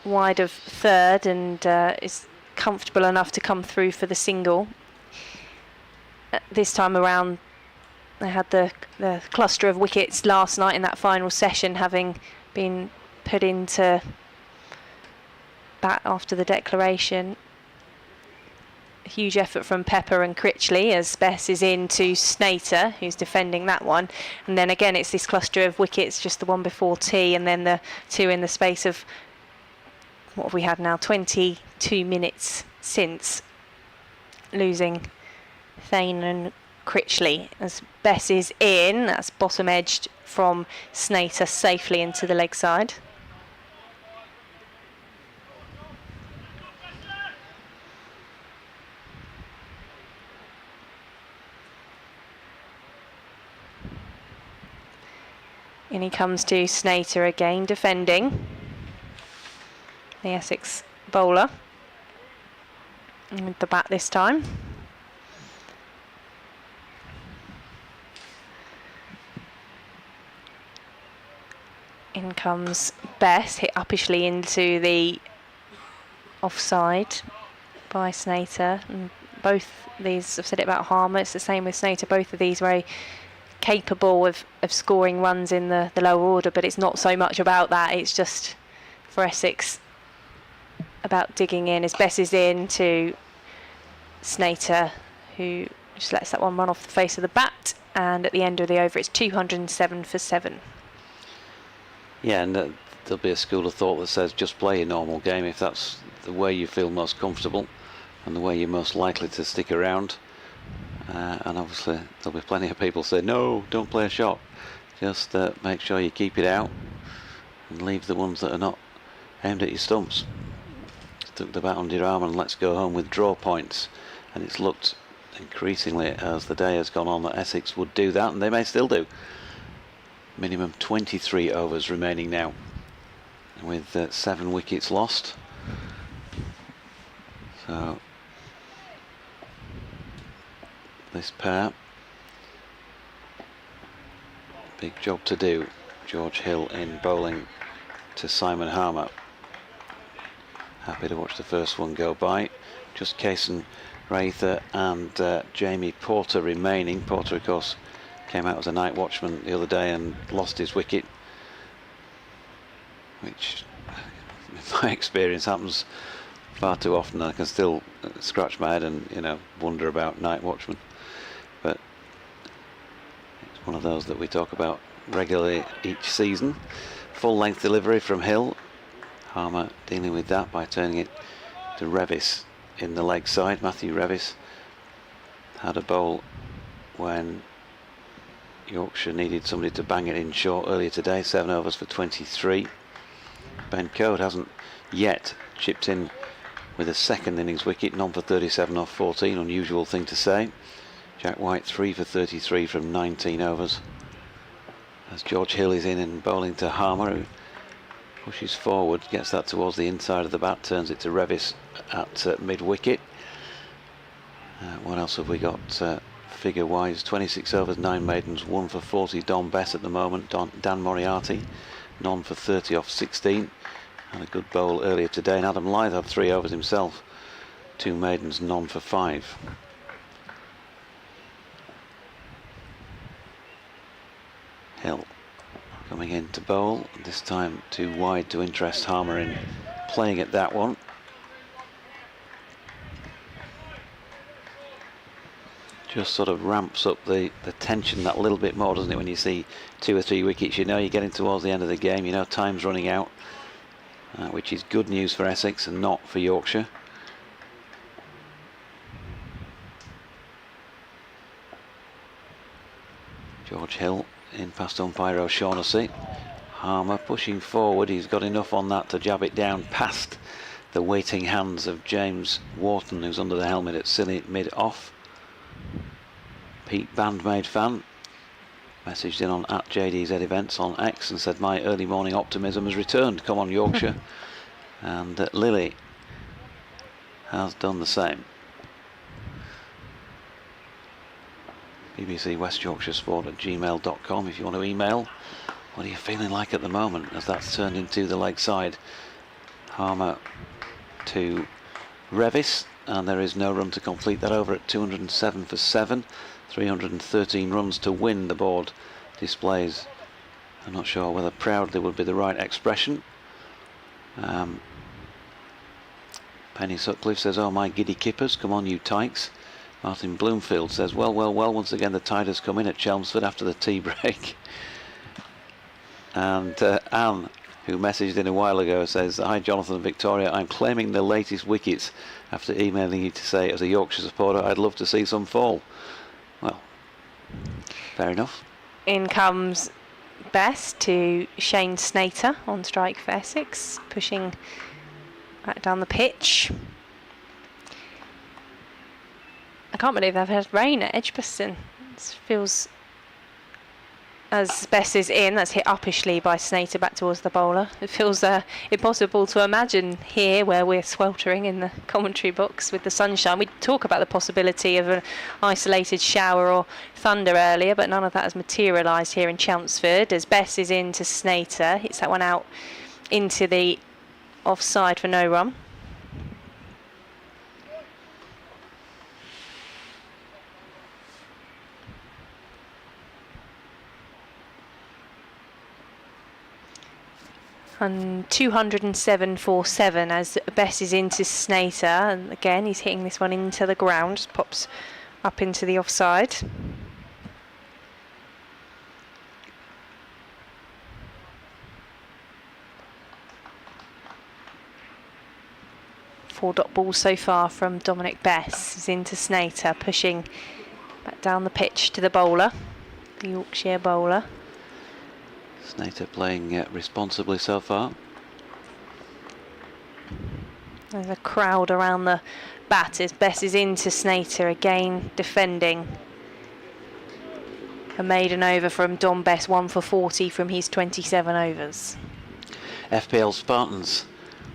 wide of third and is comfortable enough to come through for the single. This time around they had the cluster of wickets last night in that final session, having been put into bat after the declaration. Huge effort from Pepper and Critchley as Bess is in to Snater, who's defending that one. And then again it's this cluster of wickets, just the one before tea and then the 2 in the space of, what have we had now, 22 minutes since losing Thane and Critchley. As Bess is in, that's bottom edged from Snater safely into the leg side. In he comes to Snater again, defending the Essex bowler. And with the bat this time. In comes Bess, hit uppishly into the offside by Snater. And both these, I've said it about Harmer, it's the same with Snater, both of these very capable of scoring runs in the lower order, but it's not so much about that. It's just for Essex about digging in. As Bess is in to Snater, who just lets that one run off the face of the bat, and at the end of the over it's 207 for 7.
Yeah, and there'll be a school of thought that says just play a normal game if that's the way you feel most comfortable and the way you're most likely to stick around. and obviously there'll be plenty of people say, no, don't play a shot. Just make sure you keep it out and leave the ones that are not aimed at your stumps. Took the bat under your arm and let's go home with draw points. And it's looked increasingly as the day has gone on that Essex would do that, and they may still do. Minimum 23 overs remaining now, with 7 wickets lost. So this pair, big job to do. George Hill in bowling to Simon Harmer. Happy to watch the first one go by. Just Cason Rather and Jamie Porter remaining. Porter, of course, came out as a night watchman the other day and lost his wicket, which in my experience happens far too often. I can still scratch my head and, you know, wonder about night watchmen, but it's one of those that we talk about regularly each season. Full length delivery from Hill. Harmer dealing with that by turning it to Revis in the leg side. Matthew Revis had a bowl when Yorkshire needed somebody to bang it in short earlier today. 7 overs for 23. Ben Code hasn't yet chipped in with a second innings wicket, none for 37 off 14, unusual thing to say. Jack White 3 for 33 from 19 overs. As George Hill is in and bowling to Harmer, who pushes forward, gets that towards the inside of the bat, turns it to Revis at mid-wicket. What else have we got figure-wise? 26 overs, 9 maidens, 1 for 40. Don Bess at the moment. Dan Moriarty, none for 30 off 16. Had a good bowl earlier today. And Adam Lyth had 3 overs himself. 2 maidens, none for 5. Hill coming in to bowl, this time too wide to interest Harmer in playing at that one. Just sort of ramps up the tension that little bit more, doesn't it, when you see 2 or 3 wickets. You know you're getting towards the end of the game, you know time's running out, which is good news for Essex and not for Yorkshire. George Hill in past umpire O'Shaughnessy. Harmer pushing forward, he's got enough on that to jab it down past the waiting hands of James Wharton, who's under the helmet at silly mid-off. Pete Bandmaid fan messaged in on @JDZ Events on X and said, my early morning optimism has returned, come on Yorkshire. And Lily has done the same. BBC West Yorkshire Sport @gmail.com if you want to email. What are you feeling like at the moment as that's turned into the leg side? Harmer to Revis, and there is no run to complete that over at 207 for 7. 313 runs to win, the board displays. I'm not sure whether proudly would be the right expression. Penny Sutcliffe says, oh my giddy kippers, come on you tykes. Martin Bloomfield says, well, once again the tide has come in at Chelmsford after the tea break. And Anne, who messaged in a while ago, says, hi Jonathan and Victoria, I'm claiming the latest wickets after emailing you to say, as a Yorkshire supporter, I'd love to see some fall. Well, fair enough.
In comes Bess to Shane Snater on strike for Essex, pushing back down the pitch. I can't believe they've had rain at Edgbaston. It feels, as Bess is in, that's hit uppishly by Snater back towards the bowler. It feels impossible to imagine here where we're sweltering in the commentary box with the sunshine. We talk about the possibility of an isolated shower or thunder earlier, but none of that has materialised here in Chelmsford as Bess is in to Snater. Hits that one out into the offside for no run. And 207 for 7 as Bess is into Snater, and again he's hitting this one into the ground, just pops up into the offside. Four dot balls so far from Dominic Bess. He's into Snater, pushing Back down the pitch to the bowler, the Yorkshire bowler.
Snater playing responsibly so far.
There's a crowd around the bat as Bess is into Snater again, defending. A maiden over from Don Bess, 1 for 40 from his 27 overs.
FPL Spartans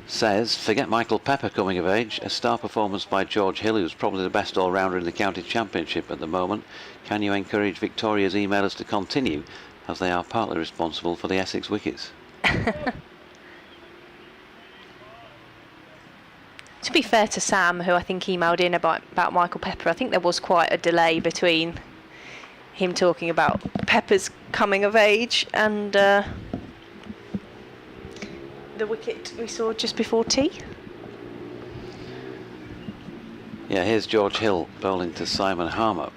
says, forget Michael Pepper coming of age, a star performance by George Hill, who's probably the best all-rounder in the county championship at the moment. Can you encourage Victoria's emailers to continue, as they are partly responsible for the Essex wickets?
To be fair to Sam, who I think emailed in about Michael Pepper, I think there was quite a delay between him talking about Pepper's coming of age and the wicket we saw just before tea.
Yeah, here's George Hill bowling to Simon Harmer.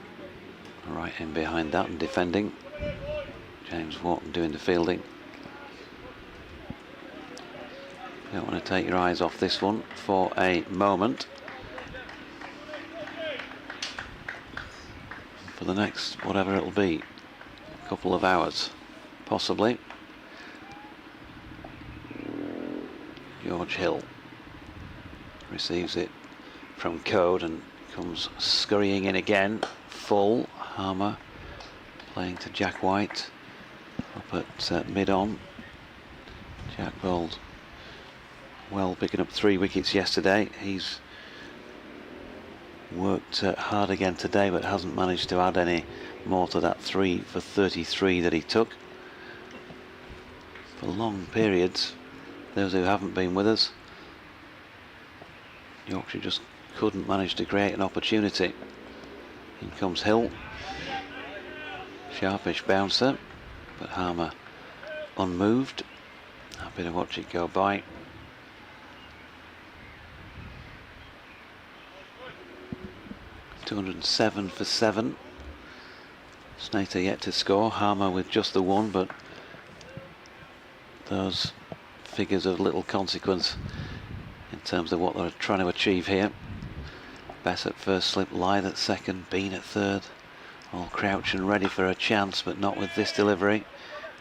Right in behind that and defending. James Wharton doing the fielding. You don't want to take your eyes off this one for a moment. For the next, whatever it'll be, couple of hours, possibly. George Hill receives it from Code and comes scurrying in again. Full. Harmer playing to Jack White up at mid-on. Jack bowled well, picking up 3 wickets yesterday. He's worked hard again today, but hasn't managed to add any more to that 3 for 33 that he took. For long periods, those who haven't been with us, Yorkshire just couldn't manage to create an opportunity. In comes Hill. Sharpish bouncer, but Harmer unmoved. Happy to watch it go by. .207 for 7. Snater yet to score. Harmer with just the 1, but those figures of little consequence in terms of what they're trying to achieve here. Bess at first slip, Lyth at second, Bean at third. All crouch and ready for a chance, but not with this delivery,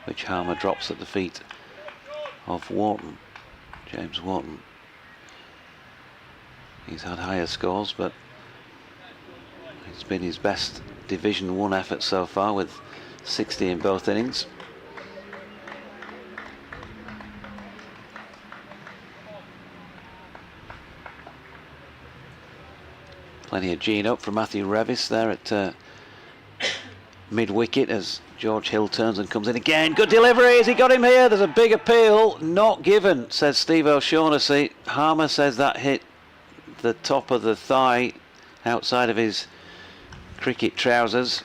which Harmer drops at the feet of Wharton. James Wharton. He's had higher scores, but it's been his best Division 1 effort so far, with 60 in both innings. Plenty of gene up from Matthew Revis there at mid-wicket as George Hill turns and comes in again. Good delivery. Has he got him here? There's a big appeal. Not given, says Steve O'Shaughnessy. Harmer says that hit the top of the thigh outside of his cricket trousers.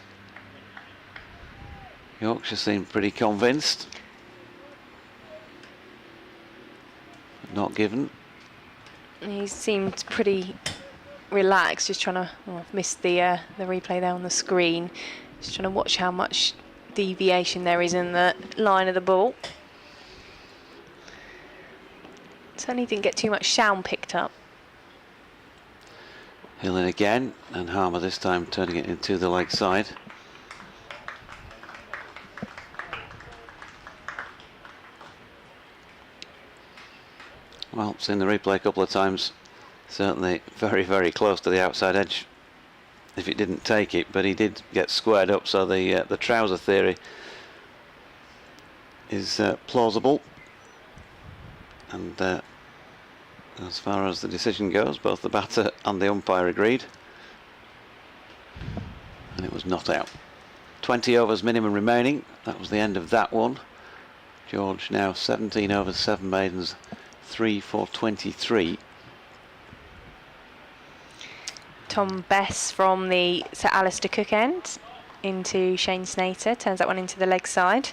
Yorkshire seemed pretty convinced. Not given.
He seemed pretty relaxed, just trying to, I've missed the replay there on the screen, just trying to watch how much deviation there is in the line of the ball. Certainly didn't get too much sound picked up.
Hill in again, and Harmer this time turning it into the leg side. Well, seen the replay a couple of times. Certainly very, very close to the outside edge if it didn't take it, but he did get squared up, so the trouser theory is plausible. And as far as the decision goes, both the batter and the umpire agreed, and it was not out. 20 overs minimum remaining. That was the end of that one. George now 17 overs, 7 maidens, 3 for 23.
Tom Bess from the Sir Alistair Cook end into Shane Snater, turns that one into the leg side.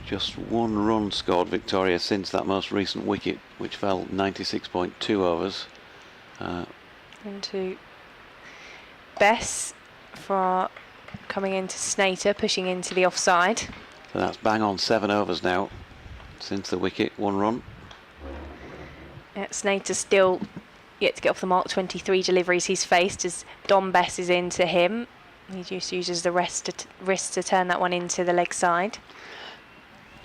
Just 1 run scored Victoria since that most recent wicket, which fell 96.2 overs.
Into Bess for coming into Snater, pushing into the offside.
So that's bang on 7 overs now since the wicket, 1 run.
Snater still yet to get off the mark. 23 deliveries he's faced as Don Bess is into him. He just uses the wrist to turn that one into the leg side.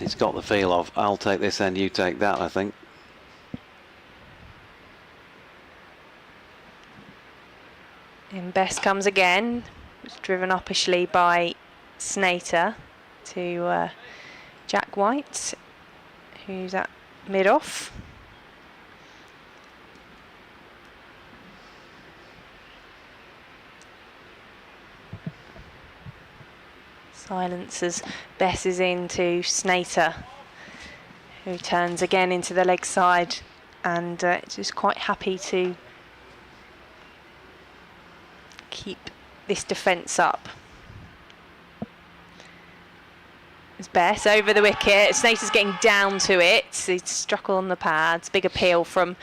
It's got the feel of, I'll take this end, you take that, I think.
And Bess comes again. It's driven uppishly by Snater to Jack White, who's at mid-off. Silence as Bess is into Snater, who turns again into the leg side and just quite happy to keep this defence up. It's Bess over the wicket. Snater's getting down to it. He's struck on the pads. Big appeal from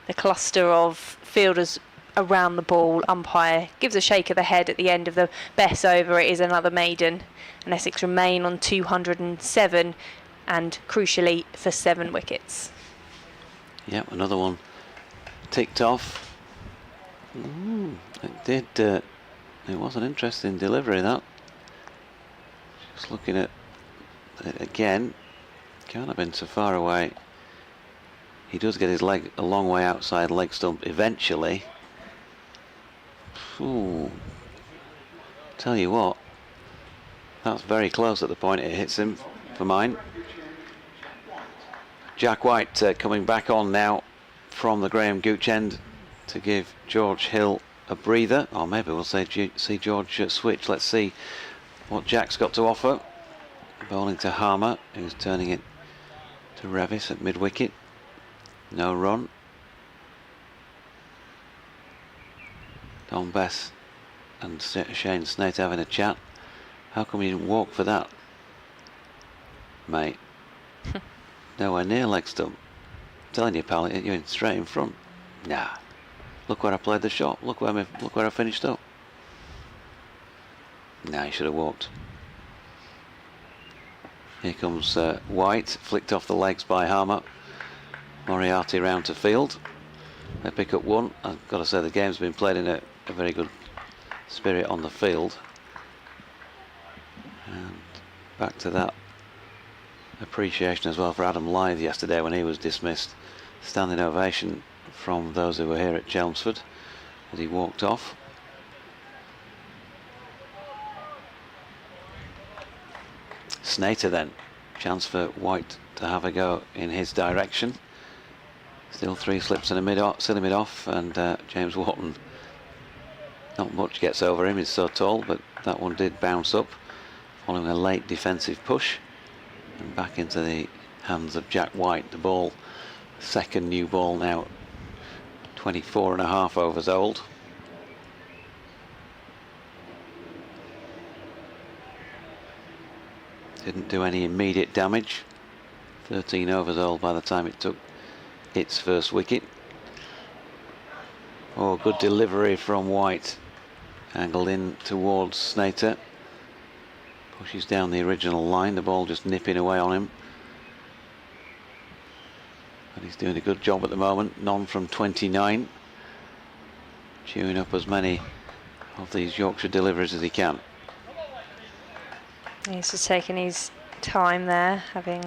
the cluster of fielders around the ball. Umpire gives a shake of the head at the end of the Bess over. It is another maiden, and Essex remain on 207 and crucially for 7 wickets.
Yep, another one ticked off. It did. It was an interesting delivery, that. Just looking at it again, can't have been so far away. He does get his leg a long way outside leg stump eventually. Ooh. Tell you what, that's very close at the point it hits him for mine. Jack White coming back on now from the Graham Gooch end to give George Hill a breather, or maybe we'll see George switch. Let's see what Jack's got to offer. Bowling to Harmer, who's turning it to Revis at mid-wicket. No run. Don Bess and Shane Snater having a chat. How come you didn't walk for that, mate? Nowhere near leg stump. I'm telling you, pal, you're in straight in front. Nah. Look where I played the shot. Look where I finished up. Nah, you should have walked. Here comes White, flicked off the legs by Harmer. Moriarty round to field. They pick up 1. I've got to say the game's been played in a very good spirit on the field. And back to that appreciation as well for Adam Lyth yesterday when he was dismissed. Standing ovation from those who were here at Chelmsford as he walked off. Snater then, chance for White to have a go in his direction. Still 3 slips and a silly mid-off, and James Wharton, not much gets over him, he's so tall, but that one did bounce up following a late defensive push and back into the hands of Jack White. The ball, second new ball now, 24.5 overs old. Didn't do any immediate damage. 13 overs old by the time it took its first wicket. Oh, good delivery from White. Angled in towards Snater. Pushes down the original line. The ball just nipping away on him. And he's doing a good job at the moment. None from 29. Chewing up as many of these Yorkshire deliveries as he can.
He's just taking his time there, having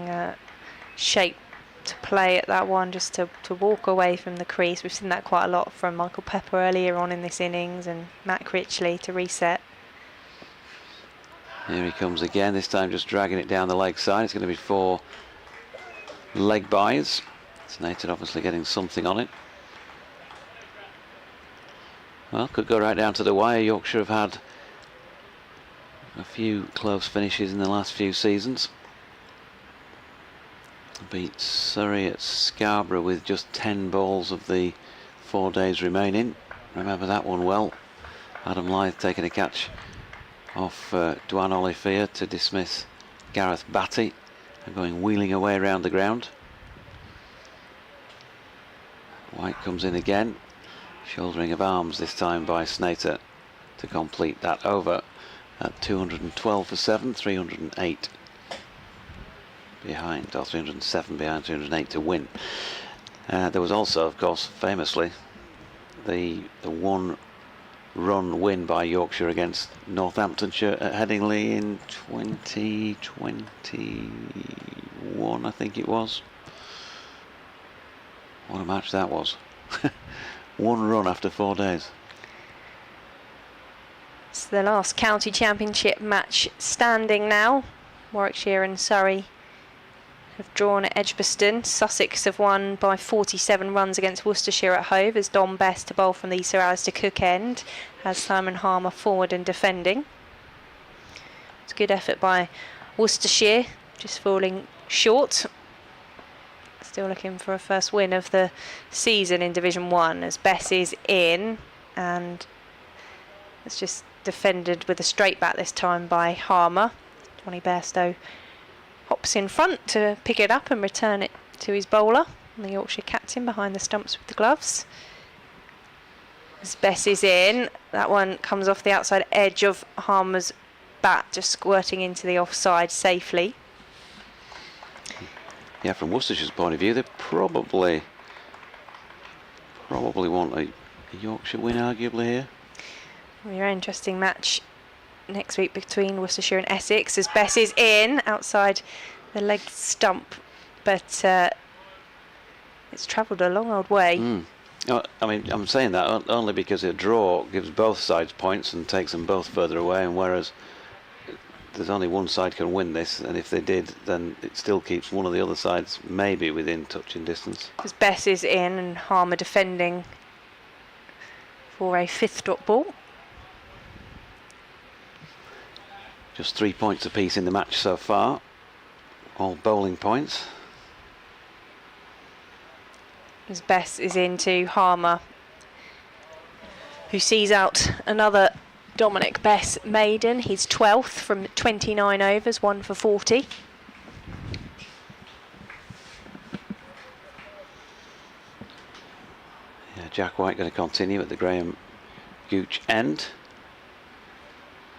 shape to play at that one, just to walk away from the crease. We've seen that quite a lot from Michael Pepper earlier on in this innings, and Matt Critchley to reset.
Here he comes again, this time just dragging it down the leg side. It's going to be 4 leg byes. Snater obviously getting something on it. Well, could go right down to the wire. Yorkshire have had a few close finishes in the last few seasons. Beat Surrey at Scarborough with just 10 balls of the 4 days remaining. Remember that one well. Adam Lyth taking a catch off Dwan Olivier to dismiss Gareth Batty and going wheeling away around the ground. White comes in again, shouldering of arms this time by Snater to complete that over at 212 for 7, 308 behind, or 307 behind, 308 to win. There was also, of course, famously the one run win by Yorkshire against Northamptonshire at Headingley in 2021, I think it was. What a match that was. One run after 4 days.
It's the last county championship match standing now. Warwickshire and Surrey have drawn at Edgbaston. Sussex have won by 47 runs against Worcestershire at Hove as Dom Best to bowl from the Sir Alistair Cook end has Simon Harmer forward and defending. It's a good effort by Worcestershire, just falling short. Still looking for a first win of the season in Division 1 as Bess is in, and it's just defended with a straight bat this time by Harmer. Johnny Bairstow hops in front to pick it up and return it to his bowler, and the Yorkshire captain behind the stumps with the gloves. As Bess is in, that one comes off the outside edge of Harmer's bat, just squirting into the offside safely.
Yeah, from Worcestershire's point of view, they probably want a Yorkshire win, arguably, here.
Very interesting match next week between Worcestershire and Essex as Bess is in outside the leg stump, but it's travelled a long old way.
I mean, I'm saying that only because a draw gives both sides points and takes them both further away, and whereas there's only one side can win this, and if they did, then it still keeps one of the other sides maybe within touching distance.
As Bess is in and Harmer defending for a 5th drop ball.
Just 3 points apiece in the match so far, all bowling points.
As Bess is into Harmer, who sees out another Dominic Bess maiden. He's 12th from 29 overs, 1 for 40.
Yeah, Jack White going to continue at the Graham Gooch end.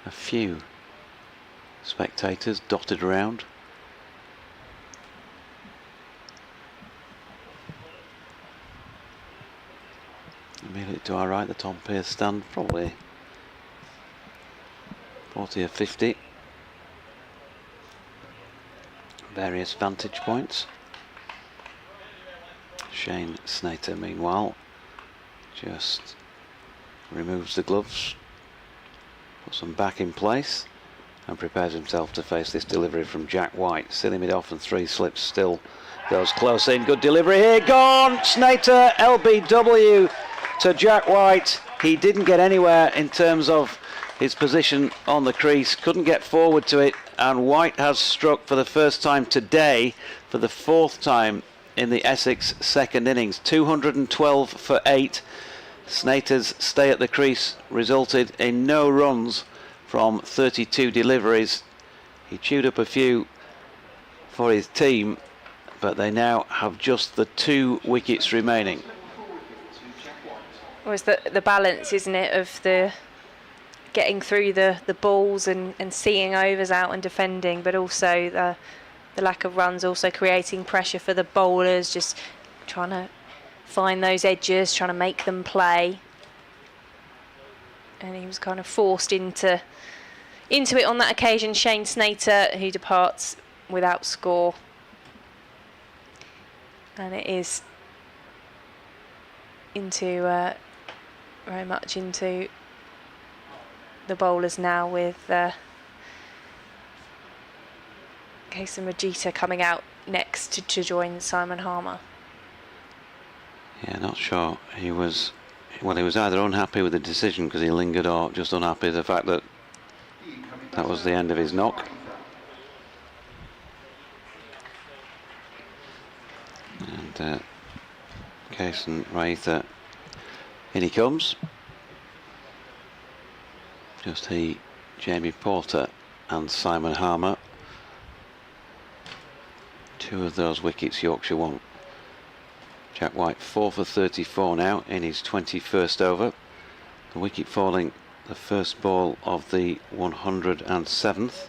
A few spectators dotted around. Immediately to our right, the Tom Pearce stand, probably 40 or 50. Various vantage points. Shane Snater, meanwhile, just removes the gloves, puts them back in place, and prepares himself to face this delivery from Jack White. Silly mid off and 3 slips, still goes close in. Good delivery here, gone! Snater, LBW to Jack White. He didn't get anywhere in terms of his position on the crease, couldn't get forward to it, and White has struck for the first time today, for the 4th time in the Essex second innings. 212 for 8. Snater's stay at the crease resulted in no runs from 32 deliveries. He chewed up a few for his team, but they now have just the 2 wickets remaining.
Well, it's the balance, isn't it, of the getting through the balls and seeing overs out and defending, but also the lack of runs, also creating pressure for the bowlers, just trying to find those edges, trying to make them play. And he was kind of forced into it on that occasion. Shane Snater, who departs without score. And it is into very much into the bowlers now, with Kason Majita coming out next to join Simon Harmer.
Yeah, not sure. He was either unhappy with the decision because he lingered, or just unhappy with the fact that that was the end of his knock. And Kason Raitha, in he comes. Just he, Jamie Porter and Simon Harmer. 2 of those wickets Yorkshire won. Jack White 4 for 34 now in his 21st over. The wicket falling the first ball of the 107th.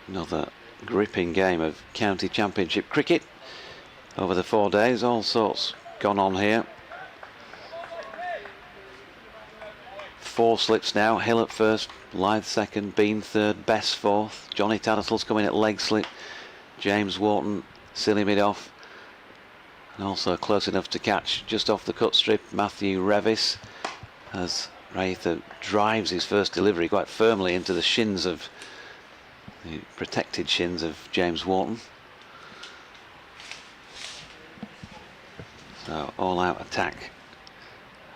Another gripping game of county championship cricket over the 4 days. All sorts gone on here. 4 slips now. Hill at first, Lythe second, Bean third, Bess fourth. Johnny Tattersal's coming at leg slip. James Wharton silly mid off. And also close enough to catch just off the cut strip, Matthew Revis, as Rothesay drives his first delivery quite firmly into the shins of the protected shins of James Wharton. So all-out attack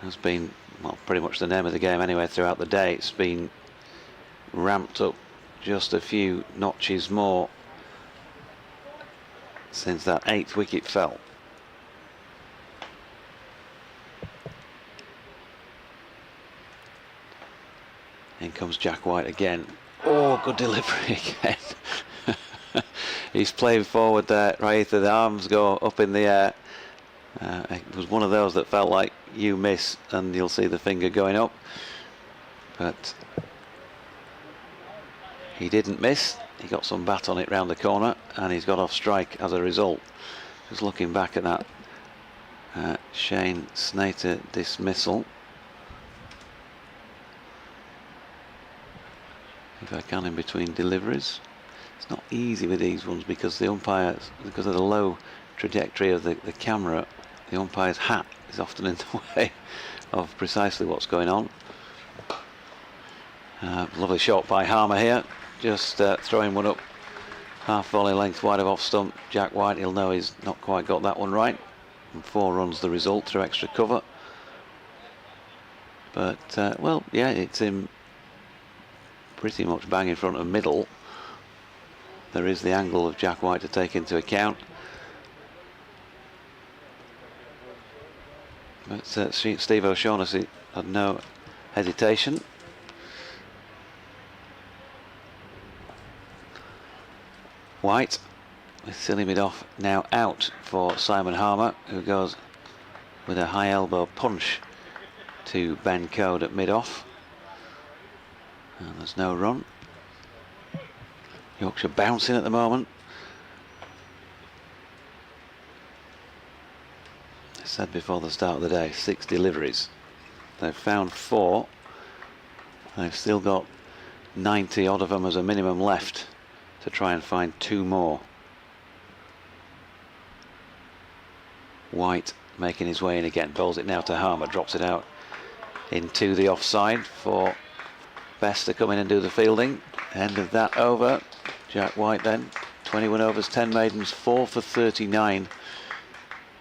has been, well, pretty much the name of the game anyway throughout the day. It's been ramped up just a few notches more since that 8th wicket fell. In comes Jack White again. Oh, good delivery again. He's playing forward there, right? The arms go up in the air. It was one of those that felt like you miss and you'll see the finger going up. But he didn't miss. He got some bat on it round the corner and he's got off strike as a result. Just looking back at that Shane Snater dismissal. If I can in between deliveries. It's not easy with these ones because the umpires, because of the low trajectory of the camera, the umpire's hat is often in the way of precisely what's going on. Lovely shot by Harmer here, just throwing one up half volley length wide of off stump. Jack White, he'll know he's not quite got that one right, and 4 runs the result through extra cover. But well, yeah, it's him pretty much bang in front of middle. There is the angle of Jack White to take into account. But Steve O'Shaughnessy had no hesitation. White with silly mid off now out for Simon Harmer, who goes with a high elbow punch to Ben Code at mid off. And there's no run. Yorkshire bouncing at the moment. I said before the start of the day, 6 deliveries. They've found 4. They've still got 90 odd of them as a minimum left to try and find 2 more. White making his way in again, bowls it now to Harmer, drops it out into the offside for Best to come in and do the fielding. End of that over. Jack White then, 21 overs, 10 maidens, 4 for 39.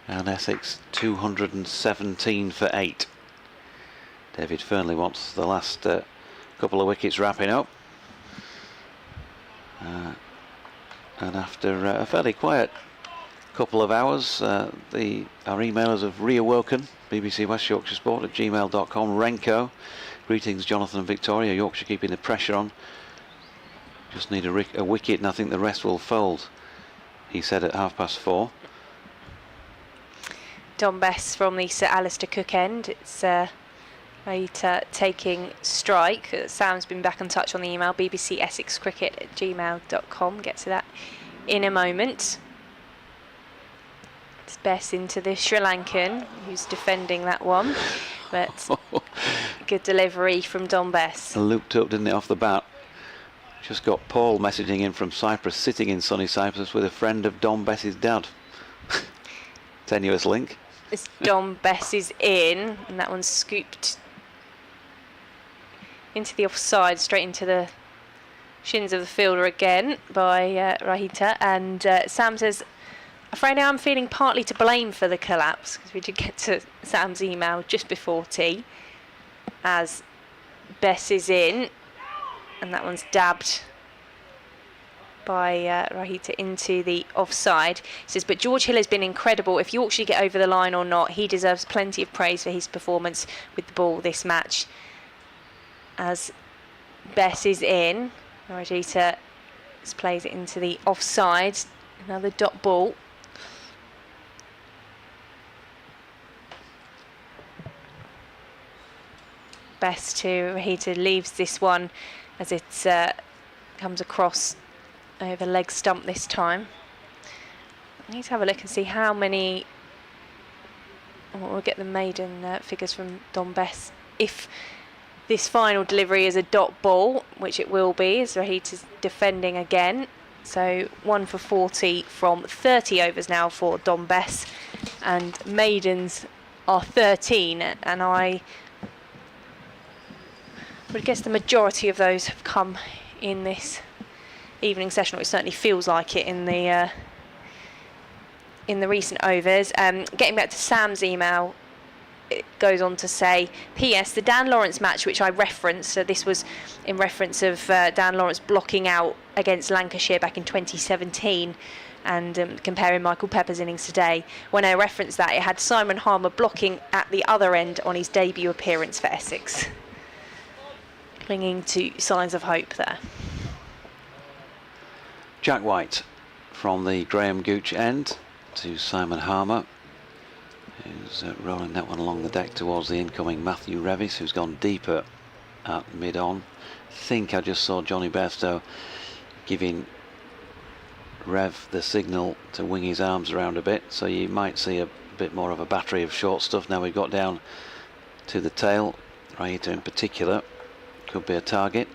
And Essex 217 for 8. David Fernley wants the last couple of wickets wrapping up. And after a fairly quiet couple of hours, our emailers have reawoken. BBC West Yorkshire Sport at gmail.com. Renko. Greetings, Jonathan and Victoria. Yorkshire keeping the pressure on. Just need a wicket and I think the rest will fold, he said at 4:30.
Don Bess from the Sir Alistair Cook end. It's right, taking strike. Sam's been back in touch on the email, BBC Essex Cricket at gmail.com. Get to that in a moment. It's Bess into the Sri Lankan, who's defending that one. But good delivery from Don Bess.
It looped up, didn't it, off the bat? Just got Paul messaging in from Cyprus, sitting in sunny Cyprus with a friend of Don Bess's dad. Tenuous link.
This Don Bess is in, and that one's scooped into the offside, straight into the shins of the fielder again by Rothesay. And Sam says, afraid I'm feeling partly to blame for the collapse, because we did get to Sam's email just before tea, as Bess is in, and that one's dabbed by Rothesay into the offside. He says, but George Hill has been incredible. If Yorkshire get over the line or not, he deserves plenty of praise for his performance with the ball this match. As Bess is in, Rothesay plays it into the offside. Another dot ball. Best to Rothesay leaves this one as it comes across over leg stump this time. I need to have a look and see how many. We'll get the maiden figures from Don Bess. If this final delivery is a dot ball, which it will be, as Rahit is defending again. So 1 for 40 from 30 overs now for Don Bess, and maidens are 13, and I would guess the majority of those have come in this evening session, or it certainly feels like it in the recent overs. Getting back to Sam's email, it goes on to say, P.S. the Dan Lawrence match, which I referenced, so this was in reference of Dan Lawrence blocking out against Lancashire back in 2017, and comparing Michael Pepper's innings today. When I referenced that, it had Simon Harmer blocking at the other end on his debut appearance for Essex. Clinging to signs of hope there.
Jack White from the Graham Gooch end to Simon Harmer, who's rolling that one along the deck towards the incoming Matthew Revis, who's gone deeper at mid-on. I think I just saw Johnny Bairstow giving Rev the signal to wing his arms around a bit, so you might see a bit more of a battery of short stuff. Now we've got down to the tail. Raita in particular could be a target.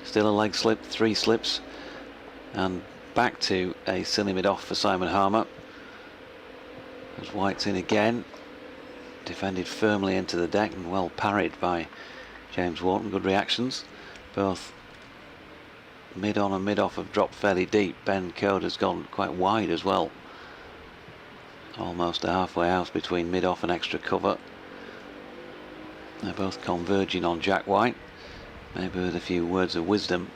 Still a leg slip, 3 slips, and back to a silly mid-off for Simon Harmer. As White's in again, defended firmly into the deck and well parried by James Wharton. Good reactions. Both mid-on and mid-off have dropped fairly deep. Ben Code has gone quite wide as well. Almost a halfway house between mid-off and extra cover. They're both converging on Jack White. Maybe with a few words of wisdom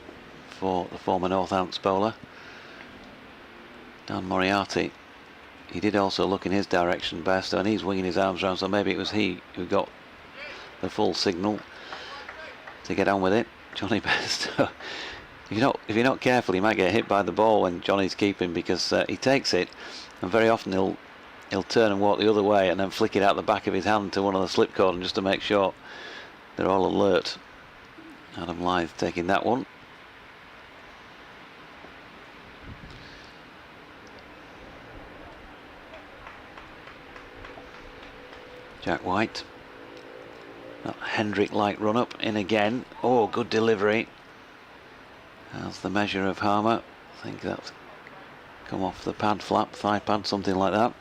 for the former Northants bowler. Dan Moriarty, he did also look in his direction, Bairstow, and he's winging his arms around, so maybe it was he who got the full signal to get on with it. Johnny Bairstow, if you're not careful, you might get hit by the ball when Johnny's keeping, because he takes it, and very often he'll turn and walk the other way and then flick it out the back of his hand to one of the slip cordon just to make sure they're all alert. Adam Lyth taking that one. Jack White, that Hendrick-like run-up, in again. Oh, good delivery. That's the measure of Harmer. I think that's come off the pad flap, thigh pad, something like that.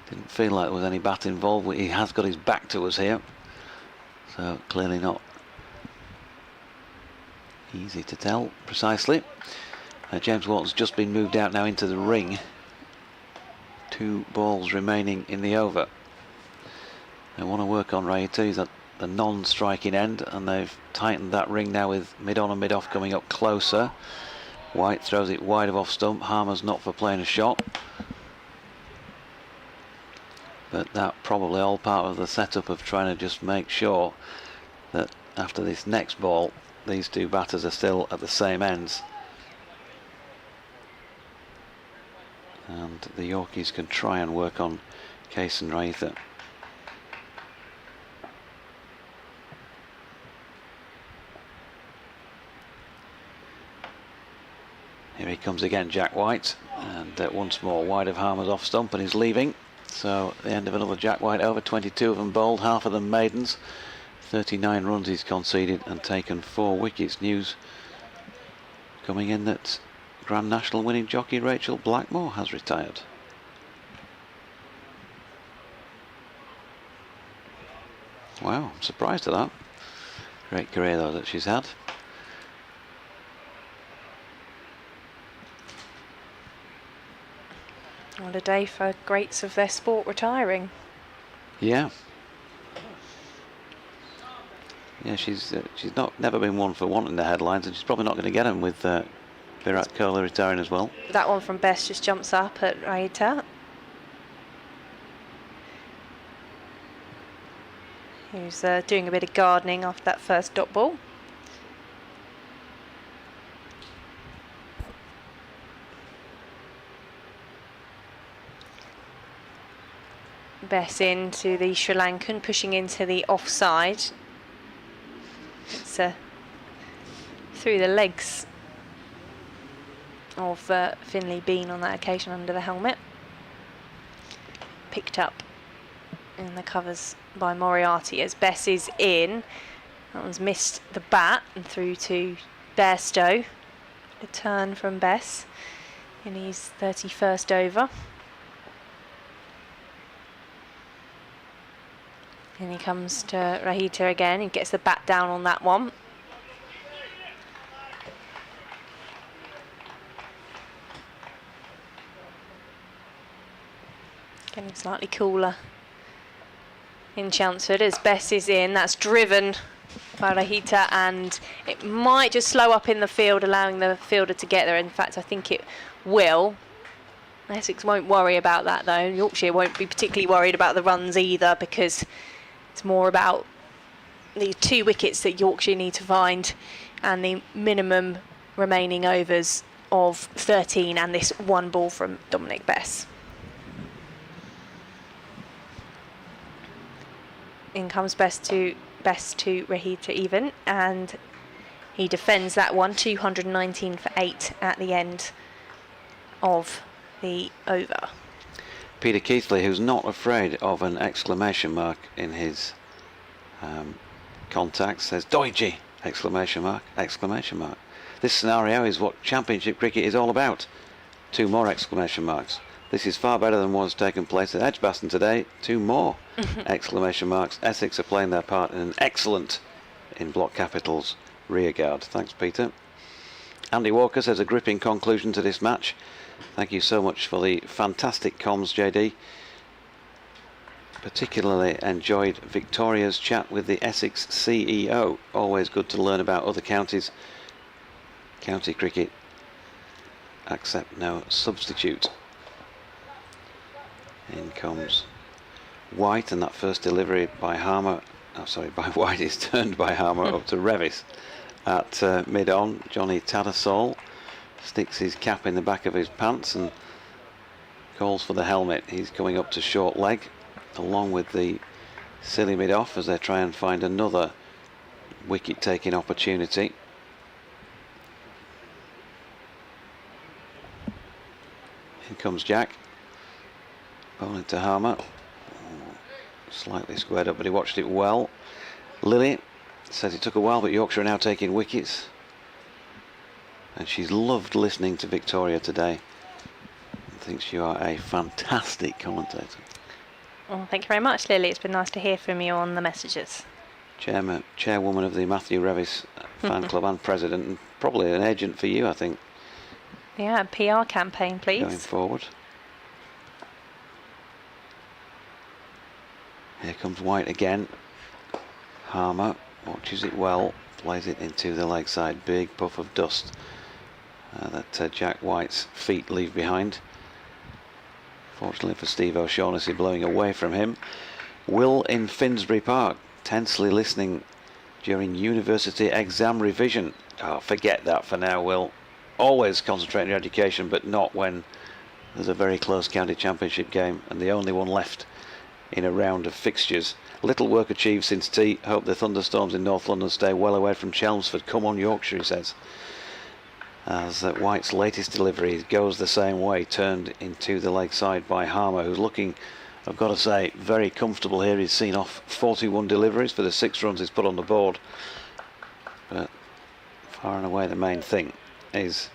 Didn't feel like there was any bat involved. He has got his back to us here, so clearly not easy to tell precisely. James Wharton's just been moved out now into the ring. 2 balls remaining in the over. They want to work on Raita. He's at the non-striking end, and they've tightened that ring now with mid-on and mid-off coming up closer. White throws it wide of off stump. Harmer's not for playing a shot, but that probably all part of the setup of trying to just make sure that after this next ball, these 2 batters are still at the same ends, and the Yorkies can try and work on Case and Raita. Here he comes again, Jack White, and once more wide of Harmer's off stump, and he's leaving. So the end of another Jack White over. 22 of them bowled, half of them maidens. 39 runs he's conceded and taken 4 wickets. News coming in that Grand National winning jockey Rachel Blackmore has retired. Wow, I'm surprised at that. Great career though that she's had.
What a day for greats of their sport retiring.
Yeah. Yeah, she's never been one for wanting the headlines, and she's probably not going to get them with Virat Kohli retiring as well.
That one from Bess just jumps up at Raita, who's doing a bit of gardening after that first dot ball. Bess into the Sri Lankan, pushing into the offside. It's through the legs of Finley Bean on that occasion under the helmet. Picked up in the covers by Moriarty as Bess is in. That one's missed the bat and through to Bairstow. A turn from Bess in his 31st over. And he comes to Rahita again. He gets the bat down on that one. Getting slightly cooler in Chelmsford as Bess is in. That's driven by Rahita, and it might just slow up in the field, allowing the fielder to get there. In fact, I think it will. Essex won't worry about that though. Yorkshire won't be particularly worried about the runs either, because it's more about the 2 wickets that Yorkshire need to find and the minimum remaining overs of 13 and this 1 ball from Dominic Bess. In comes Bess to Rahita even, and he defends that one, 219 for 8 at the end of the over.
Peter Keithley, who's not afraid of an exclamation mark in his contacts, says "Doiji!" exclamation mark, exclamation mark. This scenario is what Championship cricket is all about. 2 more exclamation marks. This is far better than what's taken place at Edgbaston today. 2 more exclamation marks. Essex are playing their part in an excellent, in block capitals, rearguard. Thanks, Peter. Andy Walker says a gripping conclusion to this match. Thank you so much for the fantastic comms, JD. Particularly enjoyed Victoria's chat with the Essex CEO. Always good to learn about other counties. County cricket. Accept no substitute. In comes White, and that first delivery by Harmer, by White is turned by Harmer up to Revis at mid-on. Johnny Tattersall sticks his cap in the back of his pants and calls for the helmet. He's coming up to short leg along with the silly mid-off as they try and find another wicket-taking opportunity. Here comes Jack. Bowling to Harmer. Slightly squared up, but he watched it well. Lily says it took a while, but Yorkshire are now taking wickets. And she's loved listening to Victoria today. I think you are a fantastic commentator.
Well, thank you very much, Lily. It's been nice to hear from you on the messages.
Chairwoman of the Matthew Revis fan club and president, and probably an agent for you, I think.
Yeah, a PR campaign, please.
Going forward. Here comes White again. Harmer watches it well, plays it into the leg side. Big puff of dust that Jack White's feet leave behind. Fortunately for Steve O'Shaughnessy, blowing away from him. Will in Finsbury Park, tensely listening during university exam revision. Oh, forget that for now, Will. Always concentrate on your education, but not when there's a very close county championship game and the only one left in a round of fixtures. Little work achieved since tea. Hope the thunderstorms in North London stay well away from Chelmsford. Come on, Yorkshire, he says. As White's latest delivery goes the same way, turned into the leg side by Harmer, who's looking, I've got to say, very comfortable here. He's seen off 41 deliveries for the 6 runs he's put on the board. But far and away the main thing is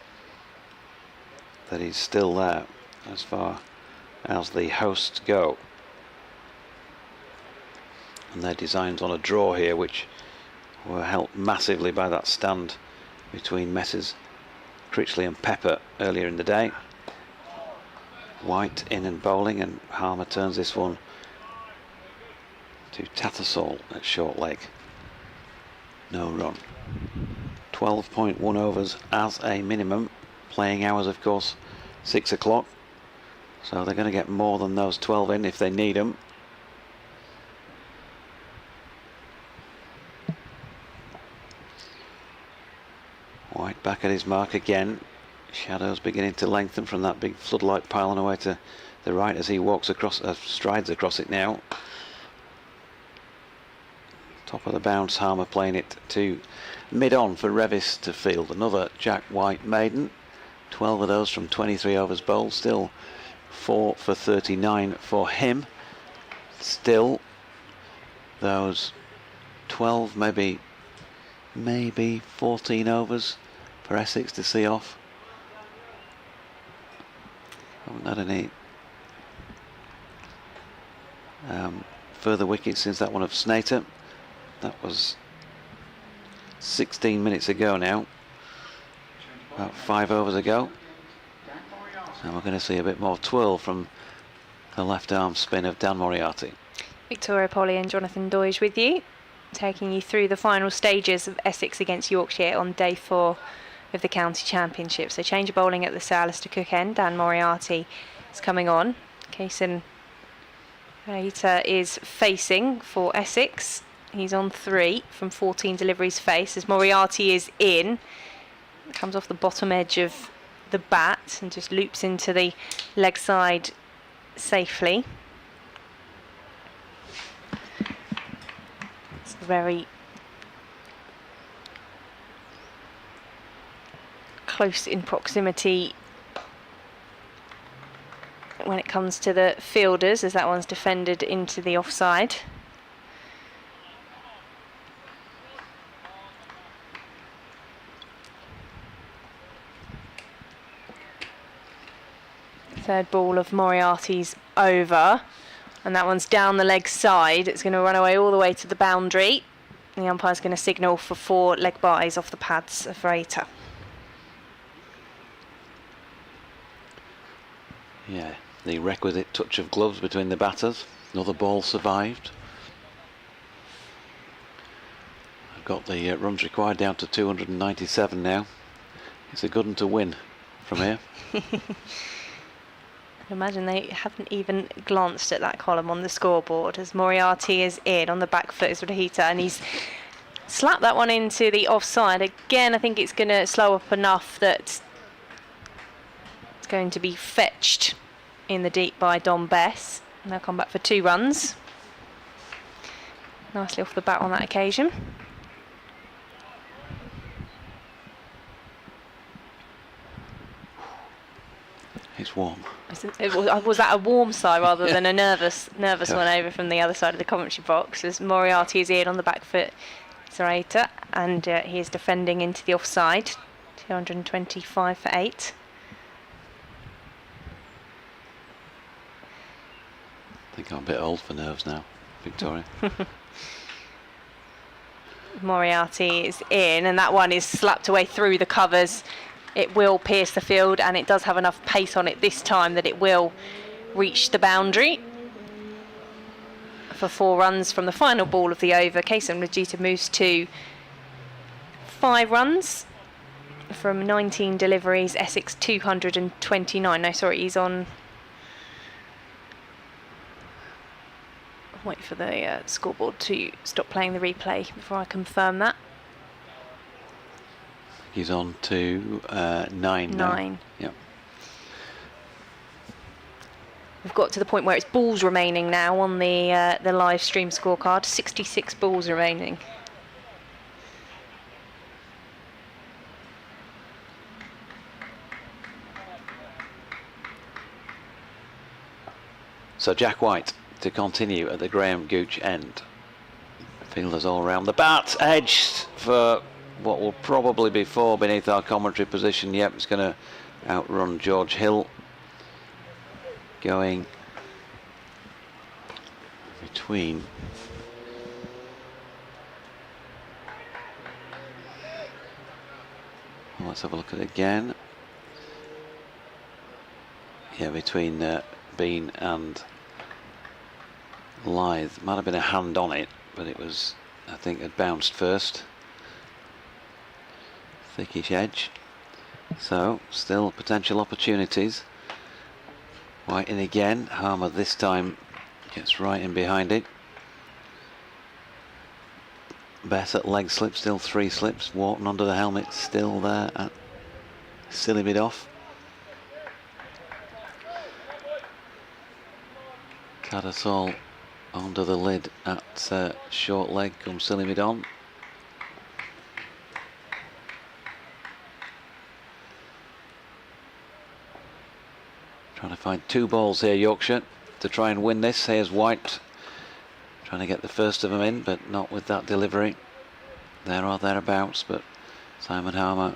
that he's still there as far as the hosts go. And their designs on a draw here, which were helped massively by that stand between Messrs Critchley and Pepper earlier in the day. White in and bowling, and Harmer turns this one to Tattersall at short leg. No run. 12.1 overs as a minimum. Playing hours, of course, 6 o'clock. So they're going to get more than those 12 in if they need them. White back at his mark again. Shadows beginning to lengthen from that big floodlight pylon away to the right as he walks across, strides across it now. Top of the bounce, Harmer playing it to mid-on for Revis to field. Another Jack White maiden. 12 of those from 23 overs bowled. Still 4 for 39 for him. Still those 12, maybe 14 overs for Essex to see off. Haven't had any further wickets since that one of Snater. That was 16 minutes ago now, about 5 overs ago. So we're going to see a bit more twirl from the left arm spin of Dan Moriarty.
Victoria Polly and Jonathan Doige with you, taking you through the final stages of Essex against Yorkshire on day 4 of the County Championship. So change of bowling at the Sir Alistair Cook end. Dan Moriarty is coming on. Kason is facing for Essex. He's on 3 from 14 deliveries face as Moriarty is in. Comes off the bottom edge of the bat and just loops into the leg side safely. It's very close in proximity when it comes to the fielders, as that one's defended into the offside. Third ball of Moriarty's over, and that one's down the leg side. It's going to run away all the way to the boundary. The umpire's going to signal for 4 leg byes off the pads of Rater.
Yeah, the requisite touch of gloves between the batters. Another ball survived. I've got the runs required down to 297 now. It's a good one to win from here.
I imagine they haven't even glanced at that column on the scoreboard as Moriarty is in on the back foot is Rothesay, and he's slapped that one into the offside. Again, I think it's going to slow up enough that it's going to be fetched in the deep by Dom Bess. And they'll come back for 2 runs. Nicely off the bat on that occasion.
It's warm.
Was that a warm sigh rather than a nervous one over from the other side of the commentary box as Moriarty is in on the back foot, Zarata, and he is defending into the offside. 225 for 8.
I think I'm a bit old for nerves now, Victoria.
Moriarty is in, and that one is slapped away through the covers. It will pierce the field, and it does have enough pace on it this time that it will reach the boundary. For 4 runs from the final ball of the over, Kason Rajita moves to 5 runs from 19 deliveries. Essex 229. No, sorry, he's on. Wait for the scoreboard to stop playing the replay before I confirm that.
He's on to 9 now.
9.
Yep.
We've got to the point where it's balls remaining now on the live stream scorecard. 66 balls remaining.
So Jack White to continue at the Graham Gooch end. Fielders all around the bat, edged for what will probably be 4 beneath our commentary position. Yep, it's going to outrun George Hill. Going between well, let's have a look at it again. Yeah, between Bean and Lyth. Might have been a hand on it, but it was, I think, had bounced first. Thickish edge. So, still potential opportunities. White in again. Harmer this time gets right in behind it. Bess at leg slip, still 3 slips. Wharton under the helmet, still there at silly bit off. Tattersall under the lid at short leg, comes silly mid on. Find 2 balls here, Yorkshire, to try and win this. Here's White trying to get the first of them in, but not with that delivery. There or thereabouts, but Simon Harmer,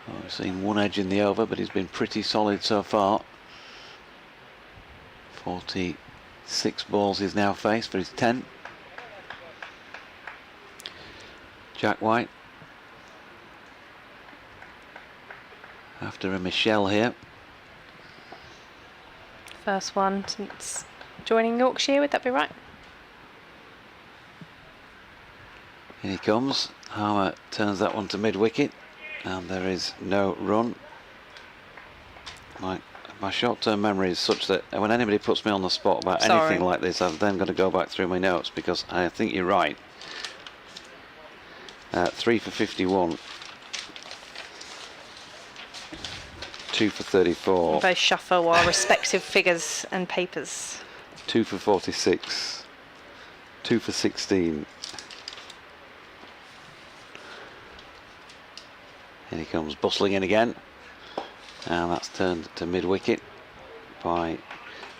we've seen one edge in the over, but he's been pretty solid so far. 46 balls he's now faced for his 10. Jack White after a Michelle here.
First one since joining Yorkshire, would that be right?
In he comes. Harmer turns that one to mid-wicket, and there is no run. My short-term memory is such that when anybody puts me on the spot about anything like this, I've then got to go back through my notes, because I think you're right. 3 for 51. 2 for 34.
Both shuffle our respective figures and papers.
2 for 46. 2 for 16. Here he comes, bustling in again. And that's turned to mid-wicket by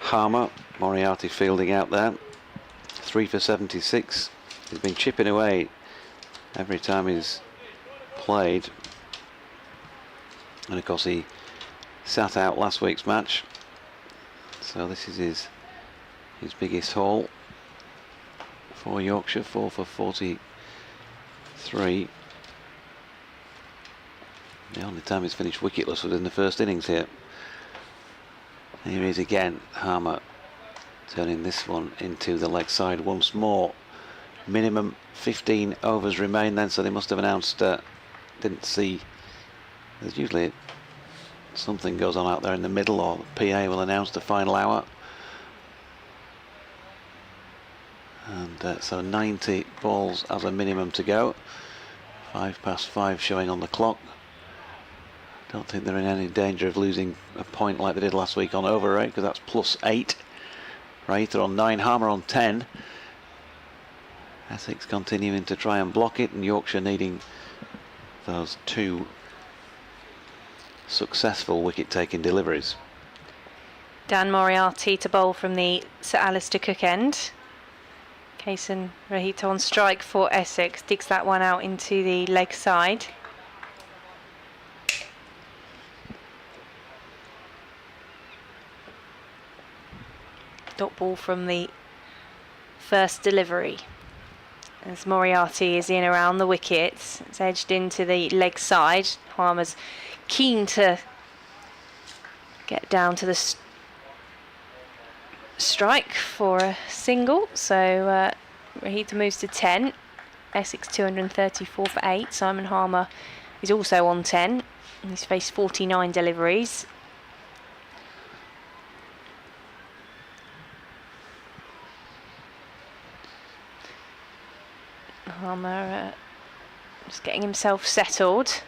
Harmer. Moriarty fielding out there. 3 for 76. He's been chipping away every time he's played. And of course he sat out last week's match. So this is his biggest haul for Yorkshire. 4 for 43. The only time he's finished wicketless was in the first innings here. Here he is again, Harmer, turning this one into the leg side once more. Minimum 15 overs remain then, so they must have announced, didn't see, there's usually something goes on out there in the middle, or PA will announce the final hour. And so 90 balls as a minimum to go. 5 past 5 showing on the clock. Don't think they're in any danger of losing a point like they did last week on over rate, because that's +8. Right, they're on 9, Harmer on 10. Essex continuing to try and block it, and Yorkshire needing those 2 successful wicket-taking deliveries.
Dan Moriarty to bowl from the Sir Alistair Cook end. Kason Rahita on strike for Essex, digs that one out into the leg side. Dot ball from the first delivery. As Moriarty is in around the wickets, it's edged into the leg side. Harmer's keen to get down to the strike for a single, so Rahita moves to 10. Essex 234 for 8. Simon Harmer is also on 10. He's faced 49 deliveries. Harmer just getting himself settled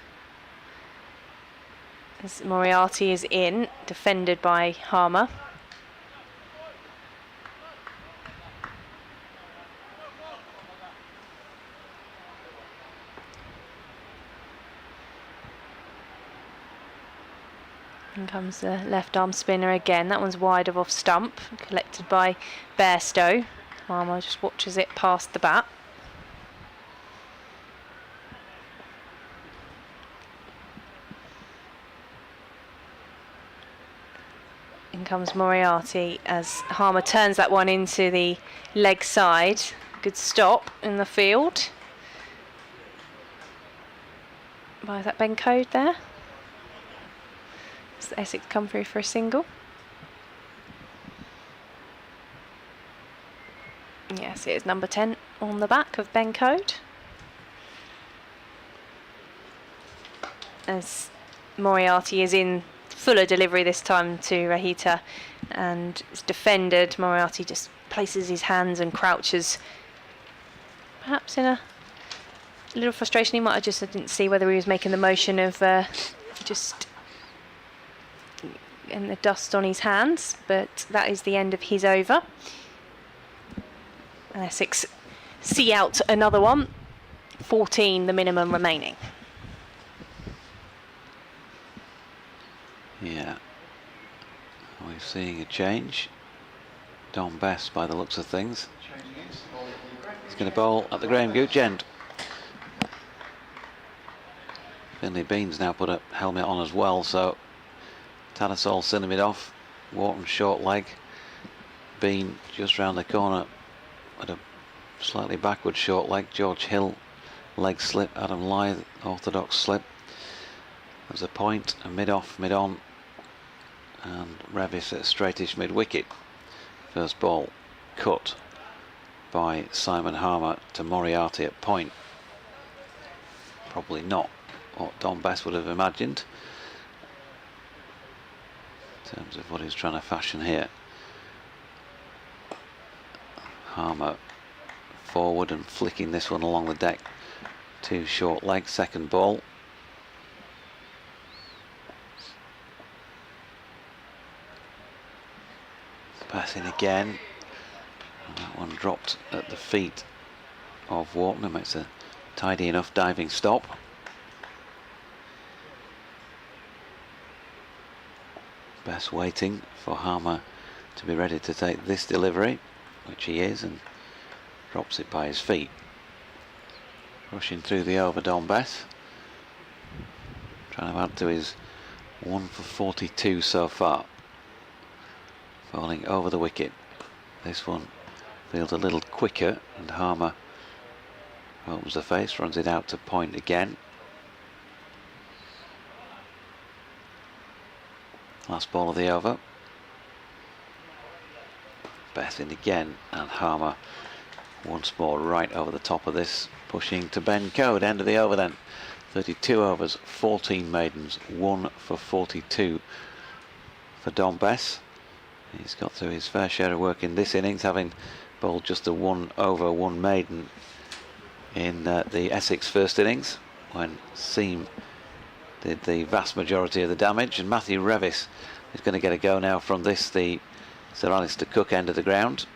as Moriarty is in, defended by Harmer. In comes the left arm spinner again. That one's wide of off stump, collected by Bairstow. Harmer just watches it past the bat. In comes Moriarty as Harmer turns that one into the leg side. Good stop in the field. By that Ben Code there. Does Essex come through for a single? Yes, it is number 10 on the back of Ben Code. As Moriarty is in fuller delivery this time to Rahita, and it's defended. Moriarty just places his hands and crouches, perhaps in a little frustration. He might have just, I didn't see whether he was making the motion of just getting the dust on his hands, but that is the end of his over. And Essex see out another one. 14 the minimum remaining.
Yeah. we're seeing a change. Don Bess, by the looks of things, he's going to bowl at the Graham Gooch end. Finley Bean's now put a helmet on as well, so Tattersall Cinnamon off, Wharton short leg, Bean just round the corner at a slightly backward short leg, George Hill leg slip, Adam Lyth orthodox slip. There's a point, a mid off, mid on, and Revis at a straightish mid wicket. First ball cut by Simon Harmer to Moriarty at point. Probably not what Don Bess would have imagined in terms of what he's trying to fashion here. Harmer forward and flicking this one along the deck. Two short legs, second ball. Passing again. And that one dropped at the feet of Wharton. Makes a tidy enough diving stop. Bess waiting for Harmer to be ready to take this delivery, which he is, and drops it by his feet. Rushing through the over, Don Bess, trying to add to his 1 for 42 so far. Falling over the wicket. This one feels a little quicker, and Harmer opens the face, runs it out to point again. Last ball of the over. Bess in again, and Harmer once more right over the top of this, pushing to bend code. End of the over then. 32 overs, 14 maidens, 1 for 42 for Don Bess. He's got through his fair share of work in this innings, having bowled just a 1 over 1 maiden in the Essex first innings, when Seam did the vast majority of the damage. And Matthew Revis is going to get a go now from this, the Sir Alistair Cook end of the ground.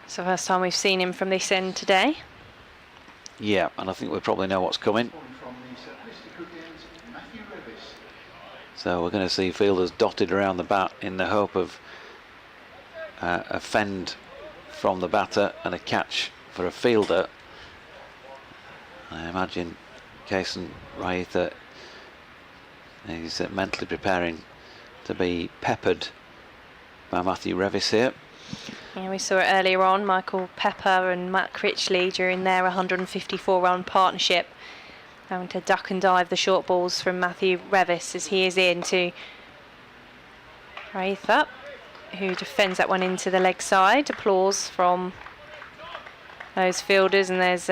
It's the first time we've seen him from this end today.
Yeah, and I think we probably know what's coming. So we're going to see fielders dotted around the bat in the hope of a fend from the batter and a catch for a fielder. I imagine Kason Raitha is mentally preparing to be peppered by Matthew Revis here.
Yeah, we saw it earlier on, Michael Pepper and Matt Critchley during their 154 run partnership, having to duck and dive the short balls from Matthew Revis as he is in to Raitha, who defends that one into the leg side. Applause from those fielders, and there's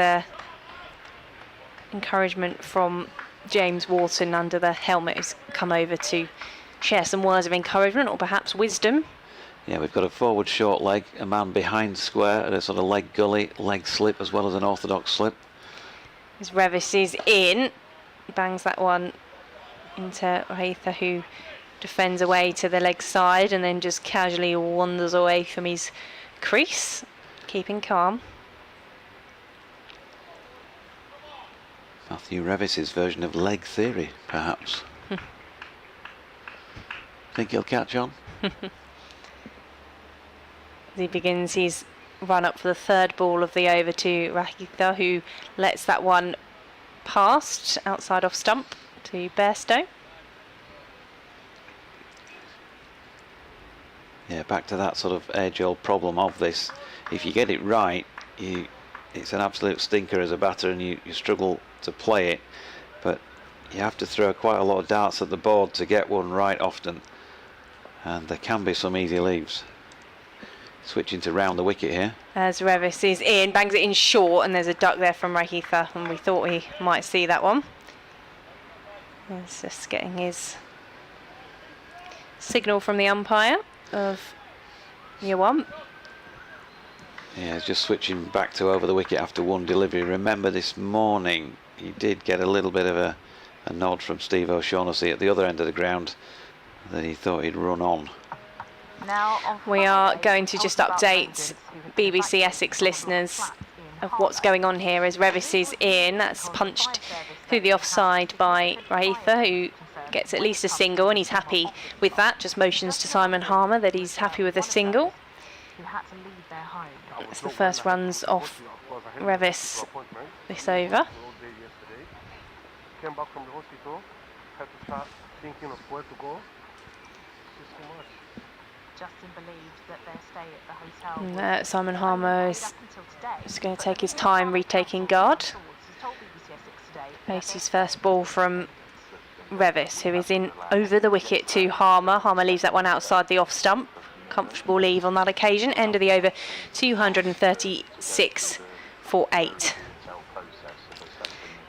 encouragement from James Wharton under the helmet, who's come over to share some words of encouragement or perhaps wisdom.
Yeah, we've got a forward short leg, a man behind square at a sort of leg gully, leg slip as well as an orthodox slip.
As Revis is in, bangs that one into Raitha, who defends away to the leg side and then just casually wanders away from his crease, keeping calm.
Matthew Revis's version of leg theory, perhaps. Think he'll catch on?
As he begins his run up for the third ball of the over to Raitha, who lets that one past outside off stump to Bairstow.
Yeah, back to that sort of age-old problem of this. If you get it right, it's an absolute stinker as a batter, and you struggle to play it. But you have to throw quite a lot of darts at the board to get one right often, and there can be some easy leaves. Switching to round the wicket here.
As Revis is in, bangs it in short, and there's a duck there from Raitha, and we thought we might see that one. He's just getting his signal from the umpire of year one.
Yeah, he's just switching back to over the wicket after one delivery. Remember this morning he did get a little bit of a nod from Steve O'Shaughnessy at the other end of the ground that he thought he'd run on.
We are going to just update BBC Essex listeners of what's going on here as Revis is in. That's punched through the offside by Raitha, who gets at least a single, and he's happy with that. Just motions to Simon Harmer that he's happy with a single.
Who had to leave their home.
It's the first runs off Revis this over.
Came back from the hospital, had to start thinking of where to go. It's too much.
Justin believes that their stay at the hotel
And, Simon Harmer is going to take his time retaking guard. Face his first ball from Revis, who is in over the wicket to Harmer. Harmer leaves that one outside the off stump. Comfortable leave on that occasion. End of the over, 236 for 8.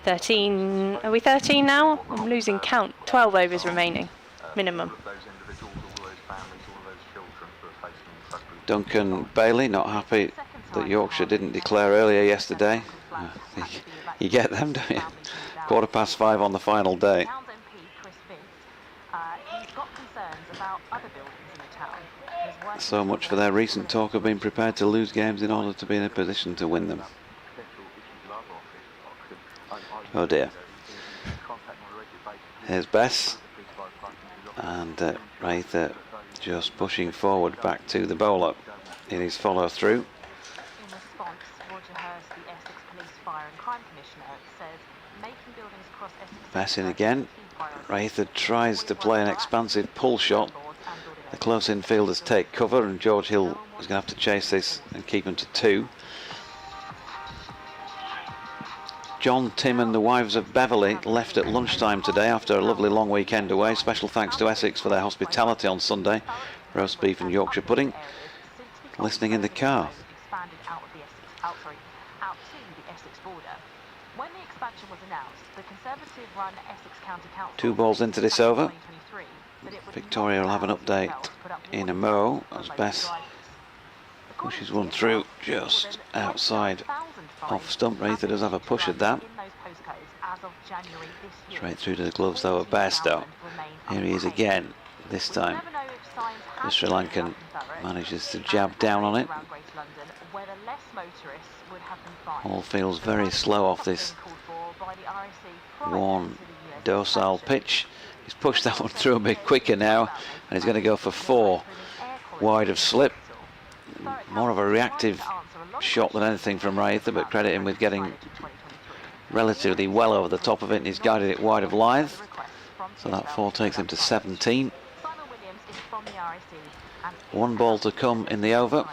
13, are we 13 now? I'm losing count. 12 overs remaining, minimum.
Duncan Bailey not happy that Yorkshire didn't declare earlier yesterday. You get them, don't you? 5:15 on the final day. So much for their recent talk of being prepared to lose games in order to be in a position to win them. Oh dear. Here's Bess, and Rather just pushing forward back to the bowler in his follow through.
In response, Roger Hurst, the Essex Police Fire and Crime Commissioner, says making buildings across Essex...
Bess in again. Rather tries to play an expansive pull shot. The close infielders take cover, and George Hill is going to have to chase this and keep him to 2. John, Tim and the wives of Beverley left at lunchtime today after a lovely long weekend away. Special thanks to Essex for their hospitality on Sunday. Roast beef and Yorkshire pudding. Listening in the car.
When the expansion was announced, the Conservative-run Essex County Council...
2 balls into this over. Victoria will have an update in a mo as Bess pushes one through just outside off stump. Rather does have a push at that. Straight through to the gloves though of Bairstow. Here he is again. This time the Sri Lankan manages to jab down on it. All feels very slow off this worn, docile pitch. He's pushed that one through a bit quicker now, and he's going to go for 4 wide of slip. More of a reactive shot than anything from Rather, but credit him with getting relatively well over the top of it, and he's guided it wide of Lythe. So that 4 takes him to 17. 1 ball to come in the over.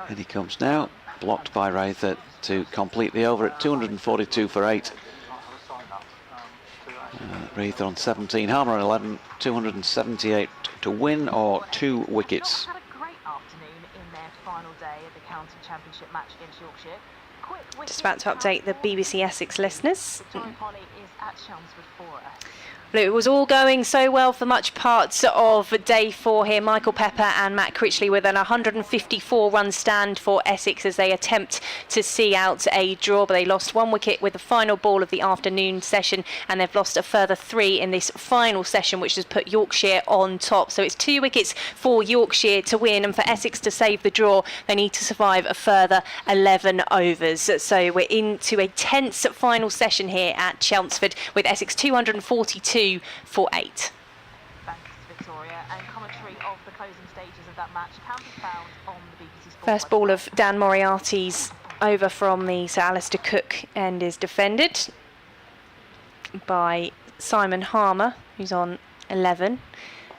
And he comes now, blocked by Rather to complete the over at 242 for 8. Rather on 17, Harmer on 11, 278 to win, or 2 wickets.
Had a great afternoon in their final day of the county championship match against Yorkshire.
Just about to update the BBC Essex listeners.
Victoria Polly is at Chelmsford for us.
Well, it was all going so well for much parts of day 4 here. Michael Pepper and Matt Critchley with an 154-run stand for Essex as they attempt to see out a draw, but they lost 1 wicket with the final ball of the afternoon session, and they've lost a further 3 in this final session, which has put Yorkshire on top. So it's 2 wickets for Yorkshire to win, and for Essex to save the draw, they need to survive a further 11 overs. So we're into a tense final session here at Chelmsford with Essex 242 for 8.
Thanks, Victoria. And commentary of the closing stages of that match can be found on the BBC Sport.
First ball of Dan Moriarty's over from the Sir Alistair Cook end is defended by Simon Harmer, who's on 11,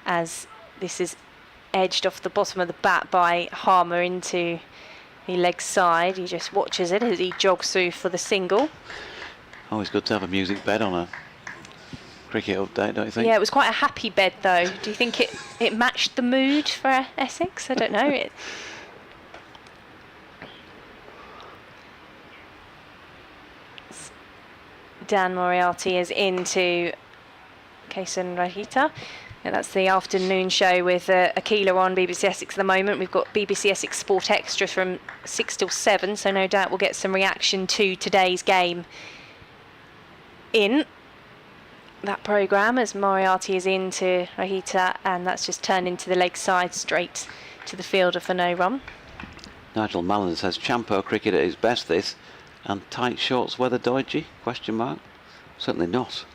as this is edged off the bottom of the bat by Harmer into the leg side. He just watches it as he jogs through for the single.
Always good to have a music bed on a cricket update, don't you think?
Yeah, it was quite a happy bed though. Do you think it matched the mood for Essex? I don't know. Dan Moriarty is into Kason Rahita. And that's the afternoon show with Akila on BBC Essex at the moment. We've got BBC Essex Sport Extra from 6 till 7, so no doubt we'll get some reaction to today's game in that programme as Moriarty is into Rahita, and that's just turned into the leg side straight to the fielder for no run.
Nigel Mallon says, Champo cricket at his best this, and tight shorts weather dodgy? Question mark. Certainly not.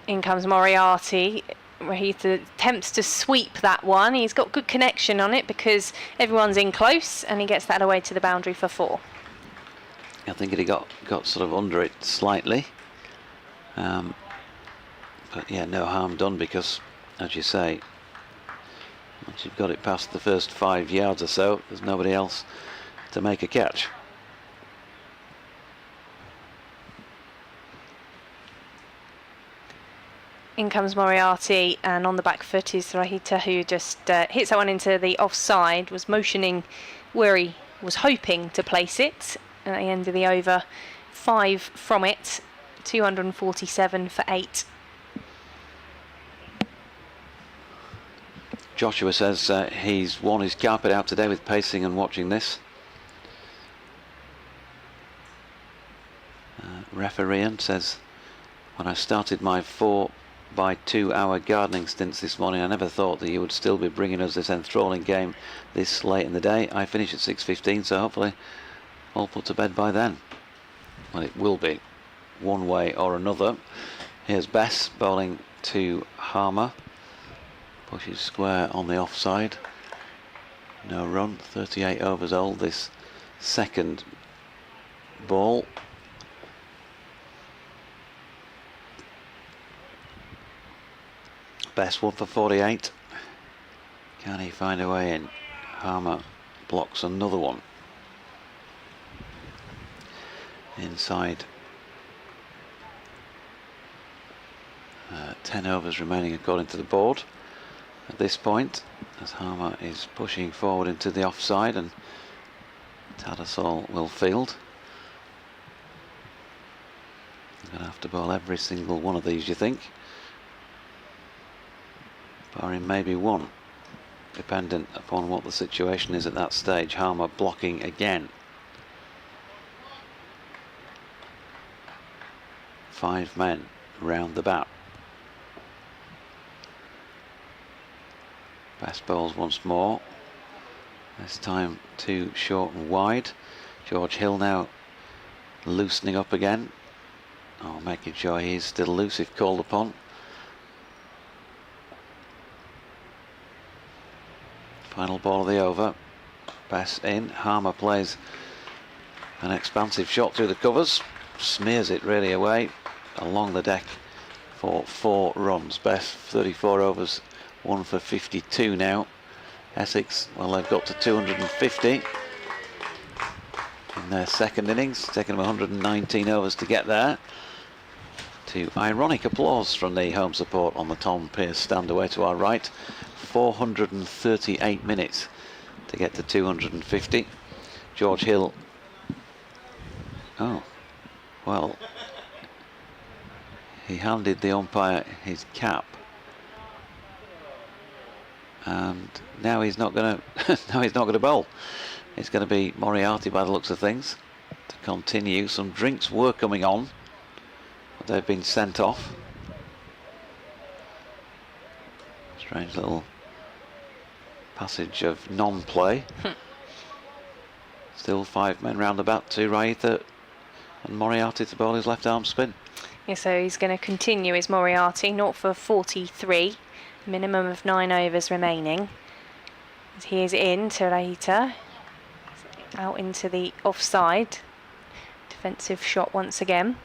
In comes Moriarty. He attempts to sweep that one. He's got good connection on it because everyone's in close, and he gets that away to the boundary for 4.
I think he got sort of under it slightly. But yeah, no harm done because, as you say, once you've got it past the first 5 yards or so, there's nobody else to make a catch.
In comes Moriarty, and on the back foot is Rahita, who just hits that one into the offside, was motioning where he was hoping to place it. At the end of the over, 5 from it, 247 for 8.
Joshua says he's worn his carpet out today with pacing and watching this. Refereeing says, when I started my 4x2 hour gardening stints this morning, I never thought that you would still be bringing us this enthralling game this late in the day. I finish at 6:15, so hopefully all put to bed by then. Well, it will be, one way or another. Here's Bess bowling to Harmer. Pushes square on the offside. No run, 38 overs old, this second ball. Best 1 for 48. Can he find a way in? Harmer blocks another one. Inside. 10 overs remaining according to the board at this point, as Harmer is pushing forward into the offside and Tattersall will field. You're going to have to bowl every single one of these, you think? Barring maybe one, dependent upon what the situation is at that stage. Harmer blocking again. 5 men round the bat. Best bowls once more. This time too short and wide. George Hill now loosening up again. Oh, making sure he's still loose if called upon. Final ball of the over. Bess in. Harmer plays an expansive shot through the covers. Smears it really away along the deck for 4 runs. Bess 34 overs, 1 for 52 now. Essex, well, they've got to 250 in their second innings. Taken them 119 overs to get there. To ironic applause from the home support on the Tom Pearce stand away to our right. 438 minutes to get to 250. George Hill. Oh, well, he handed the umpire his cap, and now he's not going to. Now he's not going to bowl. It's going to be Moriarty by the looks of things to continue. Some drinks were coming on, but they've been sent off. Strange little passage of non-play. Still 5 men round the bat to Raitha and Moriarty to bowl his left arm spin.
Yeah, so he's going to continue his Moriarty, 0 for 43, minimum of 9 overs remaining. As he is in to Raitha, out into the offside. Defensive shot once again.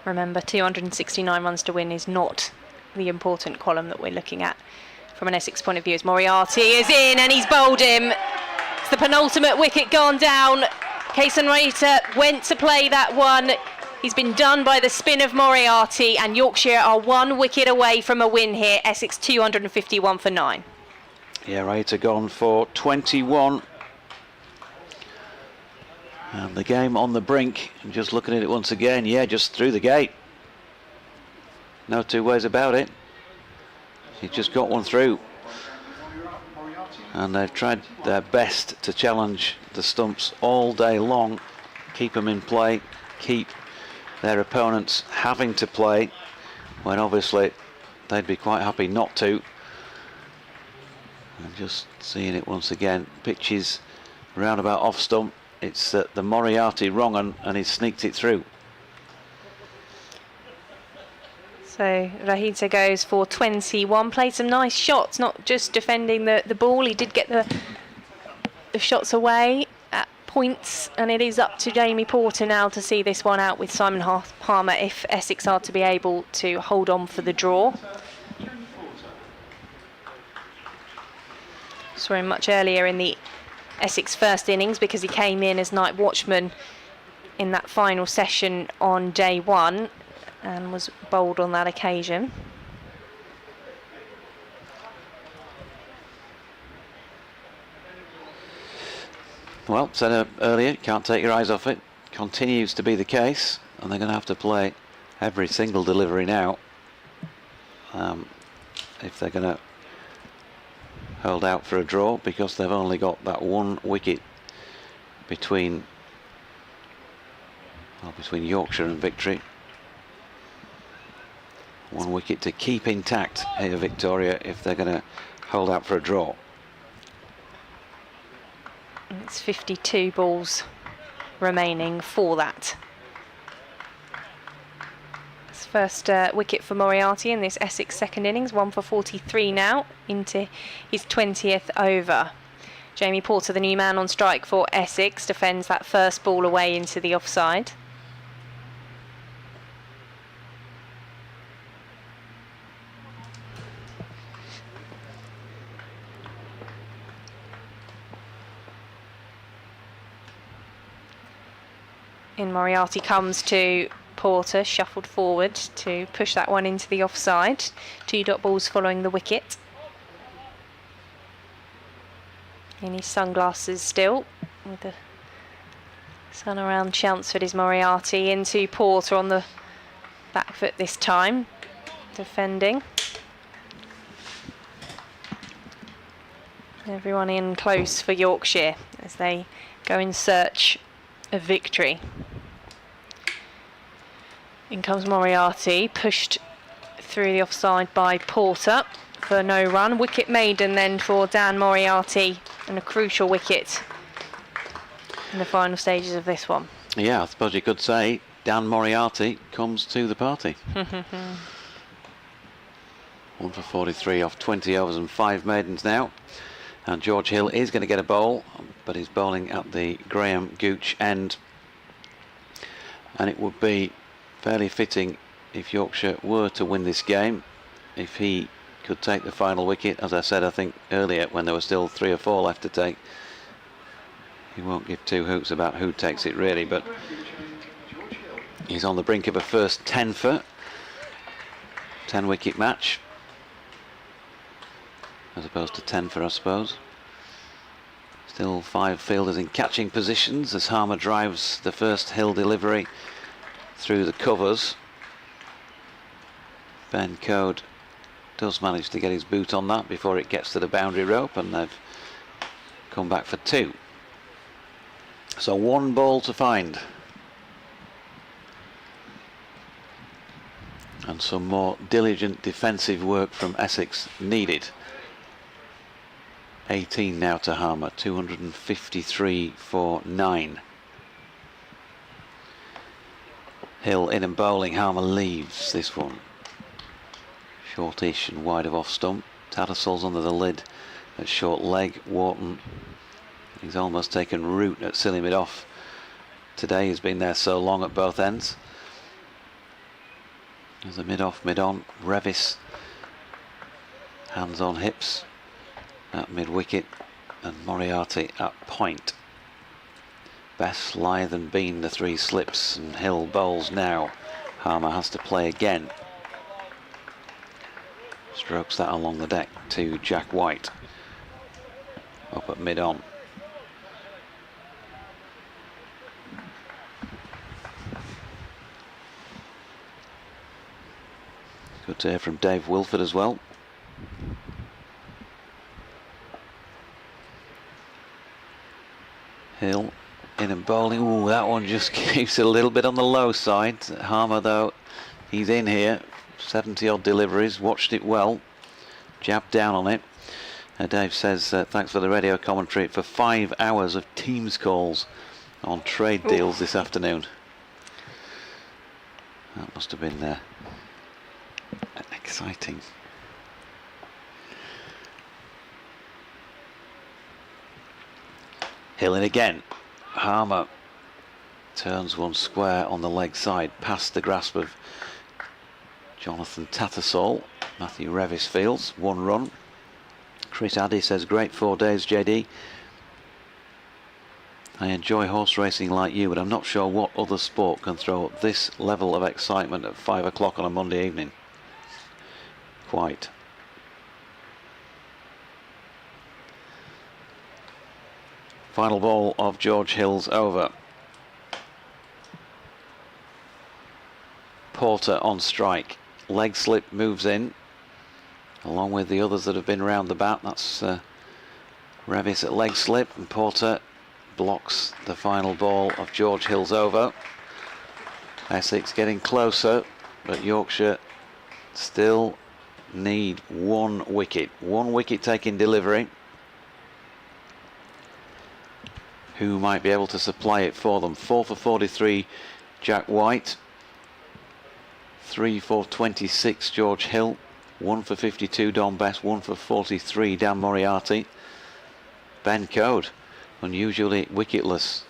Remember, 269 runs to win is not the important column that we're looking at from an Essex point of view. As Moriarty is in and he's bowled him. It's the penultimate wicket gone down. Kason Raitha went to play that one. He's been done by the spin of Moriarty, and Yorkshire are 1 wicket away from a win here. Essex 251 for 9.
Yeah, Raitha gone for 21. And the game on the brink. And just looking at it once again, yeah, just through the gate. No two ways about it. He just got one through. And they've tried their best to challenge the stumps all day long. Keep them in play. Keep their opponents having to play. When obviously they'd be quite happy not to. And just seeing it once again, pitches roundabout off stump. It's the Moriarty wrong un, and he's sneaked it through.
So Rothesay goes for 21, played some nice shots, not just defending the ball. He did get the shots away at points, and it is up to Jamie Porter now to see this one out with Simon Harmer if Essex are to be able to hold on for the draw. Saw him much earlier in the Essex first innings because he came in as night watchman in that final session on day 1 and was bowled on that occasion.
Well, said earlier, can't take your eyes off it. Continues to be the case, and they're going to have to play every single delivery now if they're going to hold out for a draw, because they've only got that 1 wicket between Yorkshire and victory. 1 wicket to keep intact here, Victoria, if they're going to hold out for a draw.
It's 52 balls remaining for that. It's first wicket for Moriarty in this Essex second innings, 1 for 43 now, into his 20th over. Jamie Porter, the new man on strike for Essex, defends that first ball away into the offside. In Moriarty comes to Porter, shuffled forward to push that one into the offside. 2 dot balls following the wicket. In his sunglasses still, with the sun around Chelmsford is Moriarty. Into Porter on the back foot this time, defending. Everyone in close for Yorkshire as they go in search of victory. In comes Moriarty, pushed through the offside by Porter for no run. Wicket maiden then for Dan Moriarty, and a crucial wicket in the final stages of this one.
Yeah, I suppose you could say Dan Moriarty comes to the party. 1 for 43 off 20 overs and 5 maidens now. And George Hill is going to get a bowl, but he's bowling at the Graham Gooch end. And it would be fairly fitting if Yorkshire were to win this game, if he could take the final wicket. As I said, I think earlier, when there were still 3 or 4 left to take, he won't give 2 hoots about who takes it really, but he's on the brink of a first 10 wicket match, as opposed to 10 for, I suppose. Still 5 fielders in catching positions as Harmer drives the first Hill delivery through the covers. Ben Code does manage to get his boot on that before it gets to the boundary rope, and they've come back for 2. So 1 ball to find. And some more diligent defensive work from Essex needed. 18 now to Harmer, 253 for 9. Hill in and bowling. Harmer leaves this one. Shortish and wide of off stump. Tattersalls under the lid at short leg. Wharton, he's almost taken root at silly mid off today. He's been there so long at both ends. There's a mid off, mid on. Revis, hands on hips at mid wicket, and Moriarty at point. Best, Lyth and Bean, the 3 slips, and Hill bowls now. Harmer has to play again. Strokes that along the deck to Jack White, up at mid on. Good to hear from Dave Wilford as well. Hill in and bowling. Ooh, that one just keeps it a little bit on the low side. Harmer, though, he's in here 70 odd deliveries, watched it well, jabbed down on it. Dave says thanks for the radio commentary for 5 hours of Teams calls on trade deals this afternoon. That must have been exciting. Hill in again. Harmer turns one square on the leg side, past the grasp of Jonathan Tattersall. Matthew Revis fields 1 run. Chris Addy says great 4 days, JD. I enjoy horse racing like you, but I'm not sure what other sport can throw up this level of excitement at 5 o'clock on a Monday evening. Quite. Final ball of George Hill's over. Porter on strike. Leg slip moves in, along with the others that have been round the bat. That's Revis at leg slip, and Porter blocks the final ball of George Hill's over. Essex getting closer, but Yorkshire still need 1 wicket. 1 wicket taking delivery. Who might be able to supply it for them? 4 for 43, Jack White. 3 for 26, George Hill. 1 for 52, Don Best. 1 for 43, Dan Moriarty. Ben Code, unusually wicketless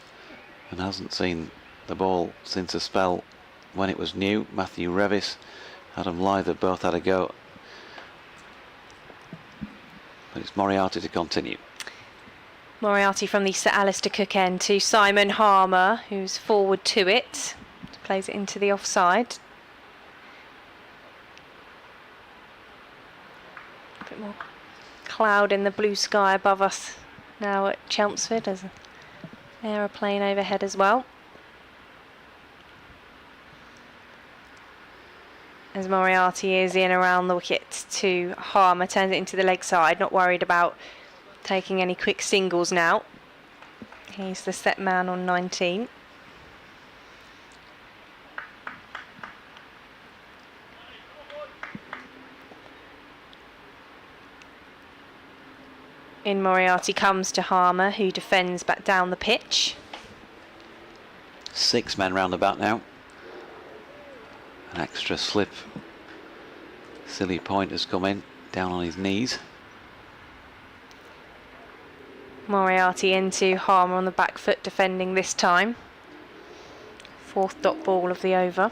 and hasn't seen the ball since a spell when it was new. Matthew Revis, Adam Lyther both had a go. But it's Moriarty to continue.
Moriarty from the Sir Alistair Cook end to Simon Harmer, who's forward to it. Plays it into the offside. A bit more cloud in the blue sky above us now at Chelmsford. There's an aeroplane overhead as well. As Moriarty is in around the wicket to Harmer, turns it into the leg side, not worried about taking any quick singles now. He's the set man on 19. In Moriarty comes to Harmer, who defends back down the pitch.
6 men round the bat now. An extra slip. Silly point has come in, down on his knees.
Moriarty into Harmer on the back foot, defending this time. 4th dot ball of the over.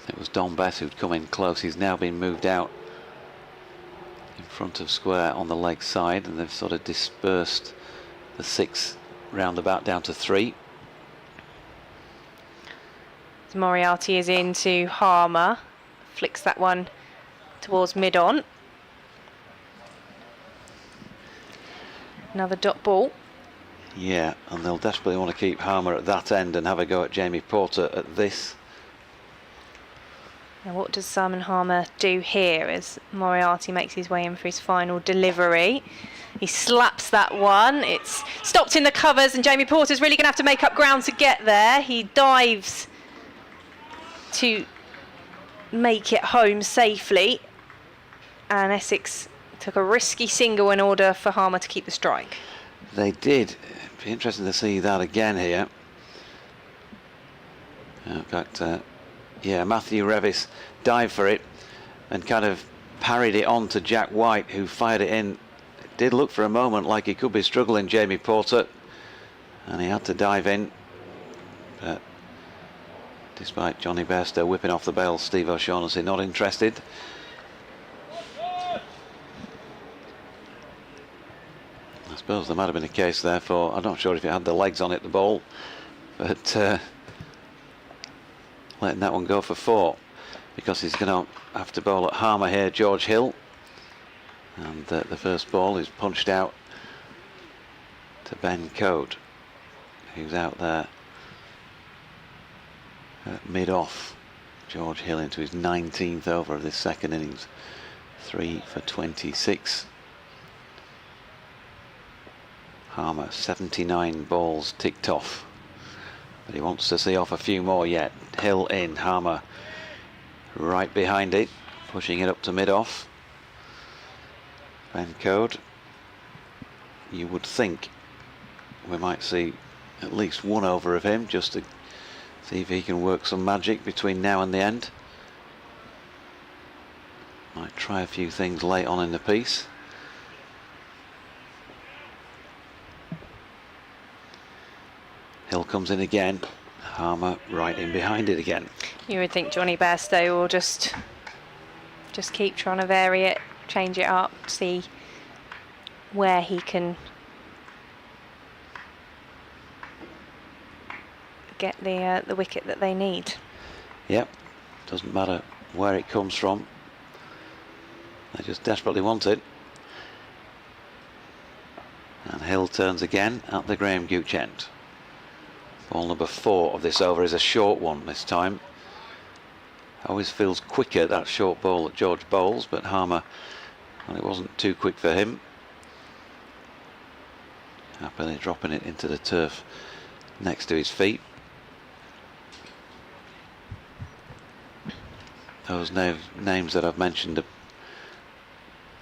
It was Don Bess who'd come in close. He's now been moved out in front of square on the leg side, and they've sort of dispersed the 6 roundabout down to 3.
As Moriarty is into Harmer, flicks that one towards mid-on. Another dot ball.
Yeah, and they'll desperately want to keep Harmer at that end and have a go at Jamie Porter at this.
Now what does Simon Harmer do here as Moriarty makes his way in for his final delivery? He slaps that one. It's stopped in the covers, and Jamie Porter's really going to have to make up ground to get there. He dives to make it home safely, and Essex took a risky single in order for Harmer to keep the strike.
They did. It'd be interesting to see that again here. In fact, yeah, Matthew Revis dived for it and kind of parried it on to Jack White, who fired it in. It did look for a moment like he could be struggling, Jamie Porter, and he had to dive in. But despite Johnny Bairstow whipping off the bail, Steve O'Shaughnessy not interested. I suppose there might have been a case there for, I'm not sure if it had the legs on it, the ball, but letting that one go for 4, because he's going to have to bowl at Harmer here, George Hill. And the first ball is punched out to Ben Code, who's out there mid-off. George Hill into his 19th over of this second innings. 3 for 26. Harmer 79 balls ticked off. but he wants to see off a few more yet. Hill in, Harmer right behind it, pushing it up to mid-off. Ben Code, you would think we might see at least one over of him, just to see if he can work some magic between now and the end. Might try a few things late on in the piece. Hill comes in again. Harmer right in behind it again.
You would think Johnny Bairstow will just keep trying to vary it, change it up, see where he can get the wicket that they need.
Yep, doesn't matter where it comes from. They just desperately want it. And Hill turns again at the Graham Gooch end. Ball number 4 of this over is a short one this time. Always feels quicker, that short ball that George bowls, but Harmer, well, it wasn't too quick for him. Happily dropping it into the turf next to his feet. Those names that I've mentioned,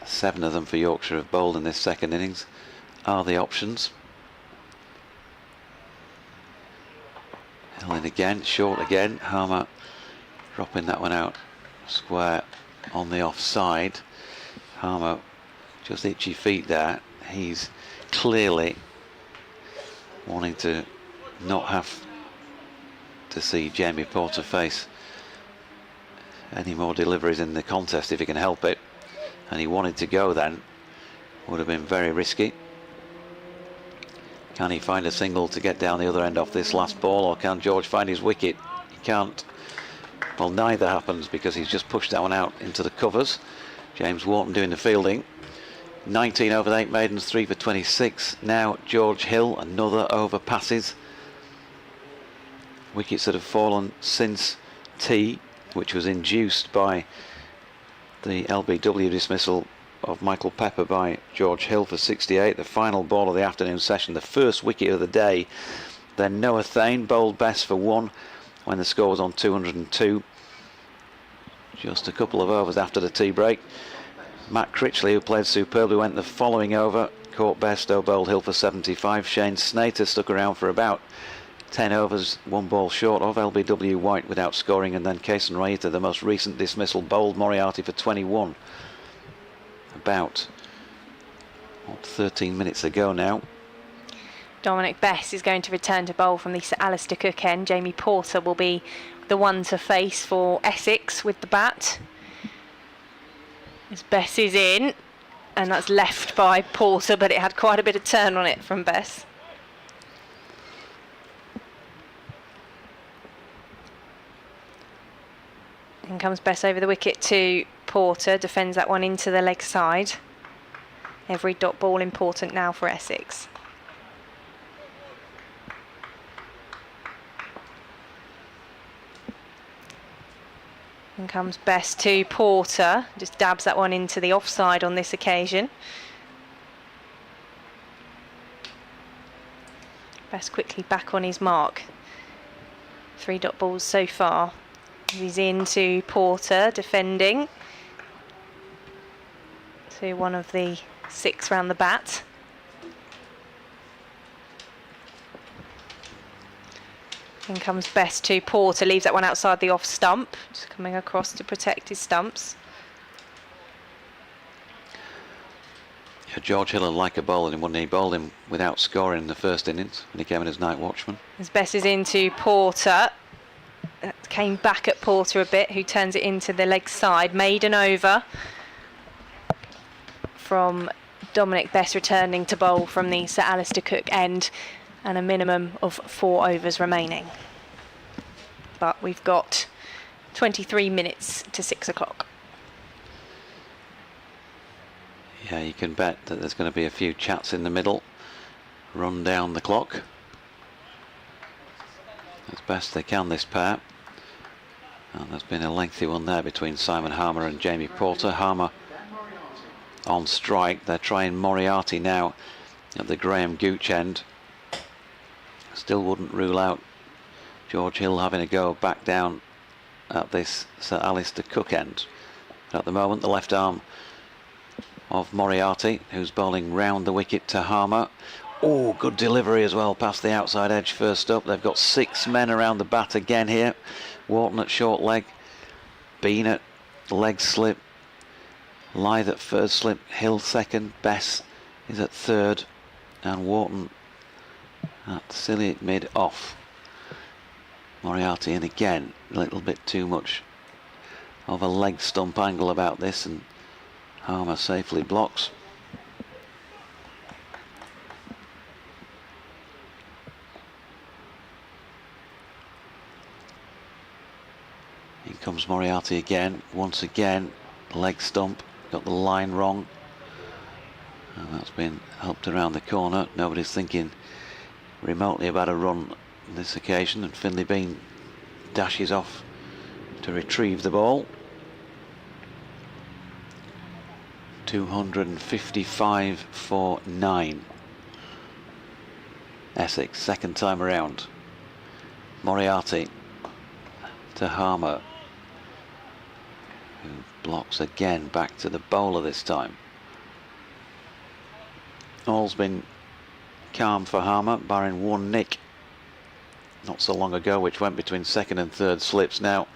7 of them for Yorkshire have bowled in this second innings, are the options. Hill in again, short again. Harmer dropping that one out square on the offside. Harmer just itchy feet there. He's clearly wanting to not have to see Jamie Porter face any more deliveries in the contest if he can help it, and he wanted to go then. Would have been very risky. Can he find a single to get down the other end off this last ball, or can George find his wicket? He can't. Well, neither happens, because he's just pushed that one out into the covers. James Wharton doing the fielding. 19 over 8 maidens, 3 for 26. Now George Hill, another over passes. Wickets that have fallen since tea, which was induced by the LBW dismissal of Michael Pepper by George Hill for 68, the final ball of the afternoon session, the first wicket of the day. Then Noah Thane bowled best for 1 when the score was on 202. Just a couple of overs after the tea break. Matt Critchley, who played superbly, went the following over. Caught Bairstow, bowled Hill for 75. Shane Snater stuck around for about 10 overs, 1 ball short of LBW White without scoring, and then Kason Raita, the most recent dismissal, bowled Moriarty for 21. About 13 minutes ago now.
Dominic Bess is going to return to bowl from the Sir Alistair Cook end. Jamie Porter will be the one to face for Essex with the bat. As Bess is in, and that's left by Porter, but it had quite a bit of turn on it from Bess. In comes Bess over the wicket to Porter, defends that one into the leg side. Every dot ball important now for Essex. In comes Bess to Porter, just dabs that one into the offside on this occasion. Bess quickly back on his mark. 3 dot balls so far. He's into Porter, defending to one of the 6 round the bat. In comes Bess to Porter, leaves that one outside the off stump, just coming across to protect his stumps.
Yeah, George Hill like a bowler, and he bowled him without scoring in the first innings when he came in as night watchman.
As Bess is into Porter, came back at Porter a bit, who turns it into the leg side. Maiden over from Dominic Bess, returning to bowl from the Sir Alistair Cook end, and a minimum of 4 overs remaining. But we've got 23 minutes to 6 o'clock.
Yeah, you can bet that there's going to be a few chats in the middle. Run down the clock as best they can, this pair. And there's been a lengthy one there between Simon Harmer and Jamie Porter. Harmer on strike. They're trying Moriarty now at the Graham Gooch end. Still wouldn't rule out George Hill having a go back down at this Sir Alistair Cook end. At the moment, the left arm of Moriarty, who's bowling round the wicket to Harmer. Oh, good delivery as well, past the outside edge first up. They've got 6 men around the bat again here. Wharton at short leg, Bean at leg slip, Lyth at first slip, Hill second, Bess is at third, and Wharton at silly mid off. Moriarty in again, a little bit too much of a leg stump angle about this, and Harmer safely blocks. Here comes Moriarty again, once again, leg stump, got the line wrong, and that's been helped around the corner. Nobody's thinking remotely about a run on this occasion, and Finlay Bean dashes off to retrieve the ball. 255 for 9. Essex, second time around. Moriarty to Harmer, who blocks again, back to the bowler this time. All's been calm for Harmer, barring one nick not so long ago, which went between second and third slips. Now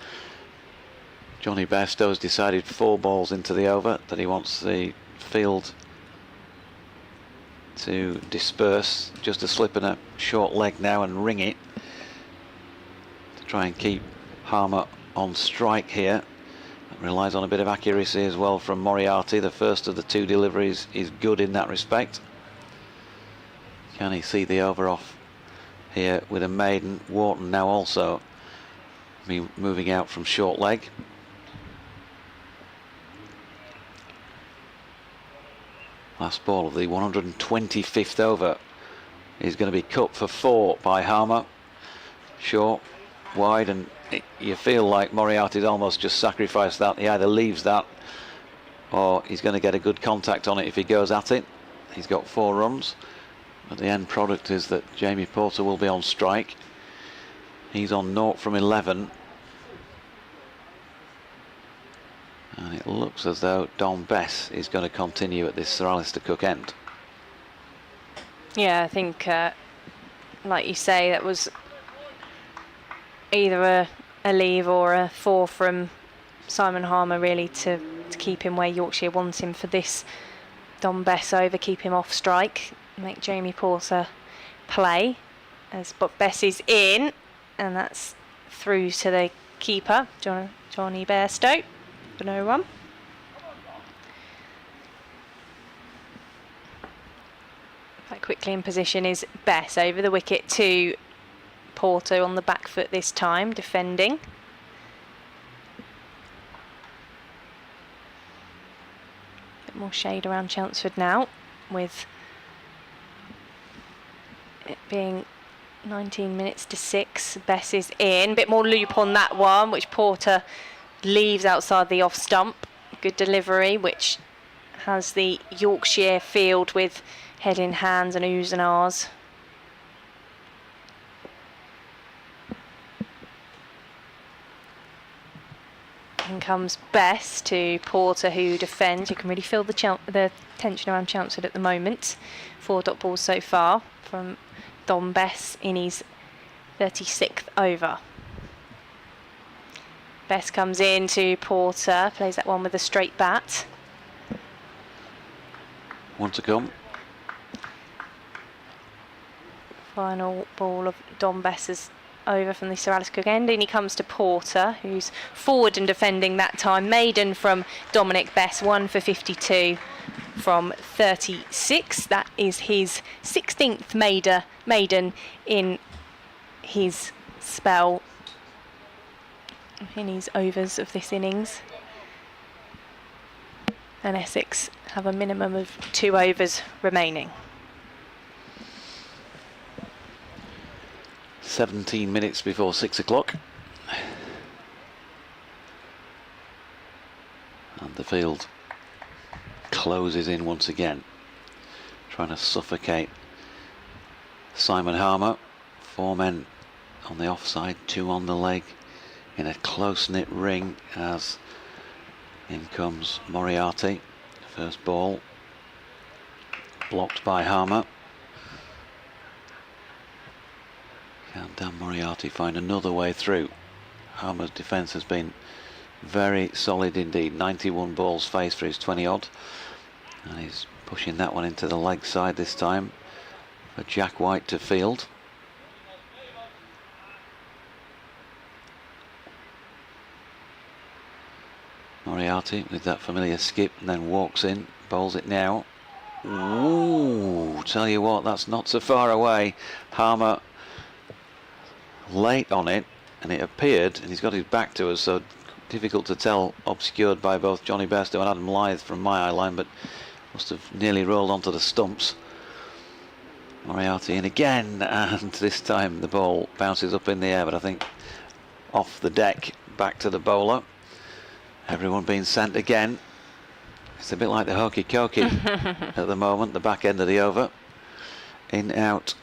Johnny Bairstow's decided 4 balls into the over that he wants the field to disperse. Just a slip and a short leg now and ring it to try and keep Harmer on strike here. That relies on a bit of accuracy as well from Moriarty. The first of the 2 deliveries is good in that respect. Can he see the over off here with a maiden? Wharton now also moving out from short leg. Last ball of the 125th over is going to be cut for 4 by Harmer. Short, wide, and you feel like Moriarty's almost just sacrificed that. He either leaves that or he's going to get a good contact on it if he goes at it. He's got 4 runs, but the end product is that Jamie Porter will be on strike. He's on 0 from 11. And it looks as though Dom Bess is going to continue at this Sir Alistair Cook end.
Yeah, I think, like you say, that was either a leave or a 4 from Simon Harmer, really, to keep him where Yorkshire wants him for this Dom Bess over, keep him off strike, make Jamie Porter play. But Bess is in, and that's through to the keeper, Johnny Bairstow. For no run. Quite quickly in position is Bess over the wicket to Porter on the back foot this time, defending. Bit more shade around Chelmsford now, with it being 19 minutes to 6. Bess is in. Bit more loop on that one, which Porter leaves outside the off stump. Good delivery, which has the Yorkshire field with head in hands and oohs and ahs. In comes Bess to Porter, who defends. You can really feel the tension around Chelmsford at the moment. 4 dot balls so far from Dom Bess in his 36th over. Bess comes in to Porter, plays that one with a straight bat.
One to come.
Final ball of Dom Bess's over from the Sir Alistair Cook end, and he comes to Porter, who's forward and defending that time. Maiden from Dominic Bess, 1 for 52 from 36. That is his 16th maiden in his spell, in his overs of this innings. And Essex have a minimum of 2 overs remaining.
17 minutes before 6 o'clock. And the field closes in once again, trying to suffocate Simon Harmer. 4 men on the offside, 2 on the leg, in a close-knit ring as in comes Moriarty. First ball blocked by Harmer. Can Dan Moriarty find another way through? Harmer's defence has been very solid indeed. 91 balls faced for his 20-odd, and he's pushing that one into the leg side this time for Jack White to field. Moriarty with that familiar skip, and then walks in, bowls it now. Ooh, tell you what, that's not so far away. Harmer late on it, and it appeared, and he's got his back to us, so difficult to tell, obscured by both Johnny Bairstow and Adam Lyth from my eye line, but must have nearly rolled onto the stumps. Moriarty in again, and this time the ball bounces up in the air, but I think off the deck, back to the bowler. Everyone being sent again. It's a bit like the hokey cokey at the moment, the back end of the over. In, out.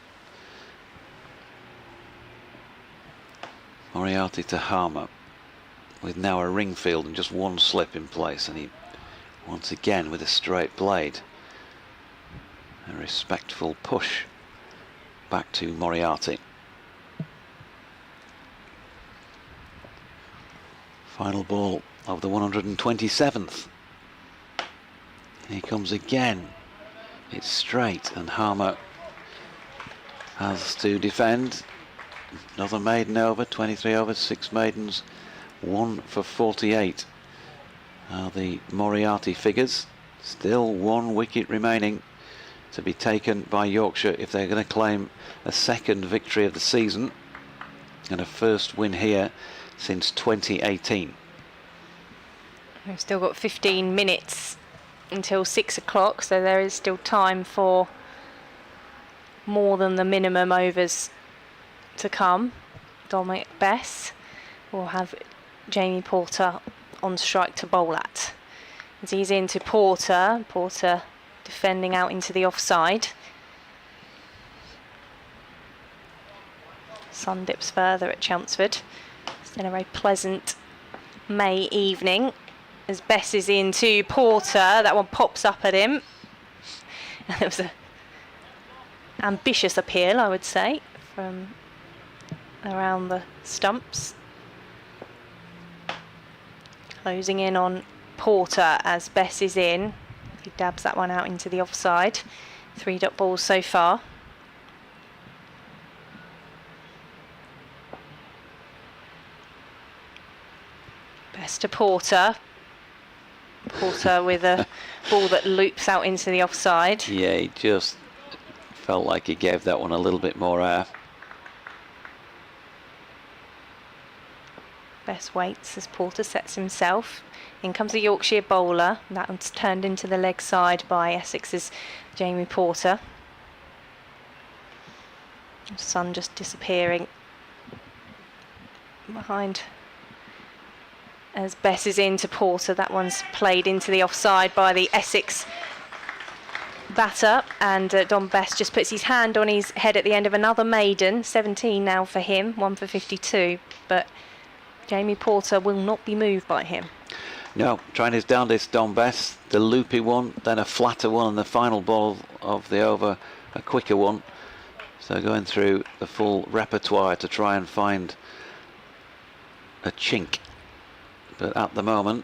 Moriarty to Harmer, with now a ring field and just one slip in place, and he once again with a straight blade. A respectful push back to Moriarty. Final ball of the 127th. Here comes again. It's straight, and Harmer has to defend. Another maiden over, 23 overs, 6 maidens, 1 for 48 are the Moriarty figures. Still 1 wicket remaining to be taken by Yorkshire if they're going to claim a second victory of the season and a first win here since 2018.
We've still got 15 minutes until 6 o'clock, so there is still time for more than the minimum overs to come. Dominic Bess will have Jamie Porter on strike to bowl at. As he's into Porter, Porter defending out into the offside. Sun dips further at Chelmsford. It's been a very pleasant May evening. As Bess is into Porter, that one pops up at him. And it was a ambitious appeal, I would say, from around the stumps. Closing in on Porter as Bess is in. He dabs that one out into the offside. 3 dot balls so far. Bess to Porter. Porter with a ball that loops out into the offside.
Yeah, he just felt like he gave that one a little bit more air.
Bess waits as Porter sets himself. In comes the Yorkshire bowler. That one's turned into the leg side by Essex's Jamie Porter. Sun just disappearing behind as Bess is into Porter. That one's played into the offside by the Essex batter, and Dom Bess just puts his hand on his head at the end of another maiden. 17 now for him, 1 for 52, but Jamie Porter will not be moved by him.
No, trying his darndest, Dom Bess. The loopy one, then a flatter one, and the final ball of the over, a quicker one. So going through the full repertoire to try and find a chink. But at the moment,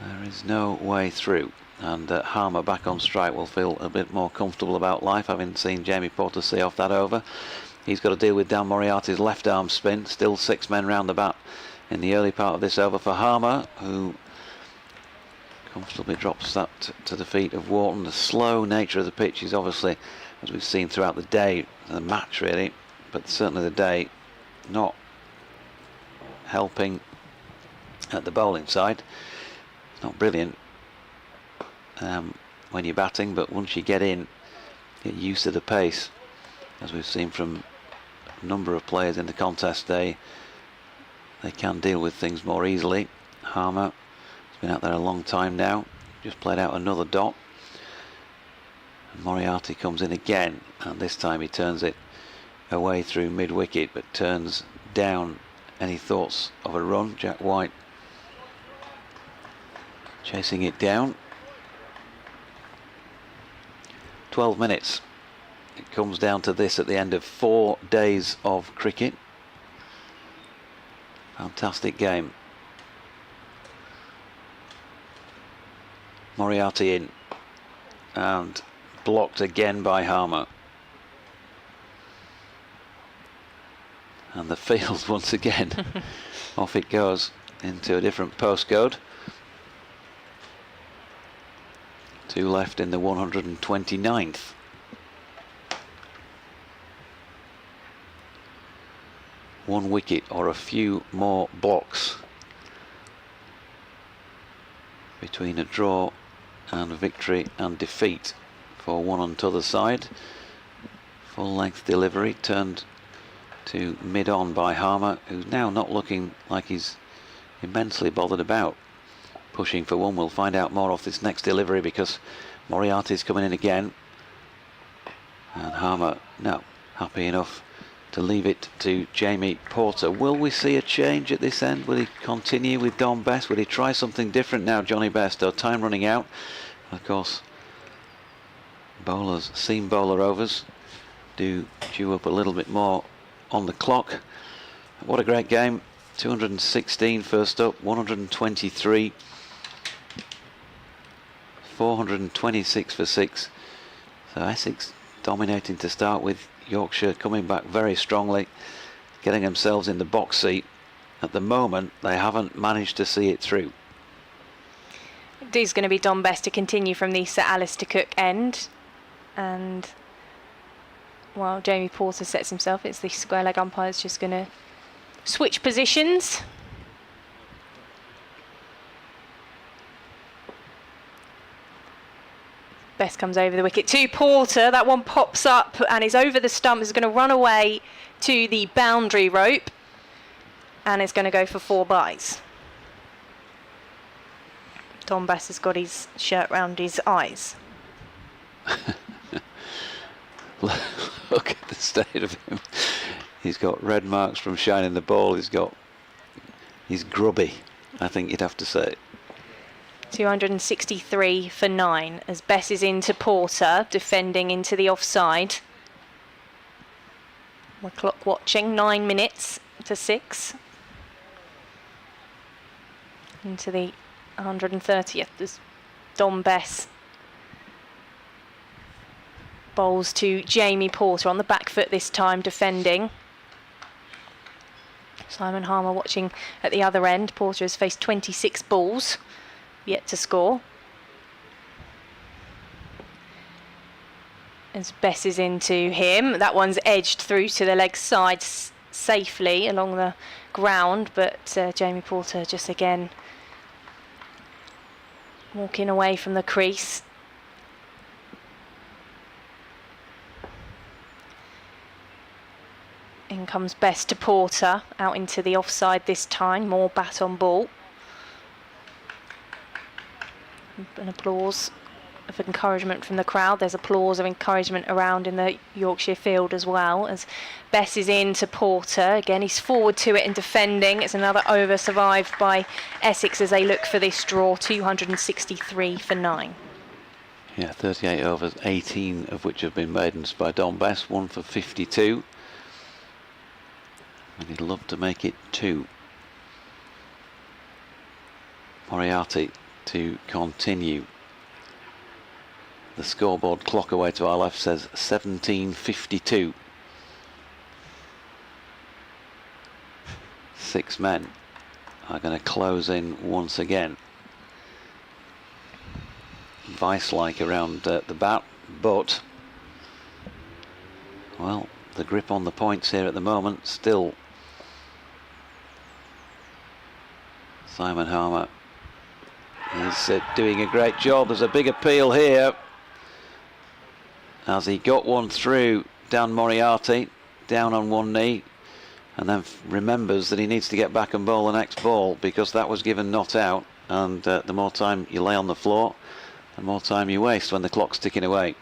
there is no way through. And Harmer back on strike will feel a bit more comfortable about life, having seen Jamie Porter see off that over. He's got to deal with Dan Moriarty's left arm spin. Still 6 men round the bat in the early part of this over for Harmer, who comfortably drops that to the feet of Wharton. The slow nature of the pitch is obviously, as we've seen throughout the day, the match really, but certainly the day, not helping at the bowling side. It's not brilliant when you're batting, but once you get used to the pace, as we've seen from a number of players in the contest, they can deal with things more easily. Harmer has been out there a long time now, just played out another dot, and Moriarty comes in again, and this time he turns it away through mid-wicket, but turns down any thoughts of a run. Jack White chasing it down. 12 minutes. It comes down to this at the end of 4 days of cricket. Fantastic game. Moriarty in and blocked again by Harmer. And the field once again, off it goes into a different postcode. 2 left in the 129th. One wicket or a few more blocks between a draw and victory and defeat for one on t'other side. Full length delivery turned to mid-on by Harmer, who's now not looking like he's immensely bothered about pushing for one. We'll find out more off this next delivery because Moriarty's coming in again, and Harmer now happy enough to leave it to Jamie Porter. Will we see a change at this end? Will he continue with Dom Bess? Will he try something different now, Johnny Best? Or time running out? Of course, bowlers, seam bowler overs do chew up a little bit more on the clock. What a great game. 216 first up, 123, 426 for 6. So Essex dominating to start with, Yorkshire coming back very strongly, getting themselves in the box seat. At the moment, they haven't managed to see it through.
It is going to be Dom Best to continue from the Sir Alistair Cook end. And while Jamie Porter sets himself, it's the square leg umpire's just going to switch positions. Best comes over the wicket to Porter. That one pops up and is over the stump. Is going to run away to the boundary rope, and it's going to go for 4 byes. Dom Best has got his shirt round his eyes.
Look at the state of him. He's got red marks from shining the ball. He's grubby, I think you'd have to say.
263 for 9 as Bess is into Porter, defending into the offside. We're clock watching, 9 minutes to 6. Into the 130th as Dom Bess bowls to Jamie Porter on the back foot this time, defending. Simon Harmer watching at the other end. Porter has faced 26 balls, yet to score. As Bess is into him, that one's edged through to the leg side safely along the ground, but Jamie Porter just again walking away from the crease. In comes Bess to Porter, out into the offside this time, more bat on ball. An applause of encouragement from the crowd. There's applause of encouragement around in the Yorkshire field as well, as Bess is in to Porter. Again, he's forward to it and defending. It's another over survived by Essex as they look for this draw, 263 for 9.
Yeah, 38 overs, 18 of which have been maidens by Dom Bess, 1 for 52. And he'd love to make it 2. Moriarty to continue. The scoreboard clock away to our left says 17:52. 6 men are going to close in once again. Vice-like around the bat, but well, the grip on the points here at the moment still. Simon Harmer is doing a great job. There's a big appeal here as he got one through Dan Moriarty, down on one knee, and then remembers that he needs to get back and bowl the next ball because that was given not out, and the more time you lay on the floor, the more time you waste when the clock's ticking away.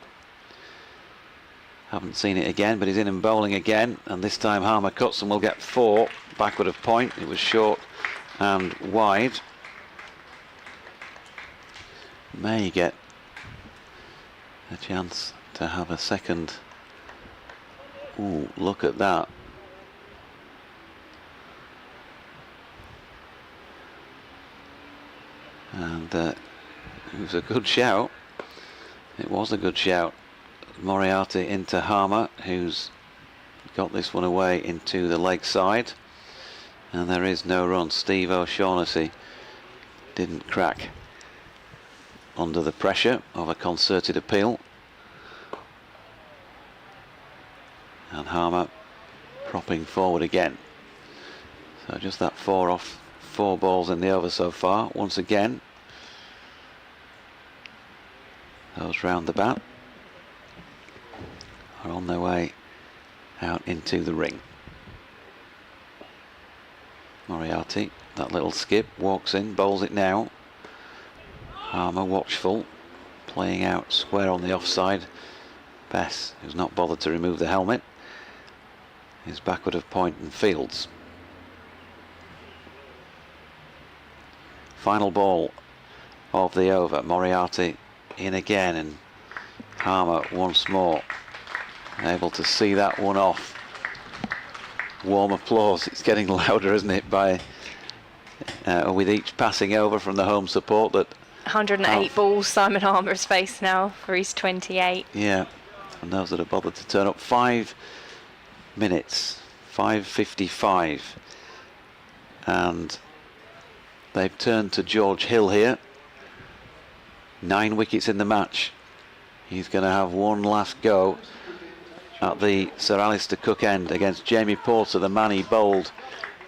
Haven't seen it again, but he's in and bowling again, and this time Harmer cuts and will get 4 backward of point. It was short and wide. May get a chance to have a second. Ooh, look at that. And it was a good shout. It was a good shout. Moriarty into Harmer, who's got this one away into the leg side, and there is no run. Steve O'Shaughnessy didn't crack under the pressure of a concerted appeal, and Harmer propping forward again. So just that 4 off 4 balls in the over so far. Once again, those round the bat are on their way out into the ring. Moriarty, that little skip, walks in, bowls it now. Harmer watchful, playing out square on the offside. Bess, who's not bothered to remove the helmet, is backward of point and fields. Final ball of the over. Moriarty in again, and Harmer once more able to see that one off. Warm applause. It's getting louder, isn't it, by with each passing over from the home support. That
108 balls Simon Harmer has faced now for his 28.
Yeah, and those that are bothered to turn up. 5 minutes, 5:55, and they've turned to George Hill here. 9 wickets in the match. He's going to have one last go at the Sir Alistair Cook end against Jamie Porter, the man he bowled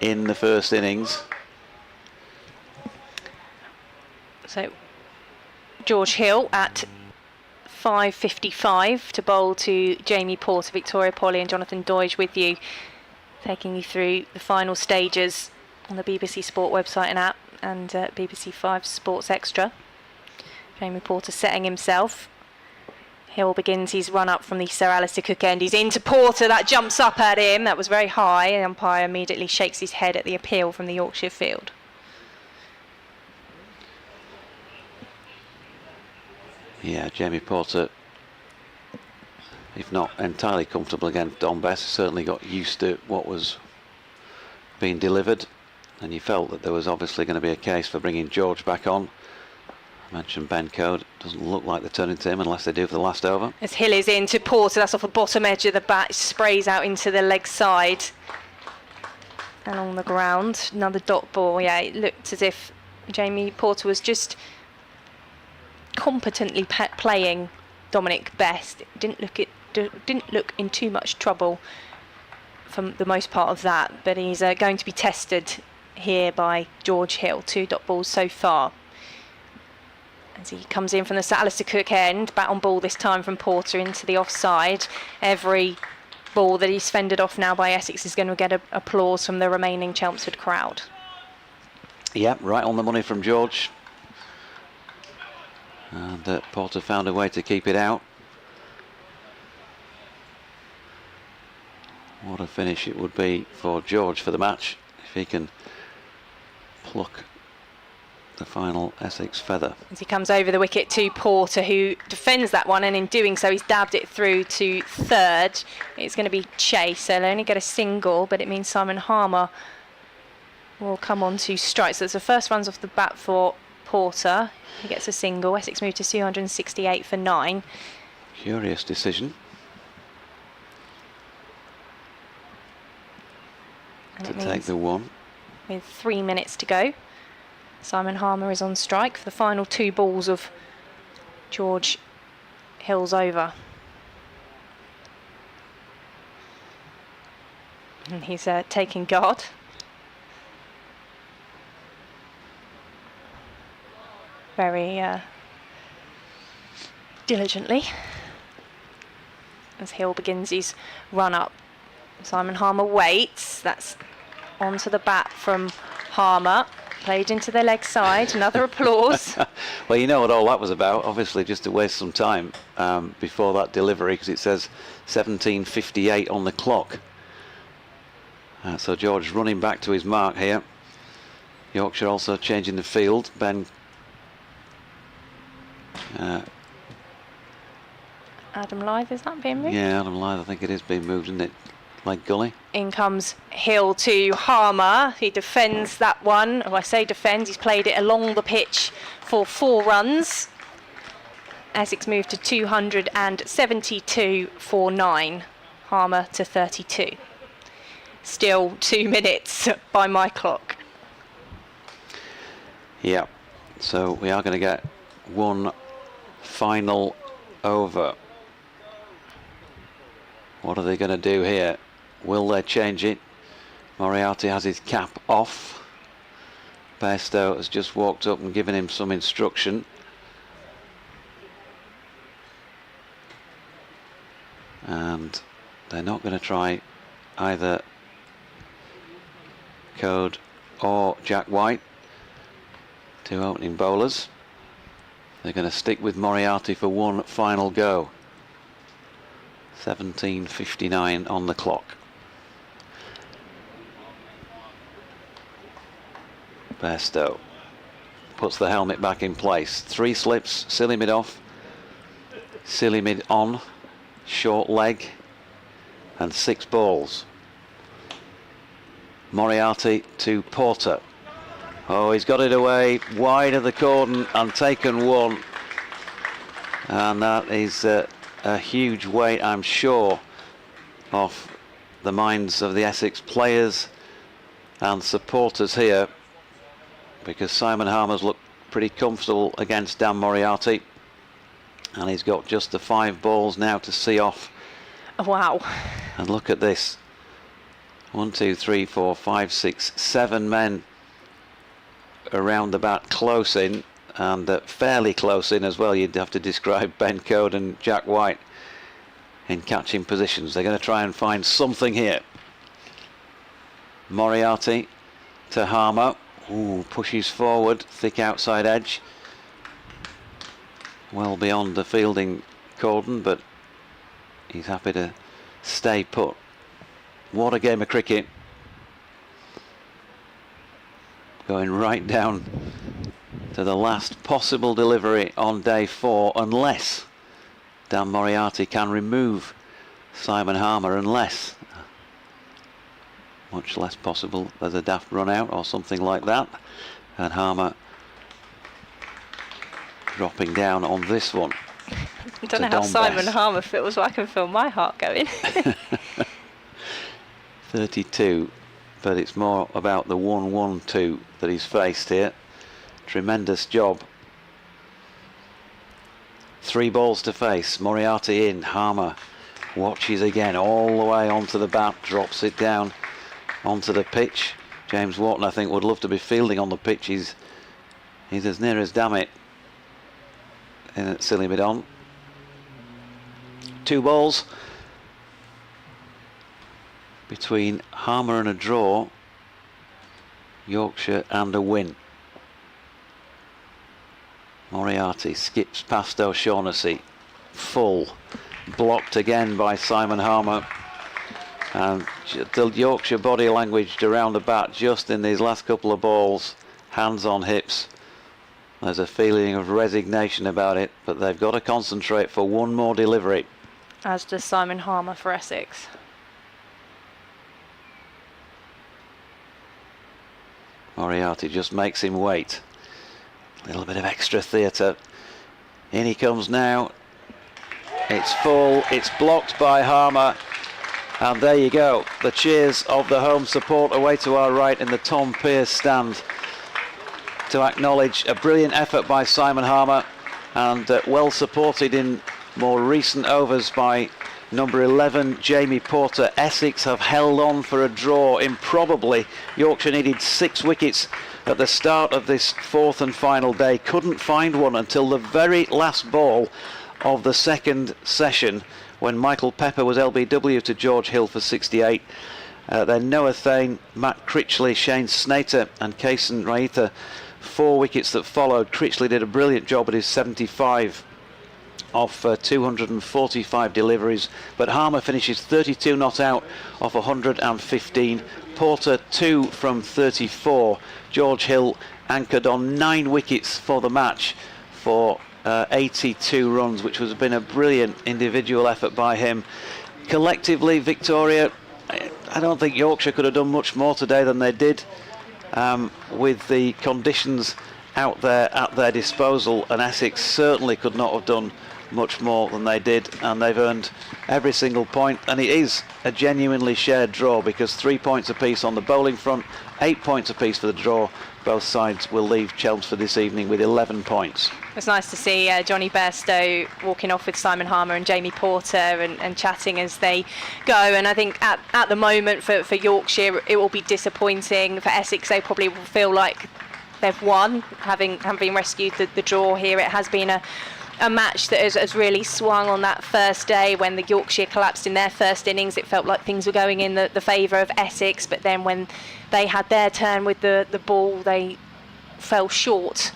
in the first innings.
So George Hill at 5:55 to bowl to Jamie Porter. Victoria Polly and Jonathan Doidge with you, taking you through the final stages on the BBC Sport website and app, and BBC 5 Sports Extra. Jamie Porter setting himself. Hill begins his run up from the Sir Alistair Cook end. He's into Porter, that jumps up at him. That was very high. The umpire immediately shakes his head at the appeal from the Yorkshire field.
Yeah, Jamie Porter, if not entirely comfortable against Don Bess, certainly got used to what was being delivered, and you felt that there was obviously going to be a case for bringing George back on. I mentioned Ben Code. Doesn't look like they're turning to him unless they do for the last over.
As Hill is into Porter, that's off the bottom edge of the bat, sprays out into the leg side along the ground. Another dot ball. Yeah, it looked as if Jamie Porter was just competently playing Dominic Best. Didn't look in too much trouble for the most part of that, but he's going to be tested here by George Hill. 2 dot balls so far. As he comes in from the Sir Alistair Cook end, bat on ball this time from Porter into the offside. Every ball that he's fended off now by Essex is going to get applause from the remaining Chelmsford crowd.
Yep, right on the money from George. And Porter found a way to keep it out. What a finish it would be for George for the match if he can pluck the final Essex feather.
As he comes over the wicket to Porter, who defends that one, and in doing so he's dabbed it through to third. It's going to be chase, so they'll only get a single, but it means Simon Harmer will come on to strike. So it's the first runs off the bat for Porter. He gets a single. Essex move to 268 for 9.
Curious decision
and
to take the one.
With 3 minutes to go, Simon Harmer is on strike for the final 2 balls of George Hill's over. And he's taking guard. Very diligently as Hill begins his run up. Simon Harmer waits. That's onto the bat from Harmer. Played into the leg side. Another applause.
Well, you know what all that was about. Obviously, just to waste some time before that delivery, because it says 17:58 on the clock. So George running back to his mark here. Yorkshire also changing the field. Ben.
Adam Lythe, is that being moved?
Yeah, Adam Lythe, I think it is being moved, isn't it? Like Gully.
In comes Hill to Harmer. He defends that one. Oh, I say defends, he's played it along the pitch for 4 runs. Essex moved to 272 for 9. Harmer to 32. Still 2 minutes by my clock.
Yeah, so we are going to get one final over. What are they going to do here? Will they change it? Moriarty has his cap off. Bairstow has just walked up and given him some instruction. And they're not going to try either Code or Jack White, 2 opening bowlers. They're going to stick with Moriarty for one final go. 17:59 on the clock. Bairstow puts the helmet back in place. 3 slips, silly mid off, silly mid on, short leg, and 6 balls. Moriarty to Porter. Oh, he's got it away wide of the cordon and taken one. And that is a huge weight, I'm sure, off the minds of the Essex players and supporters here, because Simon Harmer's looked pretty comfortable against Dan Moriarty, and he's got just the 5 balls now to see off.
Wow.
And look at this. 1, 2, 3, 4, 5, 6, 7 men around the bat, close in, and fairly close in as well. You'd have to describe Ben Code and Jack White in catching positions. They're going to try and find something here. Moriarty to Harmer. Ooh, pushes forward, thick outside edge. Well beyond the fielding cordon, but he's happy to stay put. What a game of cricket. Going right down to the last possible delivery on day 4, unless Dan Moriarty can remove Simon Harmer, unless, much less possible, there's a daft run out or something like that, and Harmer dropping down on this one.
I don't know how Simon Harmer feels, so I can feel my heart going.
32, but it's more about the 1-1-2 that he's faced here. Tremendous job. 3 balls to face. Moriarty in. Harmer watches again all the way onto the bat, drops it down onto the pitch. James Wharton, I think, would love to be fielding on the pitch. He's as near as damn it in at silly mid on. 2 balls between Harmer and a draw, Yorkshire and a win. Moriarty skips past O'Shaughnessy, full, blocked again by Simon Harmer, and the Yorkshire body language around the bat just in these last couple of balls, hands on hips. There's a feeling of resignation about it, but they've got to concentrate for one more delivery.
As does Simon Harmer for Essex.
Moriarty just makes him wait. A little bit of extra theatre. In he comes now. It's full, it's blocked by Harmer, and there you go. The cheers of the home support away to our right in the Tom Pearce stand to acknowledge a brilliant effort by Simon Harmer, and well supported in more recent overs by number 11 Jamie Porter. Essex have held on for a draw improbably. Yorkshire needed 6 wickets at the start of this 4th and final day, couldn't find one until the very last ball of the 2nd session, when Michael Pepper was LBW to George Hill for 68, Then Noah Thane, Matt Critchley, Shane Snater and Kaysen Raitha, 4 wickets that followed. Critchley did a brilliant job at his 75 off 245 deliveries, but Harmer finishes 32 not out off 115. Porter 2 from 34. George Hill anchored on 9 wickets for the match for 82 runs, which has been a brilliant individual effort by him. Collectively, Victoria, I don't think Yorkshire could have done much more today than they did, with the conditions out there at their disposal, and Essex certainly could not have done much more than they did, and they've earned every single point, and it is a genuinely shared draw, because 3 points apiece on the bowling front, 8 points apiece for the draw. Both sides will leave Chelmsford this evening with 11 points.
It's nice to see Johnny Bairstow walking off with Simon Harmer and Jamie Porter and chatting as they go. And I think at the moment for Yorkshire, it will be disappointing. For Essex, they probably will feel like they've won, having rescued the draw here. It has been a match that has really swung on that first day. When the Yorkshire collapsed in their first innings, it felt like things were going in the favour of Essex, but then when they had their turn with the ball, they fell short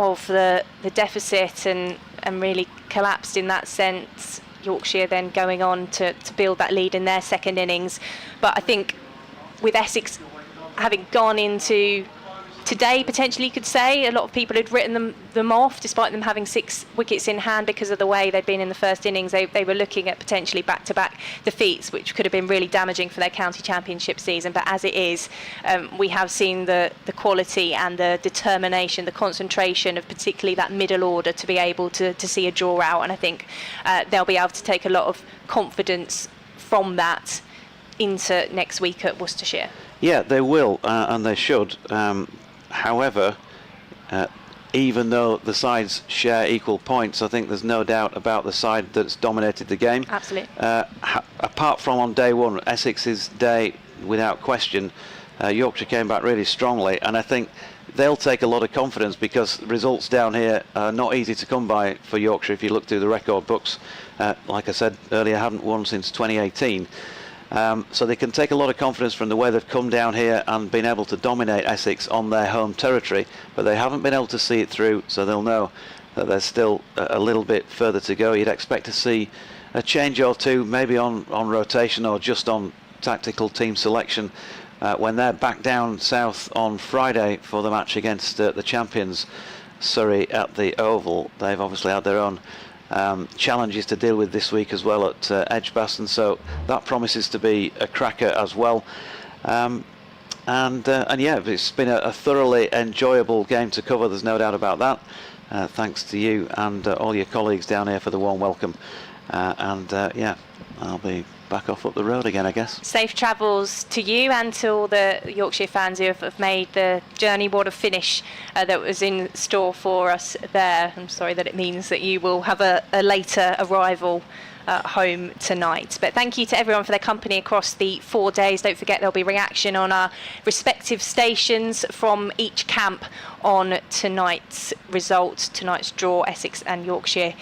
of the deficit and really collapsed in that sense. Yorkshire then going on to build that lead in their second innings. But I think with Essex having gone into today, potentially you could say, a lot of people had written them off, despite them having 6 wickets in hand because of the way they'd been in the first innings. They were looking at potentially back-to-back defeats, which could have been really damaging for their county championship season. But as it is, we have seen the quality and the determination, the concentration of particularly that middle order to be able to see a draw out. And I think they'll be able to take a lot of confidence from that into next week at Worcestershire.
Yeah, they will, and they should. However, even though the sides share equal points, I think there's no doubt about the side that's dominated the game.
Absolutely.
Apart from on day one, Essex's day, without question, Yorkshire came back really strongly, and I think they'll take a lot of confidence, because results down here are not easy to come by for Yorkshire. If you look through the record books, like I said earlier, haven't won since 2018. So they can take a lot of confidence from the way they've come down here and been able to dominate Essex on their home territory, but they haven't been able to see it through, so they'll know that there's still a little bit further to go. You'd expect to see a change or two, maybe on rotation or just on tactical team selection, when they're back down south on Friday for the match against the champions Surrey at the Oval. They've obviously had their own challenges to deal with this week as well at Edgbaston, so that promises to be a cracker as well. And yeah, it's been a thoroughly enjoyable game to cover, there's no doubt about that. Thanks to you and all your colleagues down here for the warm welcome. Yeah, I'll be back off up the road again, I guess.
Safe travels to you and to all the Yorkshire fans who have made the journey. What a finish that was in store for us there. I'm sorry that it means that you will have a later arrival home tonight. But thank you to everyone for their company across the 4 days. Don't forget there'll be reaction on our respective stations from each camp on tonight's result, tonight's draw. Essex and Yorkshire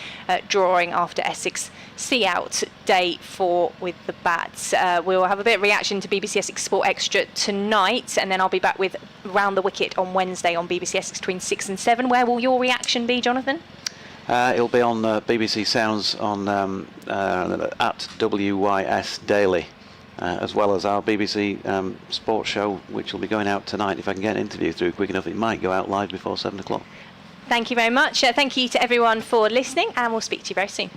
drawing after Essex see out day 4 with the bats. We'll have a bit of reaction to BBC Essex Sport Extra tonight, and then I'll be back with Round the Wicket on Wednesday on BBC Essex between 6 and 7. Where will your reaction be, Jonathan?
It'll be on BBC Sounds on at WYS Daily, as well as our BBC sports show, which will be going out tonight. If I can get an interview through quick enough, it might go out live before 7 o'clock.
Thank you very much. Thank you to everyone for listening, and we'll speak to you very soon.